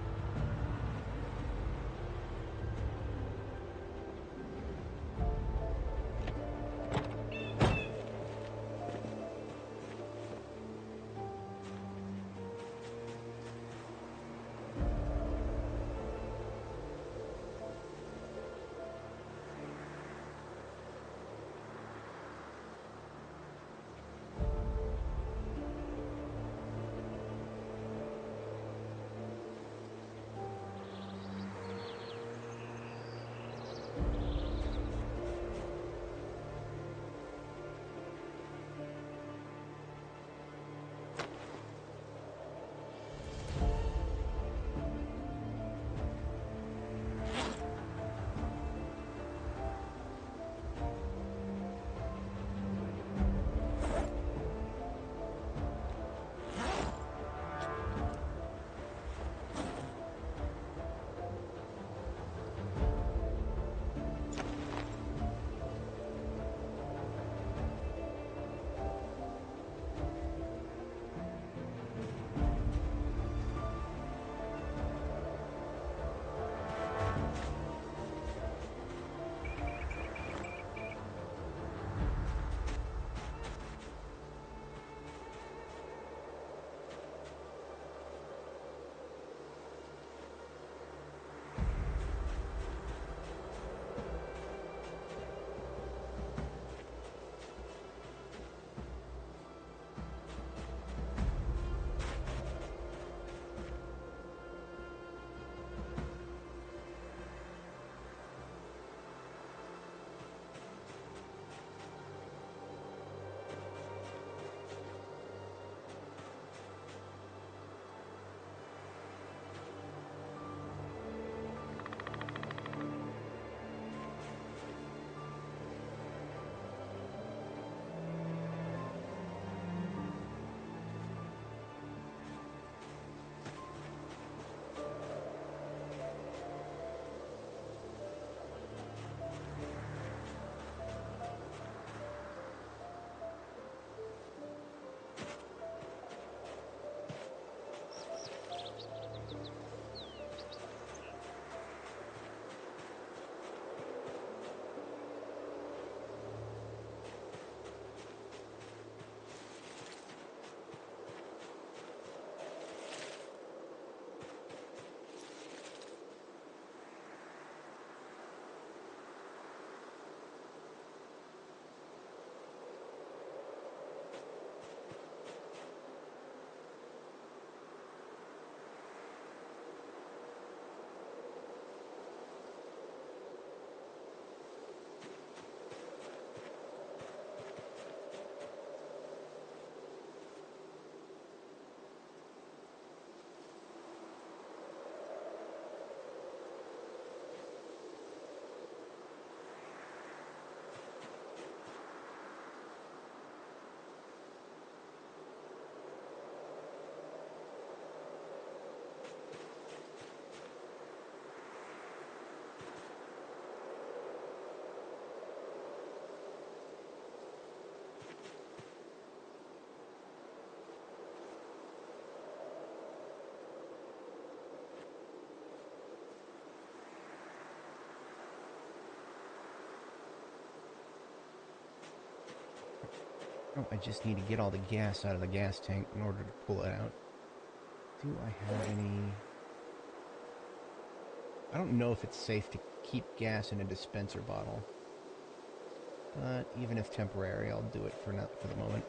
Oh, I just need to get all the gas out of the gas tank in order to pull it out. Do I have any... I don't know if it's safe to keep gas in a dispenser bottle. But even if temporary, I'll do it for the moment.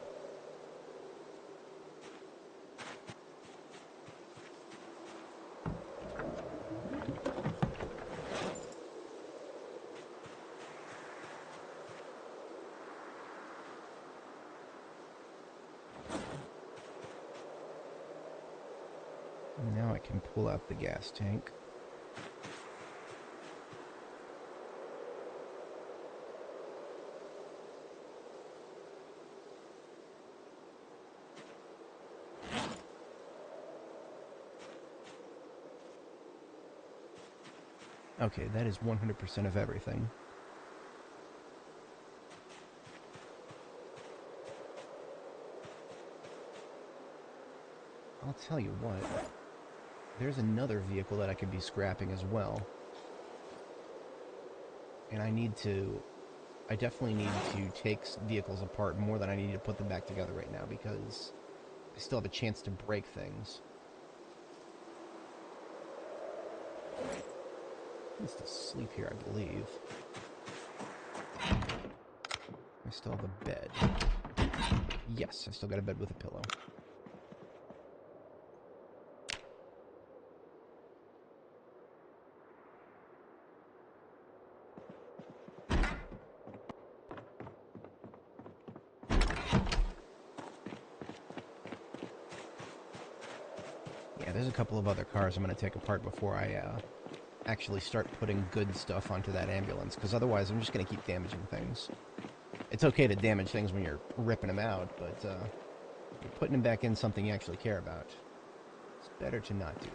Now I can pull out the gas tank. Okay, that is 100% of everything. I'll tell you what. There's another vehicle that I could be scrapping as well. And I definitely need to take vehicles apart more than I need to put them back together right now because I still have a chance to break things. I'm still asleep here, I believe. I still have a bed. Yes, I still got a bed with a pillow. Yeah, there's a couple of other cars I'm going to take apart before I actually start putting good stuff onto that ambulance, because otherwise I'm just going to keep damaging things. It's okay to damage things when you're ripping them out, but you're putting them back in something you actually care about. It's better to not do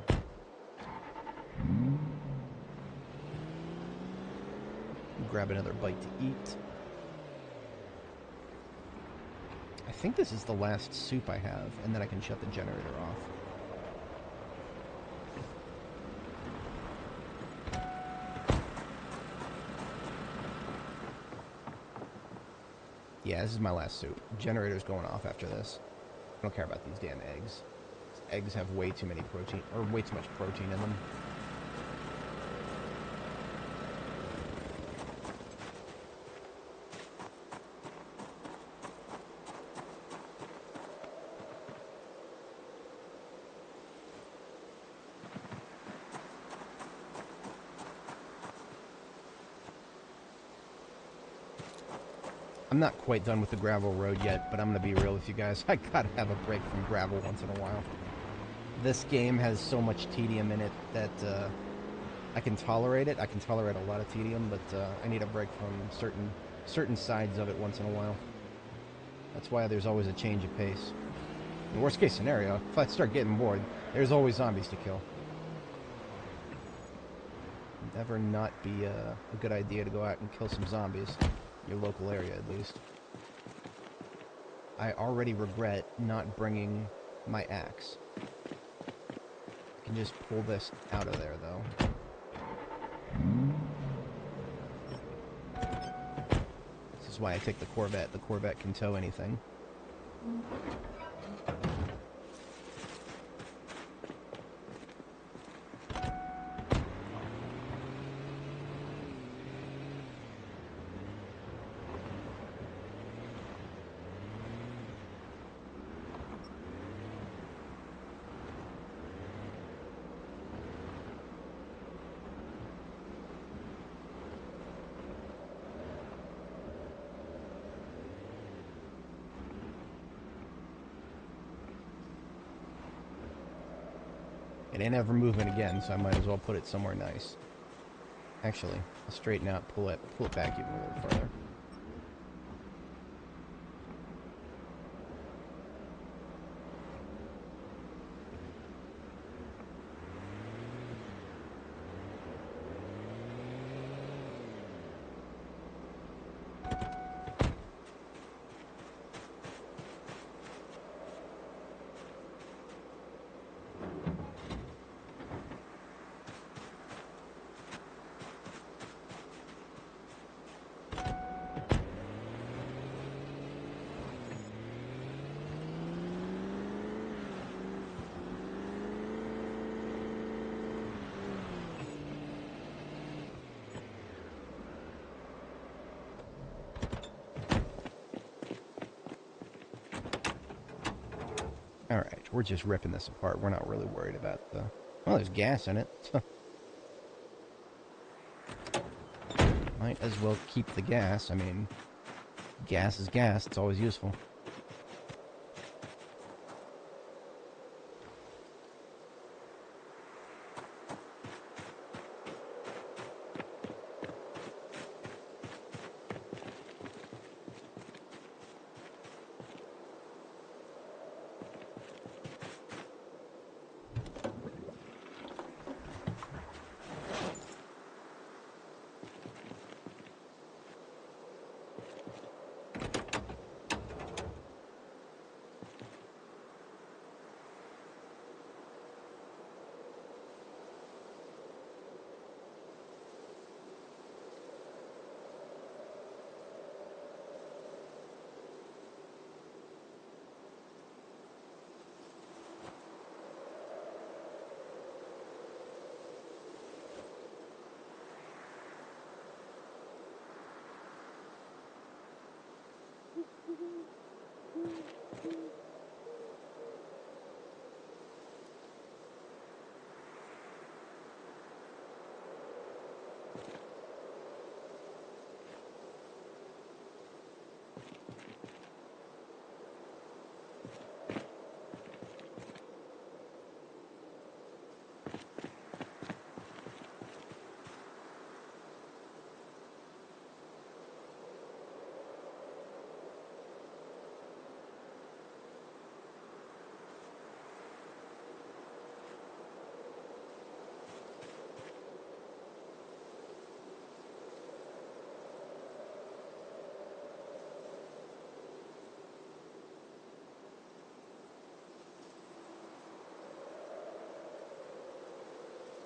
that. Grab another bite to eat. I think this is the last soup I have, and then I can shut the generator off. Yeah, this is my last soup. Generator's going off after this. I don't care about these damn eggs. These eggs have way too many protein, or way too much protein in them. I'm not quite done with the gravel road yet, but I'm going to be real with you guys. I gotta have a break from gravel once in a while. This game has so much tedium in it that I can tolerate it. I can tolerate a lot of tedium, but I need a break from certain sides of it once in a while. That's why there's always a change of pace. In the worst case scenario, if I start getting bored, there's always zombies to kill. Never not be a good idea to go out and kill some zombies. Your local area, at least. I already regret not bringing my axe. I can just pull this out of there, though. This is why I take the Corvette. The Corvette can tow anything. It ain't ever moving again, so I might as well put it somewhere nice. Actually, I'll straighten out, pull it back even a little further. Alright, we're just ripping this apart. We're not really worried about the... Well, there's gas in it. Might as well keep the gas. I mean, gas is gas. It's always useful.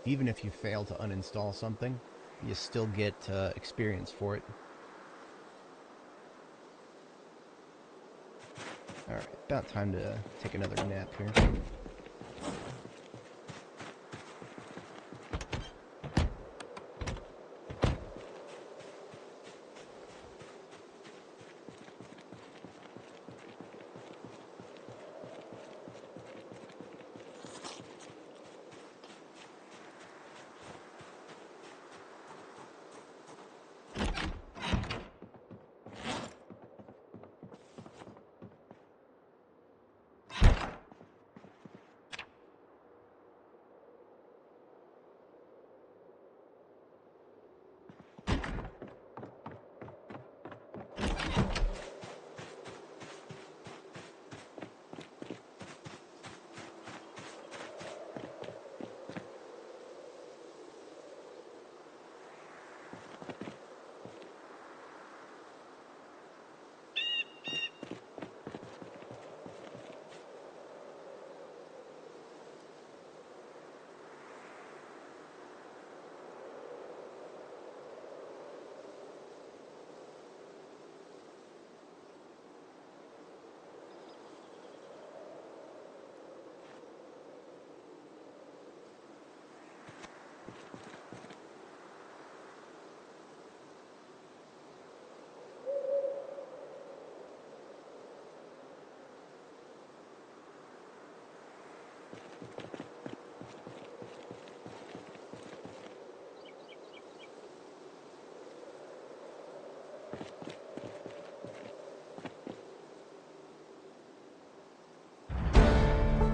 Even if you fail to uninstall something, you still get experience for it. Alright, about time to take another nap here.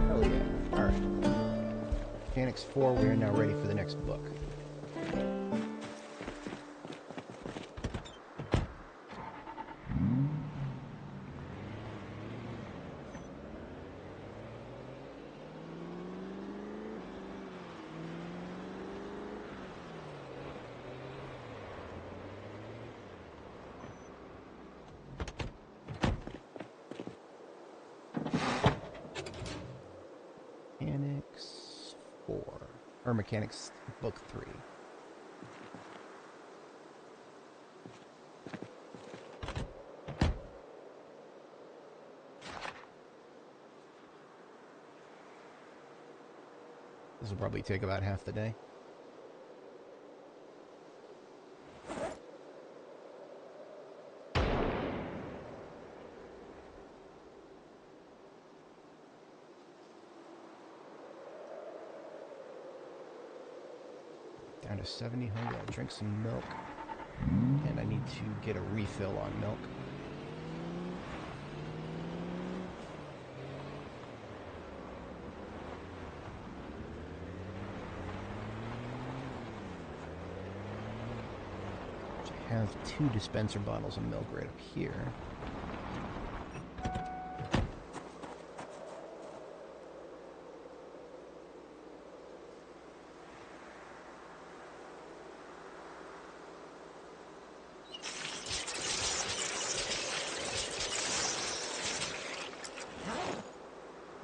Hell yeah. Alright. Mechanics 4, we are now ready for the next book. Mechanics 4. Or Mechanics Book 3. This will probably take about half the day. Down to 70 hungry. I'll drink some milk. And I need to get a refill on milk. I have 2 dispenser bottles of milk right up here.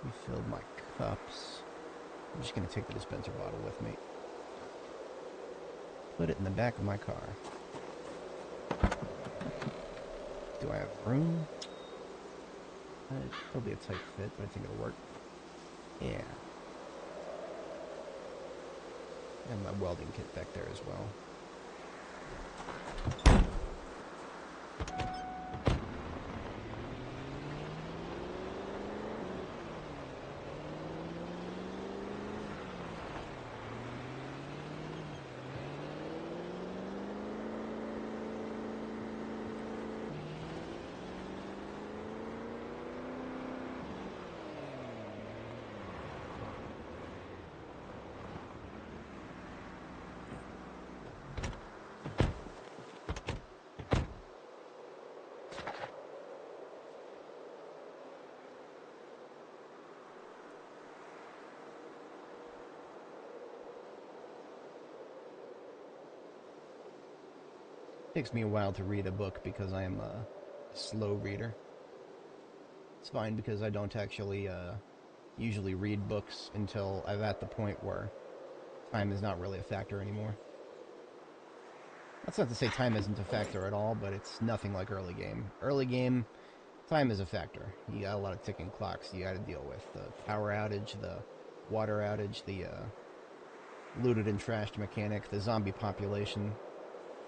Refilled my cups. I'm just going to take the dispenser bottle with me. Put it in the back of my car. Do I have room? It'll be a tight fit, but I think it'll work. Yeah. And my welding kit back there as well. Takes me a while to read a book because I am a slow reader. It's fine because I don't actually usually read books until I'm at the point where time is not really a factor anymore. That's not to say time isn't a factor at all, but it's nothing like early game. Early game, time is a factor. You got a lot of ticking clocks you got to deal with. The power outage, the water outage, the looted and trashed mechanic, the zombie population.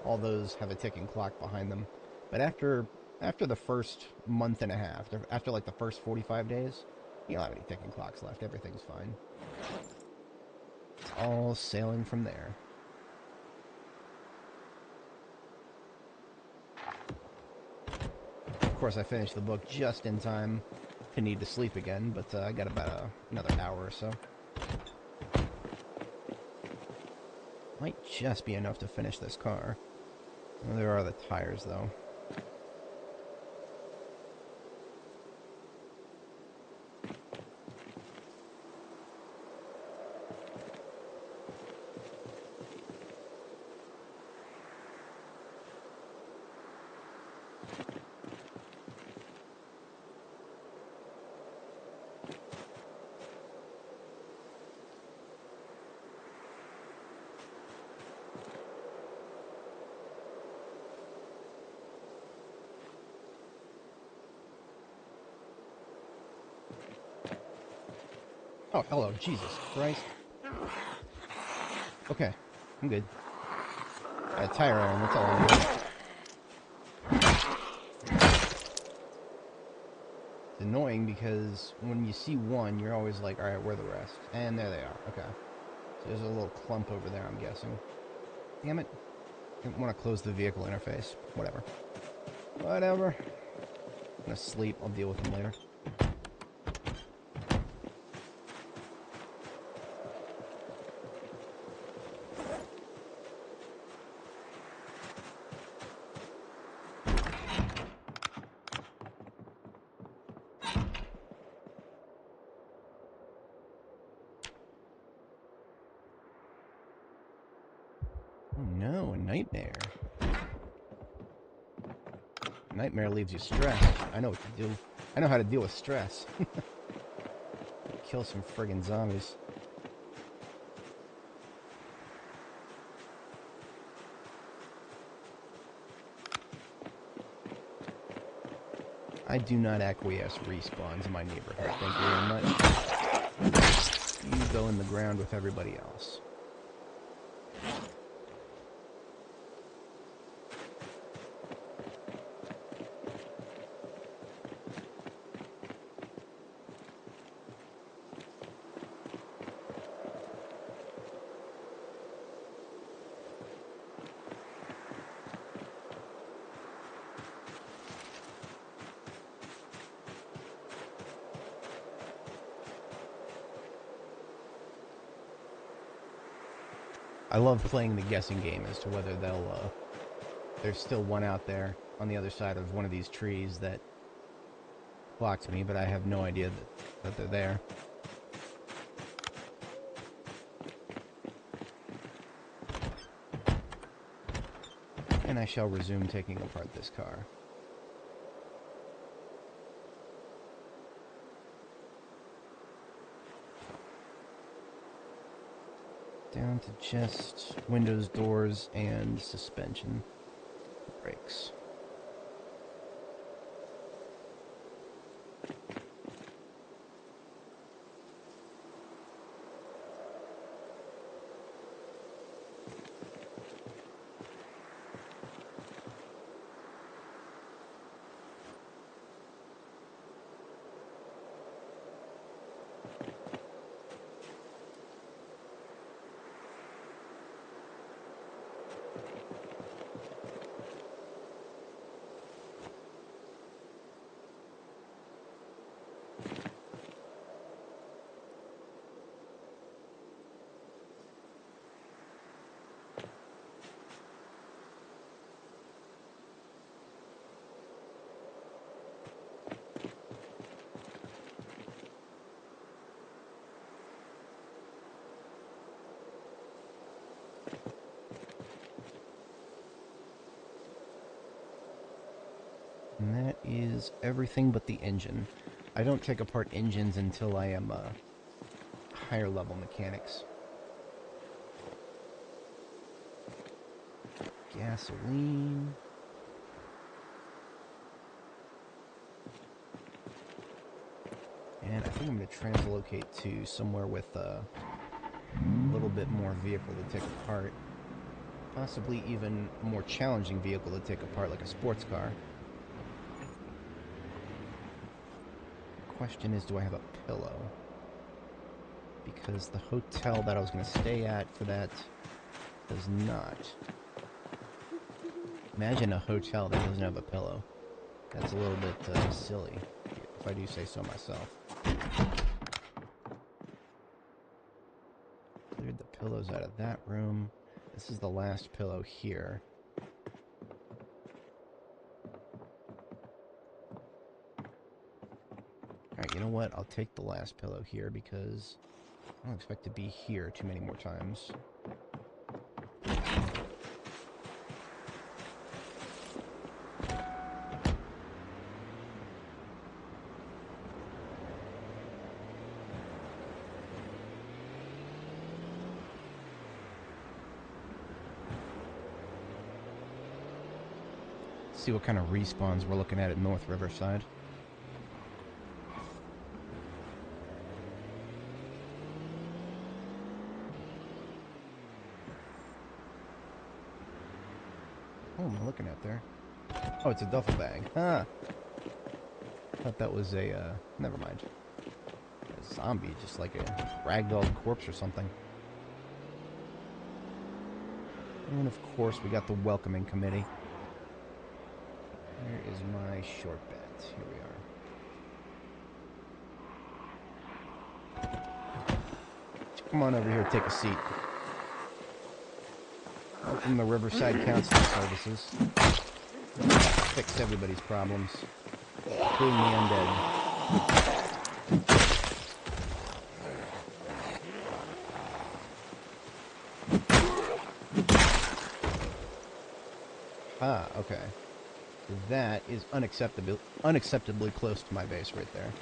All those have a ticking clock behind them. But after the first month and a half, after like the first 45 days, you don't have any ticking clocks left. Everything's fine. It's all sailing from there. Of course, I finished the book just in time to need to sleep again, but I got about another hour or so. Might just be enough to finish this car. Well, there are the tires, though. Oh, hello. Jesus Christ. Okay. I'm good. Got a tire iron. That's all I need. It's annoying because when you see one, you're always like, alright, where are the rest? And there they are. Okay. So there's a little clump over there, I'm guessing. Damn it. Didn't want to close the vehicle interface. Whatever. Whatever. I'm gonna sleep. I'll deal with them later. Oh no, a nightmare. Nightmare leaves you stressed. I know what to do. I know how to deal with stress. Kill some friggin' zombies. I do not acquiesce respawns in my neighborhood. Thank you very much. You go in the ground with everybody else. I love playing the guessing game as to whether they'll, there's still one out there on the other side of one of these trees that blocked me, but I have no idea that they're there. And I shall resume taking apart this car. Down to just windows, doors, and suspension brakes. And that is everything but the engine. I don't take apart engines until I am higher level mechanics. Gasoline. And I think I'm going to translocate to somewhere with a little bit more vehicle to take apart. Possibly even a more challenging vehicle to take apart, like a sports car. Question is, do I have a pillow? Because the hotel that I was going to stay at for that does not. Imagine a hotel that doesn't have a pillow. That's a little bit silly, if I do say so myself. Cleared the pillows out of that room. This is the last pillow here. Alright, you know what? I'll take the last pillow here because I don't expect to be here too many more times. See what kind of respawns we're looking at North Riverside. What am I looking at there? Oh, it's a duffel bag. Huh. Thought that was a, never mind. A zombie, just like a ragdoll corpse or something. And of course, we got the welcoming committee. Where is my short bet? Here we are. Come on over here, take a seat. Welcome to Riverside Counseling Services. Fix everybody's problems, including the undead. Ah, okay. That is unacceptably close to my base right there.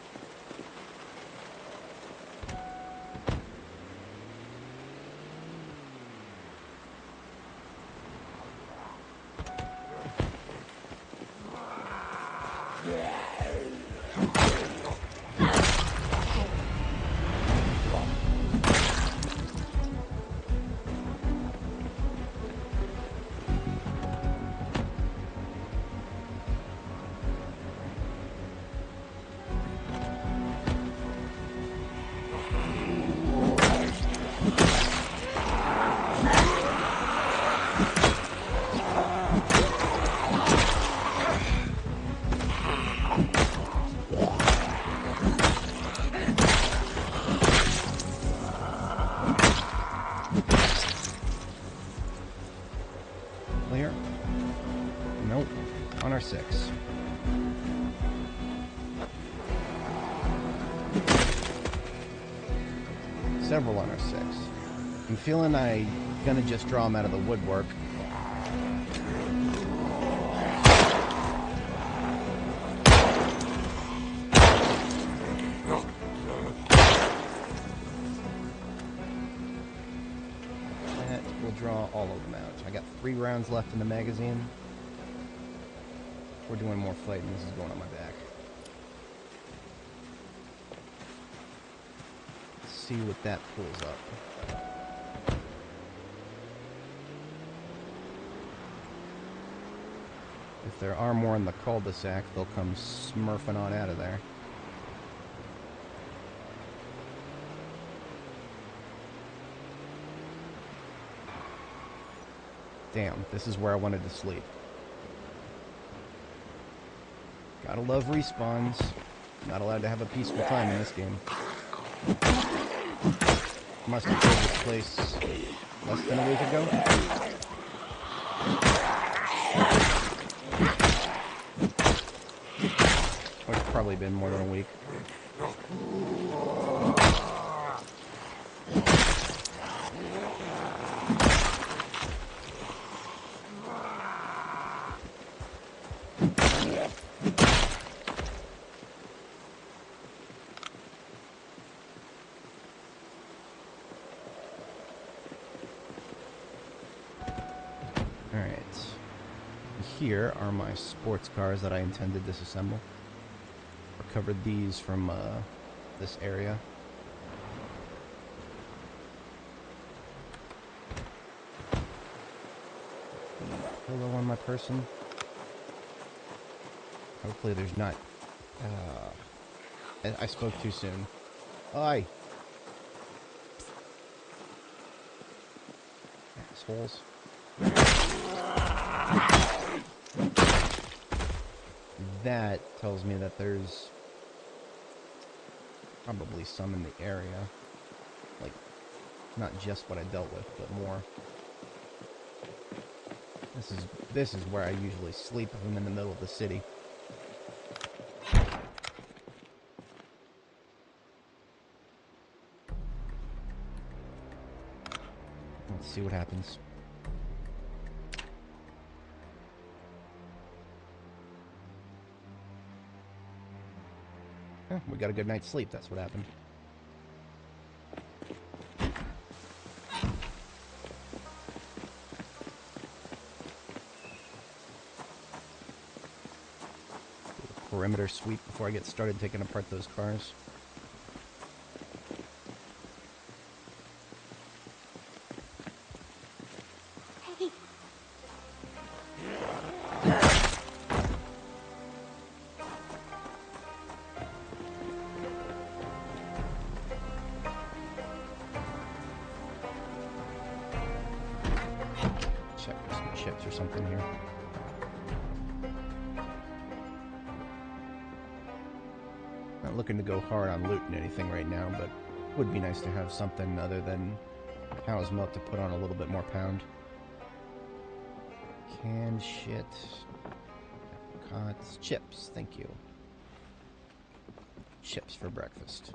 several on our 6. I'm feeling I'm gonna just draw them out of the woodwork. That will draw all of them out. I got 3 rounds left in the magazine. We're doing more fighting. This is going on my back. Let's see what that pulls up. If there are more in the cul-de-sac, they'll come smurfing on out of there. Damn, this is where I wanted to sleep. Gotta love respawns. Not allowed to have a peaceful time in this game. Must have played this place less than a week ago. It's probably been more than a week. Alright. Here are my sports cars that I intend to disassemble. Recovered these from this area. Pillow on my person. Hopefully there's not... I spoke too soon. Oi! Assholes. That tells me that there's probably some in the area. Like, not just what I dealt with, but more. This is where I usually sleep if I'm in the middle of the city. Let's see what happens. We got a good night's sleep, that's what happened. Perimeter sweep before I get started taking apart those cars. Check for some chips or something here. Not looking to go hard on looting anything right now, but it would be nice to have something other than cow's milk to put on a little bit more pound. Canned shit. Apricots. Chips, thank you. Chips for breakfast.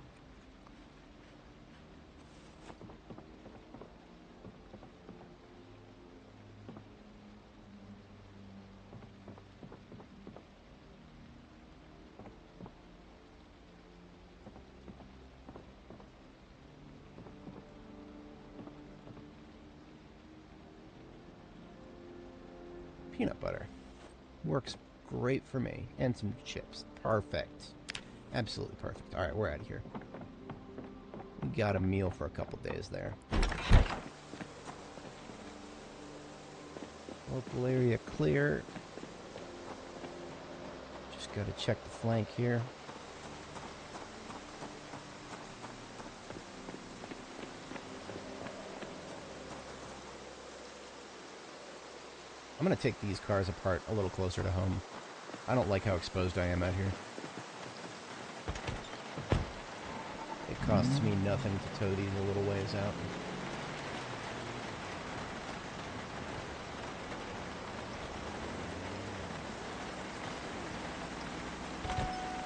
Peanut butter. Works great for me. And some chips. Perfect. Absolutely perfect. Alright, we're out of here. We got a meal for a couple days there. Local area clear. Just gotta check the flank here. I'm going to take these cars apart a little closer to home. I don't like how exposed I am out here. It costs me nothing to tow these a little ways out.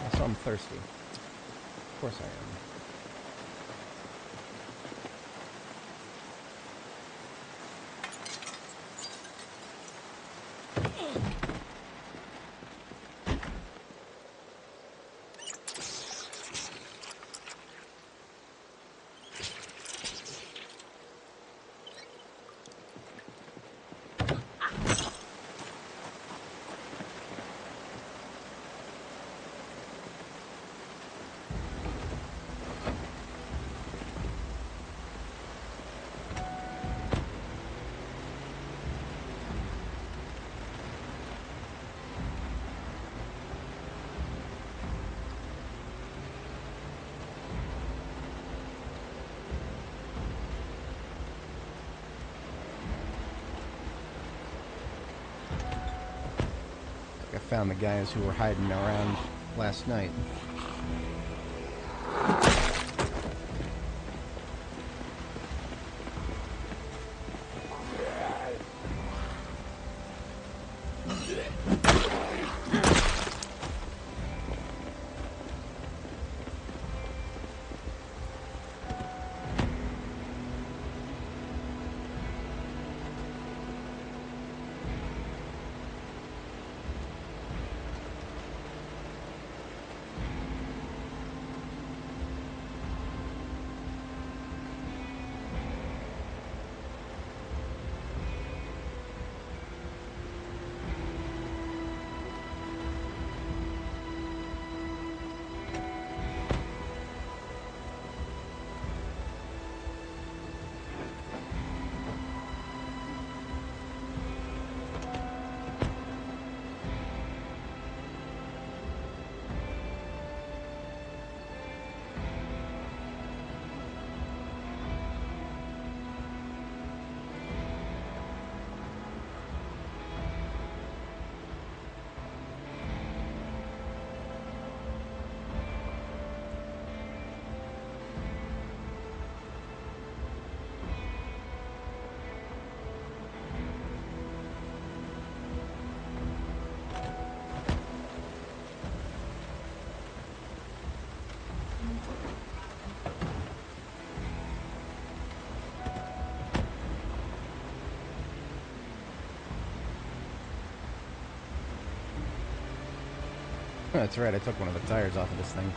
Also, I'm thirsty. Of course I am. found the guys who were hiding around last night. Oh, that's right, I took one of the tires off of this thing.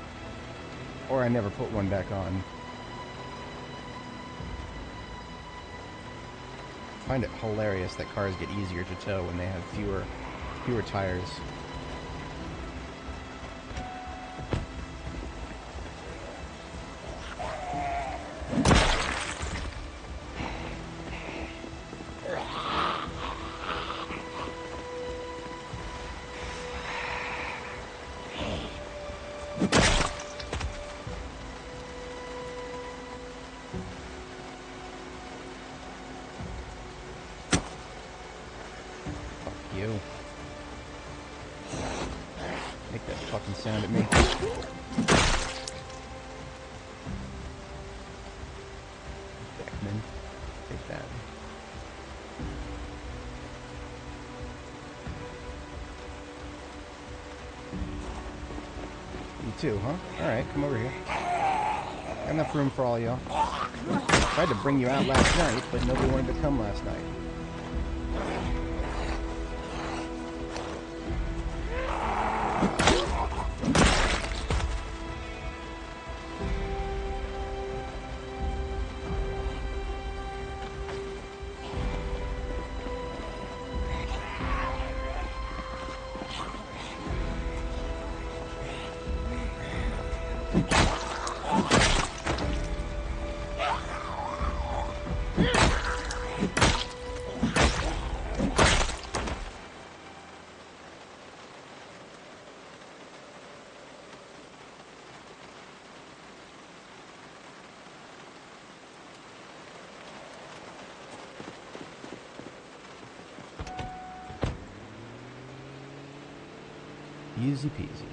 Or I never put one back on. I find it hilarious that cars get easier to tow when they have fewer tires. You. Make that fucking sound at me. Beckman. Take that. You too, huh? Alright, come over here. Got enough room for all y'all. Tried to bring you out last night, but nobody wanted to come last night. Easy peasy.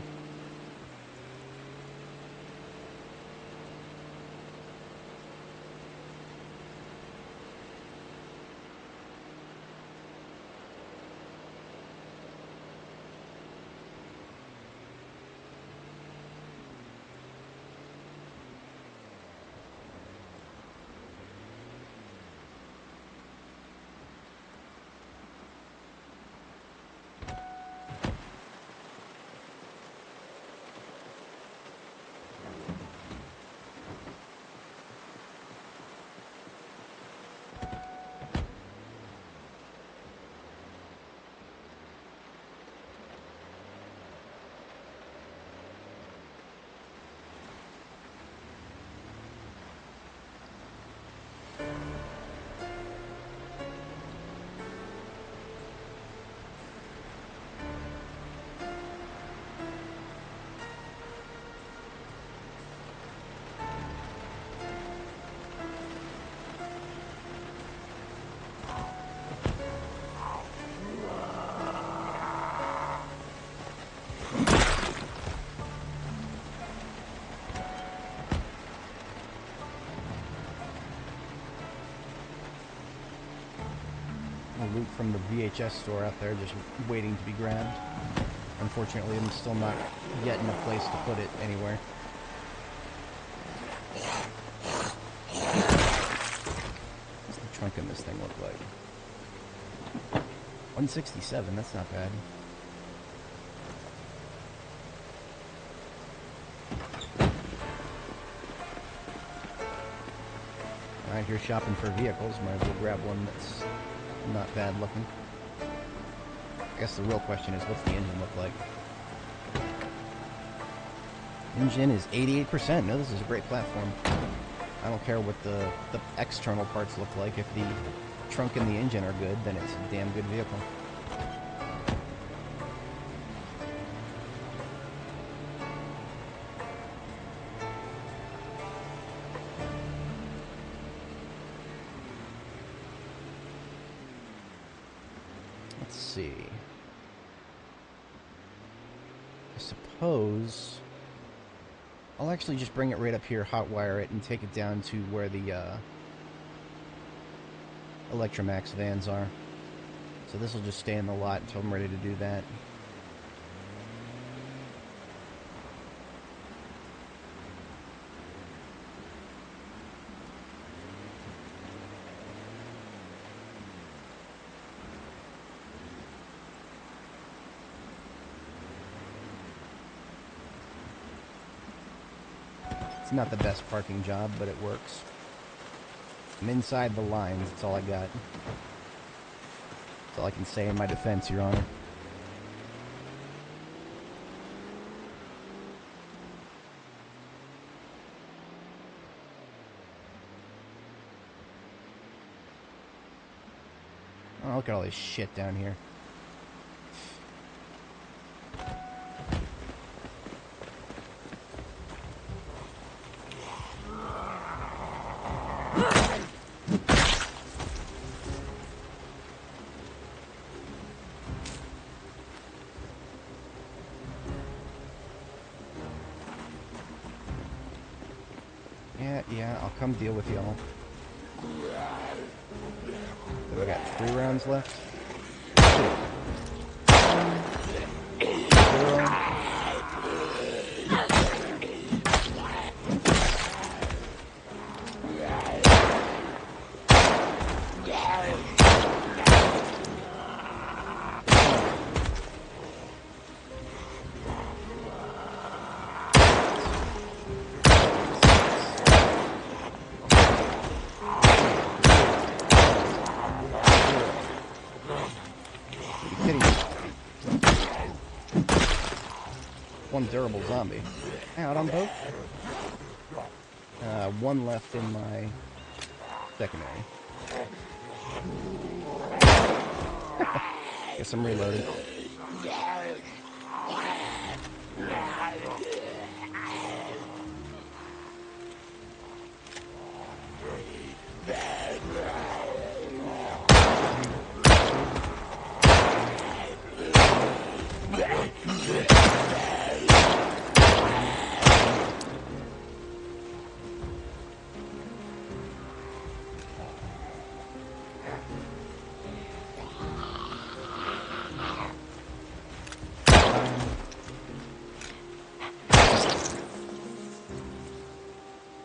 VHS store out there just waiting to be grabbed. Unfortunately, I'm still not yet in a place to put it anywhere. What's the trunk in this thing look like? 167, that's not bad. Alright, here shopping for vehicles. Might as well grab one that's not bad looking. I guess the real question is, what's the engine look like? Engine is 88%. No, this is a great platform. I don't care what the external parts look like. If the trunk and the engine are good, then it's a damn good vehicle. Let's see. I suppose I'll actually just bring it right up here, hotwire it, and take it down to where the Electromax vans are. So this will just stay in the lot until I'm ready to do that. It's not the best parking job, but it works. I'm inside the lines, that's all I got. That's all I can say in my defense, Your Honor. Oh, look at all this shit down here. Yeah, I'll come deal with y'all. So I got 3 rounds left. 0. One durable zombie. Out on both? 1 left in my secondary. Guess I'm reloaded.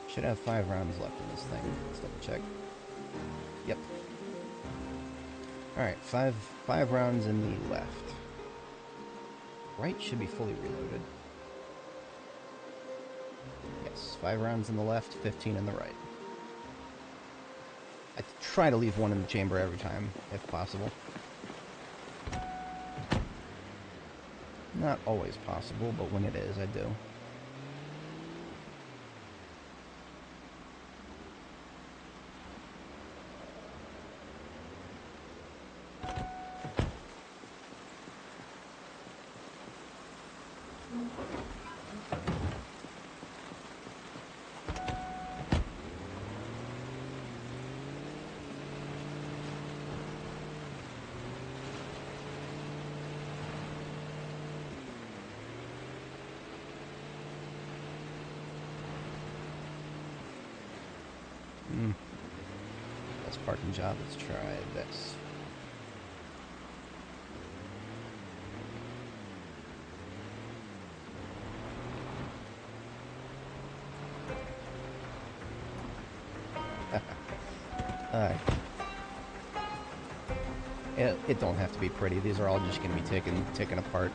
Should have 5 rounds left in this thing. Let's double check. Yep. Alright, five rounds in the left. Right should be fully reloaded. Yes, 5 rounds in the left, 15 in the right. I try to leave 1 in the chamber every time, if possible. Not always possible, but when it is, I do. Best parking job, let's try this. It don't have to be pretty. These are all just going to be taken apart.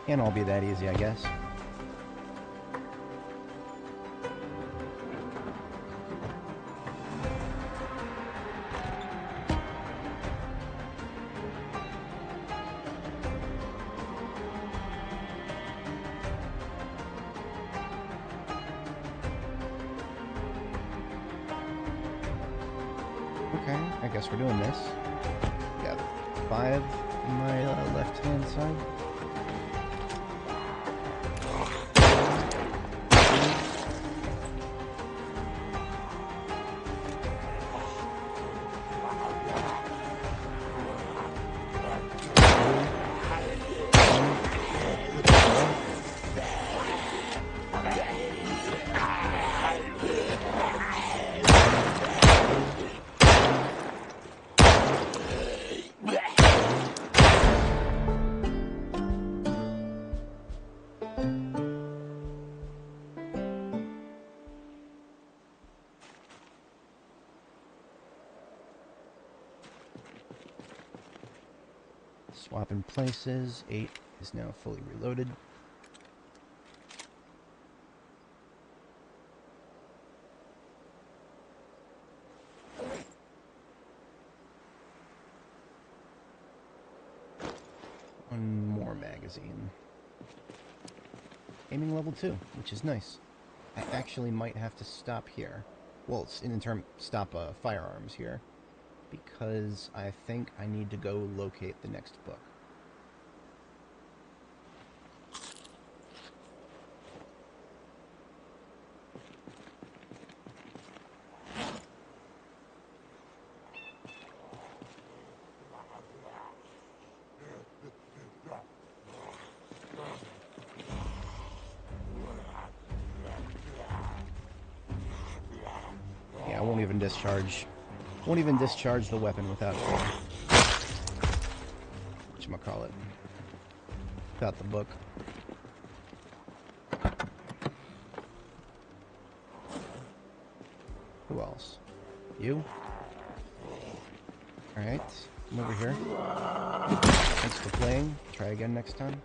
Can't all be that easy, I guess. Okay, I guess we're doing this. Got 5 on my left-hand side. Swapping places. 8 is now fully reloaded. One more magazine. Aiming level 2, which is nice. I actually might have to stop here. Well, it's stop firearms here. Because I think I need to go locate the next book. Yeah, I won't even discharge the weapon without whatchamacallit. Without the book. Who else? You? Alright, come over here. Thanks for playing. Try again next time.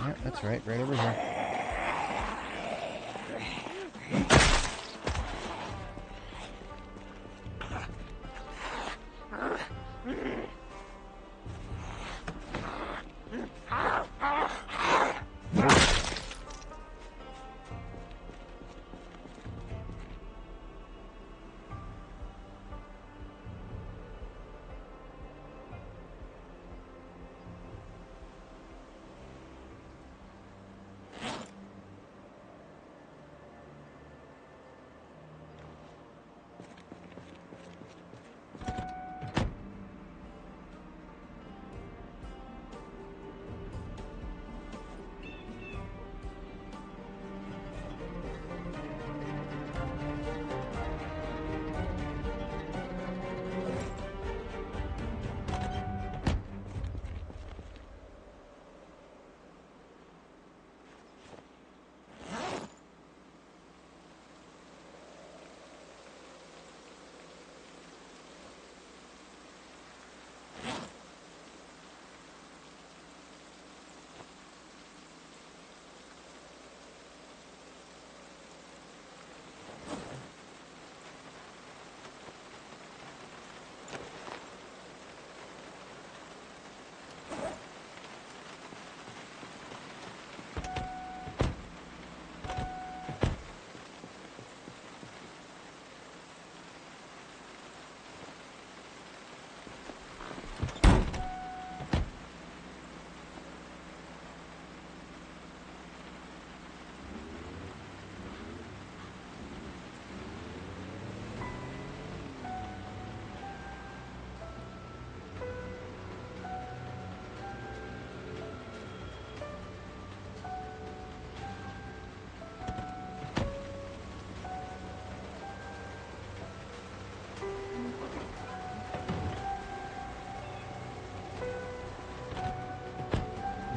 Yeah, that's right over here.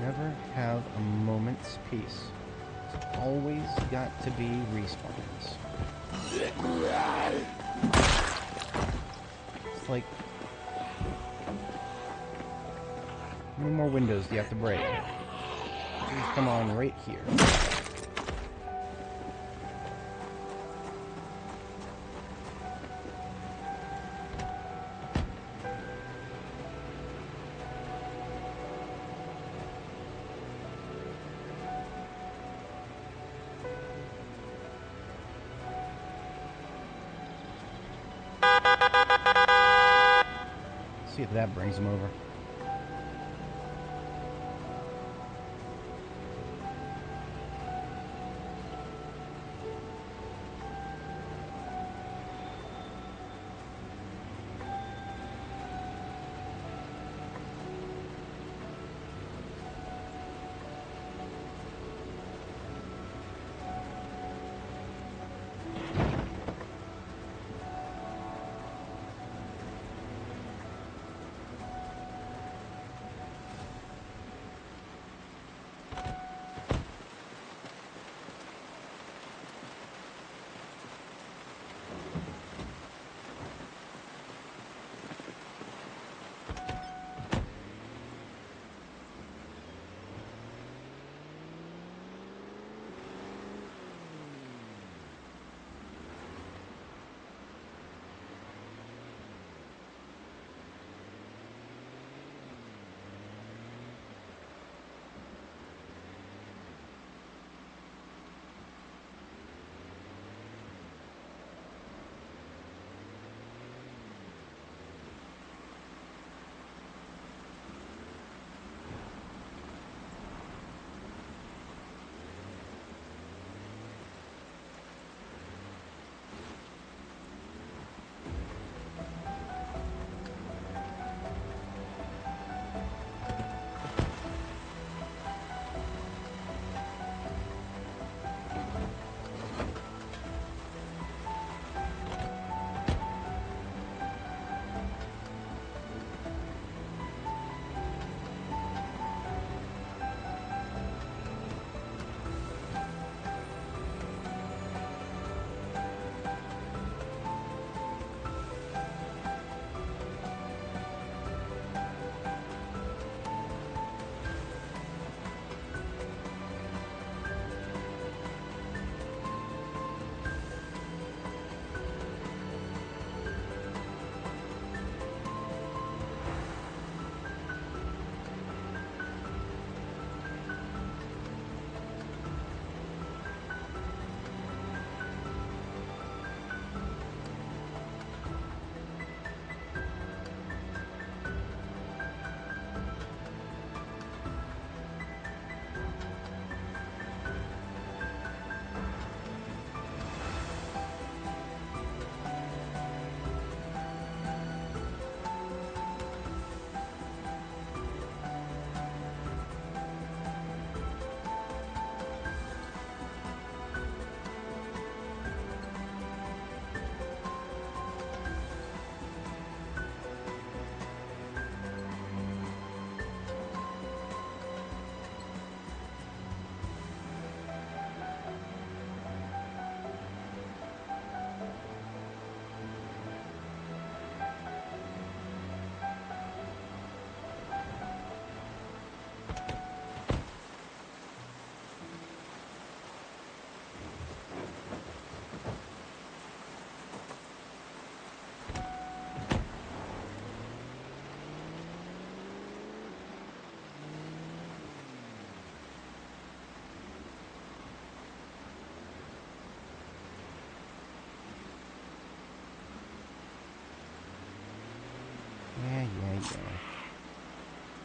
Never have a moment's peace. It's always got to be respawns. It's like, how many more windows do you have to break? Please come on right here. See if that brings him over.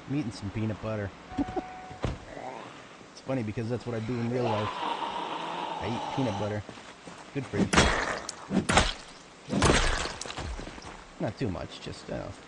I'm eating some peanut butter. It's funny because that's what I do in real life. I eat peanut butter. Good for you. Not too much, just enough.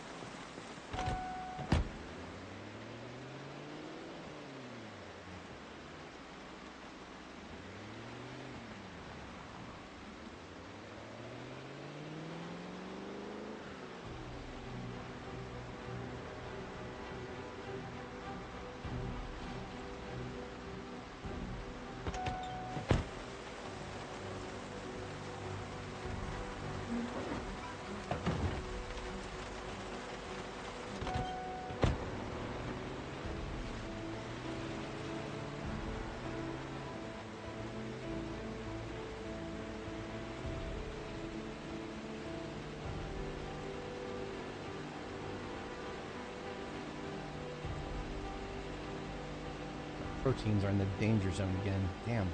Proteins are in the danger zone again. Damn.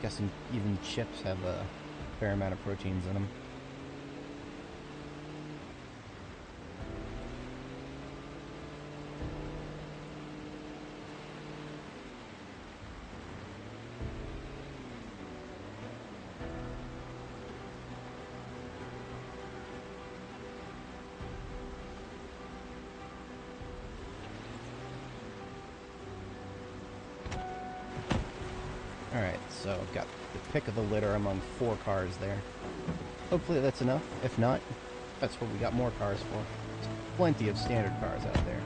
Guessing even chips have a fair amount of proteins in them. Alright, so I've got the pick of the litter among 4 cars there. Hopefully that's enough. If not, that's what we got more cars for. There's plenty of standard cars out there.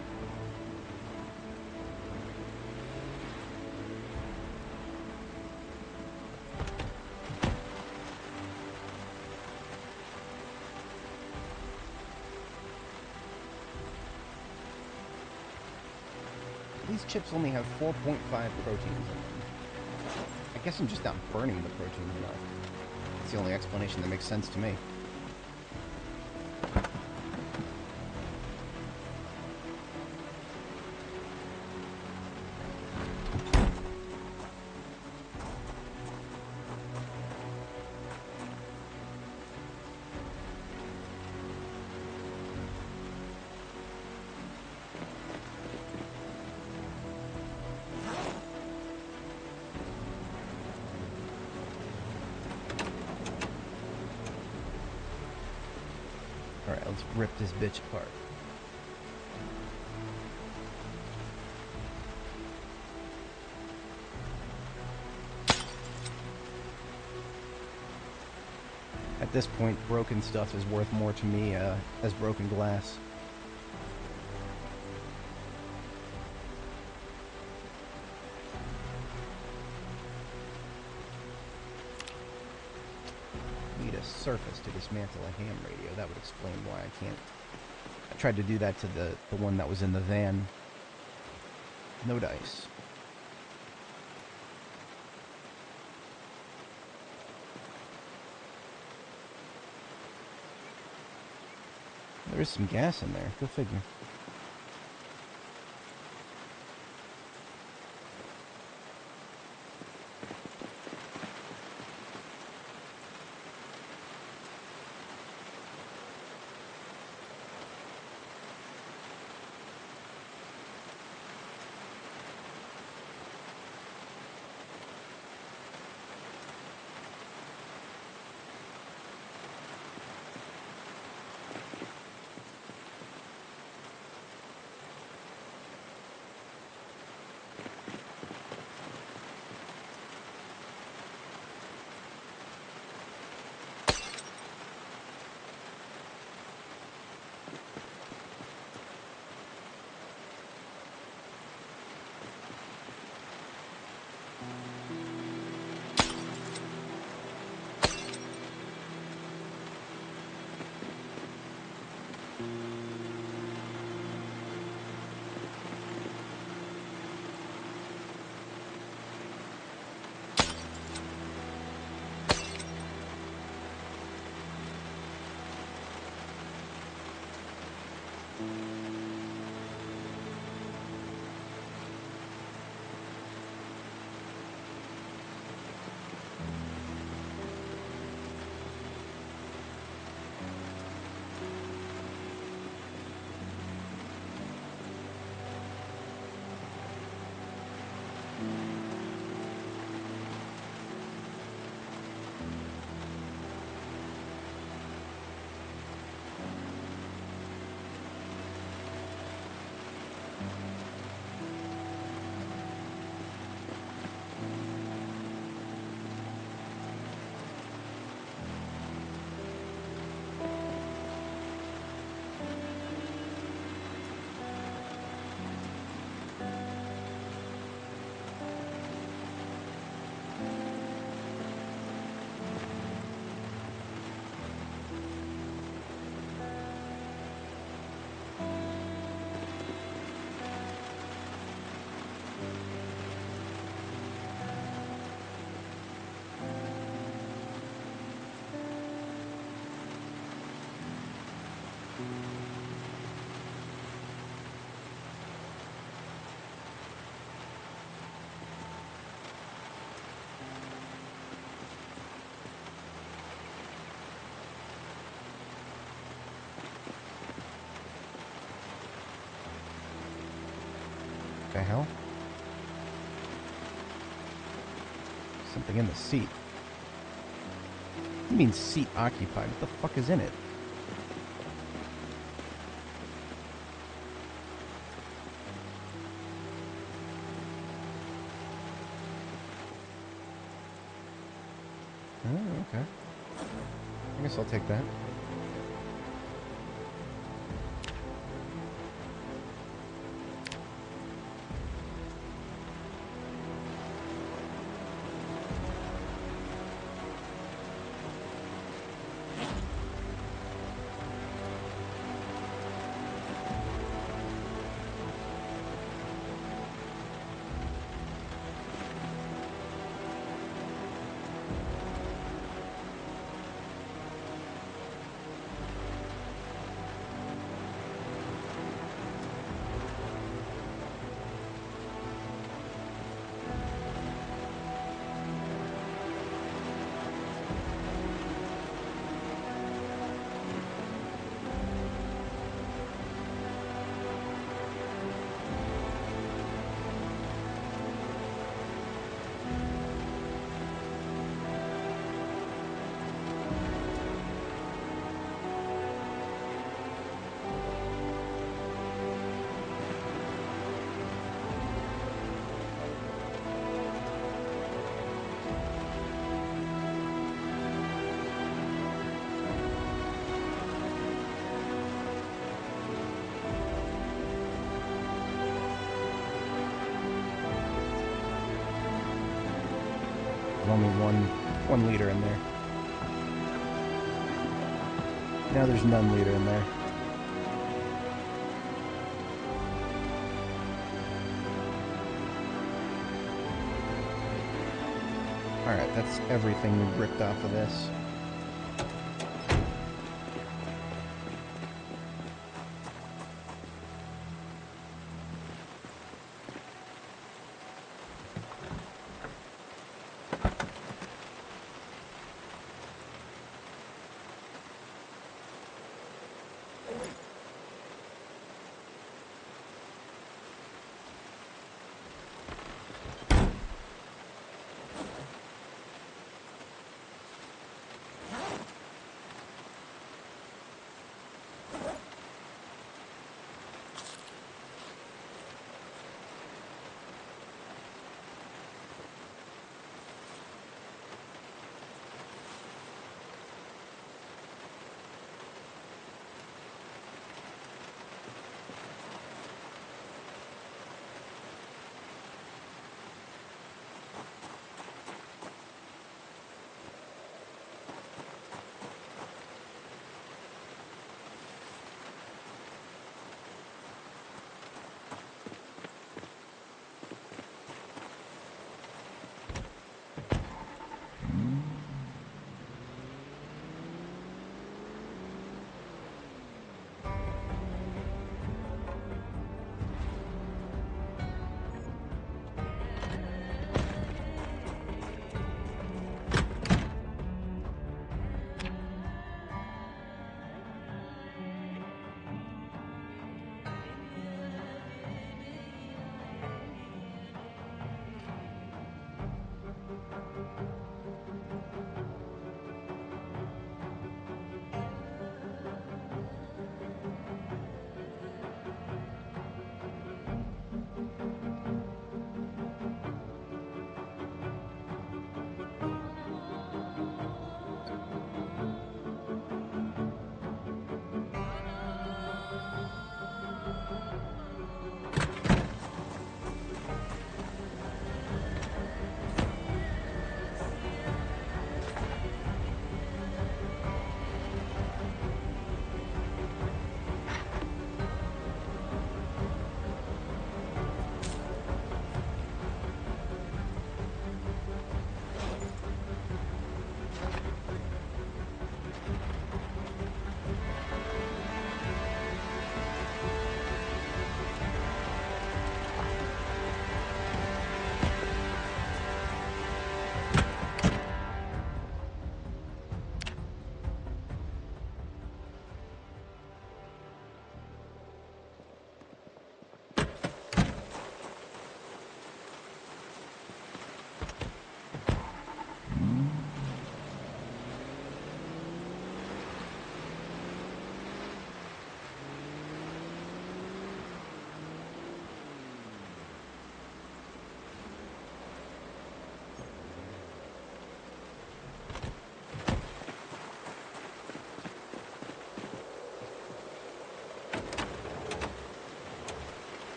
These chips only have 4.5 proteins in them. I guess I'm just not burning the proteins enough. That's the only explanation that makes sense to me. Alright, let's rip this bitch apart. At this point, broken stuff is worth more to me as broken glass. Need a surface to dismantle a ham radio. That would explain why I can't. I tried to do that to the one that was in the van. No dice. There is some gas in there. Go figure. The hell? Something in the seat. What do you mean seat occupied? What the fuck is in it? Oh, okay. I guess I'll take that. Only one liter in there. Now there's none liter in there. Alright, that's everything we ripped off of this.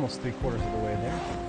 almost 3/4 of the way there.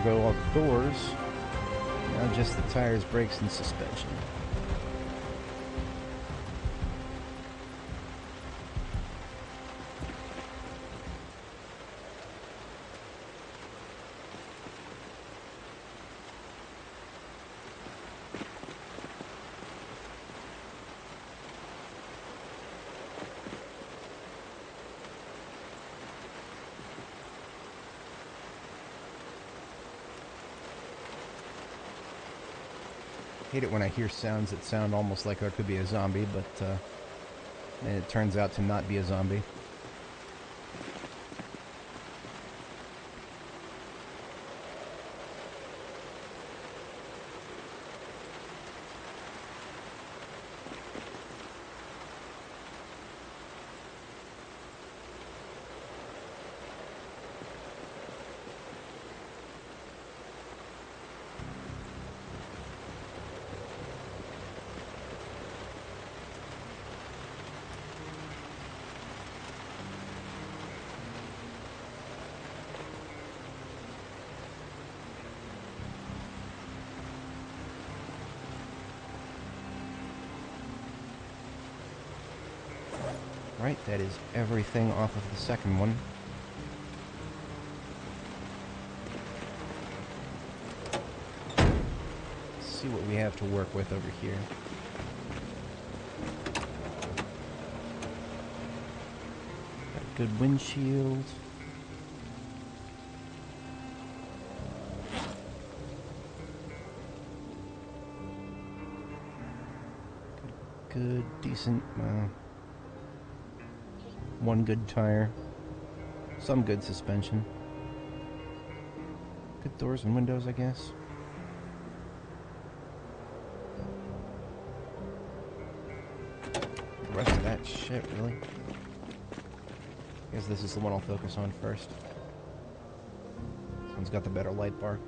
Go outdoors. Now just the tires, brakes, and suspension. Hate it when I hear sounds that sound almost like there could be a zombie, but and it turns out to not be a zombie. Right, that is everything off of the second one. Let's see what we have to work with over here. Got a good windshield. Good, decent, one good tire, some good suspension, good doors and windows, I guess. The rest of that shit, really. I guess this is the one I'll focus on first. This one's got the better light bar.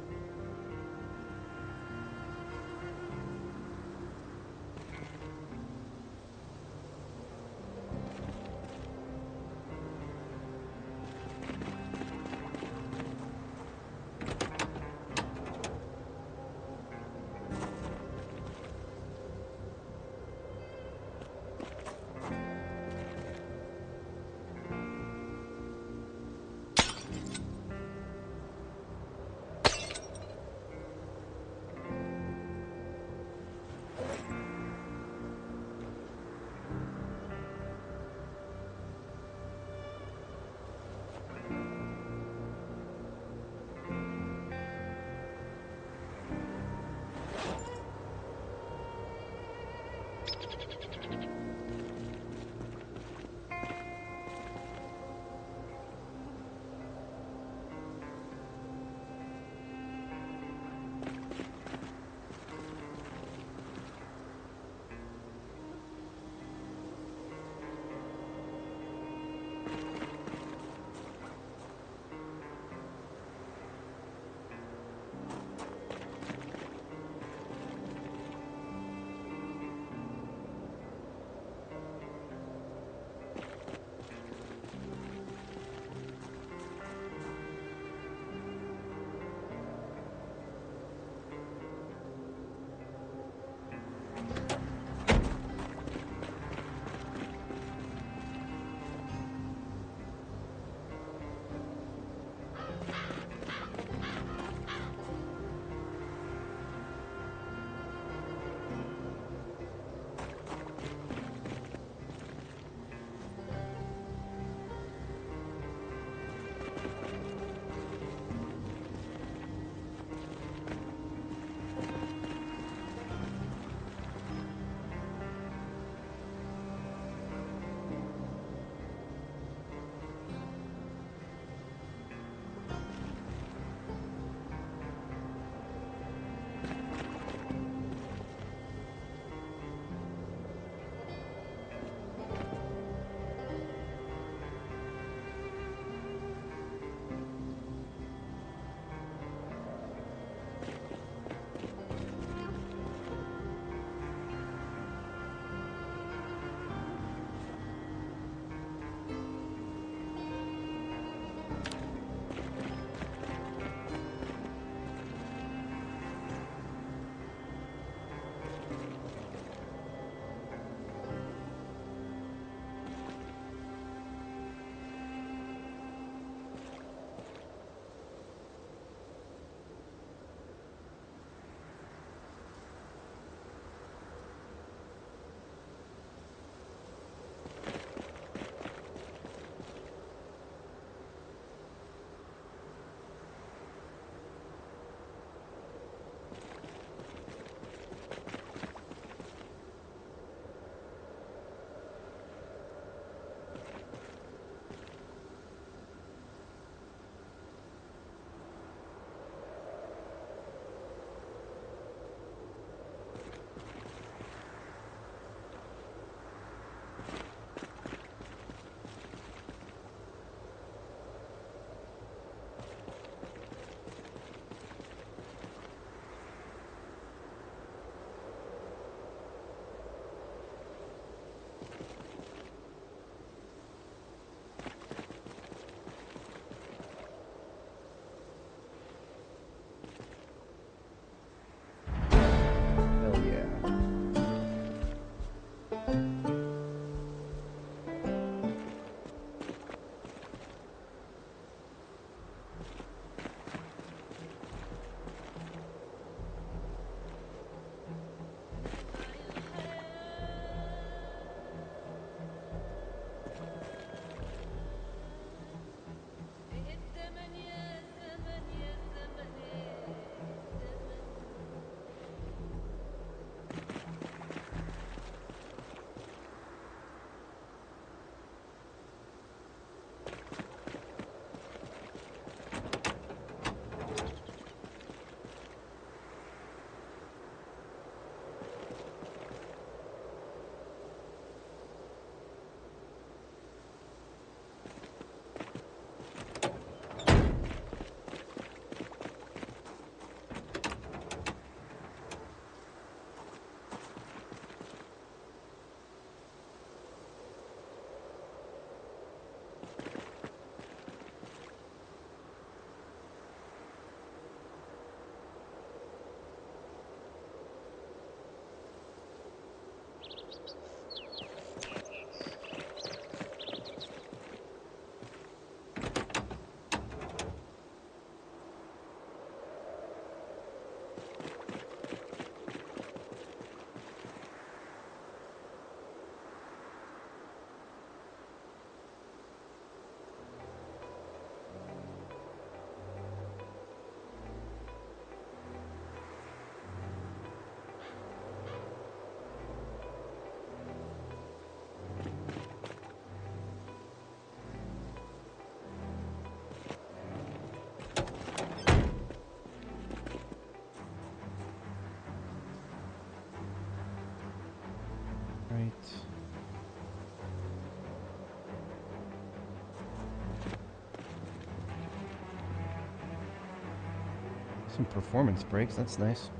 Some performance breaks, that's nice.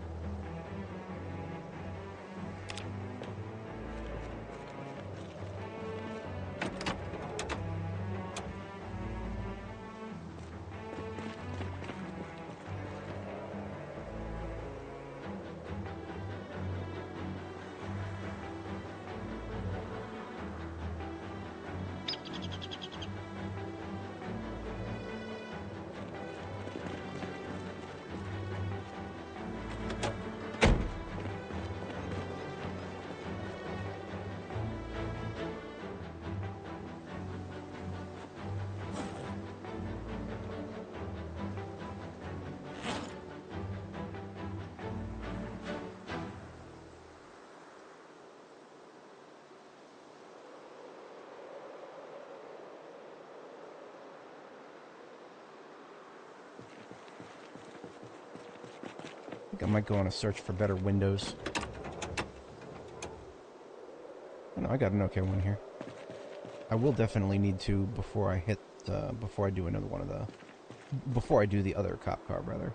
I might go on a search for better windows. Oh, no, I got an okay one here. I will definitely need to before I hit, before I do another one of the, before I do the other cop car, rather.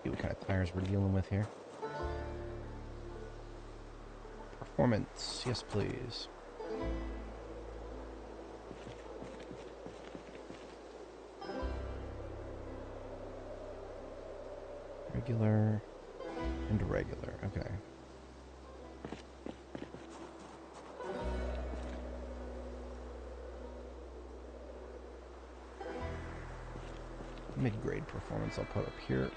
See what kind of tires we're dealing with here. Performance, yes please. Regular and regular, okay. Mid-grade performance I'll put up here.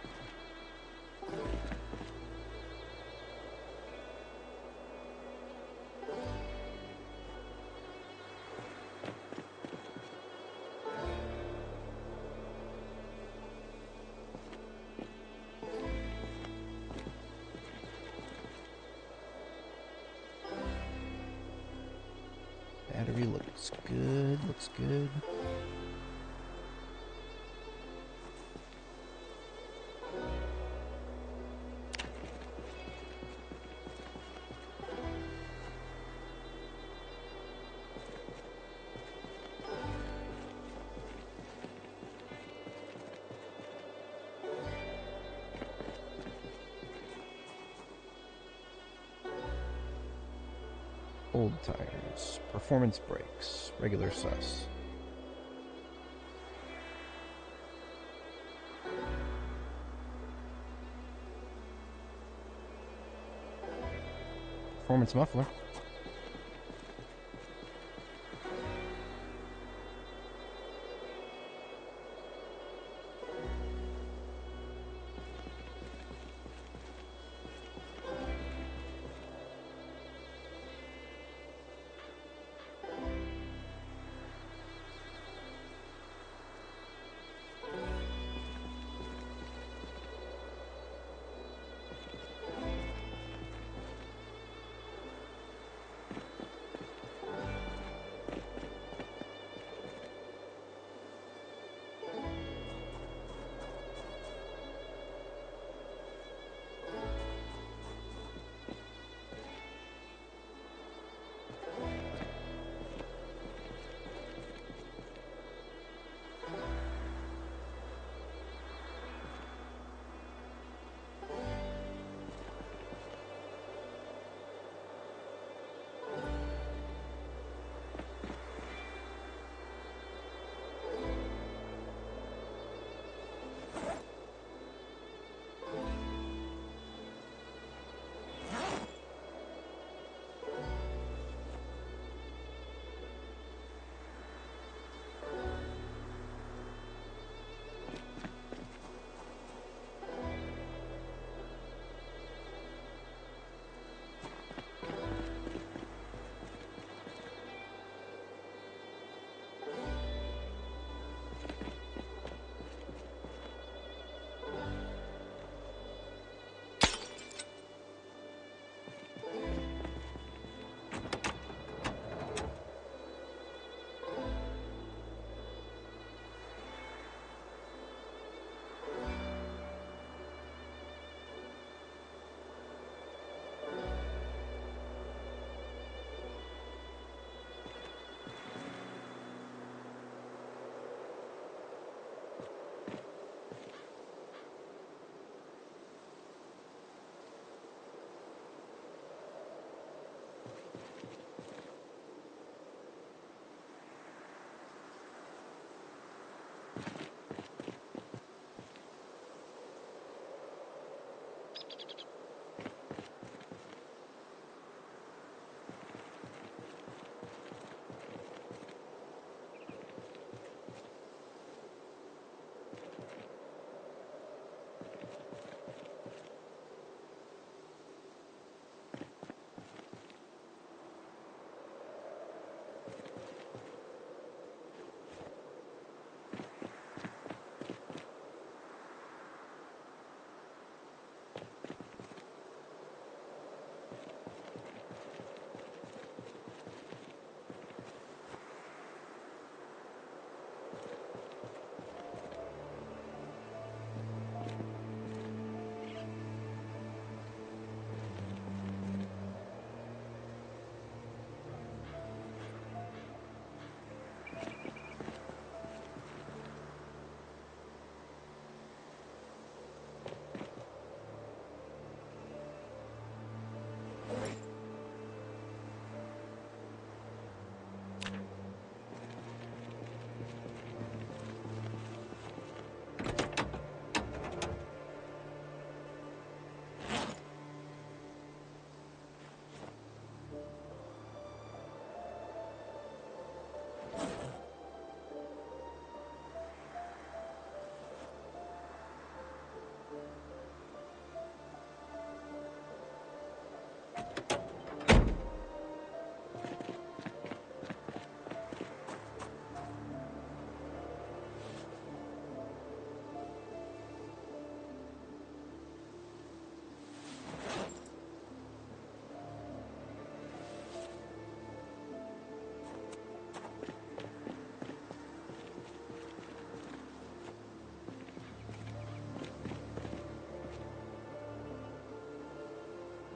Battery looks good, looks good. Old tires, performance brakes, regular sus. Performance muffler.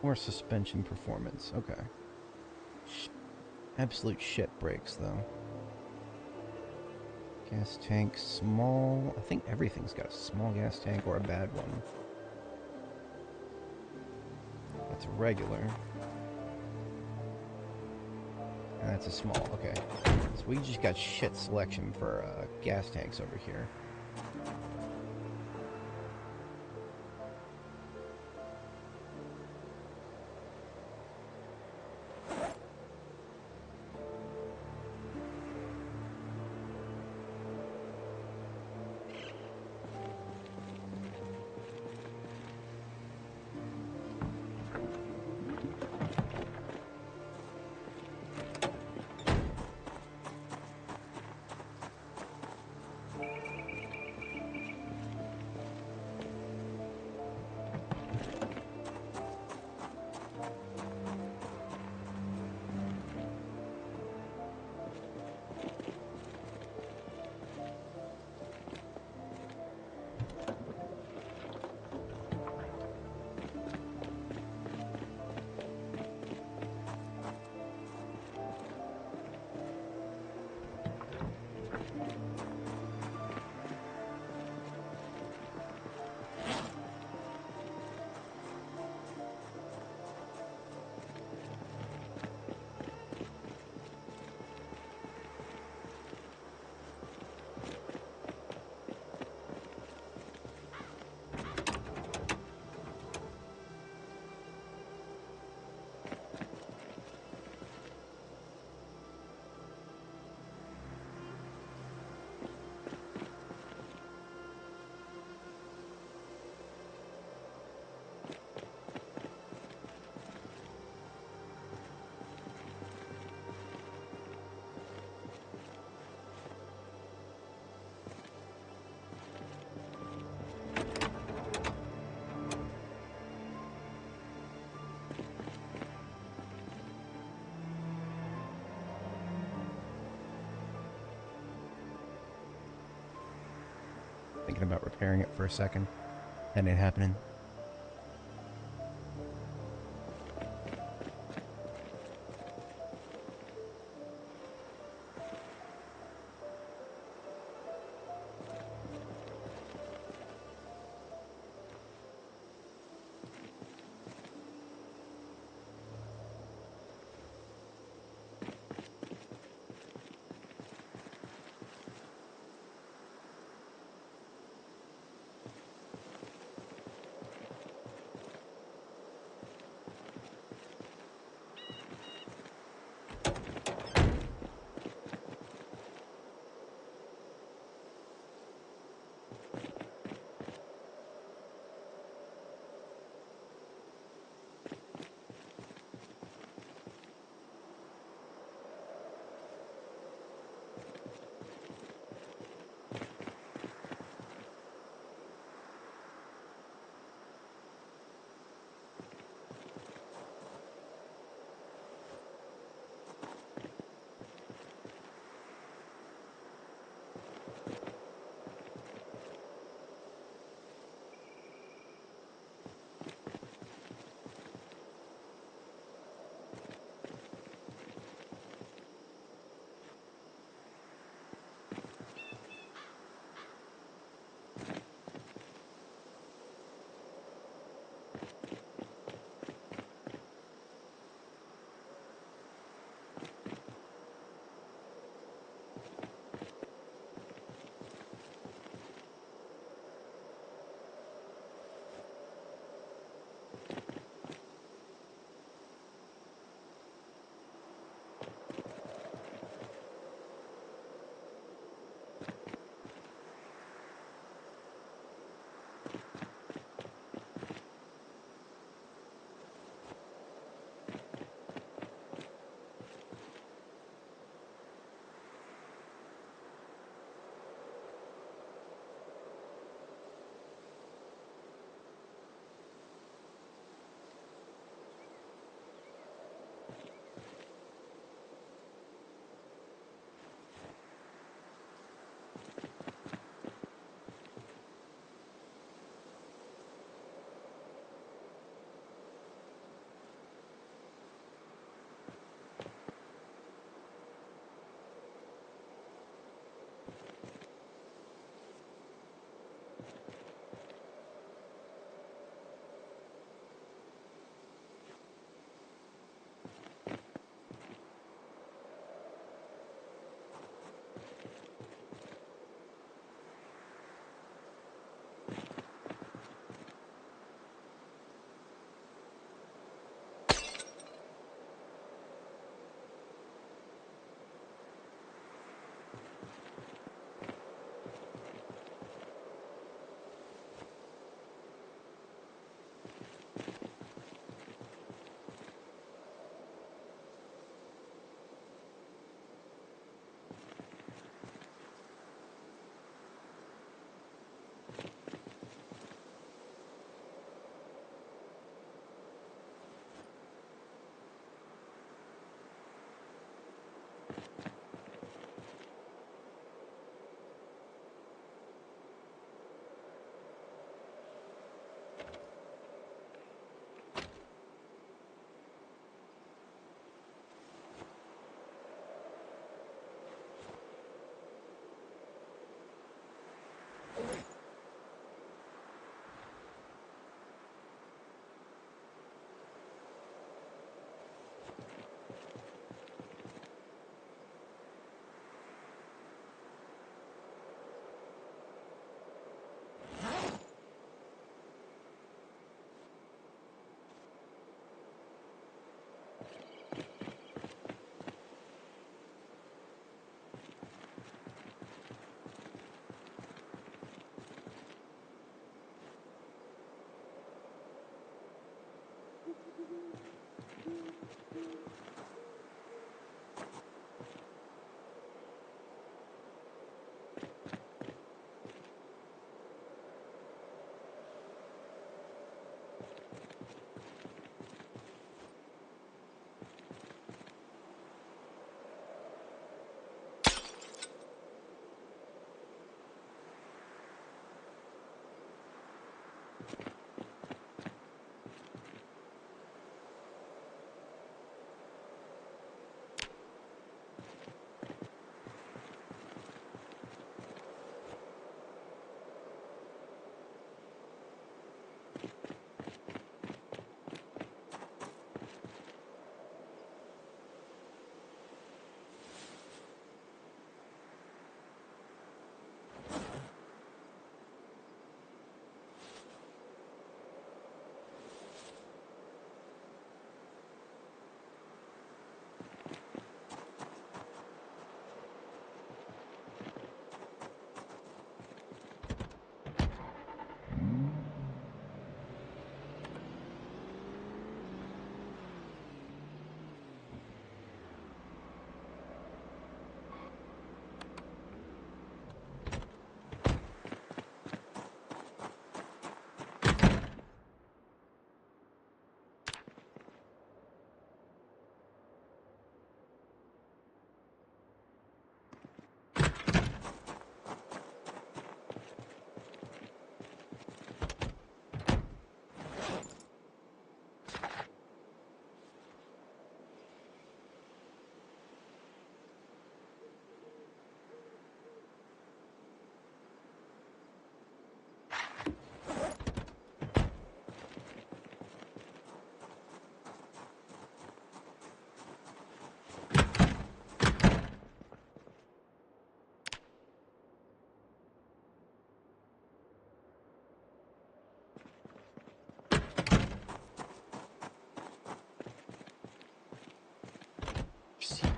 Or suspension performance. Okay. Absolute shit brakes, though. Gas tank, small. I think everything's got a small gas tank or a bad one. That's a regular. And that's a small. Okay. So we just got shit selection for gas tanks over here. Thinking about repairing it for a second. That ain't happening.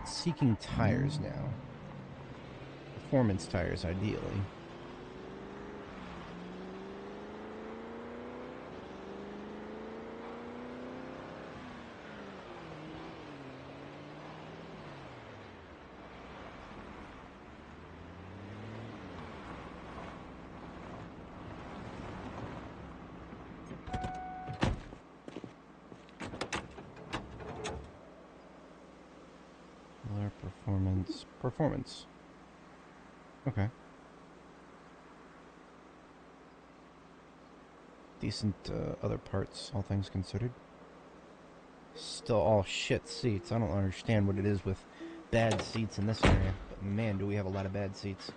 Seeking tires now. Performance tires, ideally. Performance. Okay. Decent other parts, all things considered. Still all shit seats. I don't understand what it is with bad seats in this area, but man, do we have a lot of bad seats.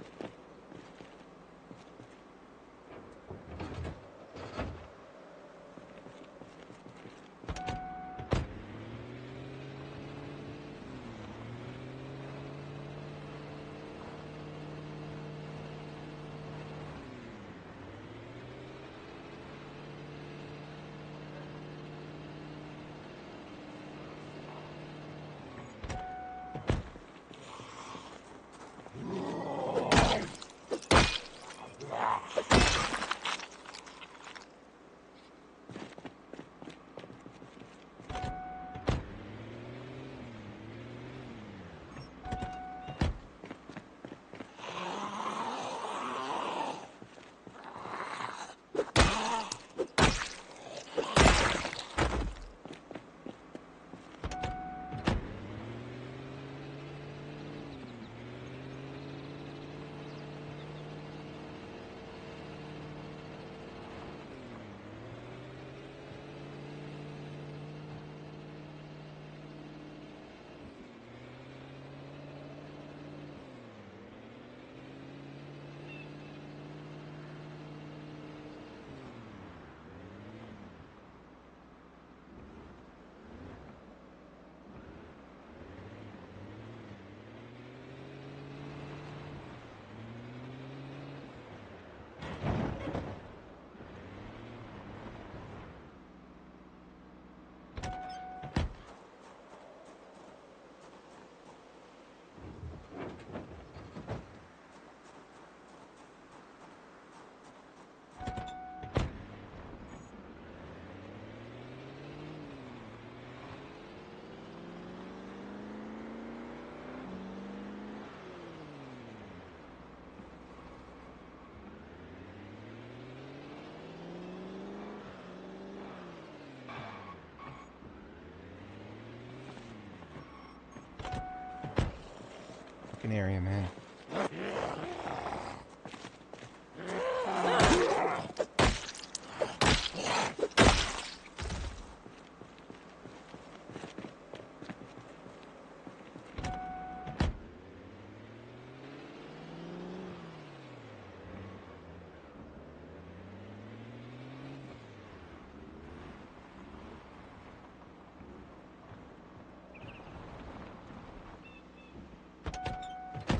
fucking area, man.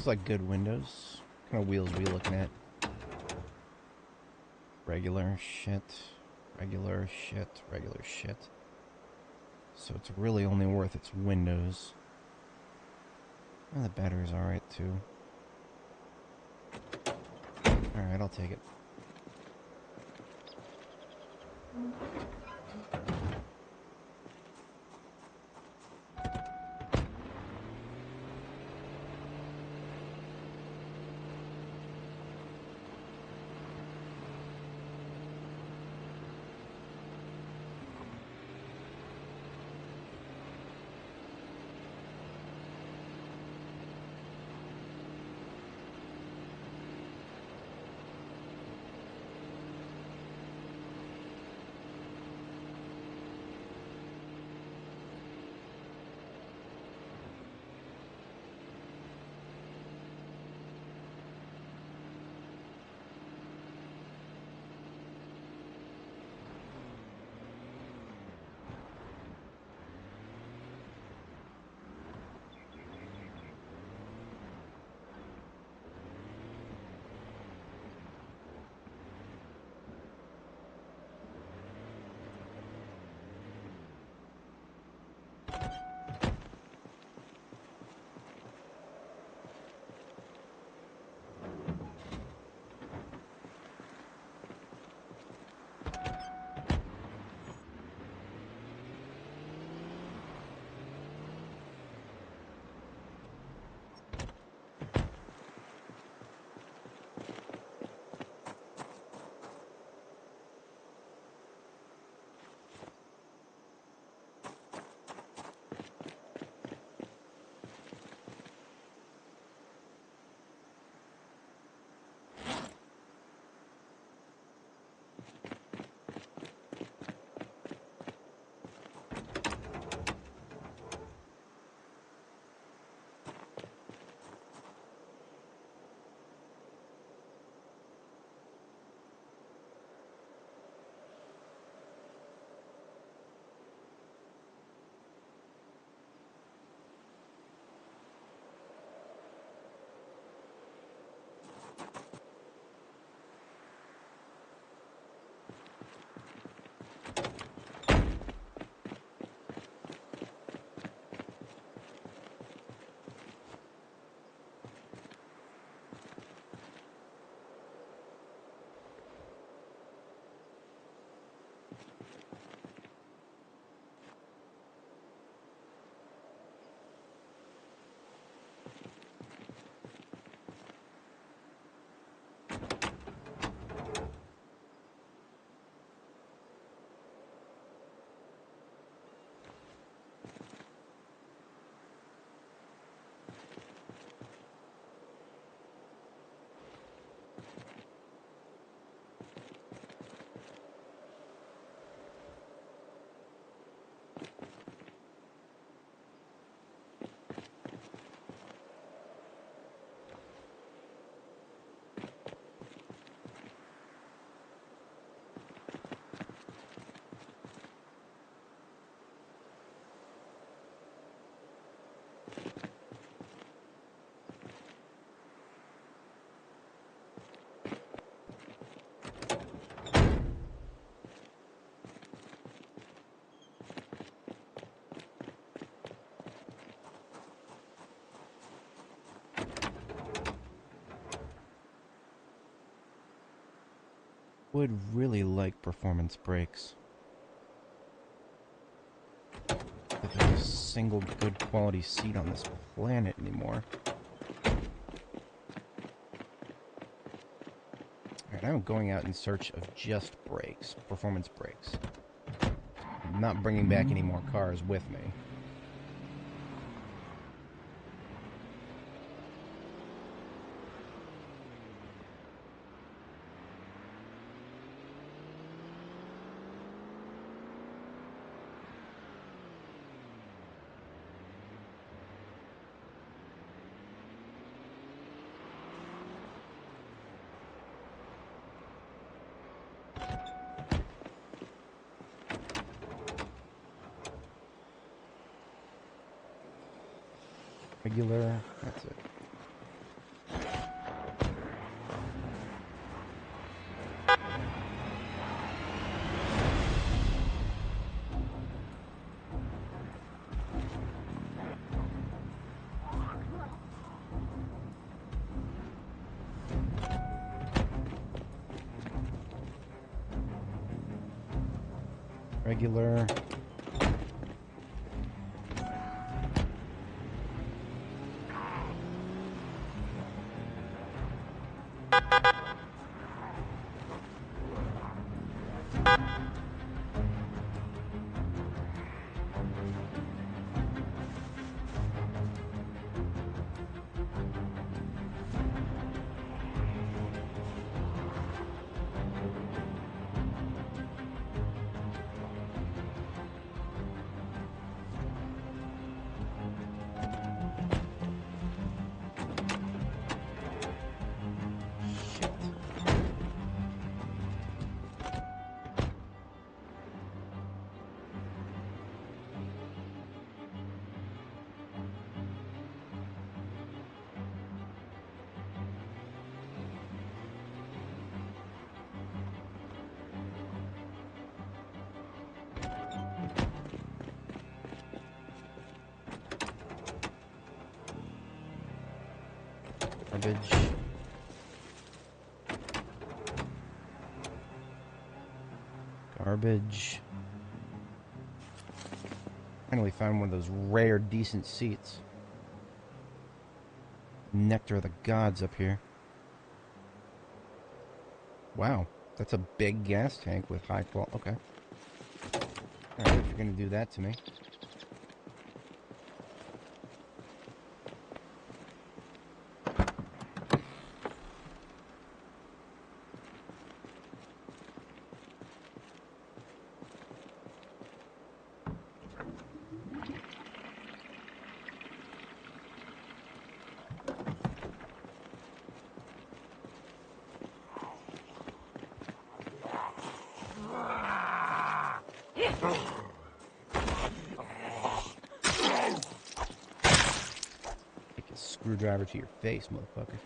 Looks like good windows. What kind of wheels are we looking at? Regular shit. Regular shit. Regular shit. So it's really only worth its windows. Oh, the battery's alright too. Alright, I'll take it. Would really like performance brakes. But there's a single good quality seat on this planet anymore. Alright, I'm going out in search of just brakes, performance brakes. I'm not bringing back any more cars with me. Regular. That's it. Regular. Garbage. Garbage. Finally found one of those rare, decent seats. Nectar of the gods up here. Wow, that's a big gas tank with high quality. Okay. Alright, if you're gonna do that to me. Take a screwdriver to your face, motherfucker.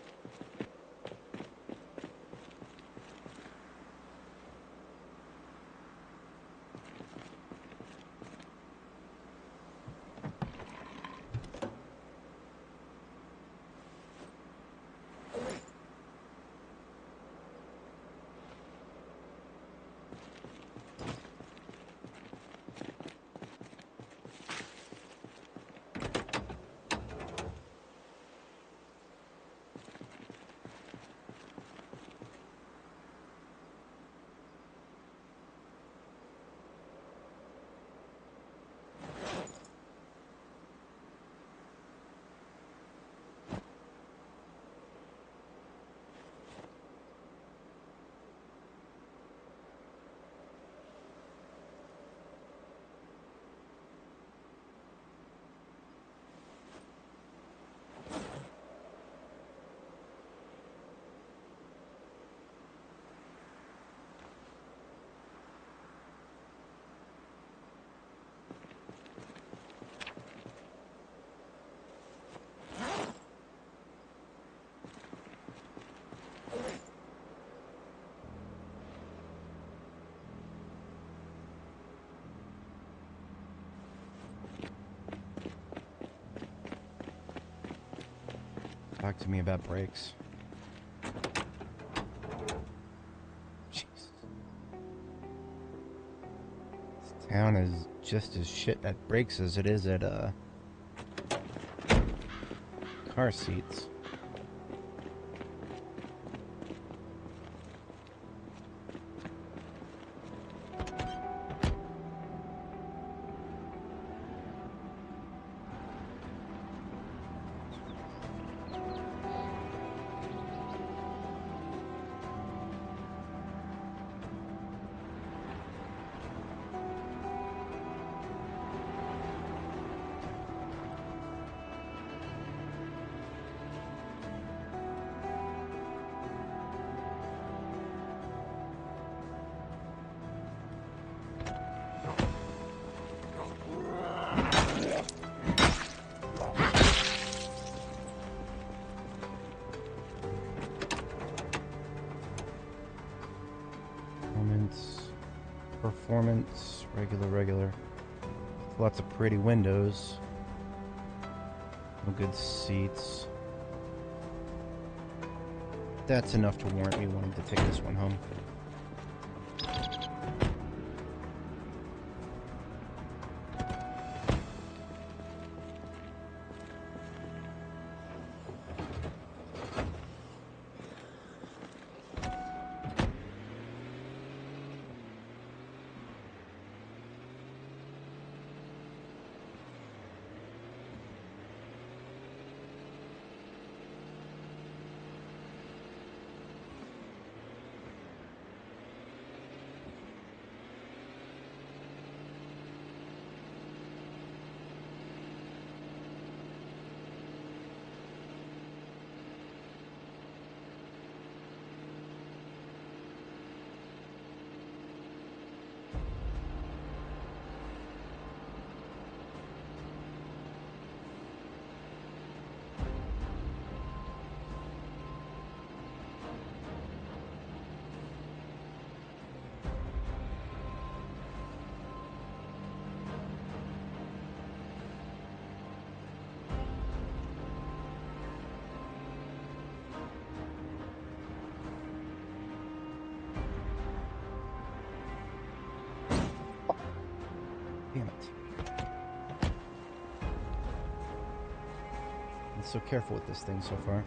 Talk to me about brakes. Jeez. This town is just as shit at brakes as it is at car seats. performance, regular. Lots of pretty windows. No good seats. That's enough to warrant me wanting to take this one home. Damn it. I'm so careful with this thing so far.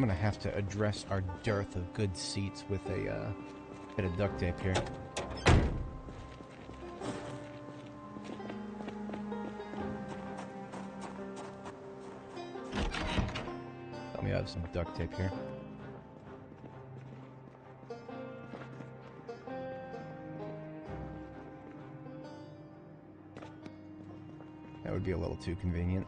I'm gonna have to address our dearth of good seats with a bit of duct tape here. Let me have some duct tape here. That would be a little too convenient.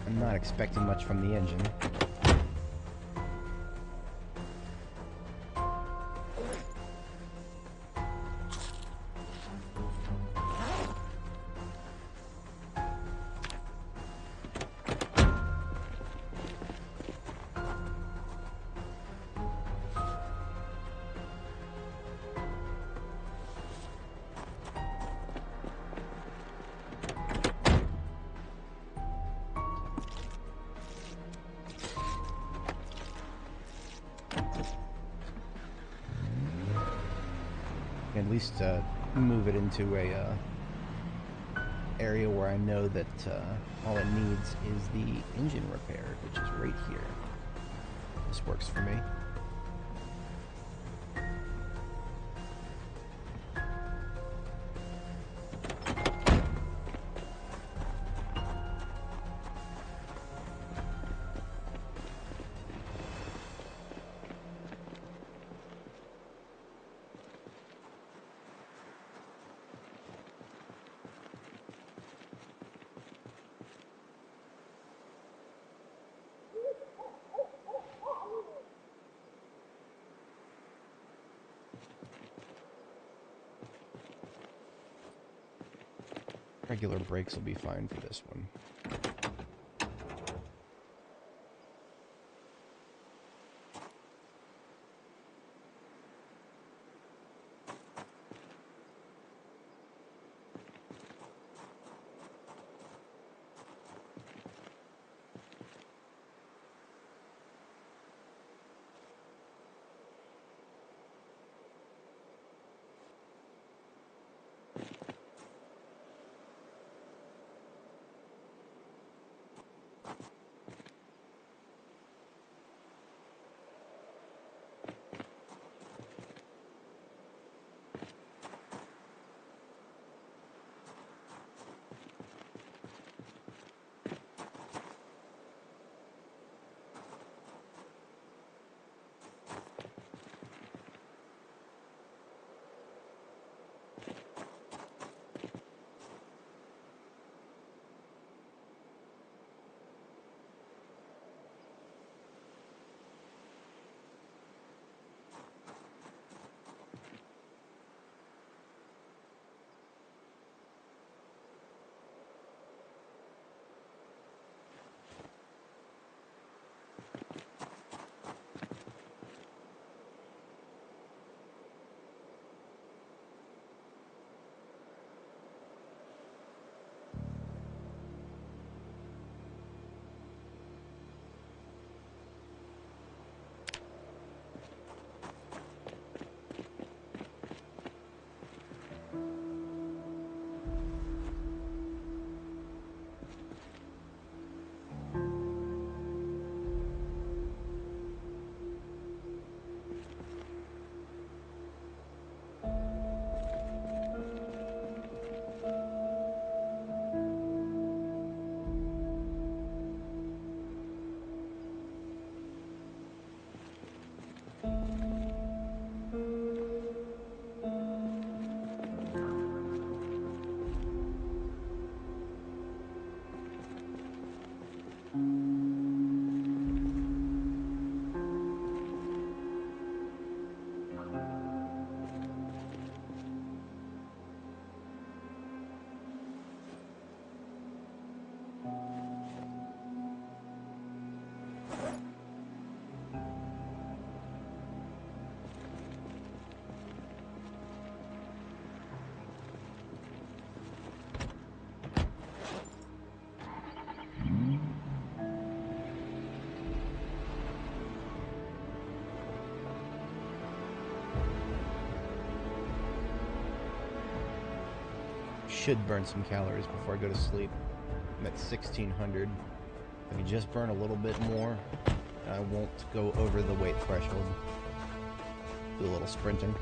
I'm not expecting much from the engine. least move it into a area where I know that all it needs is the engine repaired, which is right here. This works for me. Regular brakes will be fine for this one. Should burn some calories before I go to sleep. I'm at 1600. If I can just burn a little bit more, I won't go over the weight threshold. Do a little sprinting.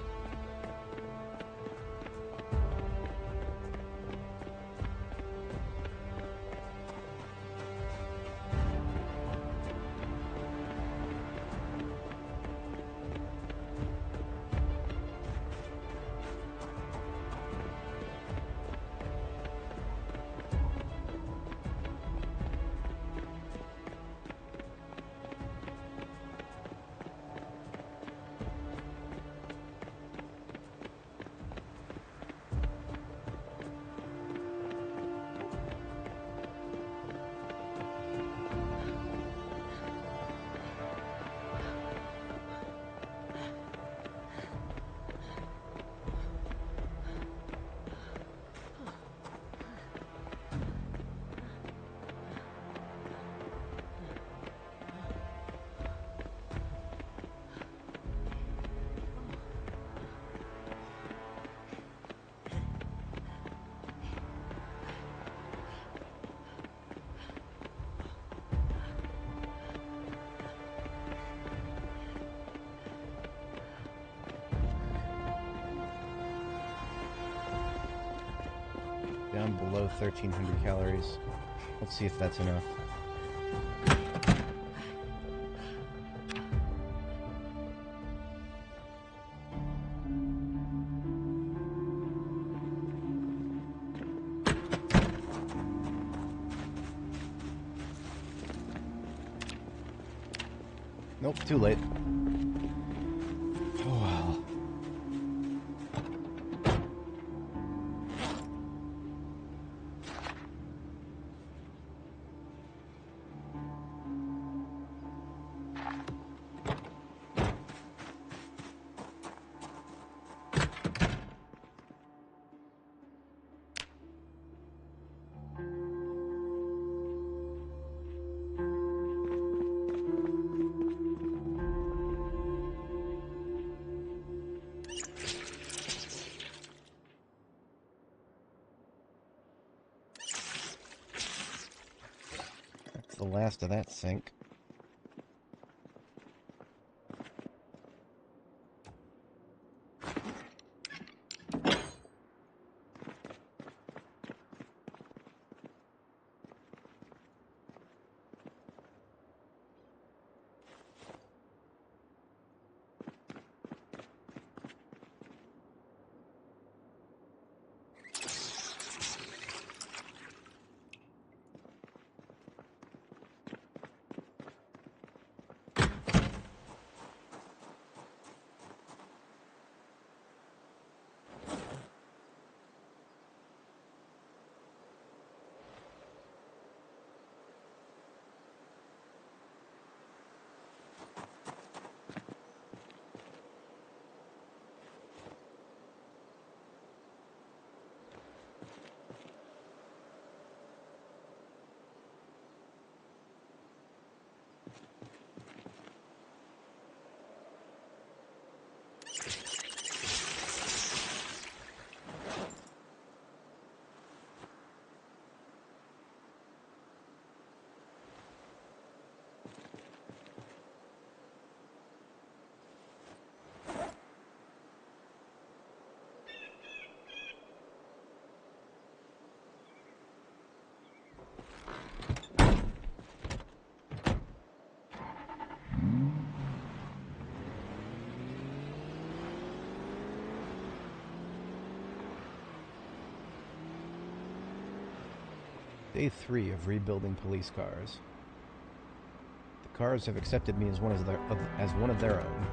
below 1,300 calories. Let's see if that's enough. Nope, too late. Oh well. The last of that sink. Day 3 of rebuilding police cars. The cars have accepted me as one of their own.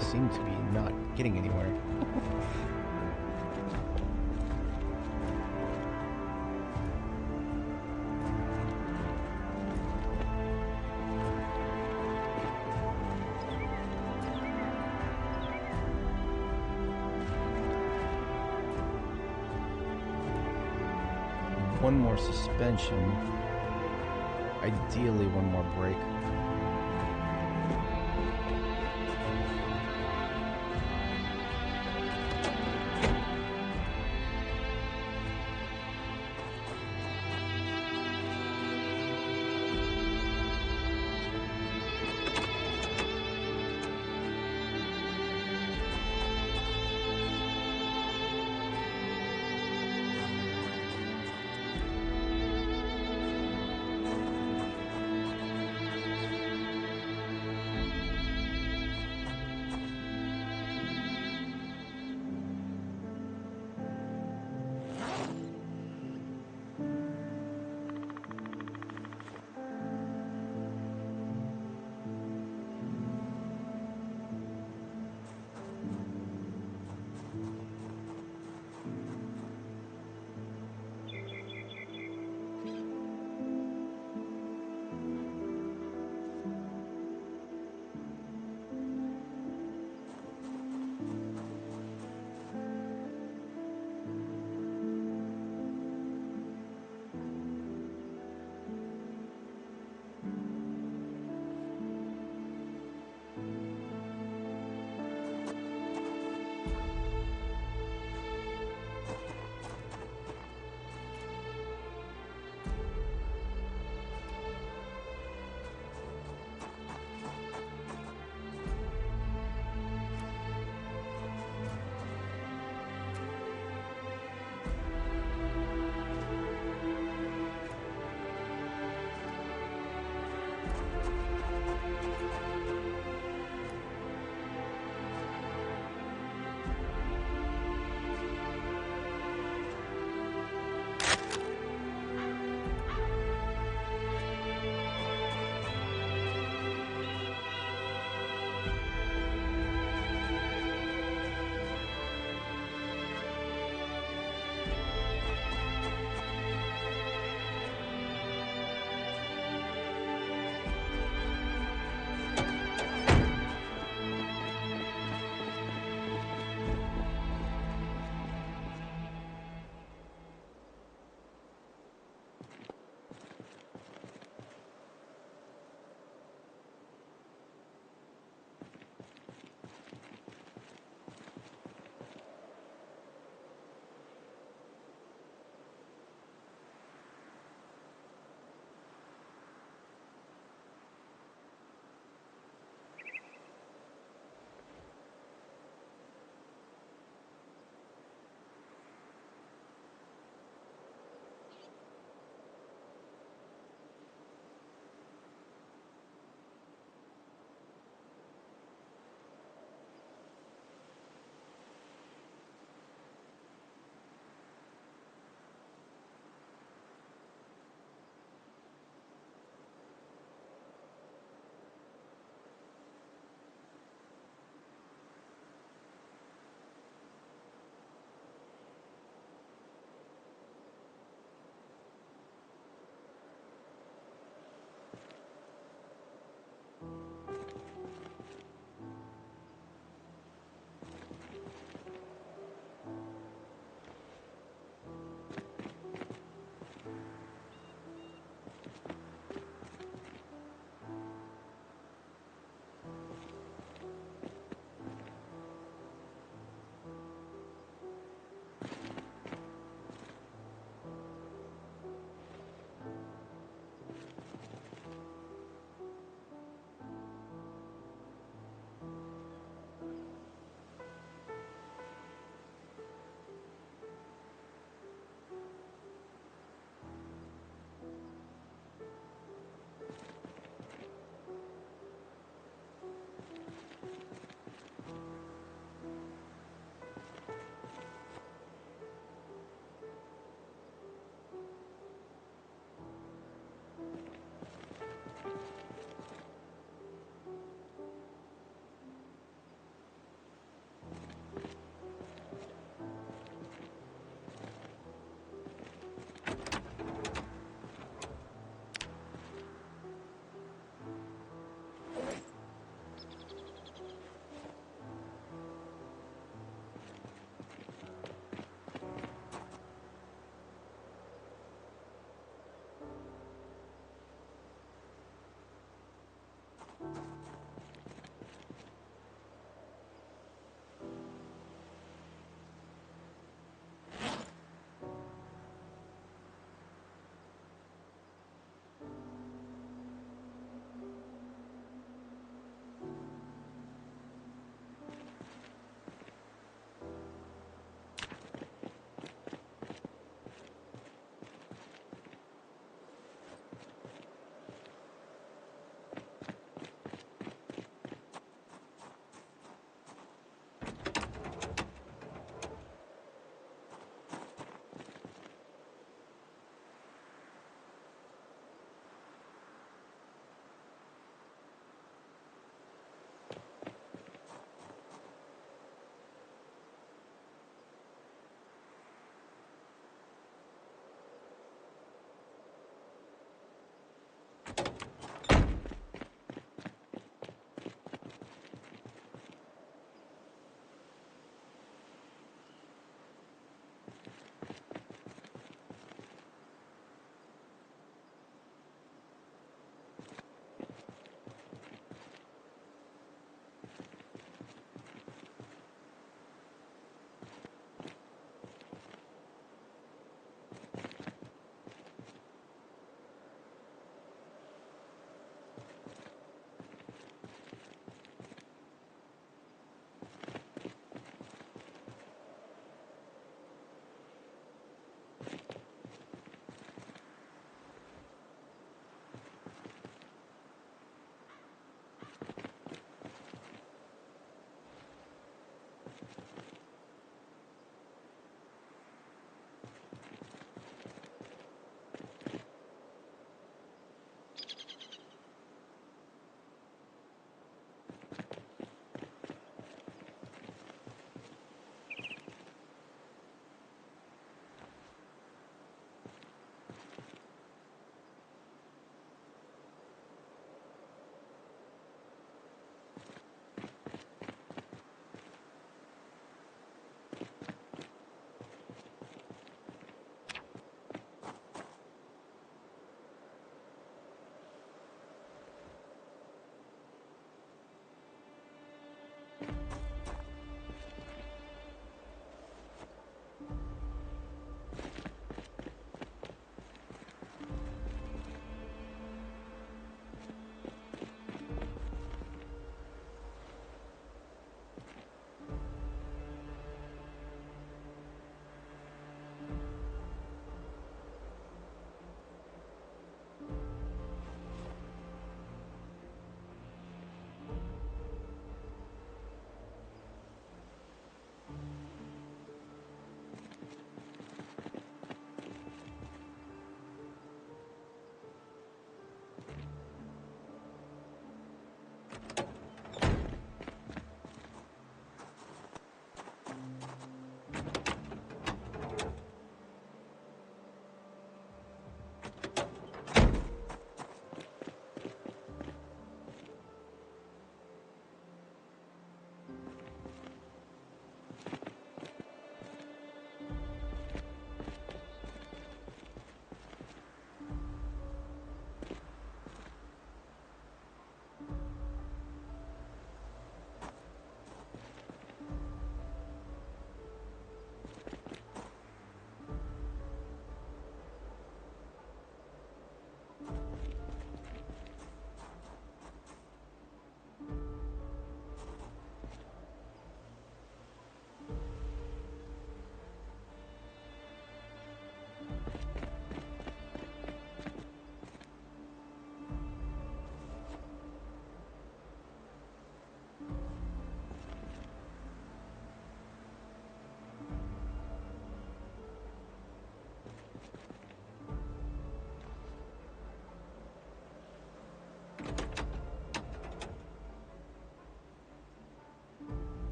Seem to be not getting anywhere. One more suspension. Ideally, one more brake.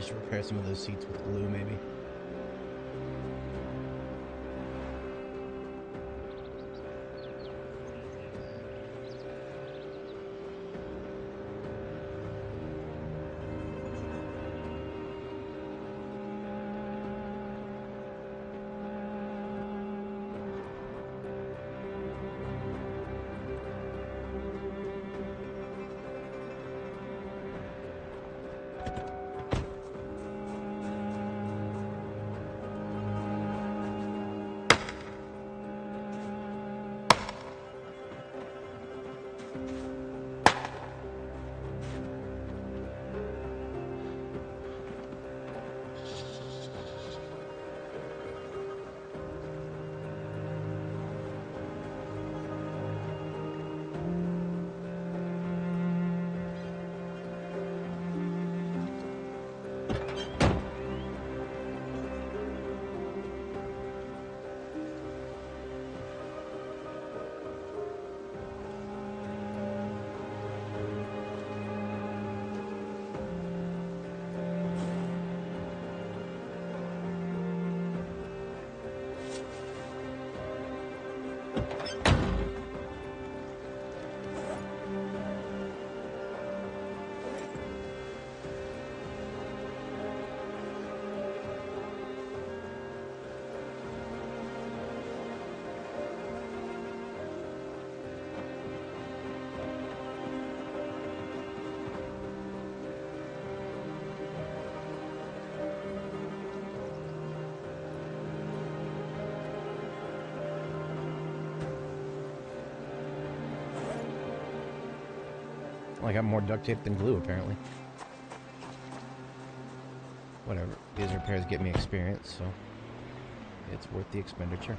just repair some of those seats with glue, maybe. Well, I got more duct tape than glue, apparently. Whatever. These repairs get me experience, so it's worth the expenditure.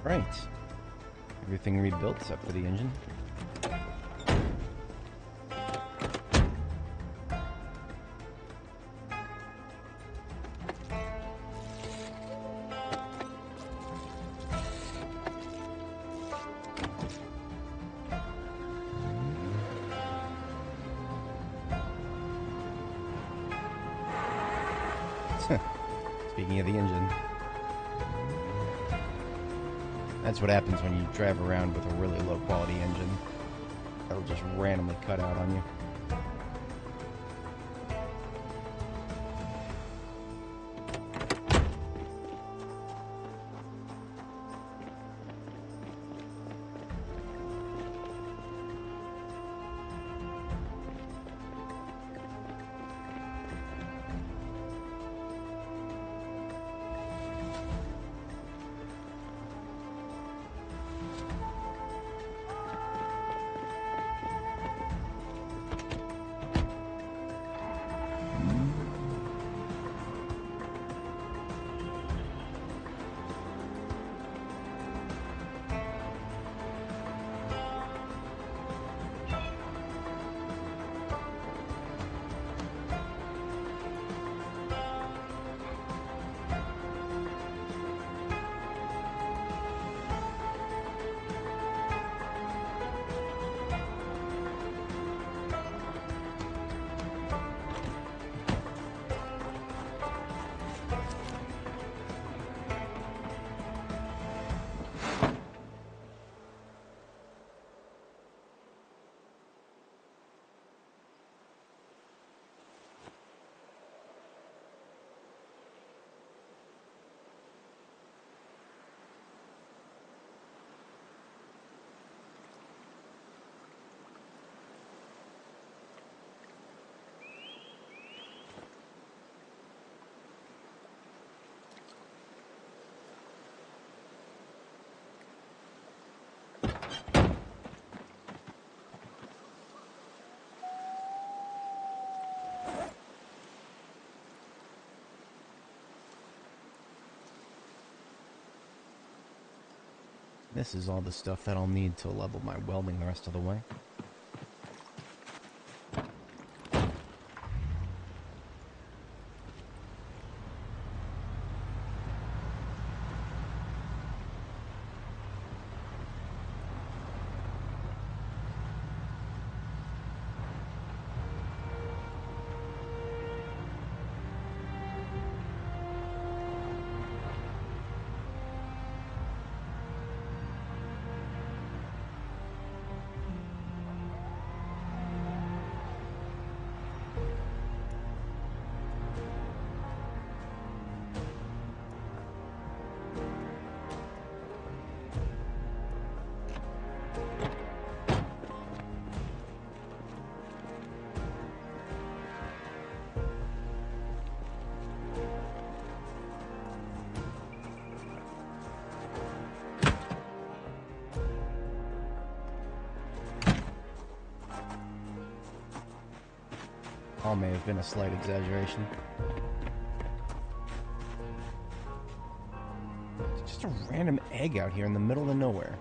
Right. Everything rebuilt except for the engine. Speaking of the engine, that's what happens when you drive around with a really low quality engine. It'll just randomly cut out on you. This is all the stuff that I'll need to level my welding the rest of the way. All may have been a slight exaggeration. It's just a random egg out here in the middle of nowhere.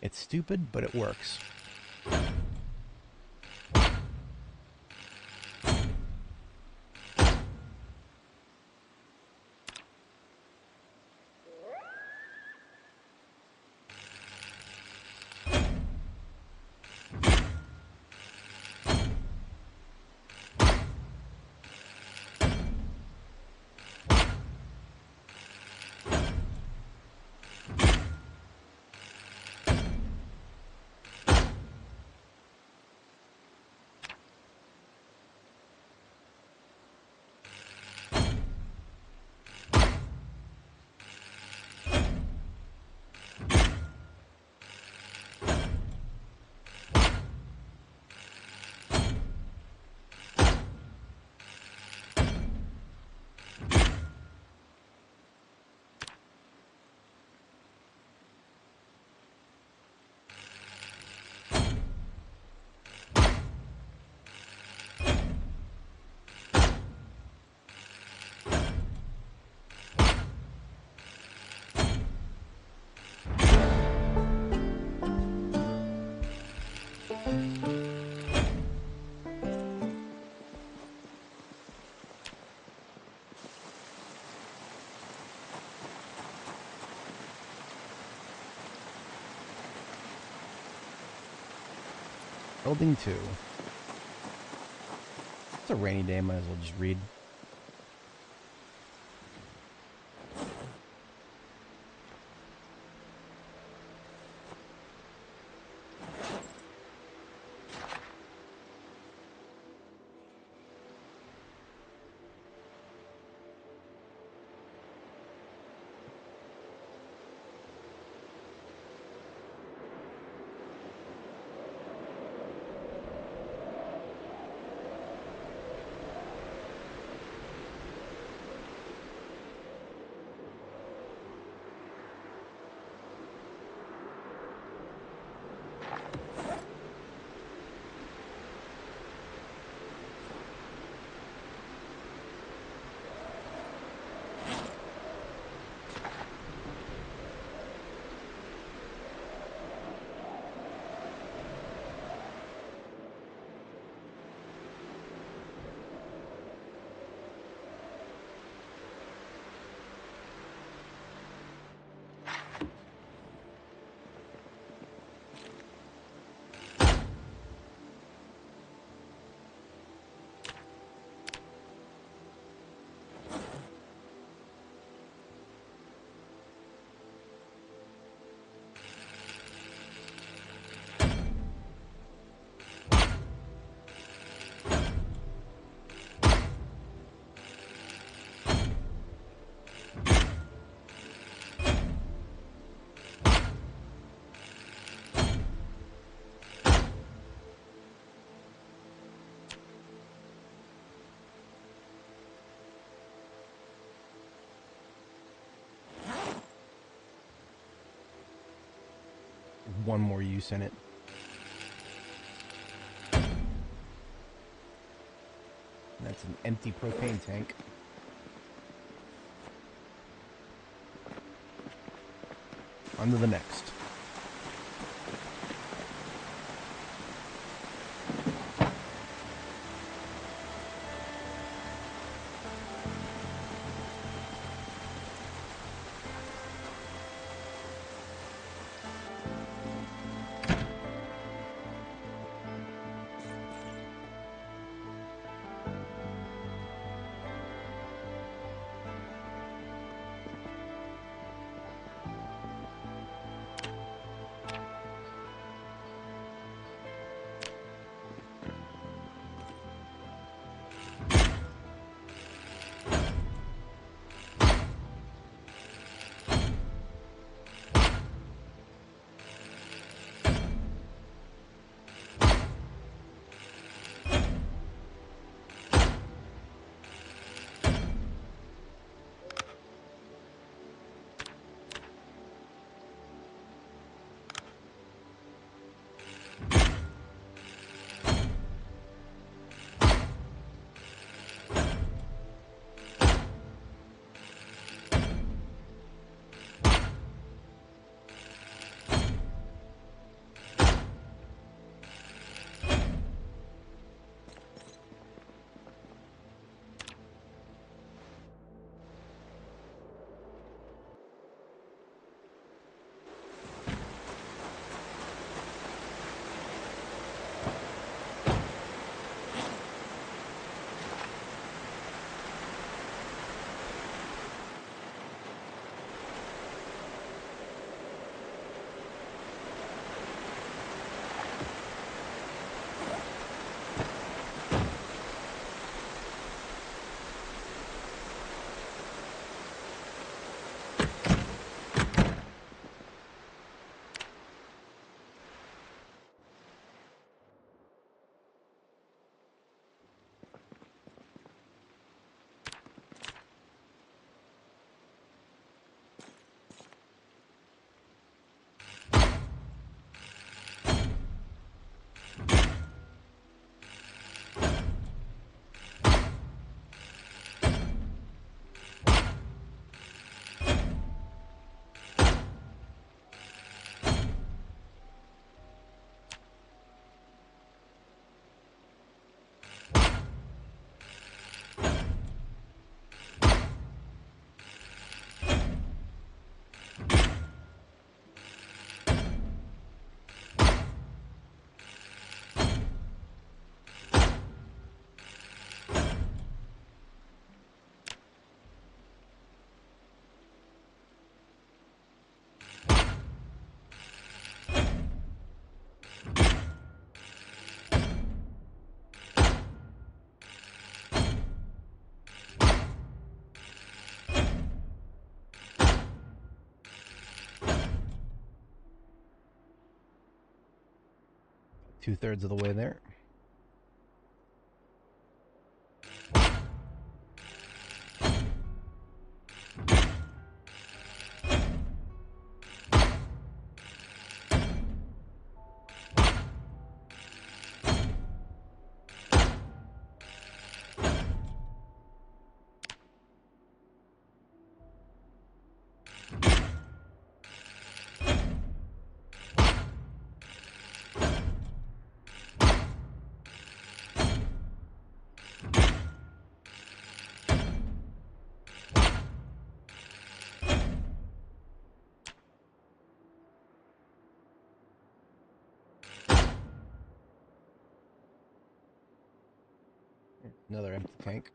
It's stupid, but it works. Building 2. It's a rainy day, might as well just read. One more use in it. That's an empty propane tank. On to the next. 2/3 of the way there. Another empty tank.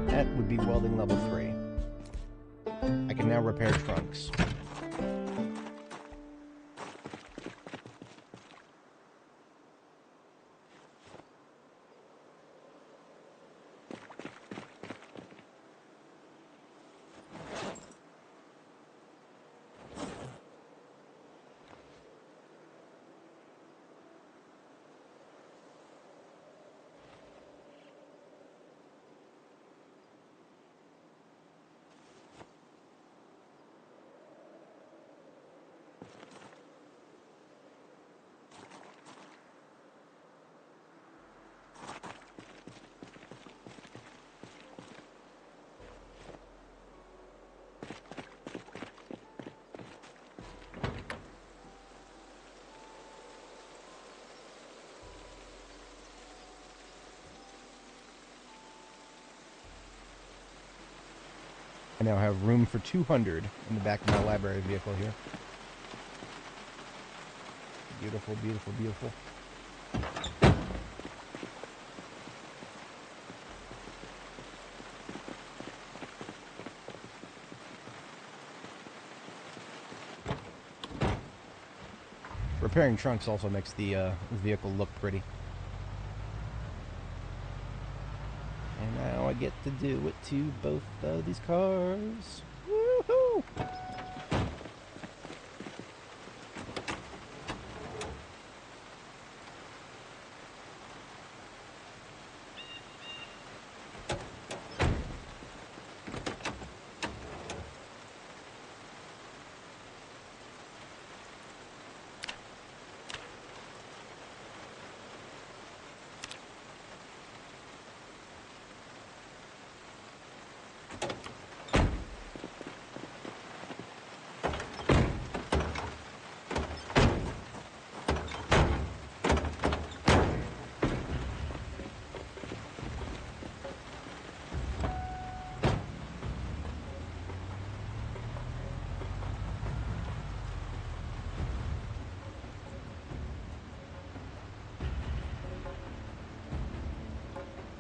That would be welding level 3. I can now repair trunks. I now have room for 200 in the back of my library vehicle here. Beautiful, beautiful, beautiful. Repairing trunks also makes the vehicle look pretty. And now I get to do it to both of these cars. Woohoo!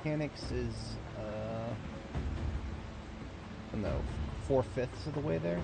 Mechanics is, no, 4/5 of the way there.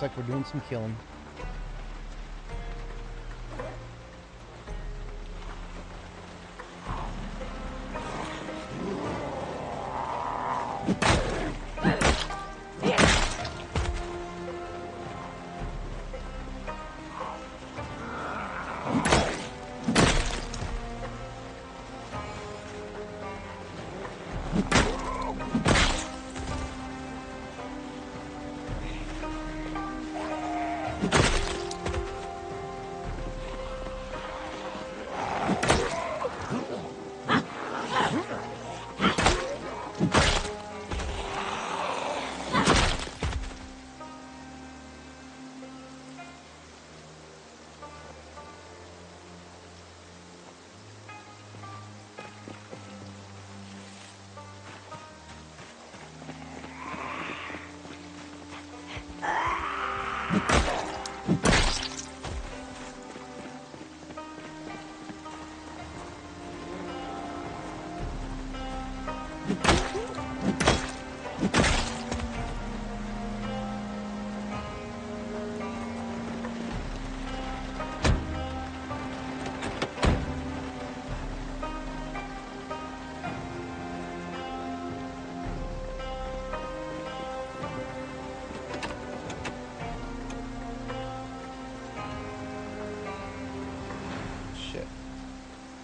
like we're doing some killing.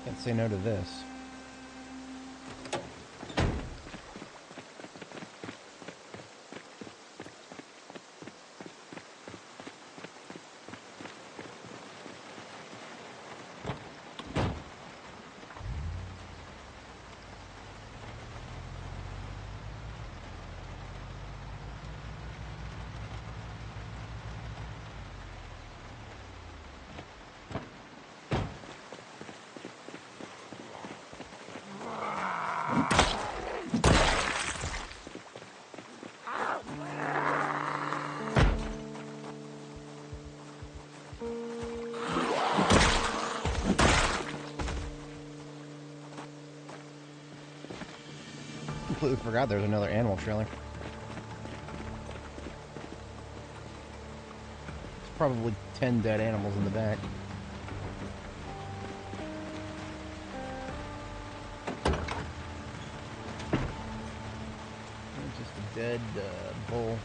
Can't say no to this. Completely forgot there's another animal trailer. It's probably 10 dead animals in the back. Just a dead bull.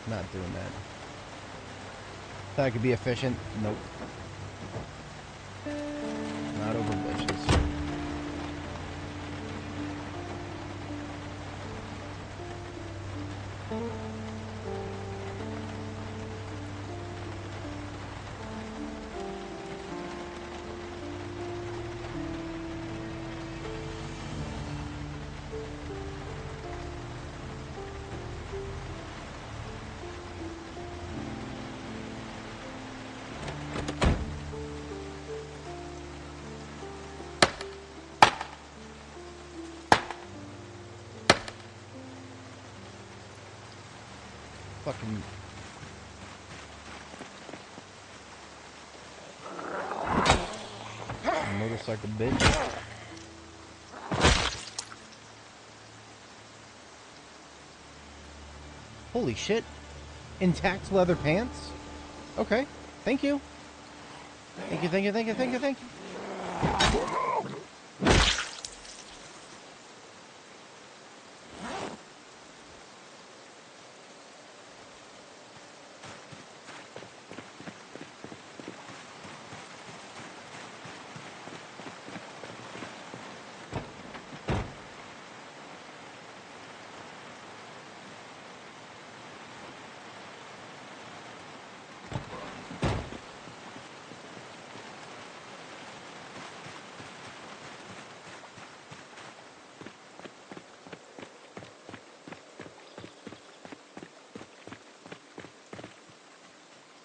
Not doing that. Thought I could be efficient. Nope. Not over bushes. Fucking motorcycle bitch. Holy shit. Intact leather pants? Okay. Thank you. Thank you, thank you, thank you, thank you, thank you.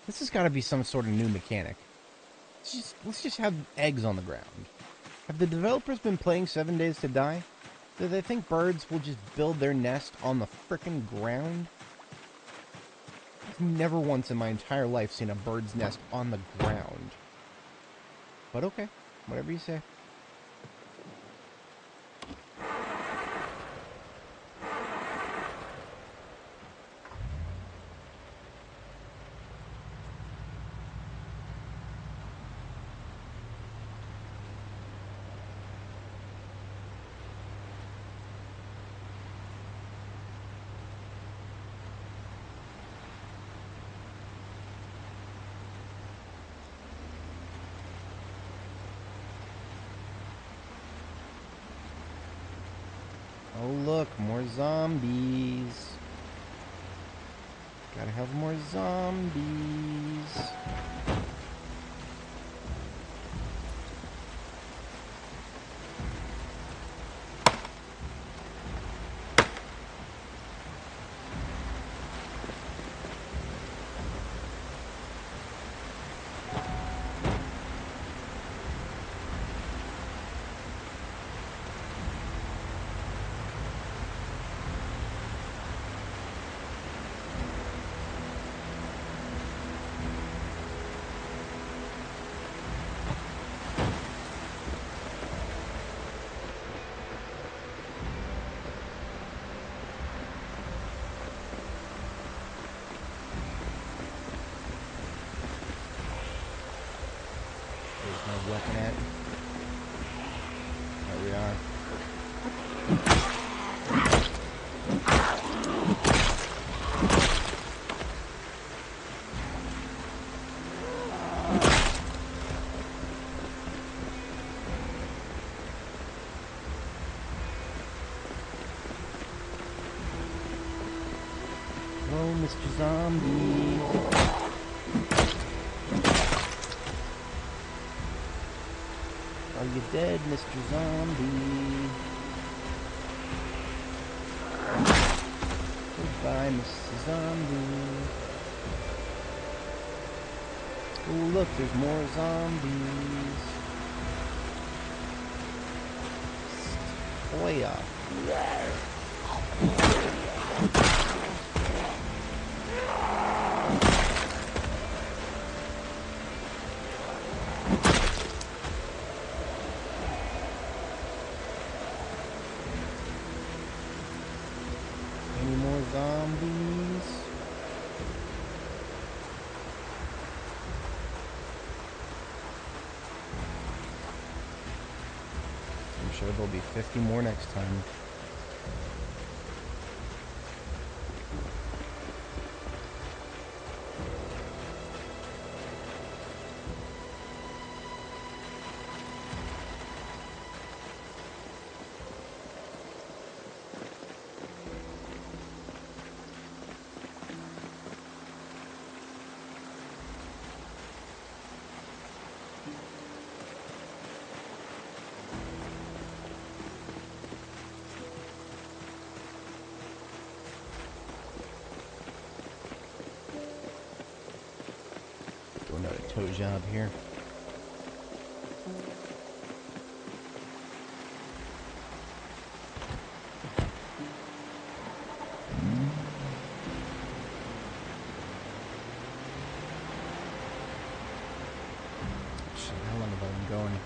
This has got to be some sort of new mechanic. Let's just have eggs on the ground. Have the developers been playing 7 Days to Die? Do they think birds will just build their nest on the frickin' ground? I've never once in my entire life seen a bird's nest on the ground. But okay, whatever you say. Oh look, more zombies. Gotta have more zombies. Weapon at. There we are. Hello, Mr. Zombie. Are you dead, Mr. Zombie? Goodbye, Mr. Zombie. Oh, look, there's more zombies. Oh, yeah. Any more zombies? I'm sure there'll be 50 more next time. Start a tow job here. Shit, how long have I been going?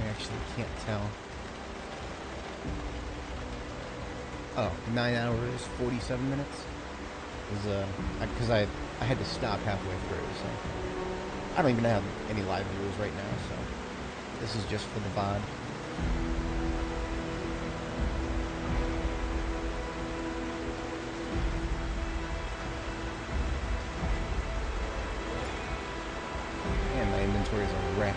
I actually can't tell. Oh, 9 hours, 47 minutes? Because I had to stop halfway through, so I don't even have any live viewers right now, so this is just for the VOD. And my inventory is a wreck.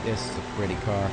This is a pretty car.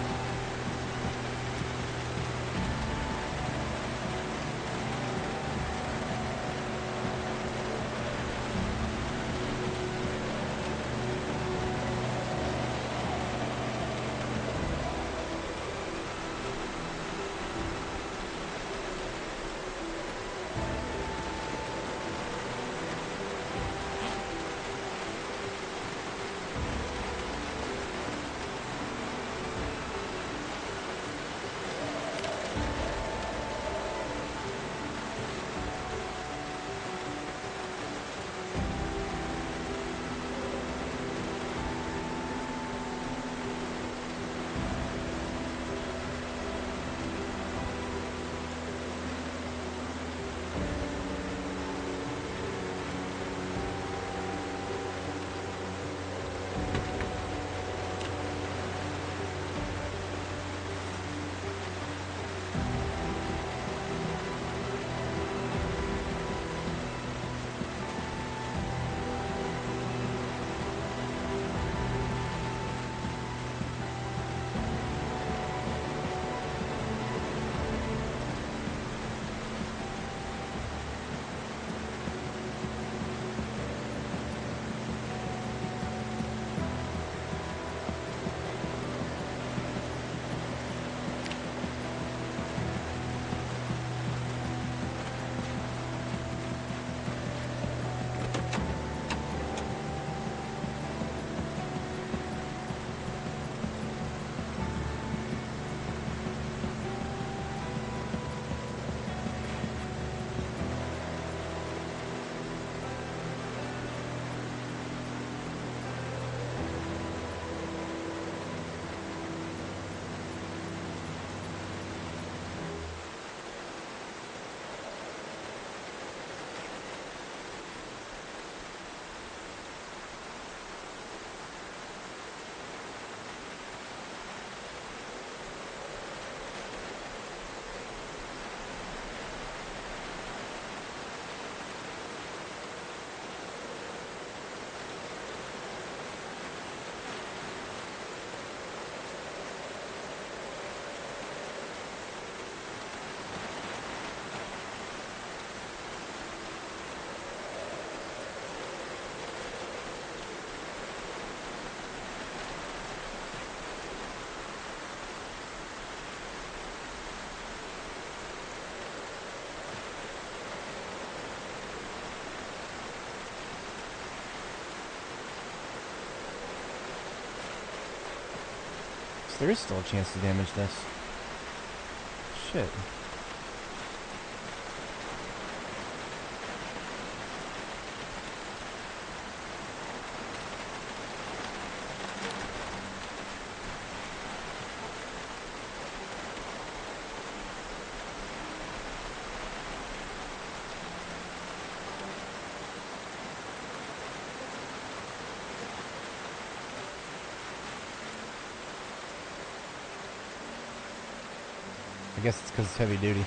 There is still a chance to damage this. Shit. I guess it's because it's heavy duty.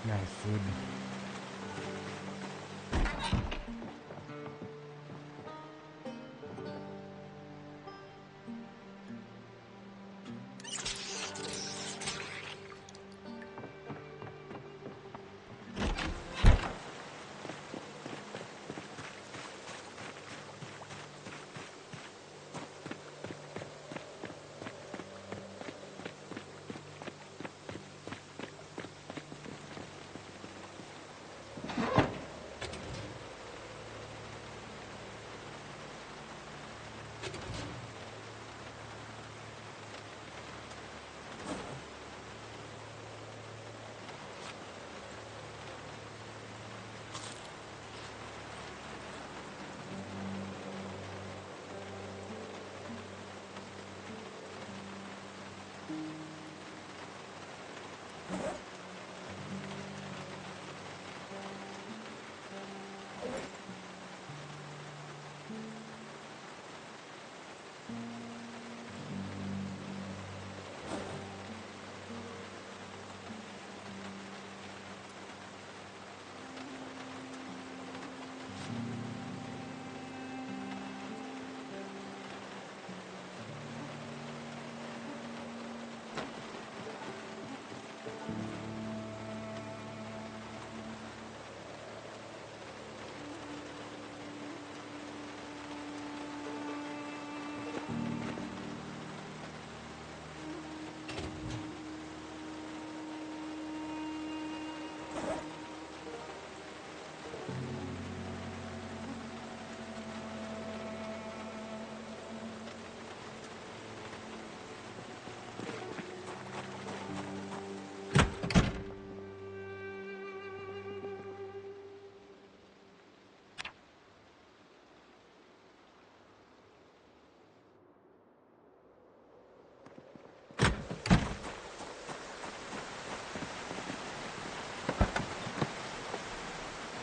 Nice food.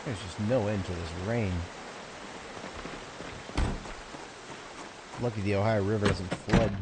There's just no end to this rain. Lucky the Ohio River doesn't flood.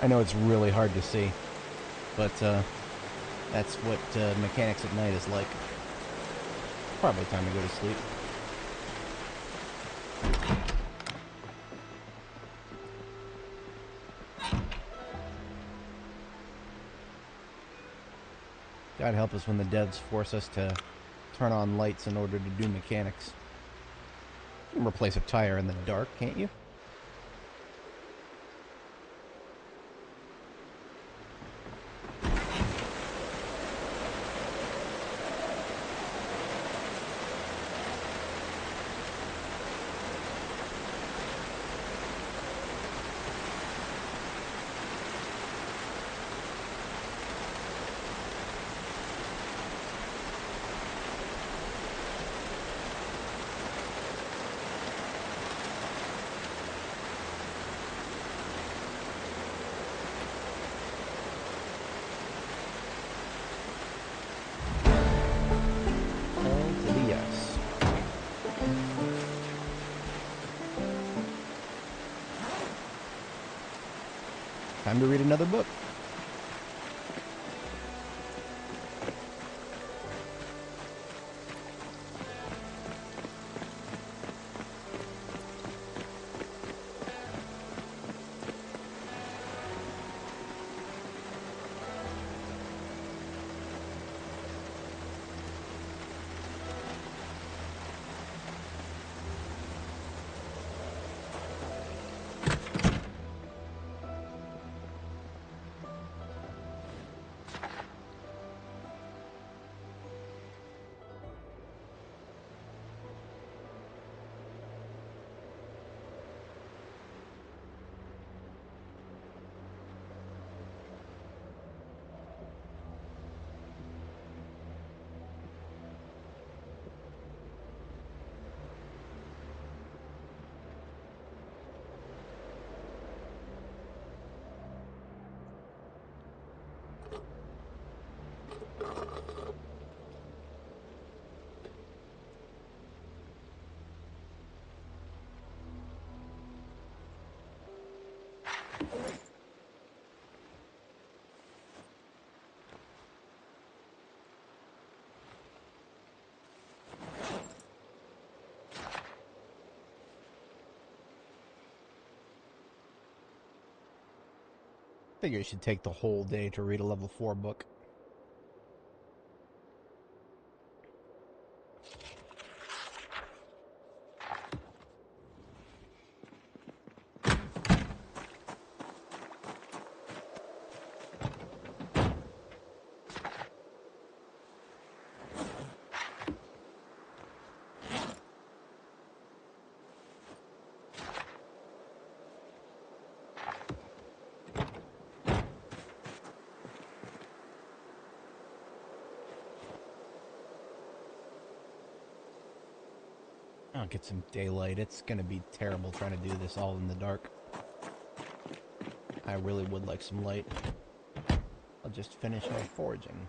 I know it's really hard to see, but that's what mechanics at night is like. Probably time to go to sleep. God help us when the devs force us to turn on lights in order to do mechanics. You can replace a tire in the dark, can't you? Time to read another book. Figure it should take the whole day to read a level 4 book. I'll get some daylight. It's gonna be terrible trying to do this all in the dark. I really would like some light. I'll just finish my foraging.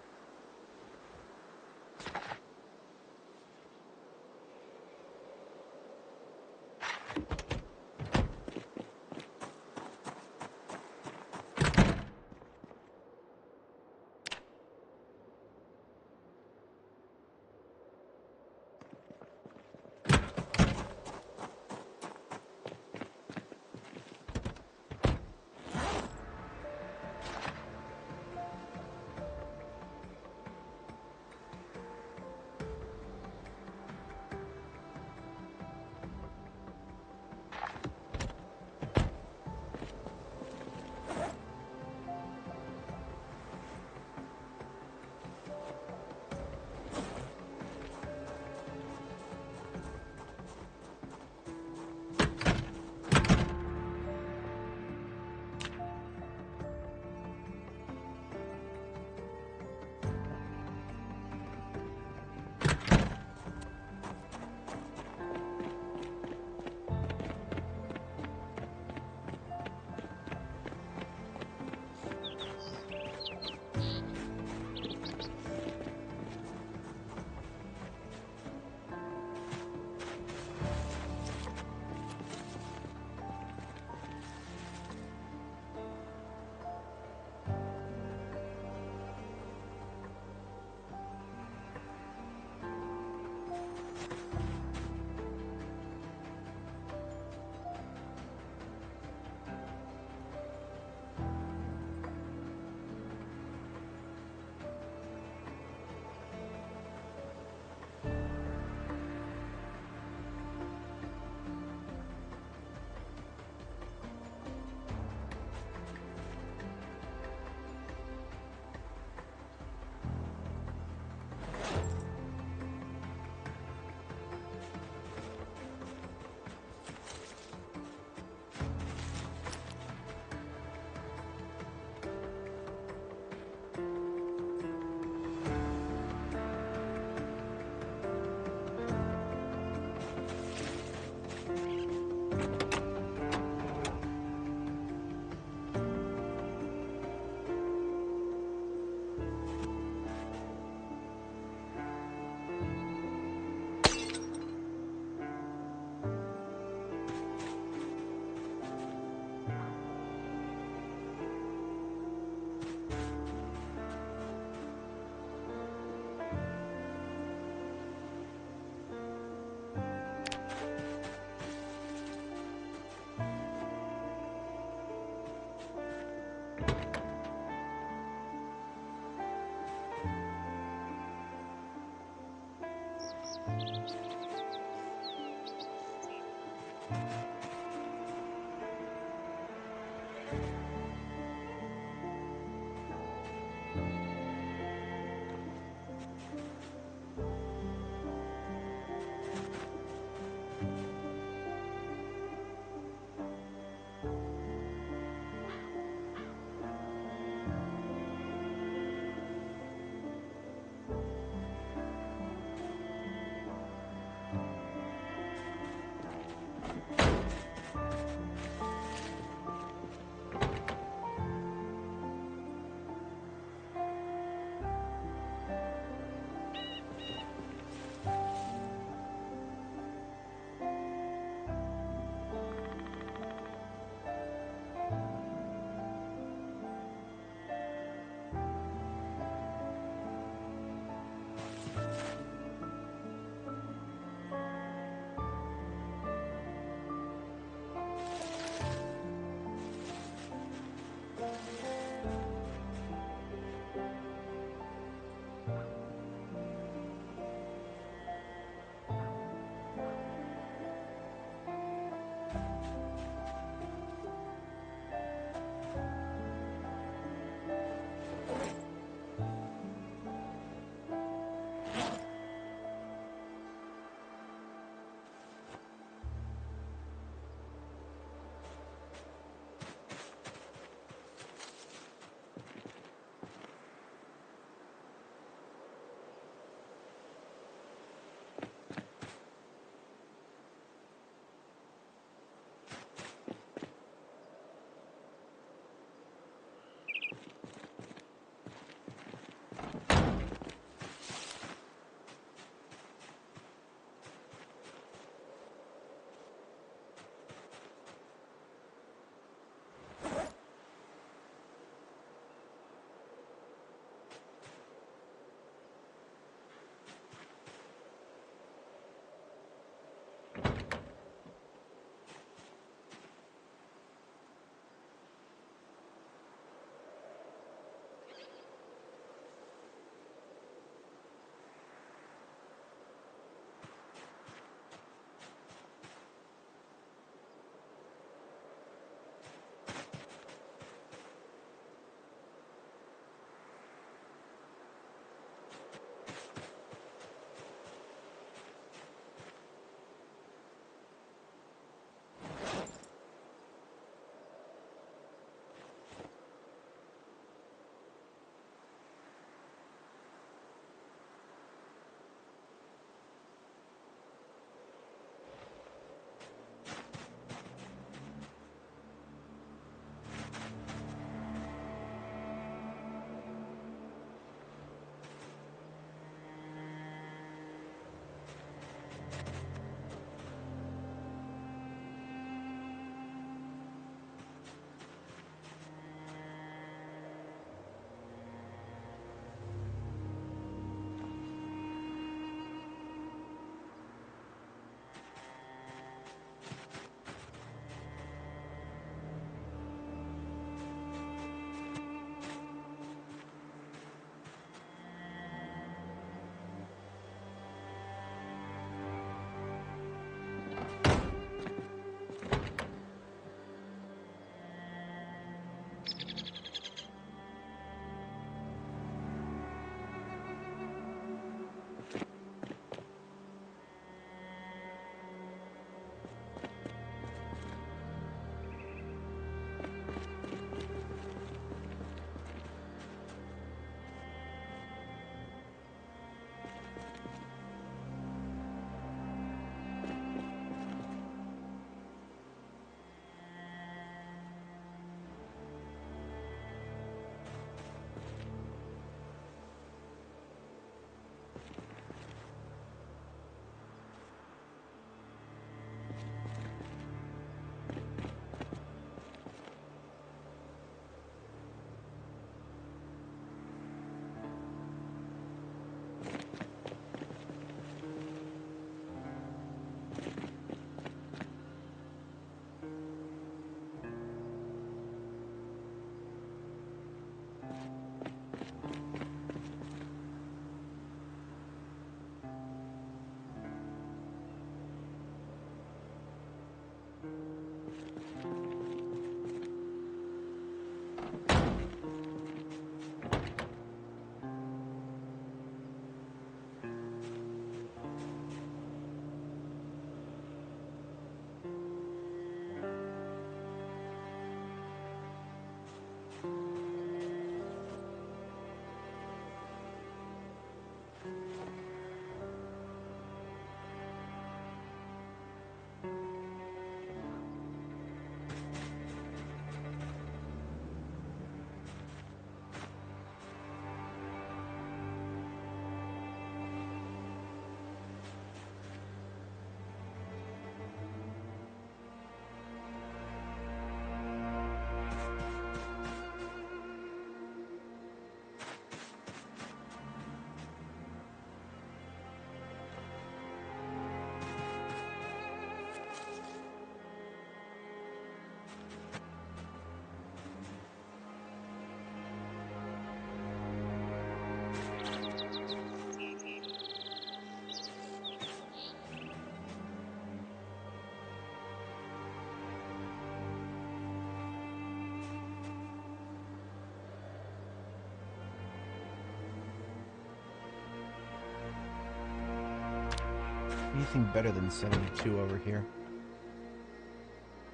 Anything better than 72 over here?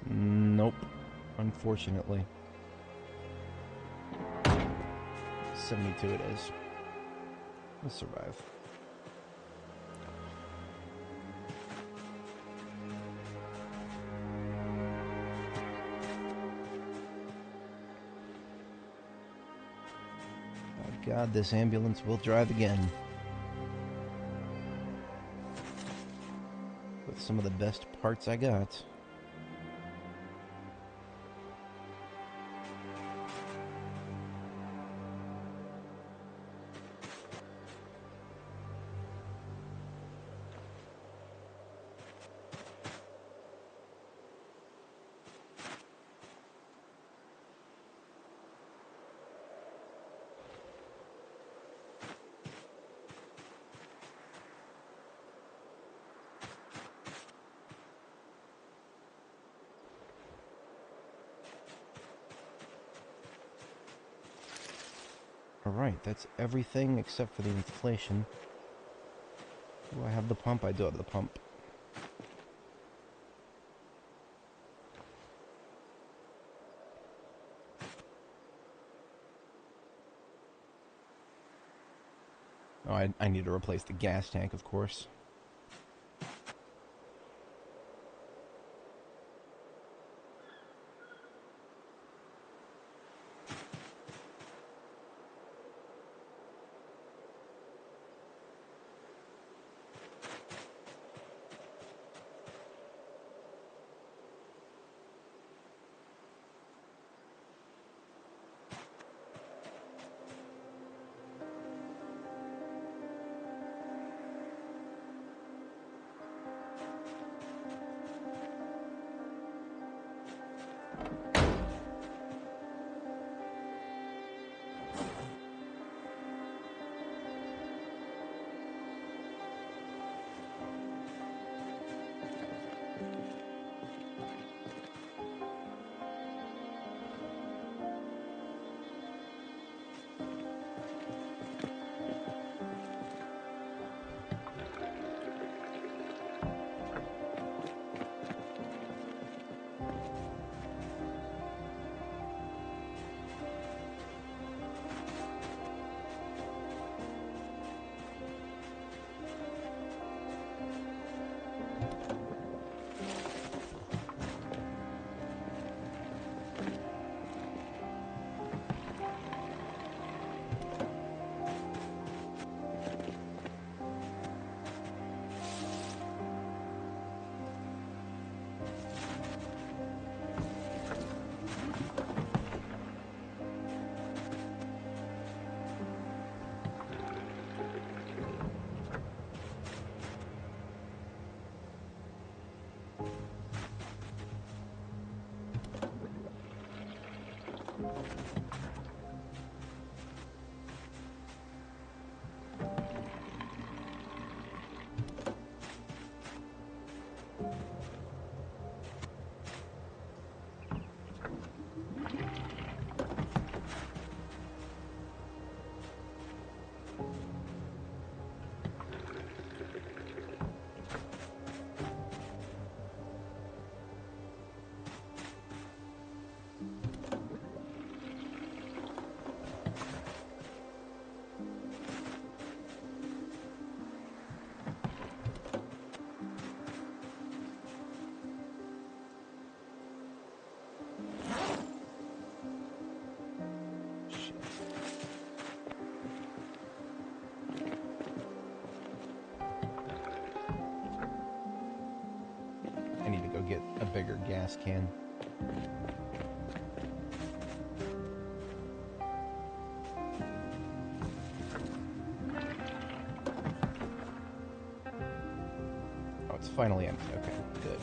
Nope. Unfortunately. 72 it is. We'll survive. My God, this ambulance will drive again. With some of the best parts I got. Alright, that's everything except for the inflation. Do I have the pump? I do have the pump. Oh, I need to replace the gas tank, of course. I need to go get a bigger gas can. Oh, it's finally empty. Okay, good.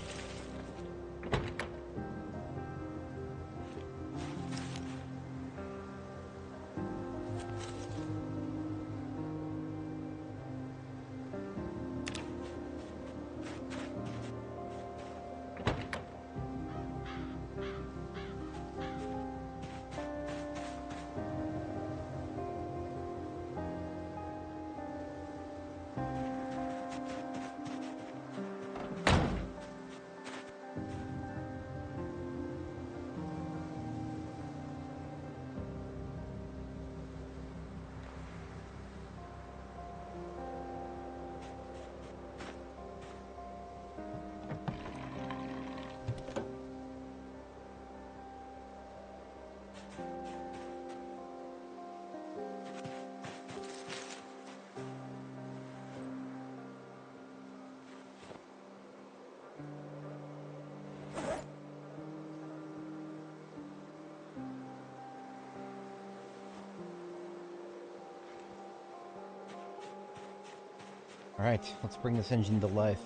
Alright, let's bring this engine to life.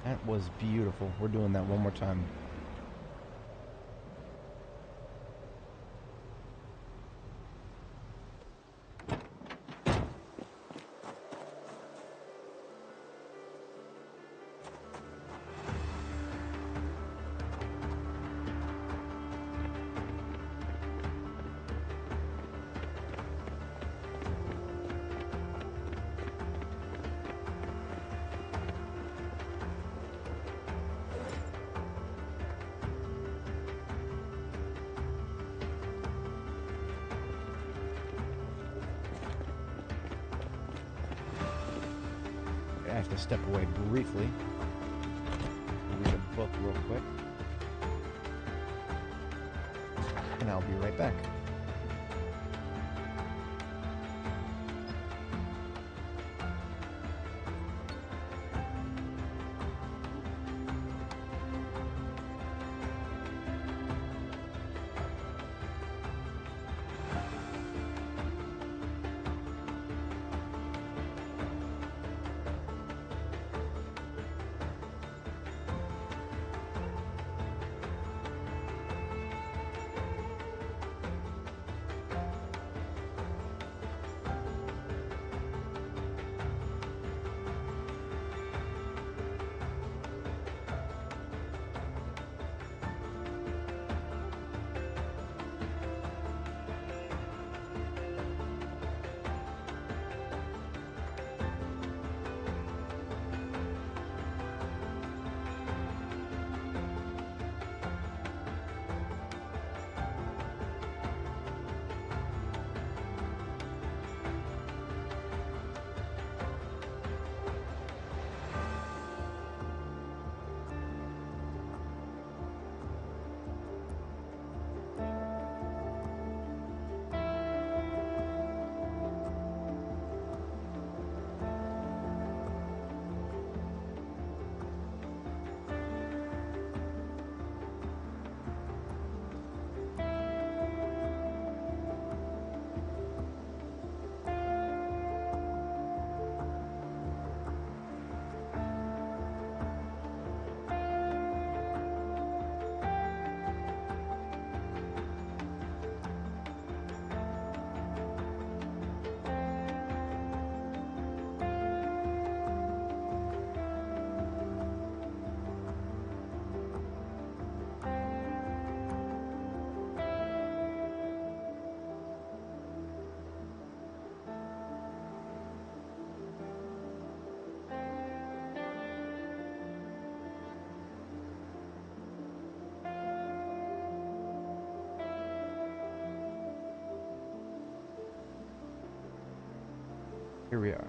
That was beautiful. We're doing that one more time. I have to step away briefly. Read a book real quick. And I'll be right back. Here we are.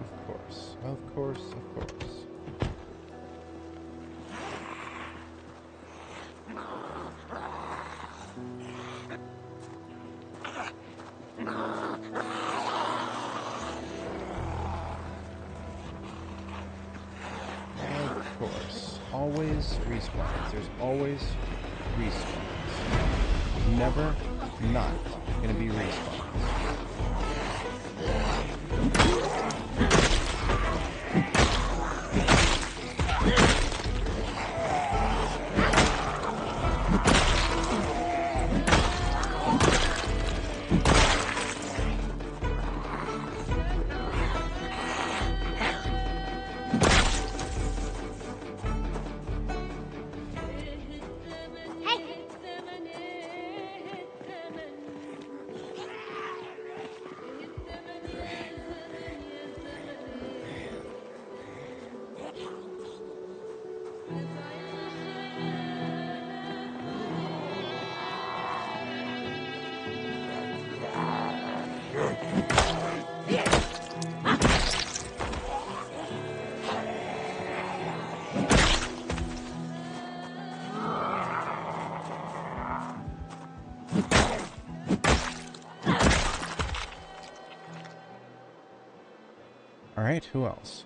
Of course, of course, of course. Of course. Always respawns. There's always respawns. Never not gonna be respawns. Alright, who else?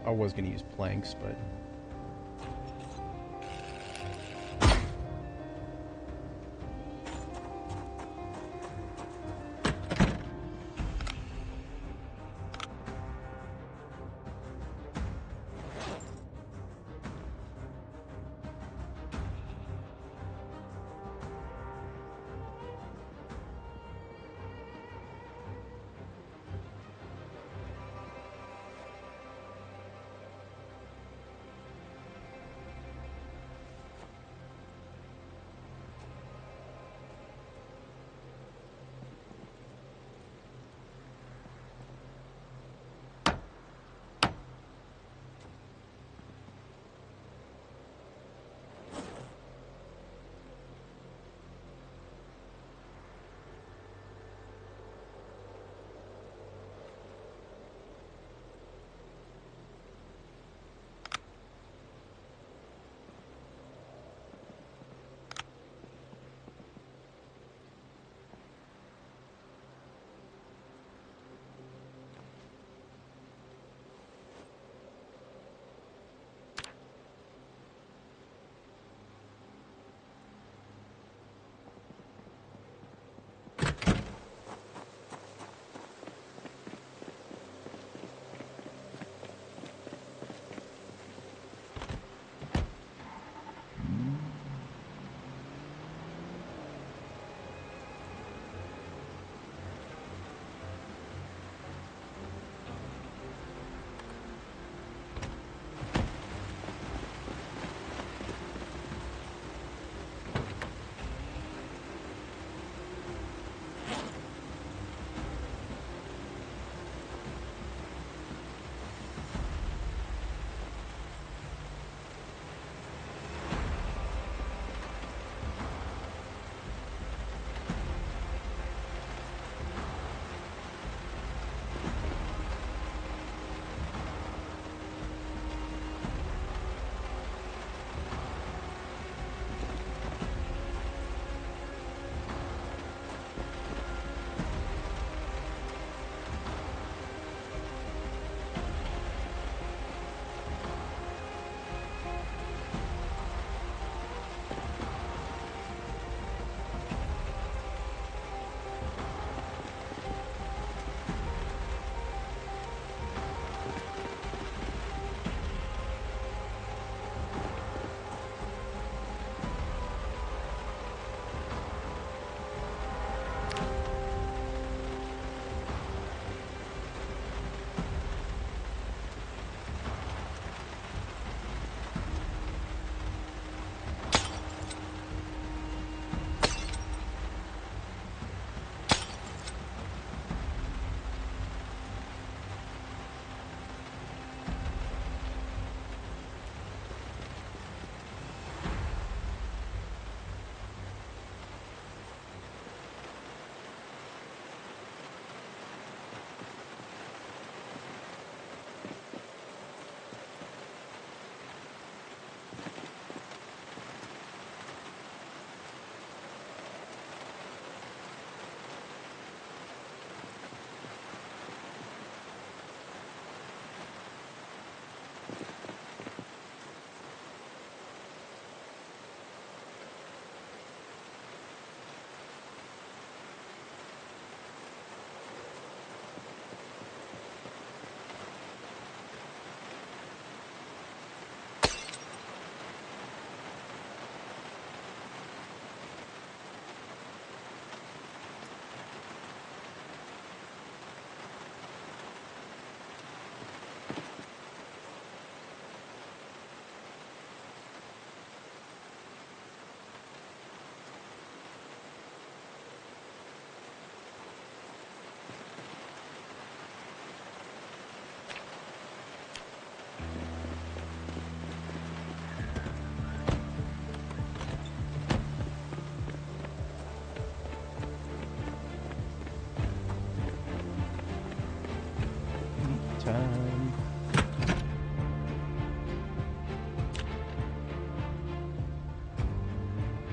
I was going to use planks, but...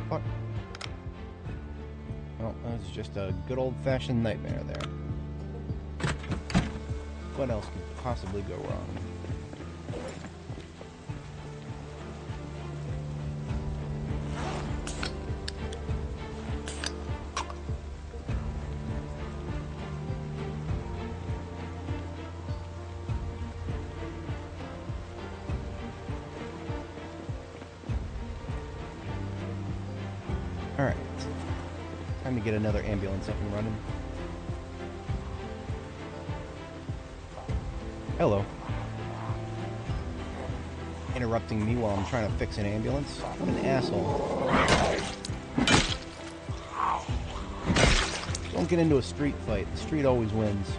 What? Well, that was just a good old-fashioned nightmare there. What else could possibly go wrong? Alright. Time to get another ambulance up and running. Hello. Interrupting me while I'm trying to fix an ambulance? What an asshole. Don't get into a street fight. The street always wins.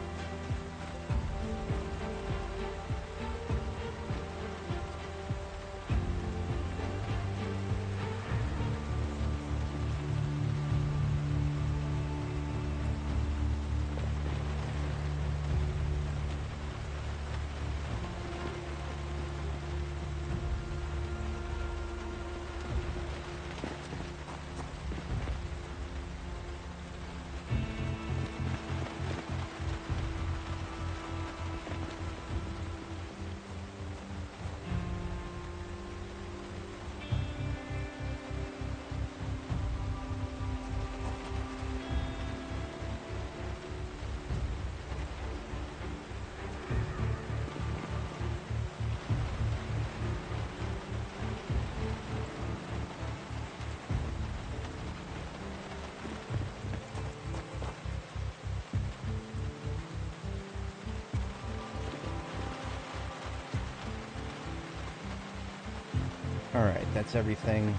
Alright, that's everything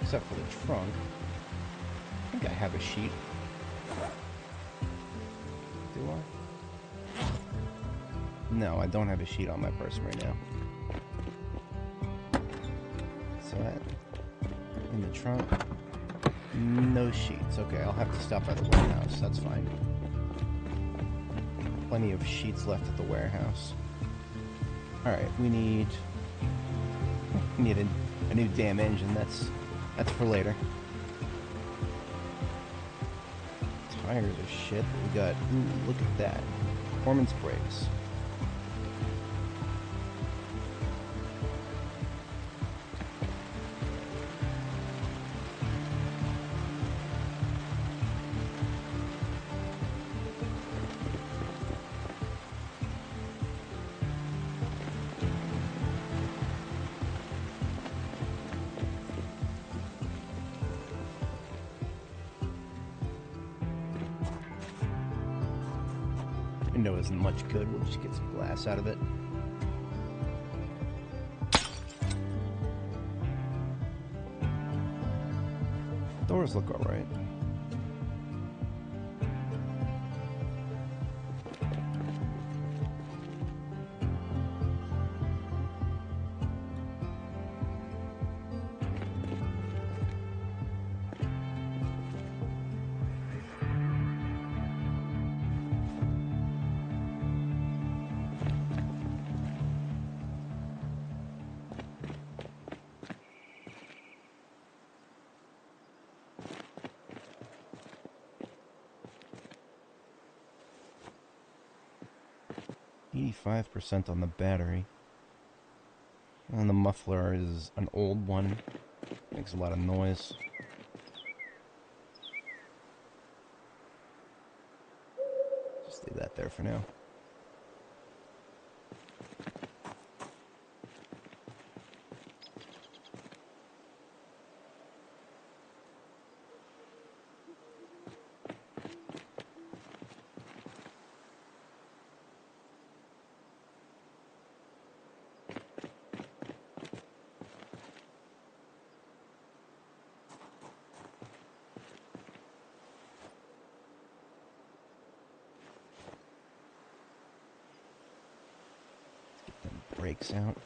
except for the trunk. I think I have a sheet. Do I? No, I don't have a sheet on my person right now. So that in the trunk. No sheets. Okay, I'll have to stop by the warehouse. That's fine. Plenty of sheets left at the warehouse. Alright, we need a new damn engine. That's for later. Tires are shit. We got, ooh, look at that. Performance brakes. Window isn't much good. We'll just get some glass out of it. Doors look alright. %on the battery. And the muffler is an old one. Makes a lot of noise. Just leave that there for now. Brakes out.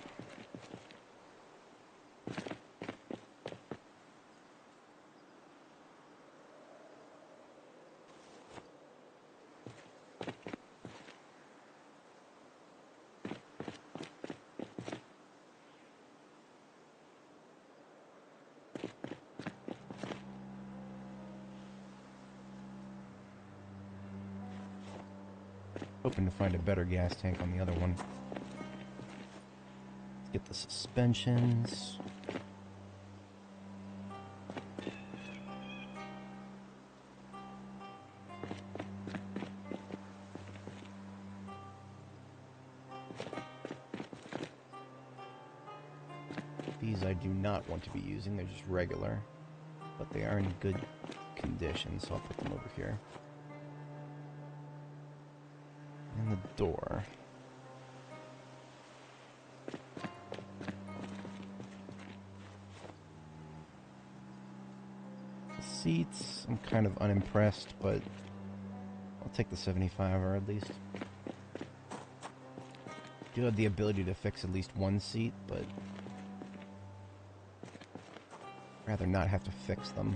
hoping to find a better gas tank on the other one. Let's get the suspensions. These I do not want to be using, they're just regular, but they are in good condition, so I'll put them over here. And the door. The seats, I'm kind of unimpressed, but I'll take the 75er at least. Do have the ability to fix at least one seat, but rather not have to fix them.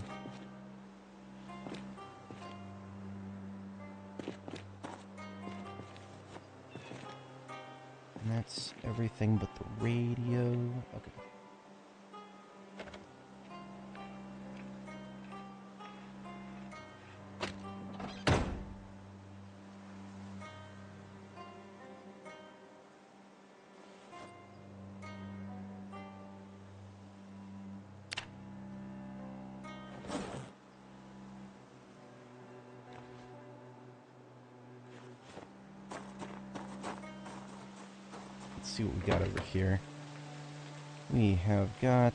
And that's everything but the radio. Okay. See what we got over here. We have got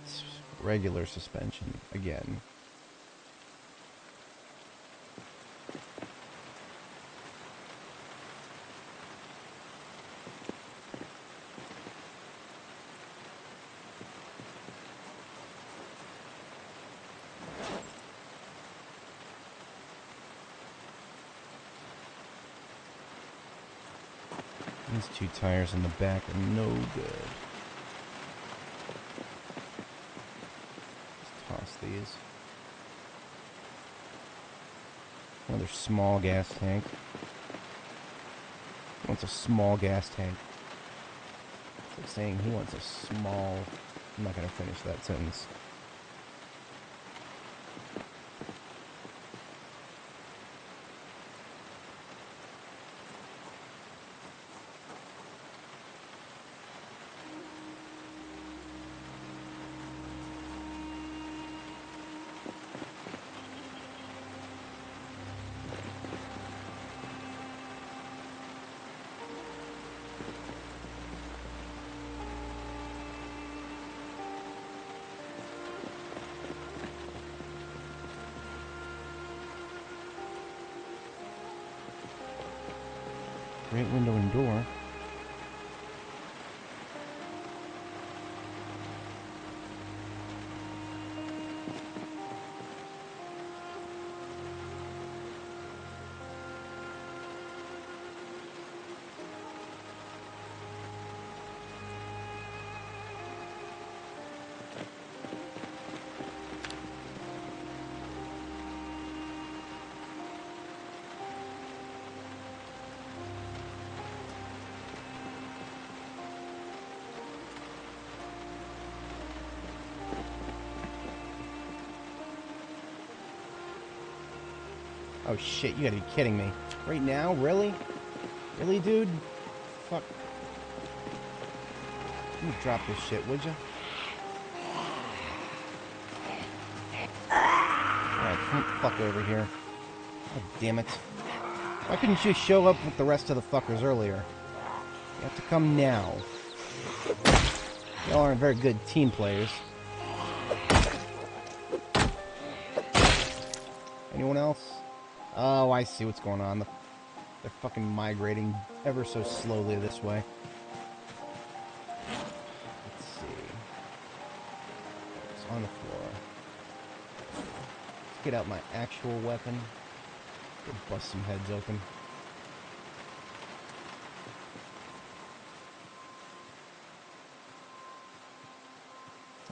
regular suspension again. These two tires in the back are no good. Just toss these. Another small gas tank. He wants a small gas tank. It's like saying he wants a small... I'm not going to finish that sentence. Great window and door. Oh shit, you gotta be kidding me. Right now? Really? Really, dude? Fuck. You drop this shit, would you? Alright, come fuck over here. God damn it. Why couldn't you show up with the rest of the fuckers earlier? You have to come now. Y'all aren't very good team players. Anyone else? Oh, I see what's going on. They're fucking migrating ever so slowly this way. Let's see. It's on the floor. Let's get out my actual weapon. Go bust some heads open.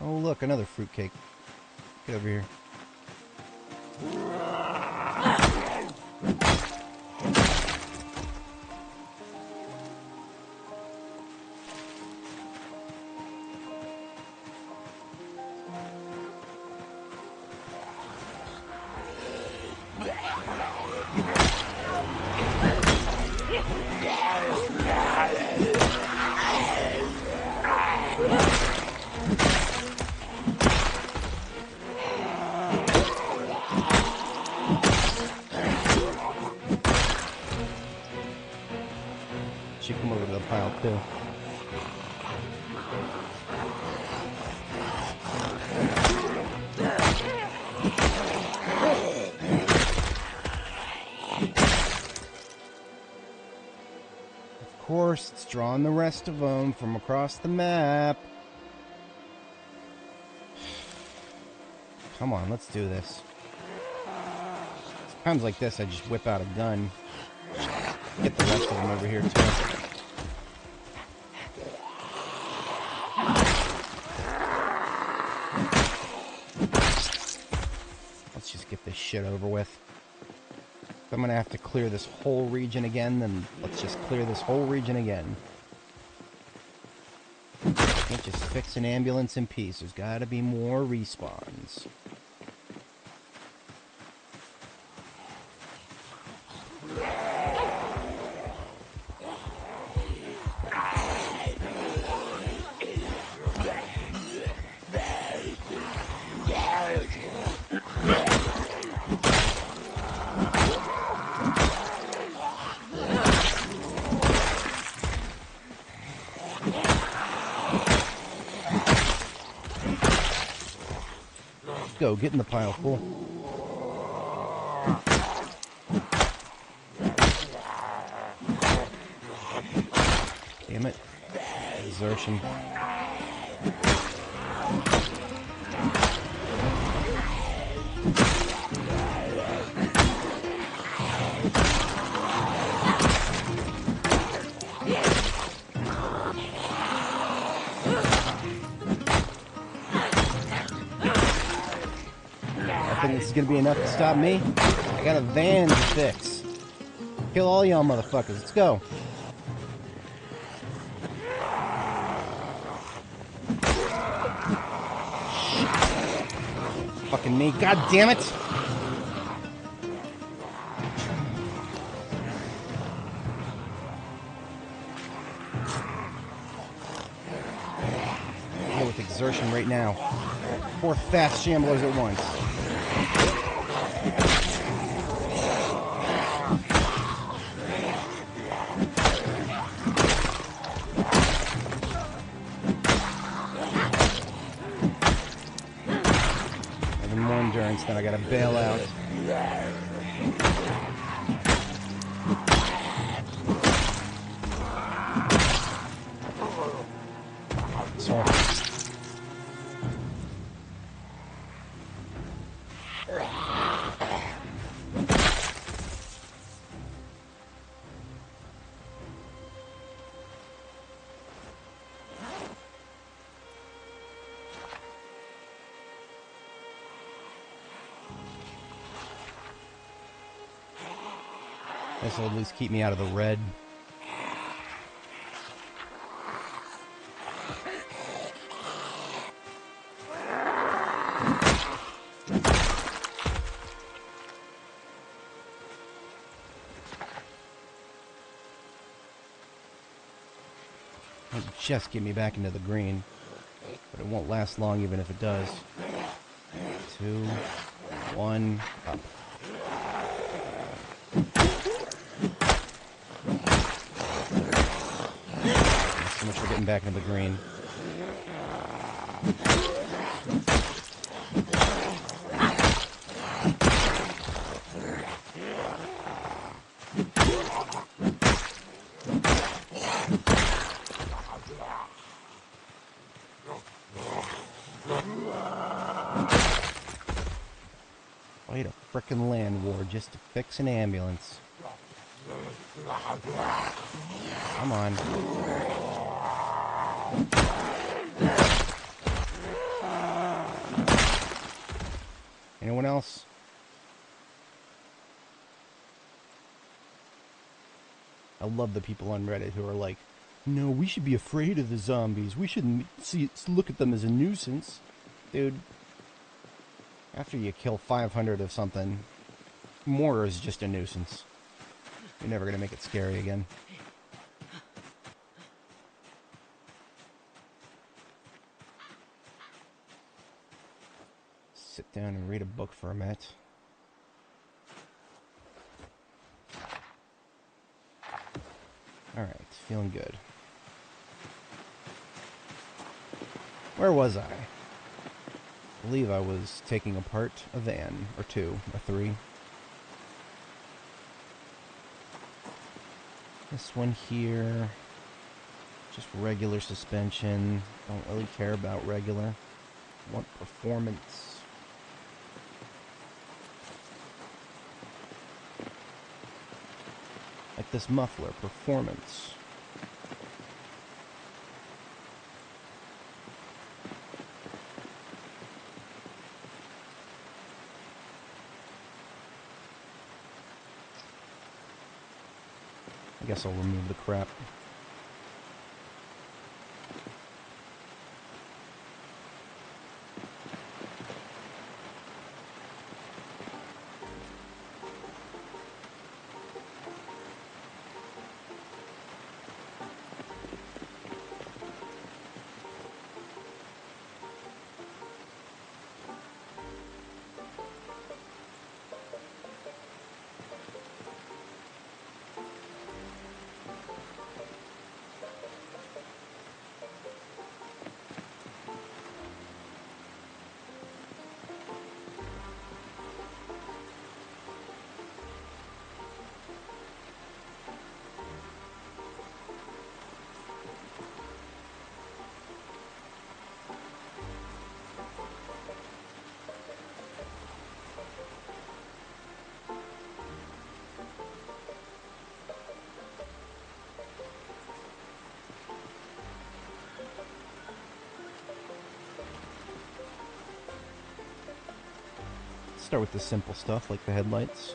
Oh, look, another fruitcake. Get over here. Should come over to the pile too. Of course, it's drawing the rest of them from across the map. Come on, let's do this. Times like this, I just whip out a gun. Get the rest of them over here, too. Let's just get this shit over with. If I'm gonna have to clear this whole region again, then let's just clear this whole region again. Can't just fix an ambulance in peace. There's gotta be more respawns. Go, get in the pile, fool. Damn it. Exertion. This is gonna be enough to stop me. I got a van to fix. Kill all y'all motherfuckers. Let's go. Fucking me. God damn it. Deal with exertion right now. 4 fast shamblers at once. Then I gotta bail out. Sorry. This will at least keep me out of the red. It'll just get me back into the green, but it won't last long even if it does. 2, 1, up. So much for getting back into the green. Fight a frickin' land war just to fix an ambulance. Come on. Anyone else? I love the people on Reddit who are like, no, we should be afraid of the zombies. We shouldn't look at them as a nuisance. Dude, after you kill 500 of something, more is just a nuisance. You're never gonna make it scary again. Sit down and read a book for a minute. Alright, feeling good. Where was I? I believe I was taking apart a van, or two, or three. This one here, just regular suspension. Don't really care about regular. Want performance. Like this muffler, performance. I guess I'll remove the crap. Start with the simple stuff like the headlights.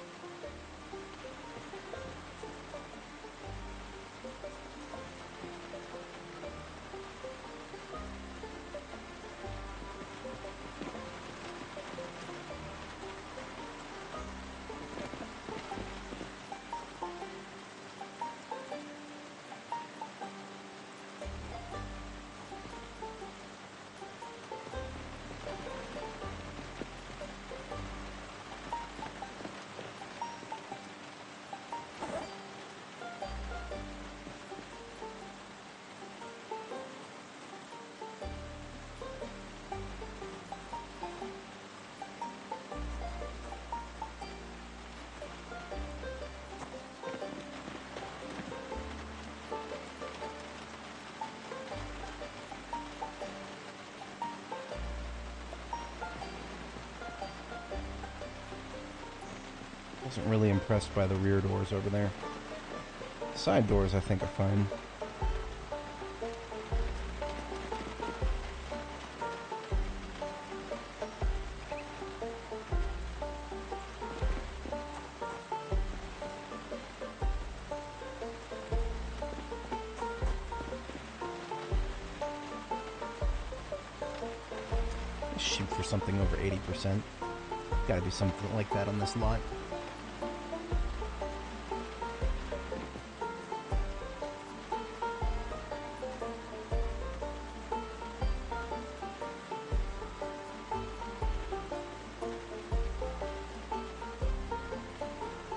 Wasn't really impressed by the rear doors over there. Side doors I think are fine. Shoot for something over 80%. Gotta do something like that on this lot.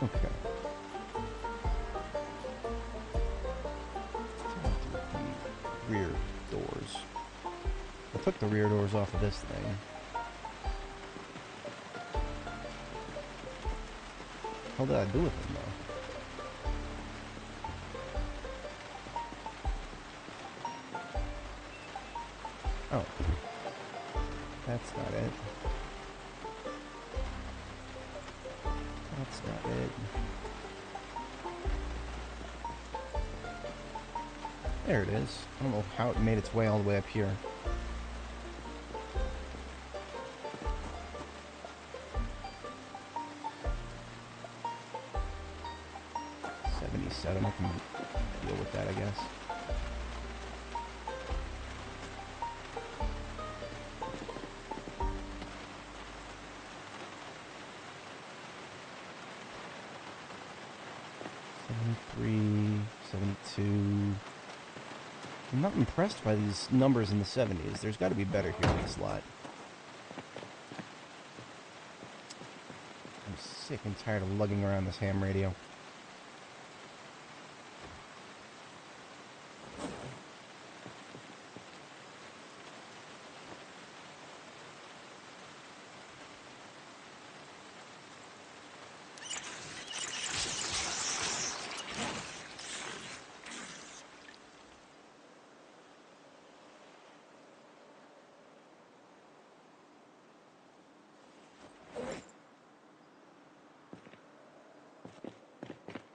Okay. Rear doors. I took the rear doors off of this thing. What did I do with them though? Oh. That's not it. That's not it. There it is. I don't know how it made its way all the way up here. I can deal with that, I guess. 372. I'm not impressed by these numbers in the 70s. There's got to be better here in this lot. I'm sick and tired of lugging around this ham radio.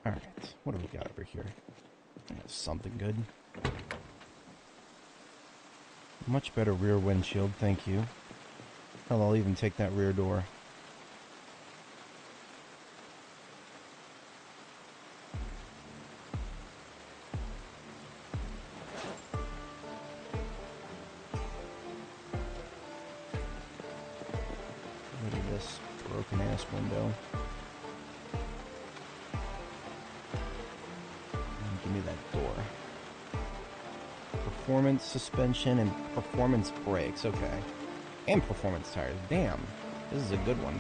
Alright, what do we got over here? Something good. Much better rear windshield, thank you. Hell, I'll even take that rear door. Look at this broken-ass window. Give me that door. Performance suspension and performance brakes. Okay. And performance tires. Damn. This is a good one.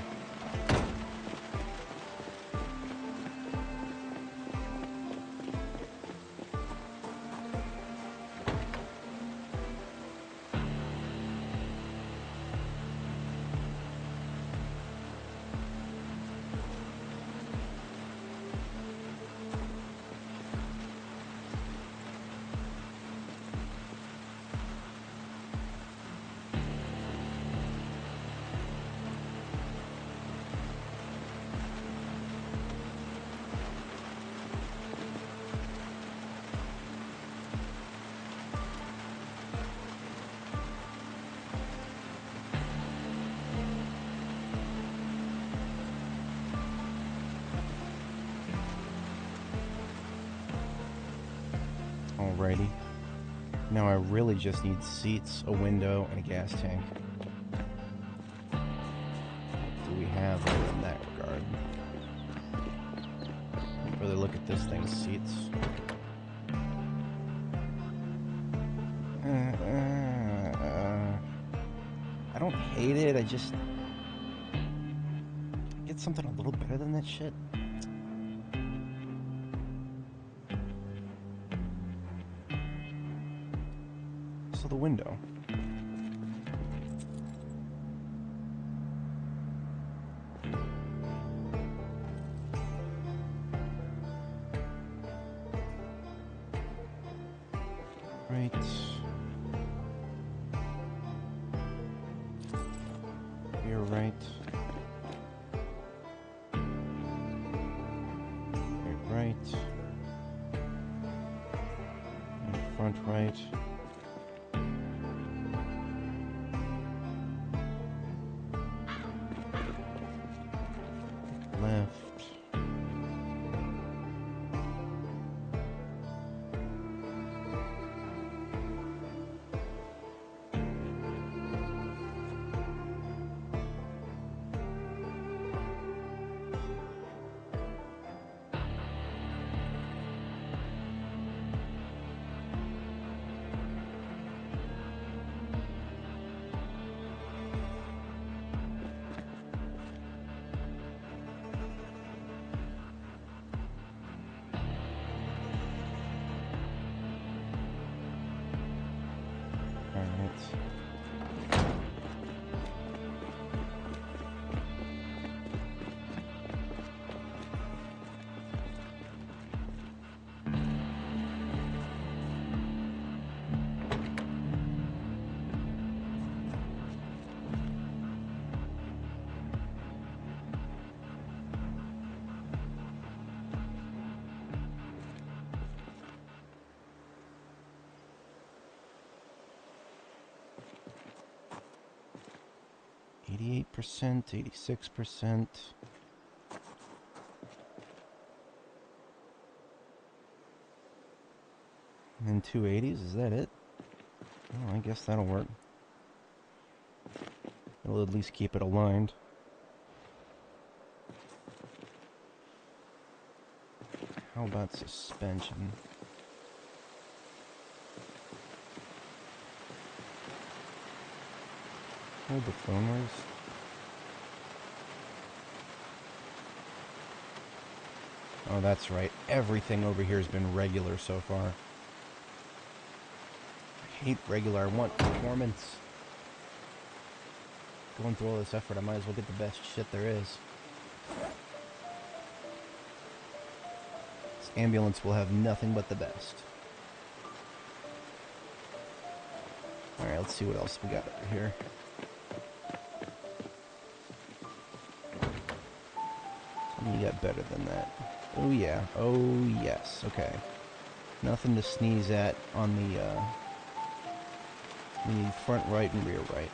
Alrighty. Now I really just need seats, a window, and a gas tank. What do we have in that regard? Really look at this thing's seats. I don't hate it, I just get something a little better than that shit. So the window. Right. Here, right. Here, right. And front, right. Left. %, 86%. And then 280s, is that it? Oh, I guess that'll work. It'll at least keep it aligned. How about suspension? Hold the phone. Oh, that's right. Everything over here has been regular so far. I hate regular. I want performance. Going through all this effort, I might as well get the best shit there is. This ambulance will have nothing but the best. Alright, let's see what else we got over here. Tell me you got better than that. Oh yeah. Oh yes. Okay. Nothing to sneeze at on the front right and rear right.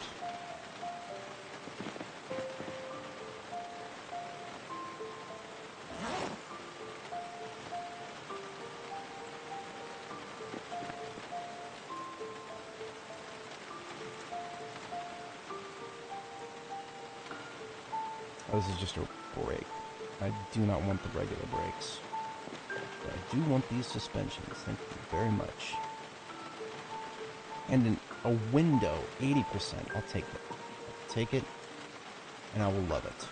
Oh, this is just a brake. I do not want the regular brakes. But I do want these suspensions. Thank you very much. And a window, 80%. I'll take it. I'll take it, and I will love it.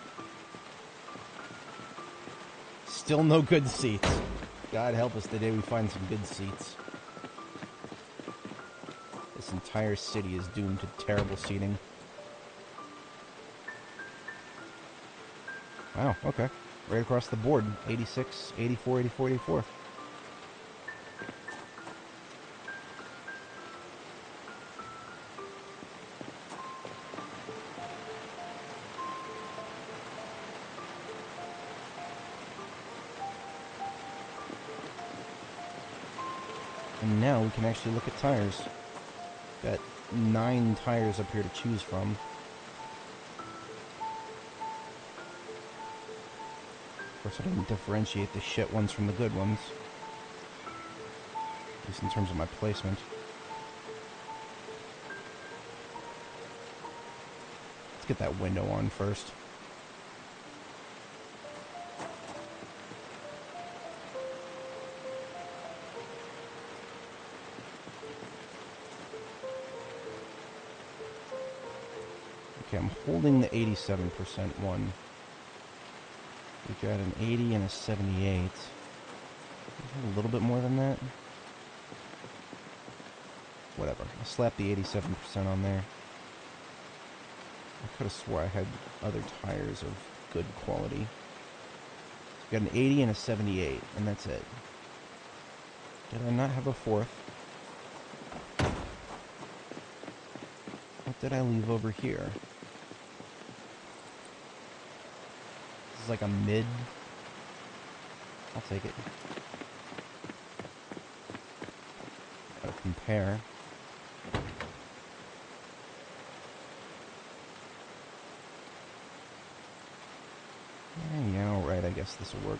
Still no good seats. God help us the day we find some good seats. This entire city is doomed to terrible seating. Wow, okay. Right across the board. 86, 84, 84, 84. And now we can actually look at tires. Got 9 tires up here to choose from. Of course, I didn't differentiate the shit ones from the good ones. At least in terms of my placement. Let's get that window on first. Okay, I'm holding the 87% one. We got an 80 and a 78. A little bit more than that. Whatever. I slapped the 87% on there. I could have swore I had other tires of good quality. So got an 80 and a 78, and that's it. Did I not have a 4th? What did I leave over here? This is like a mid. I'll take it. Gotta compare. Yeah, alright, I guess this will work.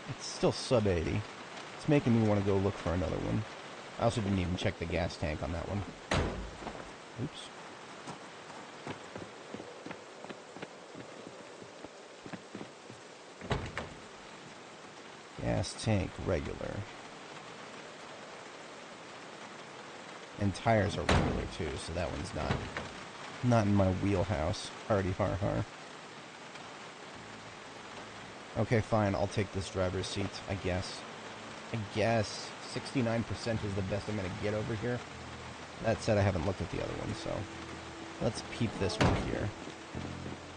It's still sub 80. It's making me want to go look for another one. I also didn't even check the gas tank on that one. Oops. Gas tank, regular. And tires are regular too, so that one's not in my wheelhouse. Hardy har har. Okay, fine, I'll take this driver's seat, I guess. 69% is the best I'm going to get over here. That said, I haven't looked at the other one, so let's peep this one here.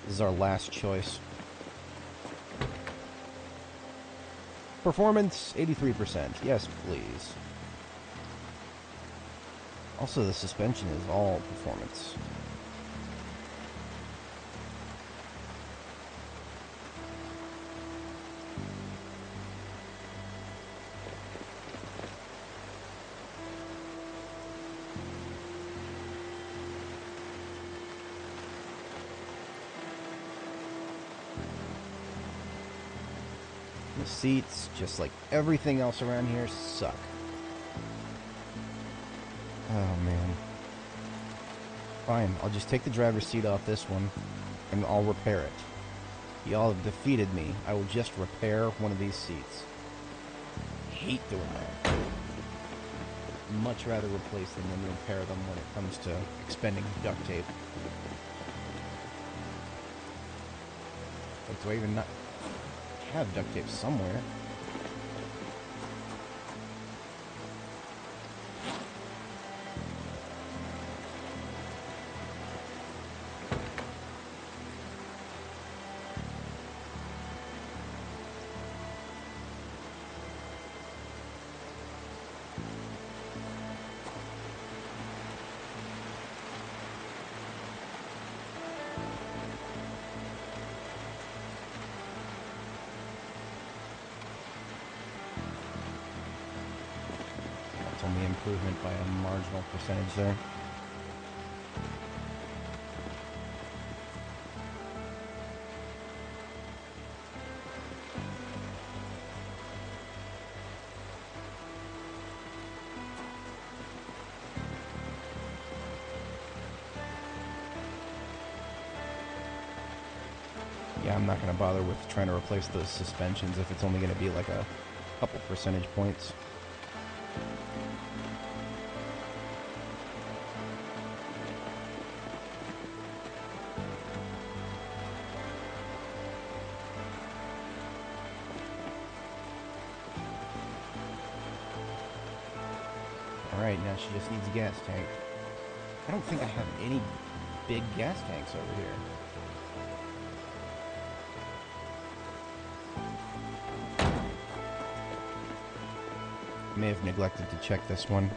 This is our last choice. Performance, 83%. Yes, please. Also, the suspension is all performance. The seats, just like everything else around here, suck. Oh, man. Fine, I'll just take the driver's seat off this one, and I'll repair it. Y'all have defeated me. I will just repair one of these seats. I hate doing that. Much rather replace them than repair them when it comes to expending duct tape. Like, do I even not have duct tape somewhere? Only improvement by a marginal percentage there. Yeah, I'm not going to bother with trying to replace those suspensions if it's only going to be like a couple percentage points. Alright, now she just needs a gas tank. I don't think I have any big gas tanks over here. I may have neglected to check this one.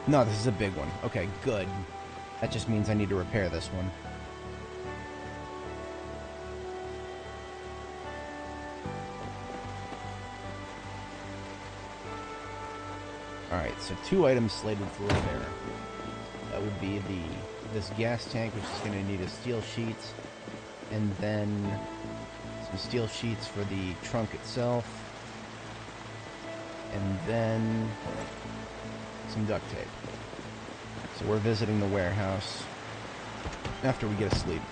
No, this is a big one. Okay, good. That just means I need to repair this one. Alright, so 2 items slated for repair. That would be this gas tank, which is going to need a steel sheet, and then some steel sheets for the trunk itself, and then some duct tape. So we're visiting the warehouse after we get asleep.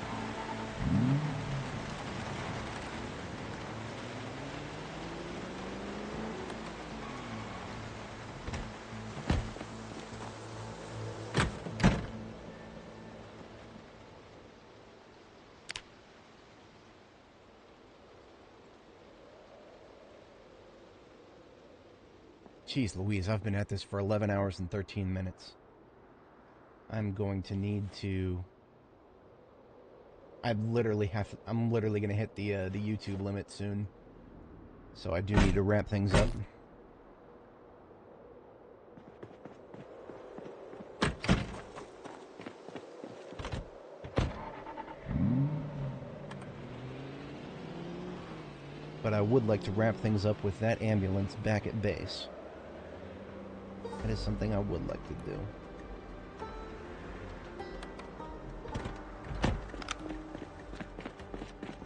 Jeez Louise, I've been at this for 11 hours and 13 minutes. I'm going to need to... I'm literally going to hit the YouTube limit soon. So I do need to wrap things up. But I would like to wrap things up with that ambulance back at base. That is something I would like to do.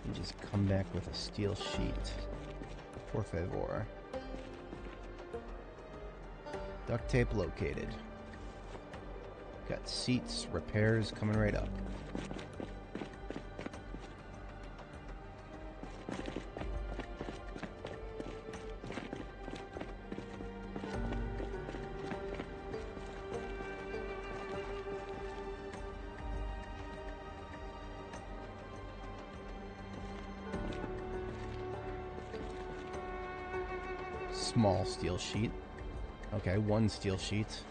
And just come back with a steel sheet. Por favor. Duct tape located. Got seats, repairs coming right up. Small steel sheet. Okay, 1 steel sheet.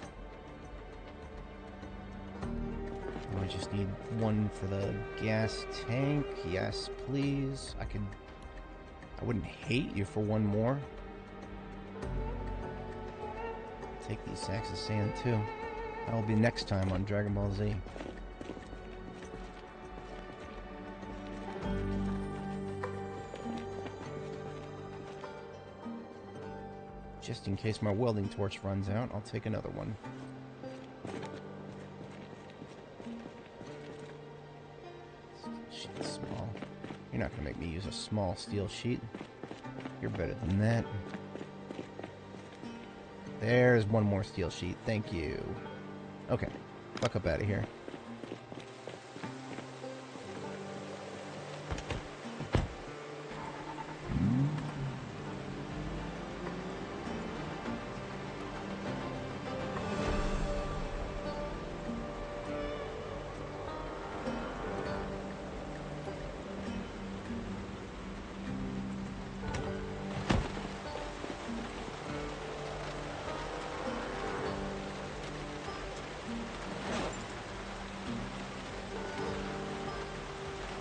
I just need 1 for the gas tank. Yes, please. I wouldn't hate you for 1 more. Take these sacks of sand too. That'll be next time on Dragon Ball Z. Just in case my welding torch runs out, I'll take another one. Sheet small. not going to make me use a small steel sheet. You're better than that. There's one more steel sheet. Thank you. Okay. Fuck up out of here.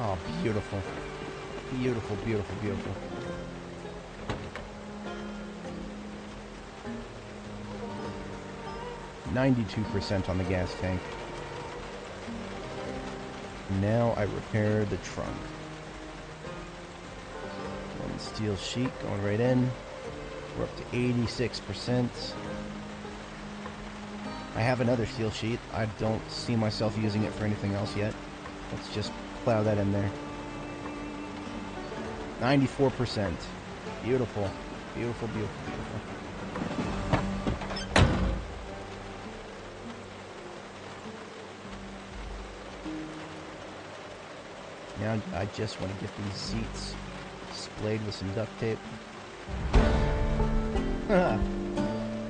Oh, beautiful. Beautiful, beautiful, beautiful. %92 on the gas tank. Now I repair the trunk. One steel sheet going right in. We're up to 86%. I have another steel sheet. I don't see myself using it for anything else yet. Let's just plow that in there. 94%. Beautiful. Beautiful, beautiful, beautiful. Now I just want to get these seats splayed with some duct tape.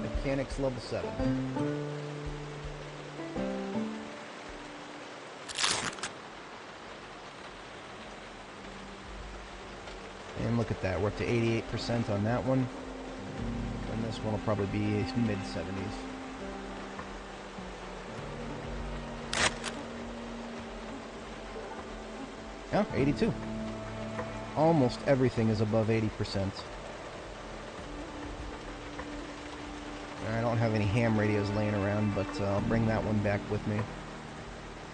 Mechanics level 7. And look at that, we're up to 88% on that one. And this one will probably be mid-70s. Oh, 82. Almost everything is above 80%. I don't have any ham radios laying around, but I'll bring that one back with me.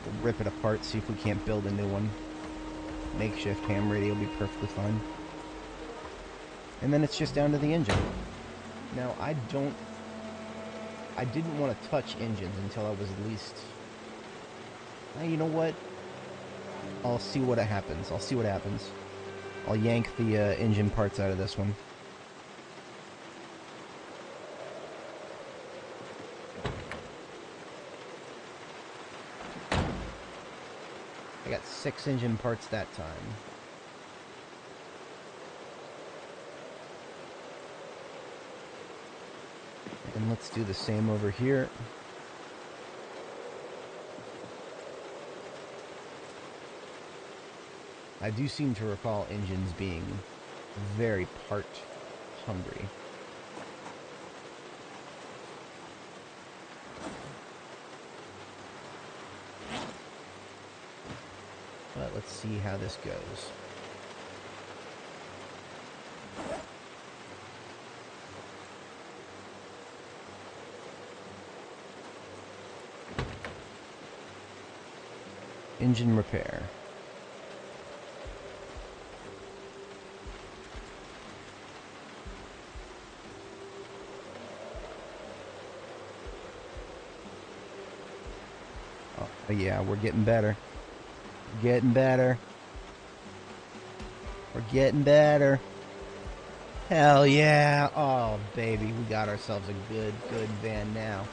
We'll rip it apart, see if we can't build a new one. Makeshift ham radio will be perfectly fine. And then it's just down to the engine. Now, I didn't want to touch engines until I was at least... you know what? I'll see what happens. I'll see what happens. I'll yank the engine parts out of this one. I got 6 engine parts that time. And let's do the same over here. I do seem to recall engines being very part hungry. But let's see how this goes. Engine repair. Oh yeah, we're getting better. Getting better. We're getting better. Hell yeah. Oh, baby, we got ourselves a good van now.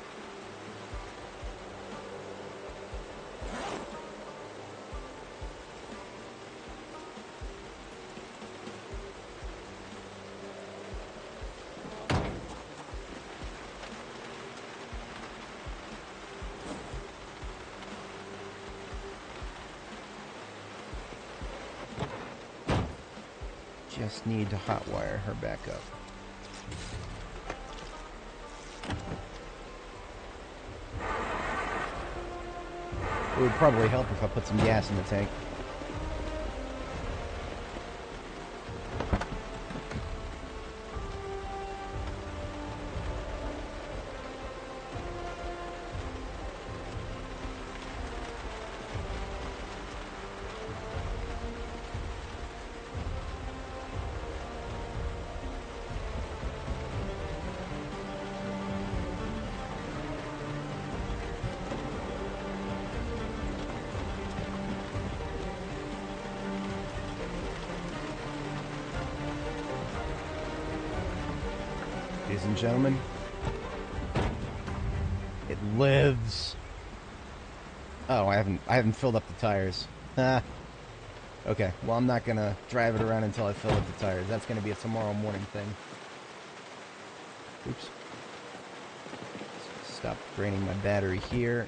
Just need to hotwire her back up. It would probably help if I put some gas in the tank. Ladies and gentlemen, it lives. Oh, I haven't filled up the tires. Ah. Okay, well, I'm not gonna drive it around until I fill up the tires. That's gonna be a tomorrow morning thing. Oops. Stop draining my battery here.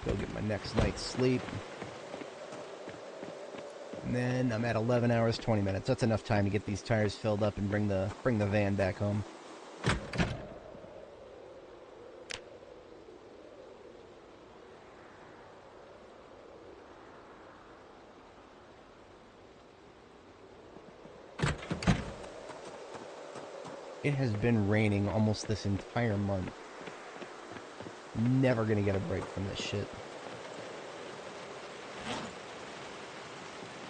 Go get my next night's sleep. And then I'm at 11 hours, 20 minutes. That's enough time to get these tires filled up and bring the van back home. It has been raining almost this entire month. Never gonna get a break from this shit.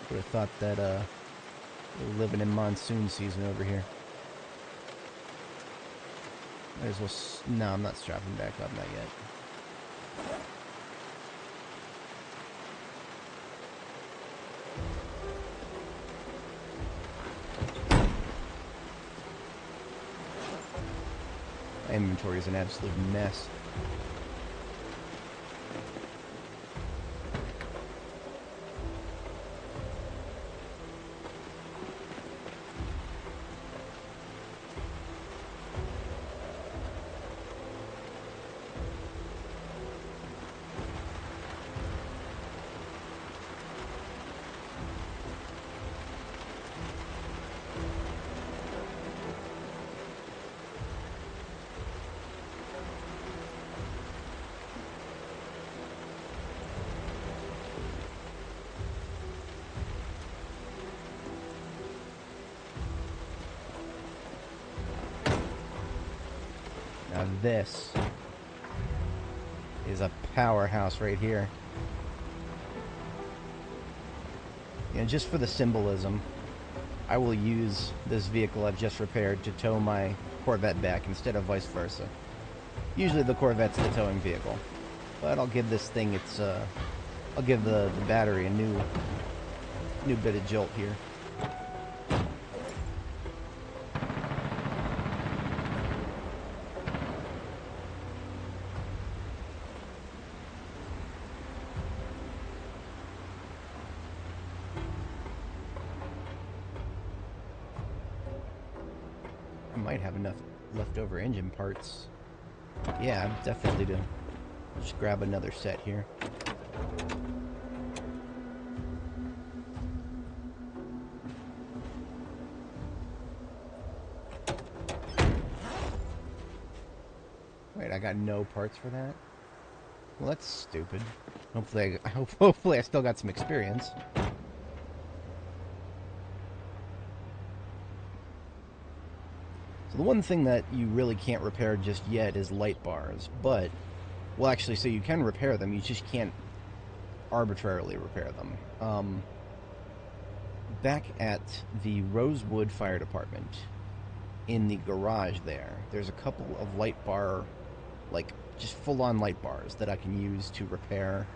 Would have thought that we're living in monsoon season over here. Might as well. No, I'm not strapping back up, not yet. My inventory is an absolute mess. Now this is a powerhouse right here. And just for the symbolism, I will use this vehicle I've just repaired to tow my Corvette back instead of vice versa. Usually the Corvette's the towing vehicle, but I'll give this thing its I'll give the battery a new bit of jolt here. I might have enough leftover engine parts. Yeah, I definitely do. Just grab another set here. Wait, I got no parts for that? Well, that's stupid. Hopefully I still got some experience. So the one thing that you really can't repair just yet is light bars, but, well, actually, so you can repair them, you just can't arbitrarily repair them. Back at the Rosewood Fire Department, in the garage there's a couple of light bar, like, just full-on light bars that I can use to repair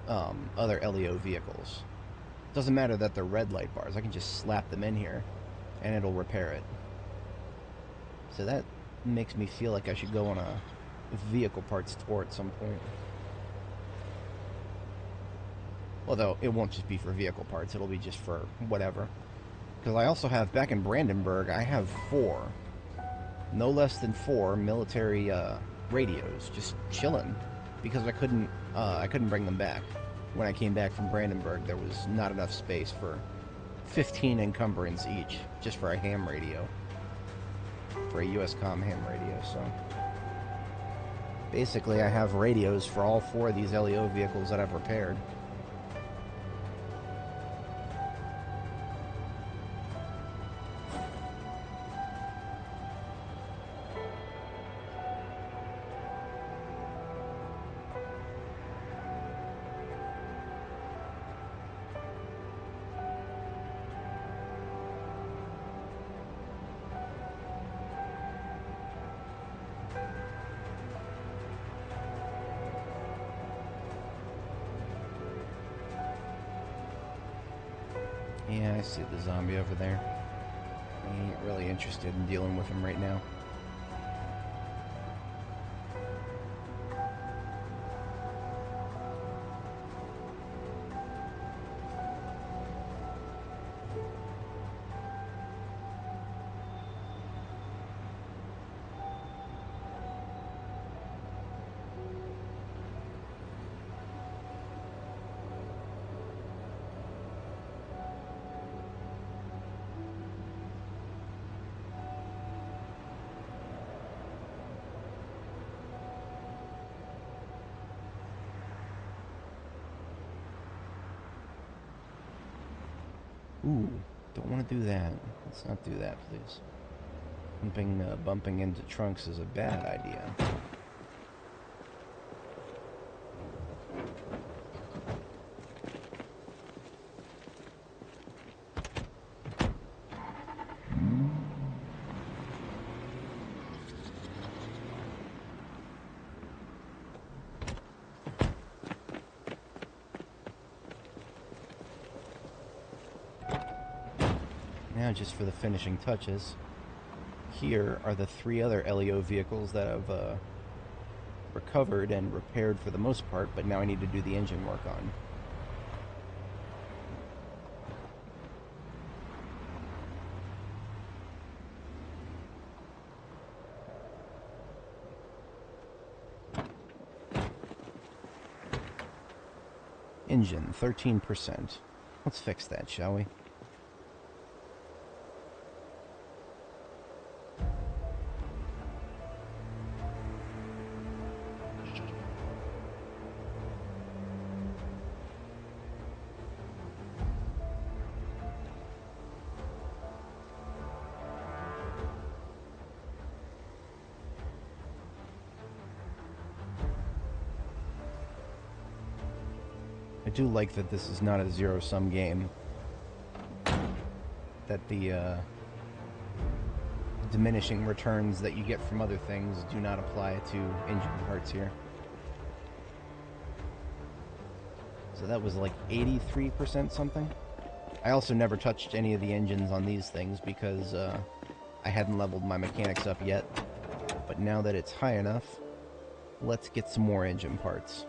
other LEO vehicles. Doesn't matter that they're red light bars, I can just slap them in here, and it'll repair it. So that makes me feel like I should go on a vehicle parts tour at some point. Although, it won't just be for vehicle parts, it'll be just for whatever. Because I also have, back in Brandenburg, I have 4, no less than 4 military radios, just chilling. Because I couldn't bring them back. When I came back from Brandenburg, there was not enough space for 15 encumbrance each, just for a ham radio. For a USCOM ham radio, so basically I have radios for all 4 of these LEO vehicles that I've repaired. Yeah, I see the zombie over there. He ain't really interested in dealing with him right now. Ooh, don't want to do that. Let's not do that, please. Bumping into trunks is a bad idea. Now, just for the finishing touches, here are the 3 other LEO vehicles that I've recovered and repaired for the most part, but now I need to do the engine work on. Engine, 13%. Let's fix that, shall we? I do like that this is not a zero-sum game. That the diminishing returns that you get from other things do not apply to engine parts here. So that was like 83% something. I also never touched any of the engines on these things because I hadn't leveled my mechanics up yet. But now that it's high enough, let's get some more engine parts.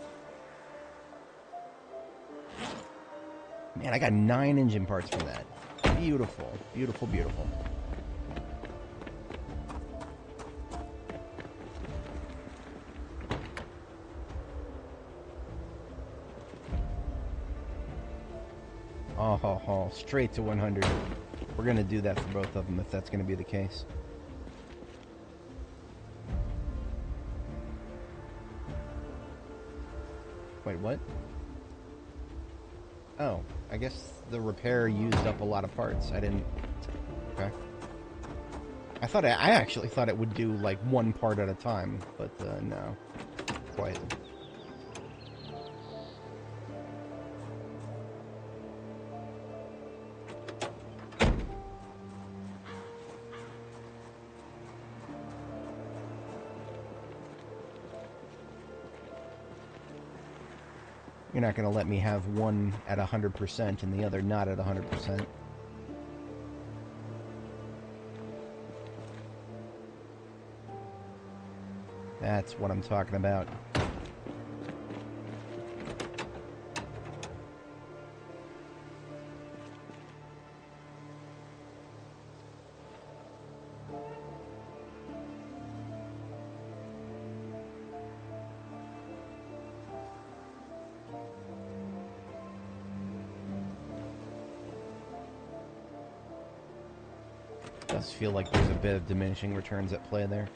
Man, I got 9 engine parts from that. Beautiful, beautiful, beautiful. Oh, straight to 100. We're going to do that for both of them if that's going to be the case. Wait, what? Oh, I guess the repair used up a lot of parts. I didn't... Okay. I actually thought it would do, like, 1 part at a time, but, no. Quite. You're not going to let me have one at 100% and the other not at 100%. That's what I'm talking about. Does feel like there's a bit of diminishing returns at play there.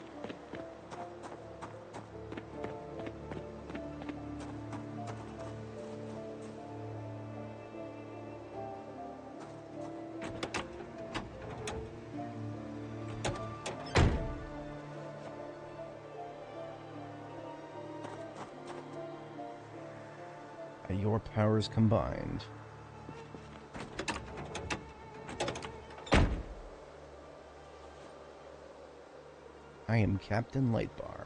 Your powers combined. I am Captain Lightbar.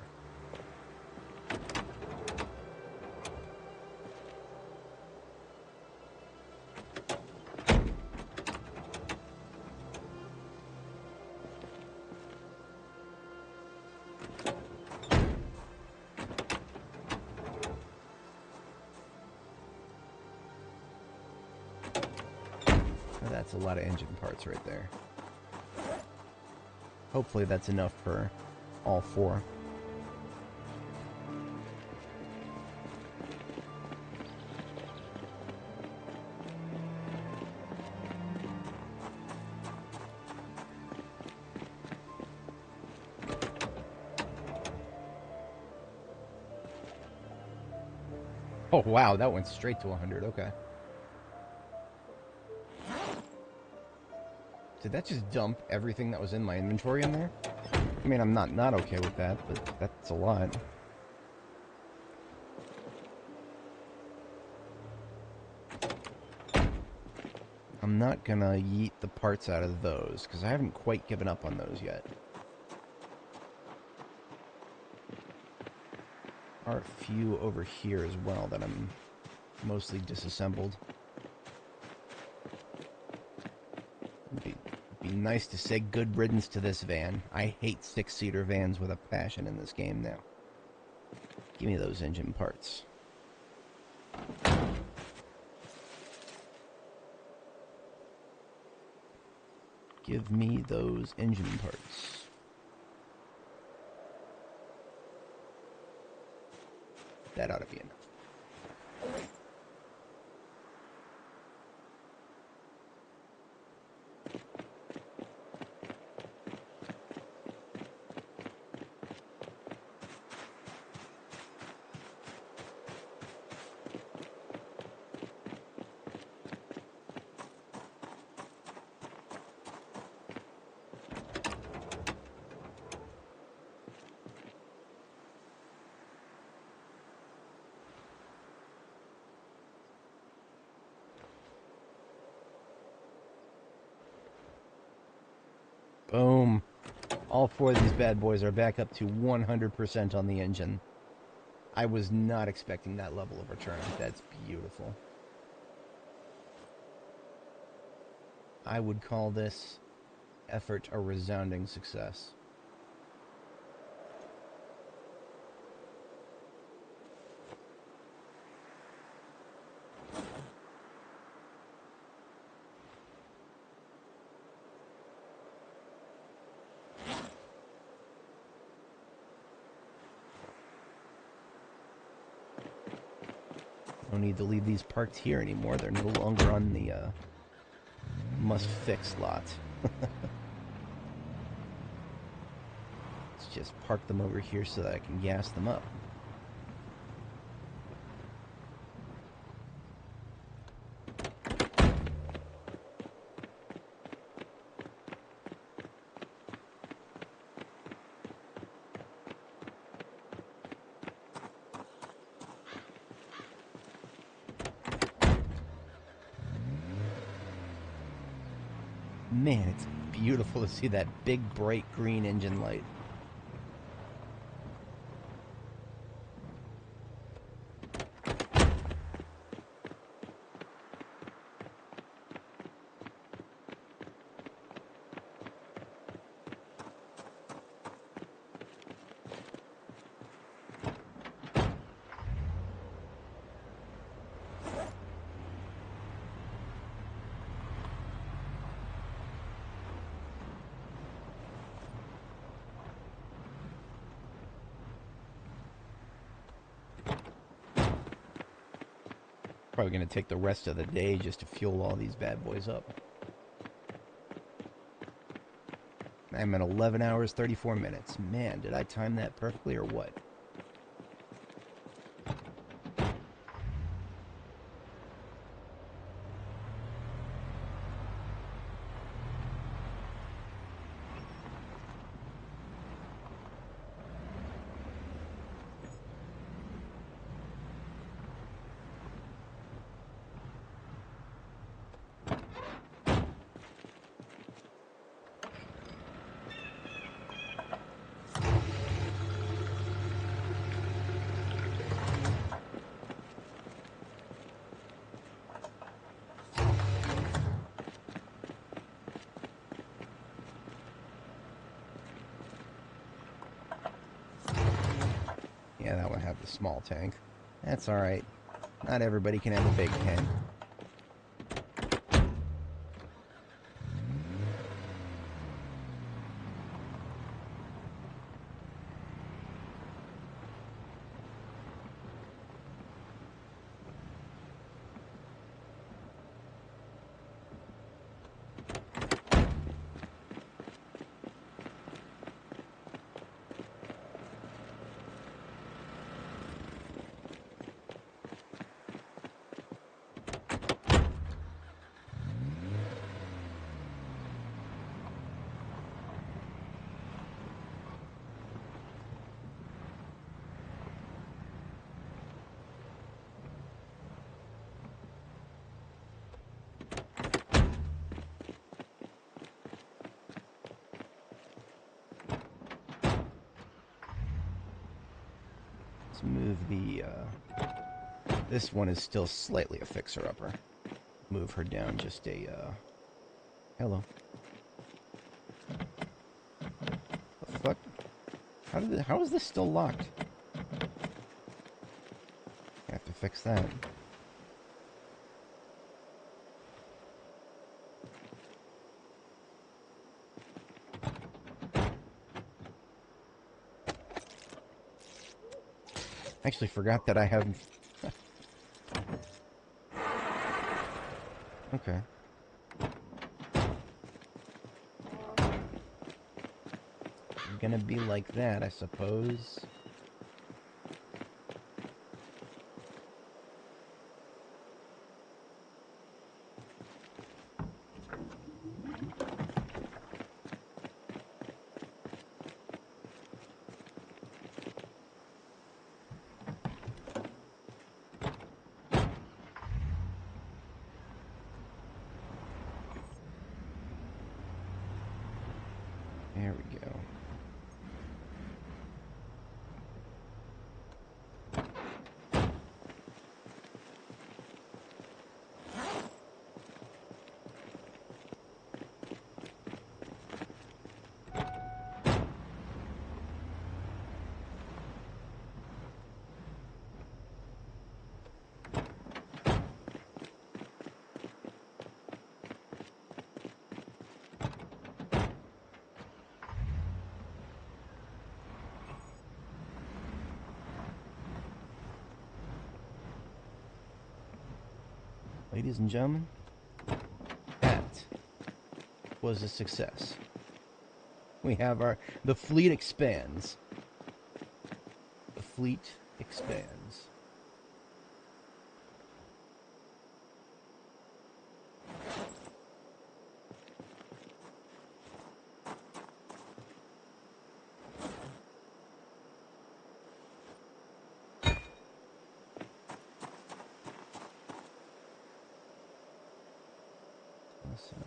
That's a lot of engine parts right there. Hopefully that's enough for all 4. Oh, wow, that went straight to 100. Okay. Did that just dump everything that was in my inventory in there? I mean, I'm not okay with that, but that's a lot. I'm not gonna yeet the parts out of those, because I haven't quite given up on those yet. There are a few over here as well that I'm mostly disassembled. It'd be nice to say good riddance to this van. I hate 6-seater vans with a passion in this game now. Give me those engine parts. Give me those engine parts. That ought to be enough. Boom. All 4 of these bad boys are back up to 100% on the engine. I was not expecting that level of return. That's beautiful. I would call this effort a resounding success. No need to leave these parked here anymore. They're no longer on the must-fix lot. Let's just park them over here so that I can gas them up. Man, it's beautiful to see that big, bright green engine light. Probably going to take the rest of the day just to fuel all these bad boys up. I'm at 11 hours, 34 minutes. Man, did I time that perfectly or what? Yeah, that one had the small tank. That's alright. Not everybody can have a big tank. Let's move the, this one is still slightly a fixer-upper. Move her down just a, hello. The fuck? How is this still locked? I have to fix that. I actually forgot that I have... Okay. Gonna be like that, I suppose. There we go. Ladies and gentlemen, that was a success. We have the fleet expands. The fleet expands.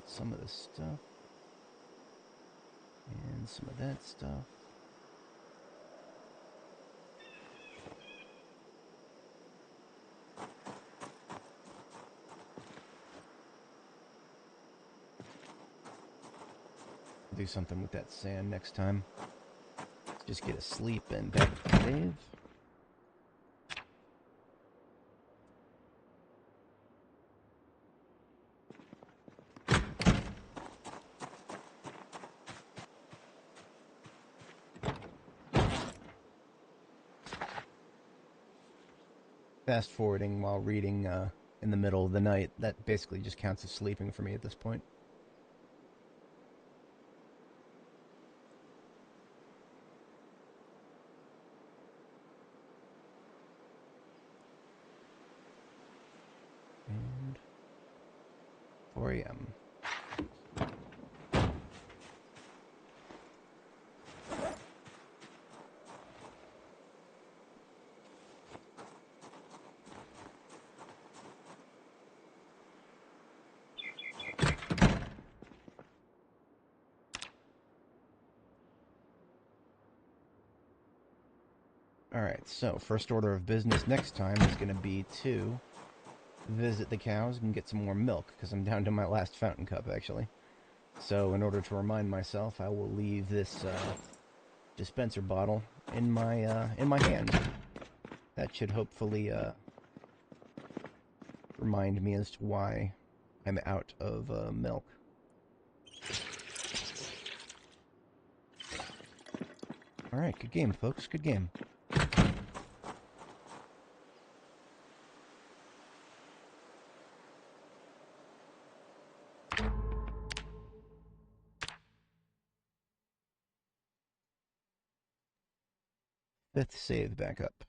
Some of this stuff. And some of that stuff. Do something with that sand next time. Just get a sleep and back to the cave. Fast forwarding while reading in the middle of the night, that basically just counts as sleeping for me at this point. And 4 a.m. Alright, so first order of business next time is going to be to visit the cows and get some more milk, because I'm down to my last fountain cup, actually. So in order to remind myself, I will leave this dispenser bottle in my hand. That should hopefully remind me as to why I'm out of milk. Alright, good game, folks, good game. Fifth save back up.